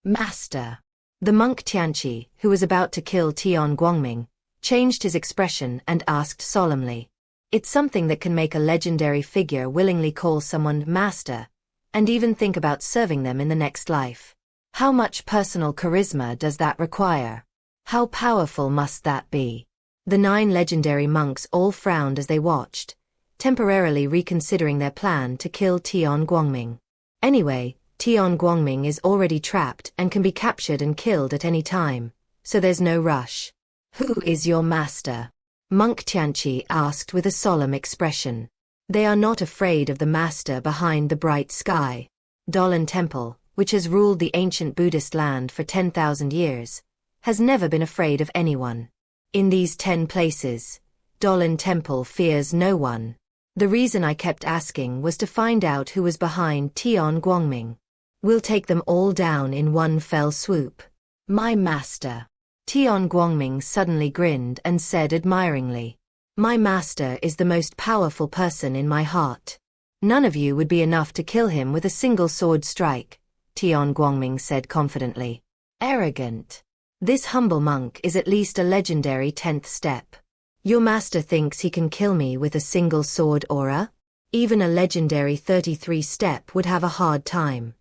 Master. The monk Tianqi, who was about to kill Tian Guangming, changed his expression and asked solemnly. It's something that can make a legendary figure willingly call someone master, and even think about serving them in the next life. How much personal charisma does that require? How powerful must that be? The 9 legendary monks all frowned as they watched, temporarily reconsidering their plan to kill Tian Guangming. Anyway, Tian Guangming is already trapped and can be captured and killed at any time, so there's no rush. Who is your master? Monk Tianqi asked with a solemn expression. They are not afraid of the master behind the bright sky. Dolan Temple, which has ruled the ancient Buddhist land for 10,000 years, has never been afraid of anyone. In these 10 places, Dolan Temple fears no one. The reason I kept asking was to find out who was behind Tian Guangming. We'll take them all down in one fell swoop. My master. Tian Guangming suddenly grinned and said admiringly, "My master is the most powerful person in my heart. None of you would be enough to kill him with a single sword strike," Tian Guangming said confidently. Arrogant. This humble monk is at least a legendary 10th step. Your master thinks he can kill me with a single sword aura? Even a legendary 33 step would have a hard time.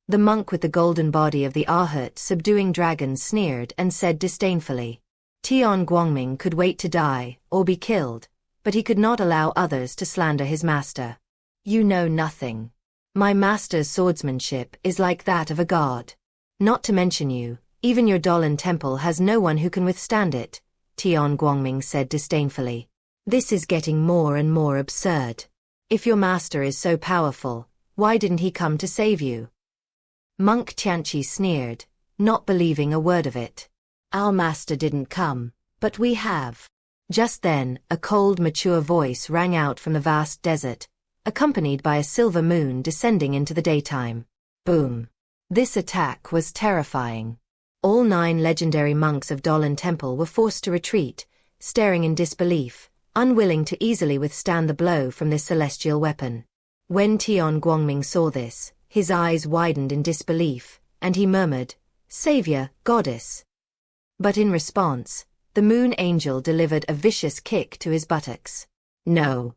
The monk with the golden body of the Arhat subduing dragon sneered and said disdainfully, Tian Guangming could wait to die, or be killed, but he could not allow others to slander his master. You know nothing. My master's swordsmanship is like that of a god. Not to mention you, even your Dolan Temple has no one who can withstand it, Tian Guangming said disdainfully. This is getting more and more absurd. If your master is so powerful, why didn't he come to save you? Monk Tianqi sneered, not believing a word of it. Our master didn't come, but we have. Just then, a cold, mature voice rang out from the vast desert, accompanied by a silver moon descending into the daytime. Boom. This attack was terrifying. All 9 legendary monks of Dolan Temple were forced to retreat, staring in disbelief, unwilling to easily withstand the blow from this celestial weapon. When Tian Guangming saw this, his eyes widened in disbelief, and he murmured, "Savior, goddess." But in response, the moon angel delivered a vicious kick to his buttocks. No.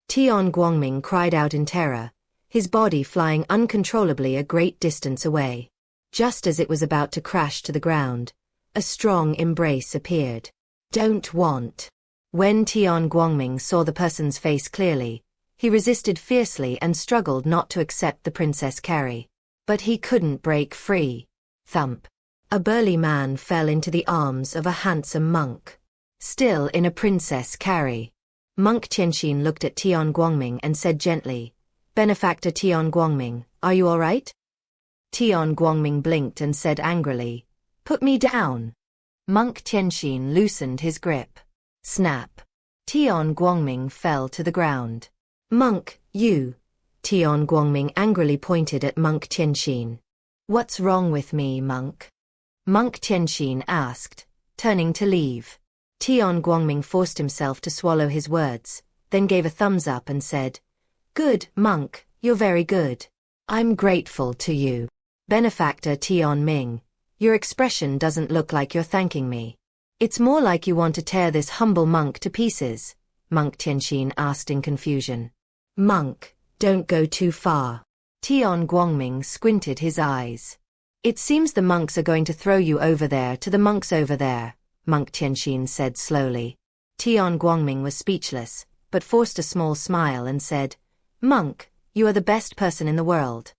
Tian Guangming cried out in terror, his body flying uncontrollably a great distance away. Just as it was about to crash to the ground, a strong embrace appeared. Don't want. When Tian Guangming saw the person's face clearly, he resisted fiercely and struggled not to accept the princess carry. But he couldn't break free. Thump. A burly man fell into the arms of a handsome monk. Still in a princess carry. Monk Tianxin looked at Tian Guangming and said gently, "Benefactor Tian Guangming, are you all right?" Tian Guangming blinked and said angrily, "Put me down." Monk Tianxin loosened his grip. Snap. Tian Guangming fell to the ground. "Monk, you." Tian Guangming angrily pointed at Monk Tianxin. "What's wrong with me, monk?" Monk Tianxin asked, turning to leave. Tian Guangming forced himself to swallow his words, then gave a thumbs up and said, "Good, monk, you're very good. I'm grateful to you. Benefactor Tian Ming, your expression doesn't look like you're thanking me. It's more like you want to tear this humble monk to pieces," Monk Tianxin asked in confusion. "Monk, don't go too far." Tian Guangming squinted his eyes. "It seems the monks are going to throw you over there to the monks over there," Monk Tianxin said slowly. Tian Guangming was speechless, but forced a small smile and said, "Monk, you are the best person in the world.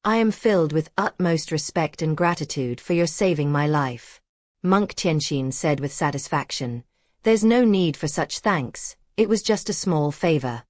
I am filled with utmost respect and gratitude for your saving my life." Monk Tianxin said with satisfaction, "There's no need for such thanks, it was just a small favor.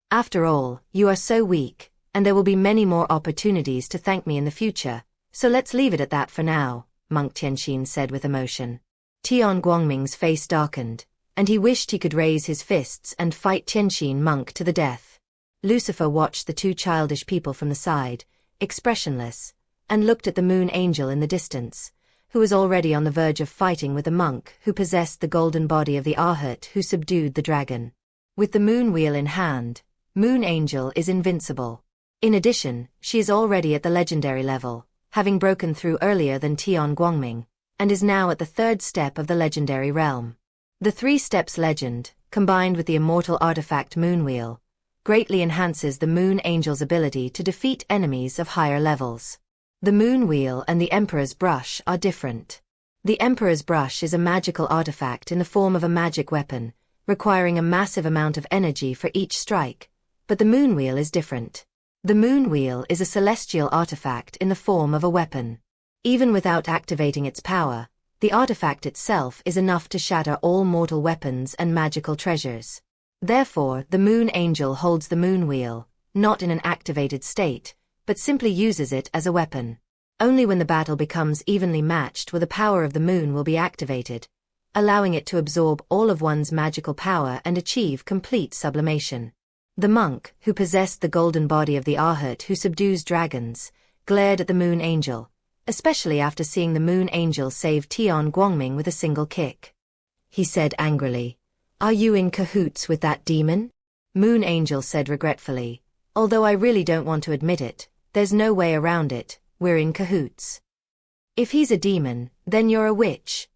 After all, you are so weak, and there will be many more opportunities to thank me in the future, so let's leave it at that for now," Monk Tianxin said with emotion. Tian Guangming's face darkened, and he wished he could raise his fists and fight Tianxin monk to the death. Lucifer watched the 2 childish people from the side, expressionless, and looked at the moon angel in the distance, who was already on the verge of fighting with the monk who possessed the golden body of the Arhat who subdued the dragon. With the moon wheel in hand, Moon Angel is invincible. In addition, she is already at the legendary level, having broken through earlier than Tian Guangming, and is now at the 3rd step of the legendary realm. The 3 steps legend, combined with the immortal artifact Moon Wheel, greatly enhances the Moon Angel's ability to defeat enemies of higher levels. The Moon Wheel and the Emperor's Brush are different. The Emperor's Brush is a magical artifact in the form of a magic weapon, requiring a massive amount of energy for each strike, but the Moon Wheel is different. The Moon Wheel is a celestial artifact in the form of a weapon. Even without activating its power, the artifact itself is enough to shatter all mortal weapons and magical treasures. Therefore, the Moon Angel holds the moon wheel, not in an activated state, but simply uses it as a weapon. Only when the battle becomes evenly matched will the power of the moon will be activated, allowing it to absorb all of one's magical power and achieve complete sublimation. The monk, who possessed the golden body of the Arhat who subdues dragons, glared at the Moon Angel, especially after seeing the Moon Angel save Tian Guangming with a single kick. He said angrily, "Are you in cahoots with that demon?" Moon Angel said regretfully, "Although I really don't want to admit it, there's no way around it, we're in cahoots." "If he's a demon, then you're a witch."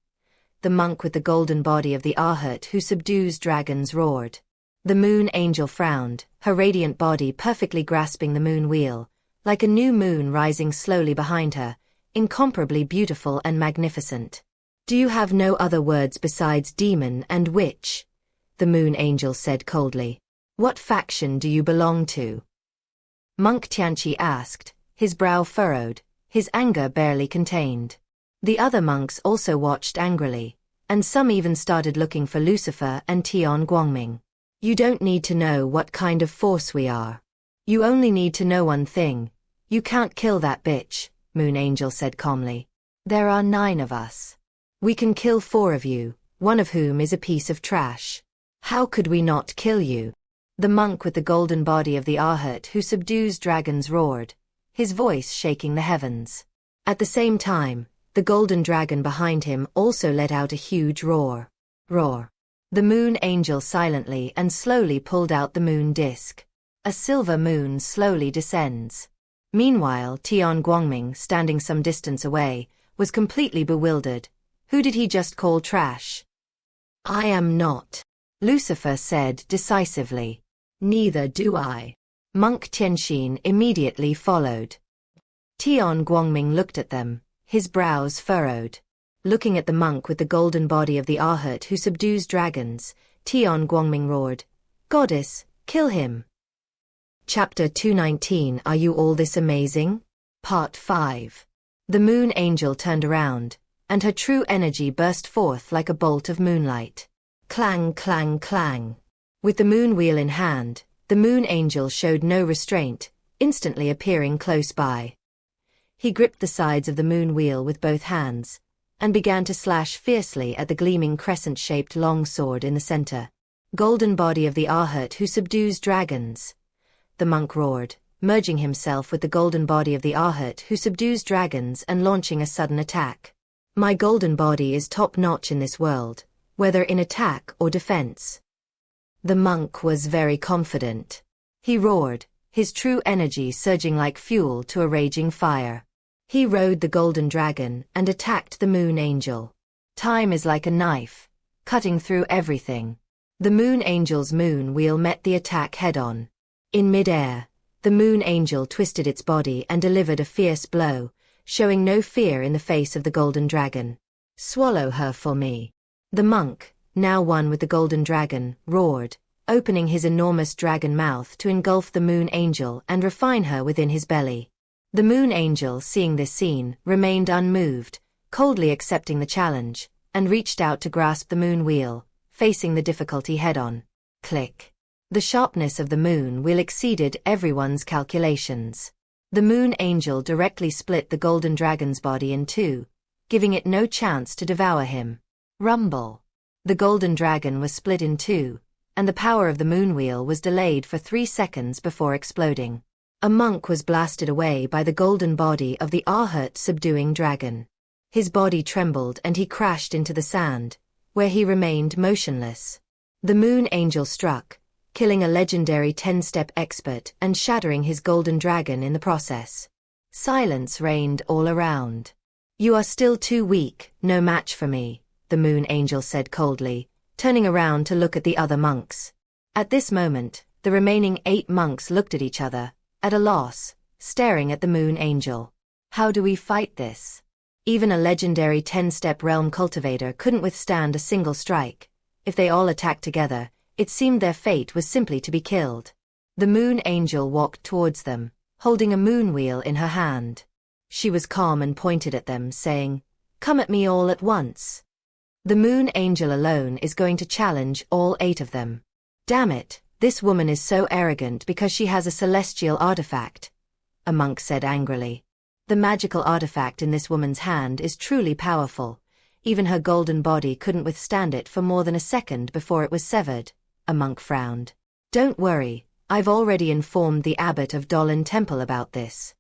The monk with the golden body of the Arhat who subdues dragons roared. The Moon Angel frowned, her radiant body perfectly grasping the moon wheel, like a new moon rising slowly behind her, incomparably beautiful and magnificent. "Do you have no other words besides demon and witch?" The Moon Angel said coldly. "What faction do you belong to?" Monk Tianqi asked, his brow furrowed, his anger barely contained. The other monks also watched angrily, and some even started looking for Lucifer and Tian Guangming. "You don't need to know what kind of force we are. You only need to know one thing. You can't kill that bitch," Moon Angel said calmly. "There are 9 of us. We can kill 4 of you, one of whom is a piece of trash. How could we not kill you?" The monk with the golden body of the Arhat who subdues dragons roared, his voice shaking the heavens. At the same time, the golden dragon behind him also let out a huge roar. Roar. The Moon Angel silently and slowly pulled out the moon disk. A silver moon slowly descends. Meanwhile, Tian Guangming, standing some distance away, was completely bewildered. Who did he just call trash? "I am not," Lucifer said decisively. "Neither do I." Monk Tianxin immediately followed. Tian Guangming looked at them, his brows furrowed. Looking at the monk with the golden body of the Arhat who subdues dragons, Tian Guangming roared, "Goddess, kill him!" Chapter 219 Are You All This Amazing? Part 5. The Moon Angel turned around, and her true energy burst forth like a bolt of moonlight. Clang, clang, clang. With the moon wheel in hand, the Moon Angel showed no restraint, instantly appearing close by. He gripped the sides of the moon wheel with both hands, and began to slash fiercely at the gleaming crescent-shaped long sword in the center. "Golden body of the Arhat who subdues dragons," the monk roared, merging himself with the golden body of the Arhat who subdues dragons and launching a sudden attack. "My golden body is top-notch in this world, whether in attack or defense." The monk was very confident. He roared, his true energy surging like fuel to a raging fire. He rode the golden dragon and attacked the Moon Angel. Time is like a knife, cutting through everything. The Moon Angel's moon wheel met the attack head-on. In mid-air, the Moon Angel twisted its body and delivered a fierce blow, showing no fear in the face of the golden dragon. "Swallow her for me." The monk, now one with the golden dragon, roared, opening his enormous dragon mouth to engulf the Moon Angel and refine her within his belly. The Moon Angel, seeing this scene, remained unmoved, coldly accepting the challenge, and reached out to grasp the moon wheel, facing the difficulty head-on. Click. The sharpness of the moon wheel exceeded everyone's calculations. The Moon Angel directly split the golden dragon's body in 2, giving it no chance to devour him. Rumble. The golden dragon was split in 2, and the power of the moon wheel was delayed for 3 seconds before exploding. A monk was blasted away by the golden body of the Arhat subduing dragon. His body trembled and he crashed into the sand, where he remained motionless. The Moon Angel struck, killing a legendary 10-step expert and shattering his golden dragon in the process. Silence reigned all around. "You are still too weak, no match for me," the Moon Angel said coldly, turning around to look at the other monks. At this moment, the remaining 8 monks looked at each other, at a loss, staring at the Moon Angel. "How do we fight this?" Even a legendary 10-step realm cultivator couldn't withstand a single strike. If they all attacked together, it seemed their fate was simply to be killed. The Moon Angel walked towards them, holding a moon wheel in her hand. She was calm and pointed at them, saying, "Come at me all at once." The Moon Angel alone is going to challenge all 8 of them. Damn it, this woman is so arrogant because she has a celestial artifact, a monk said angrily. The magical artifact in this woman's hand is truly powerful. Even her golden body couldn't withstand it for more than a second before it was severed, a monk frowned. Don't worry, I've already informed the abbot of Dolan Temple about this.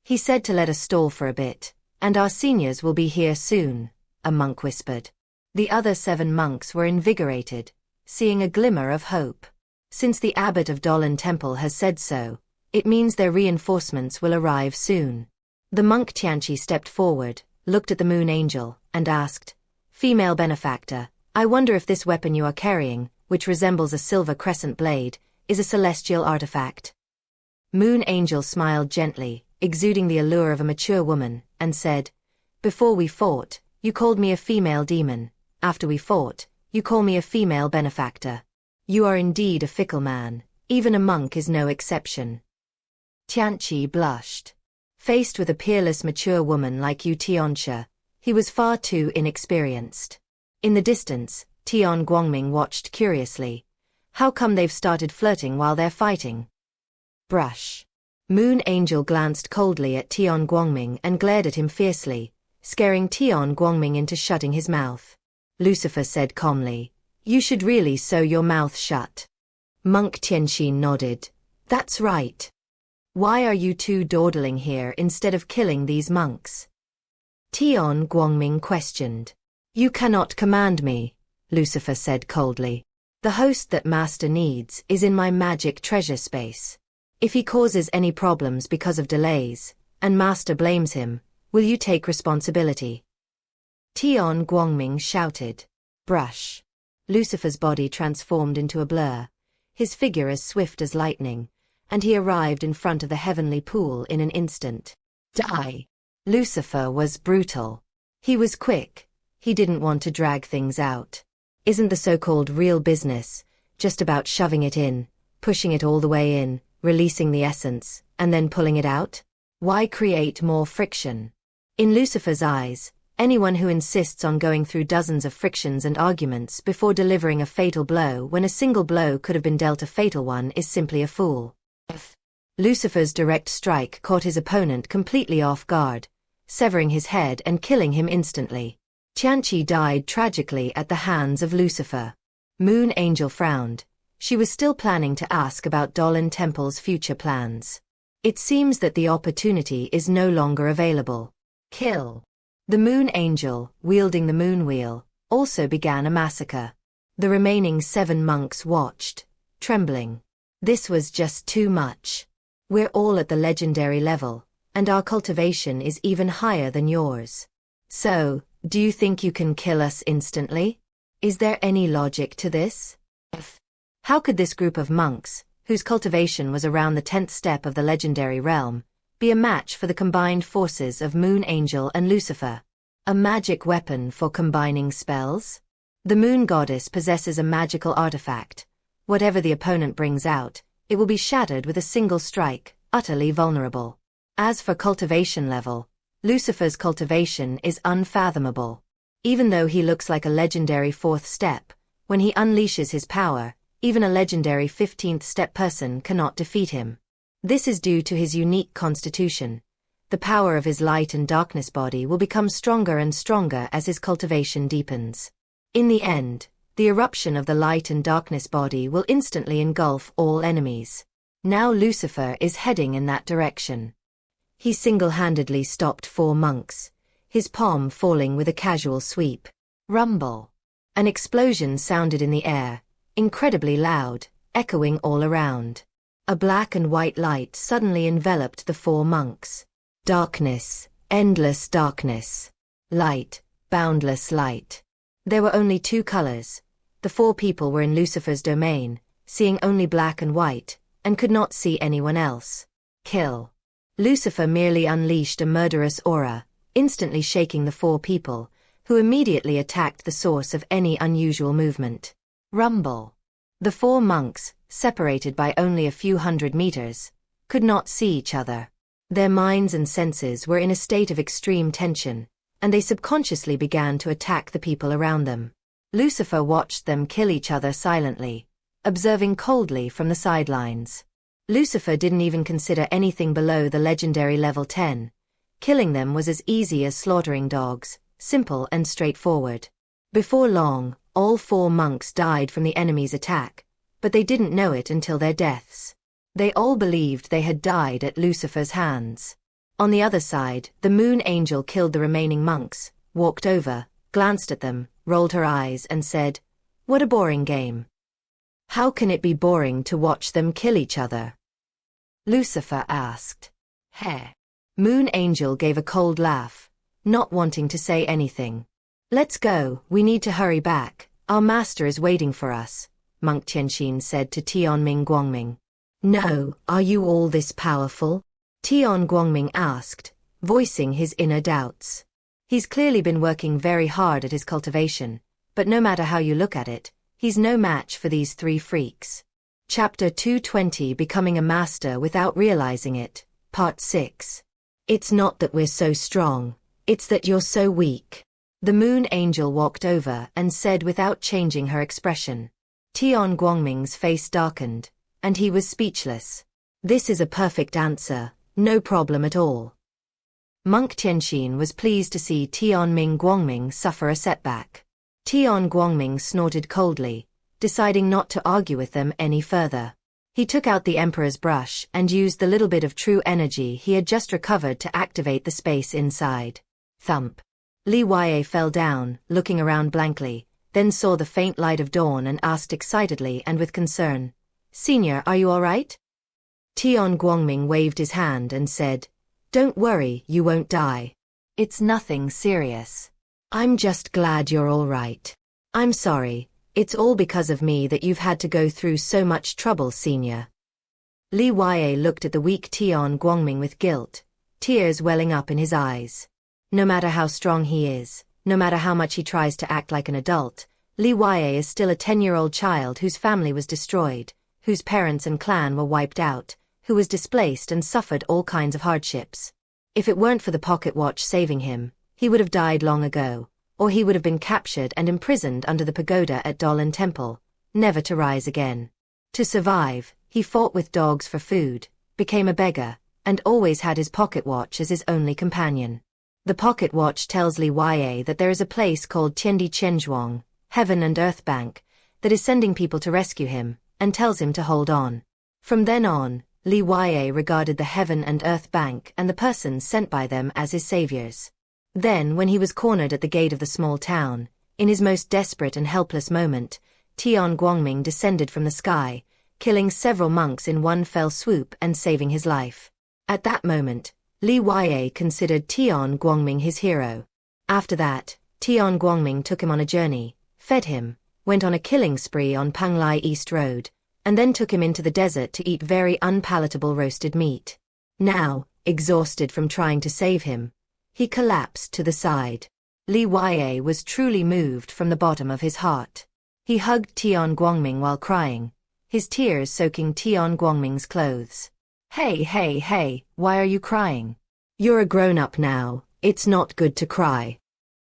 He said to let us stall for a bit, and our seniors will be here soon, a monk whispered. The other 7 monks were invigorated, seeing a glimmer of hope. Since the abbot of Dolan Temple has said so, it means their reinforcements will arrive soon. The monk Tianqi stepped forward, looked at the moon angel, and asked, Female benefactor, I wonder if this weapon you are carrying, which resembles a silver crescent blade, is a celestial artifact. Moon angel smiled gently, exuding the allure of a mature woman, and said, Before we fought, you called me a female demon. After we fought, you call me a female benefactor. You are indeed a fickle man. Even a monk is no exception. Tianqi blushed. Faced with a peerless mature woman like Yu Tianxia, he was far too inexperienced. In the distance, Tian Guangming watched curiously. How come they've started flirting while they're fighting? Brush. Moon Angel glanced coldly at Tian Guangming and glared at him fiercely, scaring Tian Guangming into shutting his mouth. Lucifer said calmly, You should really sew your mouth shut. Monk Tianxin nodded. That's right. Why are you two dawdling here instead of killing these monks? Tian Guangming questioned. You cannot command me, Lucifer said coldly. The host that Master needs is in my magic treasure space. If he causes any problems because of delays, and Master blames him, will you take responsibility? Tian Guangming shouted. Brush. Lucifer's body transformed into a blur, his figure as swift as lightning, and he arrived in front of the heavenly pool in an instant. Die. Lucifer was brutal. He was quick. He didn't want to drag things out. Isn't the so-called real business just about shoving it in, pushing it all the way in, releasing the essence, and then pulling it out? Why create more friction? In Lucifer's eyes, anyone who insists on going through dozens of frictions and arguments before delivering a fatal blow when a single blow could have been dealt a fatal one is simply a fool. Lucifer's direct strike caught his opponent completely off guard, severing his head and killing him instantly. Tianqi died tragically at the hands of Lucifer. Moon Angel frowned. She was still planning to ask about Dolan Temple's future plans. It seems that the opportunity is no longer available. Kill. The Moon Angel, wielding the moon wheel, also began a massacre. The remaining 7 monks watched, trembling. This was just too much. We're all at the legendary level, and our cultivation is even higher than yours. So, do you think you can kill us instantly? Is there any logic to this? How could this group of monks, whose cultivation was around the 10th step of the legendary realm, be a match for the combined forces of Moon Angel and Lucifer? A magic weapon for combining spells? The Moon Goddess possesses a magical artifact. Whatever the opponent brings out, it will be shattered with a single strike, utterly vulnerable. As for cultivation level, Lucifer's cultivation is unfathomable. Even though he looks like a legendary 4th step, when he unleashes his power, even a legendary 15th step person cannot defeat him. This is due to his unique constitution. The power of his light and darkness body will become stronger and stronger as his cultivation deepens. In the end, the eruption of the light and darkness body will instantly engulf all enemies. Now Lucifer is heading in that direction. He single-handedly stopped 4 monks, his palm falling with a casual sweep. Rumble. An explosion sounded in the air, incredibly loud, echoing all around. A black and white light suddenly enveloped the 4 monks. Darkness, endless darkness. Light, boundless light. There were only 2 colors. The 4 people were in Lucifer's domain, seeing only black and white, and could not see anyone else. Kill. Lucifer merely unleashed a murderous aura, instantly shaking the 4 people, who immediately attacked the source of any unusual movement. Rumble. The 4 monks, separated by only a few hundred meters, could not see each other. Their minds and senses were in a state of extreme tension, and they subconsciously began to attack the people around them. Lucifer watched them kill each other silently, observing coldly from the sidelines. Lucifer didn't even consider anything below the legendary level 10. Killing them was as easy as slaughtering dogs, simple and straightforward. Before long, all 4 monks died from the enemy's attack, but they didn't know it until their deaths. They all believed they had died at Lucifer's hands. On the other side, the Moon Angel killed the remaining monks, walked over, glanced at them, rolled her eyes and said, "What a boring game. How can it be boring to watch them kill each other?" Lucifer asked. "Heh." Moon Angel gave a cold laugh, not wanting to say anything. "Let's go, we need to hurry back, our master is waiting for us," Monk Tianxin said to Tianming Guangming. "No, are you all this powerful?" Tian Guangming asked, voicing his inner doubts. He's clearly been working very hard at his cultivation, but no matter how you look at it, he's no match for these 3 freaks. Chapter 220 Becoming a Master Without Realizing It, Part 6. It's not that we're so strong, it's that you're so weak. The Moon Angel walked over and said without changing her expression. Tian Guangming's face darkened, and he was speechless. This is a perfect answer, no problem at all. Monk Tianxin was pleased to see Tianming Guangming suffer a setback. Tian Guangming snorted coldly, deciding not to argue with them any further. He took out the Emperor's brush and used the little bit of true energy he had just recovered to activate the space inside. Thump. Li Wei fell down, looking around blankly, then saw the faint light of dawn and asked excitedly and with concern, "Senior, are you all right?" Tian Guangming waved his hand and said, "Don't worry, you won't die. It's nothing serious. I'm just glad you're all right. I'm sorry, it's all because of me that you've had to go through so much trouble, Senior." Li Wei looked at the weak Tian Guangming with guilt, tears welling up in his eyes. No matter how strong he is, no matter how much he tries to act like an adult, Li Wei is still a 10-year-old child whose family was destroyed, whose parents and clan were wiped out, who was displaced and suffered all kinds of hardships. If it weren't for the pocket watch saving him, he would have died long ago, or he would have been captured and imprisoned under the pagoda at Dolan Temple, never to rise again. To survive, he fought with dogs for food, became a beggar, and always had his pocket watch as his only companion. The pocket watch tells Li Wei that there is a place called Tiandi Qianzhuang, Heaven and Earth Bank, that is sending people to rescue him, and tells him to hold on. From then on, Li Wei regarded the Heaven and Earth Bank and the persons sent by them as his saviors. Then, when he was cornered at the gate of the small town, in his most desperate and helpless moment, Tian Guangming descended from the sky, killing several monks in one fell swoop and saving his life. At that moment, Li Wei considered Tian Guangming his hero. After that, Tian Guangming took him on a journey, fed him, went on a killing spree on Panglai East Road, and then took him into the desert to eat very unpalatable roasted meat. Now, exhausted from trying to save him, he collapsed to the side. Li Wei was truly moved from the bottom of his heart. He hugged Tian Guangming while crying, his tears soaking Tian Guangming's clothes. Hey, hey, hey, why are you crying? You're a grown-up now, it's not good to cry."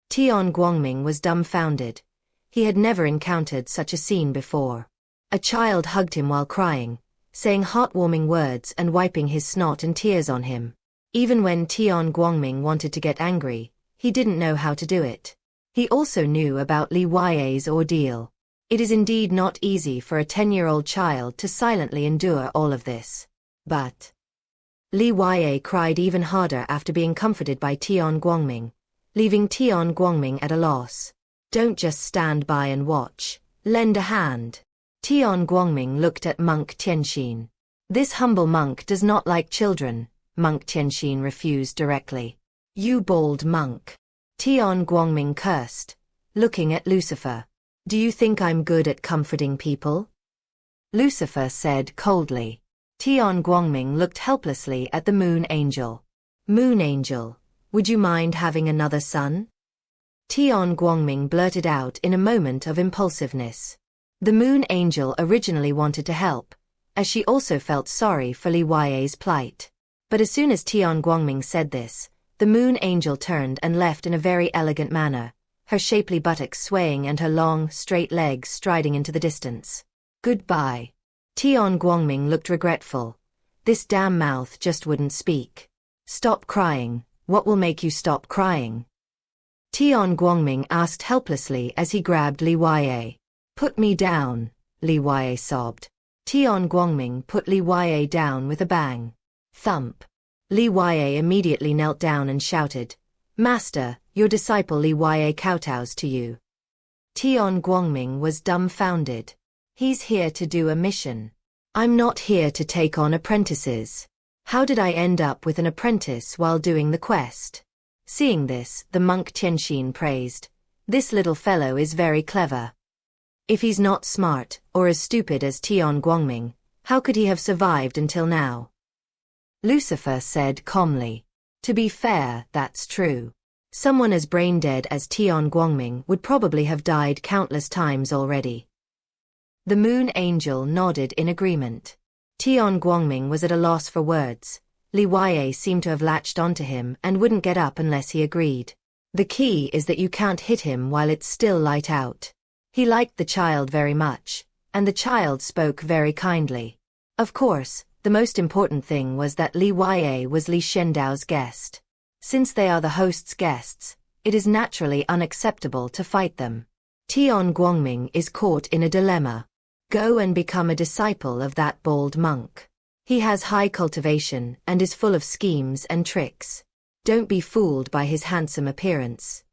Tian Guangming was dumbfounded. He had never encountered such a scene before. A child hugged him while crying, saying heartwarming words and wiping his snot and tears on him. Even when Tian Guangming wanted to get angry, he didn't know how to do it. He also knew about Li Wei's ordeal. It is indeed not easy for a 10-year-old child to silently endure all of this. But Li Wei cried even harder after being comforted by Tian Guangming, leaving Tian Guangming at a loss. "Don't just stand by and watch, lend a hand." Tian Guangming looked at Monk Tianxin. "This humble monk does not like children," Monk Tianxin refused directly. "You bald monk." Tian Guangming cursed, looking at Lucifer. "Do you think I'm good at comforting people?" Lucifer said coldly. Tian Guangming looked helplessly at the Moon Angel. "Moon Angel, would you mind having another son?" Tian Guangming blurted out in a moment of impulsiveness. The Moon Angel originally wanted to help, as she also felt sorry for Li Wei's plight. But as soon as Tian Guangming said this, the Moon Angel turned and left in a very elegant manner, her shapely buttocks swaying and her long, straight legs striding into the distance. Goodbye. Tian Guangming looked regretful. This damn mouth just wouldn't speak. Stop crying. What will make you stop crying? Tian Guangming asked helplessly as he grabbed Li Huaye. Put me down, Li Huaye sobbed. Tian Guangming put Li Huaye down with a bang. Thump. Li Huaye immediately knelt down and shouted, Master, your disciple Li Huaye kowtows to you. Tian Guangming was dumbfounded. He's here to do a mission. I'm not here to take on apprentices. How did I end up with an apprentice while doing the quest? Seeing this, the monk Tianxin praised. This little fellow is very clever. If he's not smart, or as stupid as Tian Guangming, how could he have survived until now? Lucifer said calmly. To be fair, that's true. Someone as brain-dead as Tian Guangming would probably have died countless times already. The Moon Angel nodded in agreement. Tian Guangming was at a loss for words. Li Huaye seemed to have latched onto him and wouldn't get up unless he agreed. The key is that you can't hit him while it's still light out. He liked the child very much, and the child spoke very kindly. Of course, the most important thing was that Li Huaye was Li Xiandao's guest. Since they are the host's guests, it is naturally unacceptable to fight them. Tian Guangming is caught in a dilemma. Go and become a disciple of that bald monk. He has high cultivation and is full of schemes and tricks. Don't be fooled by his handsome appearance.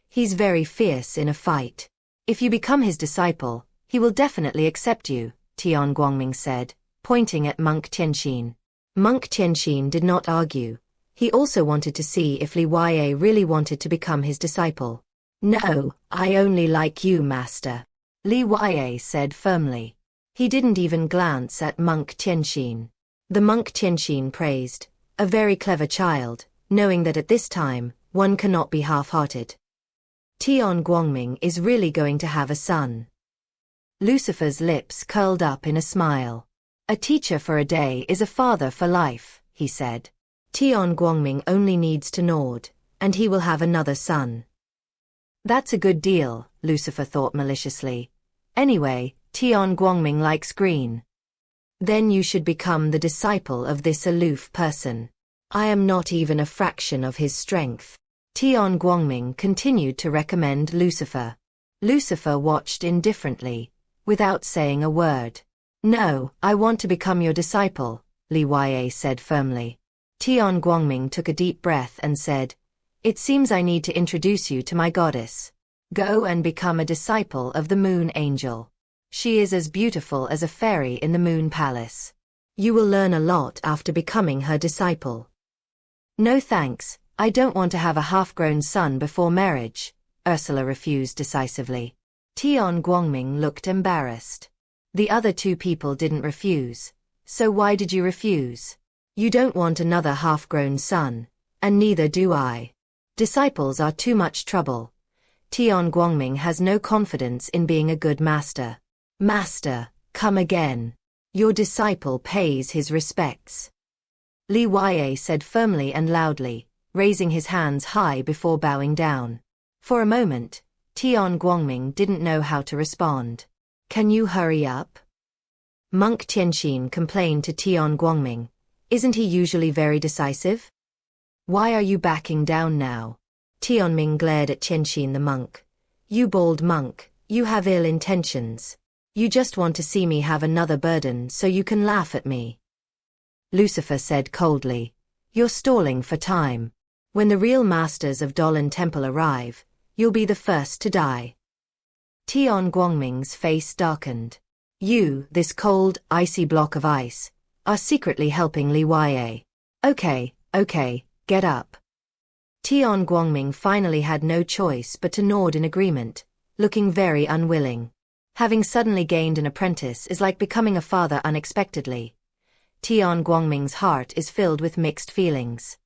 He's very fierce in a fight. If you become his disciple, he will definitely accept you, Tian Guangming said, pointing at Monk Tianxin. Monk Tianxin did not argue. He also wanted to see if Li Huaye really wanted to become his disciple. No, I only like you, master, Li Huaye said firmly. He didn't even glance at Monk Tianxin. The Monk Tianxin praised, a very clever child, knowing that at this time, one cannot be half-hearted. Tian Guangming is really going to have a son. Lucifer's lips curled up in a smile. A teacher for a day is a father for life, he said. Tian Guangming only needs to nod, and he will have another son. That's a good deal, Lucifer thought maliciously. Anyway, Tian Guangming likes green. Then you should become the disciple of this aloof person. I am not even a fraction of his strength. Tian Guangming continued to recommend Lucifer. Lucifer watched indifferently, without saying a word. No, I want to become your disciple, Li Huaye said firmly. Tian Guangming took a deep breath and said, It seems I need to introduce you to my goddess. Go and become a disciple of the Moon Angel. She is as beautiful as a fairy in the Moon Palace. You will learn a lot after becoming her disciple. No thanks, I don't want to have a half-grown son before marriage, Ursula refused decisively. Tian Guangming looked embarrassed. The other two people didn't refuse. So why did you refuse? You don't want another half-grown son, and neither do I. Disciples are too much trouble. Tian Guangming has no confidence in being a good master. Master, come again. Your disciple pays his respects. Li Huaye said firmly and loudly, raising his hands high before bowing down. For a moment, Tian Guangming didn't know how to respond. Can you hurry up? Monk Tianxin complained to Tian Guangming. Isn't he usually very decisive? Why are you backing down now? Tianming glared at Tianxin the monk. You bald monk, you have ill intentions. You just want to see me have another burden so you can laugh at me. Lucifer said coldly. You're stalling for time. When the real masters of Dolan Temple arrive, you'll be the first to die. Tian Guangming's face darkened. You, this cold, icy block of ice, are secretly helping Li Huaye. Okay, get up. Tian Guangming finally had no choice but to nod in agreement, looking very unwilling. Having suddenly gained an apprentice is like becoming a father unexpectedly. Tian Guangming's heart is filled with mixed feelings.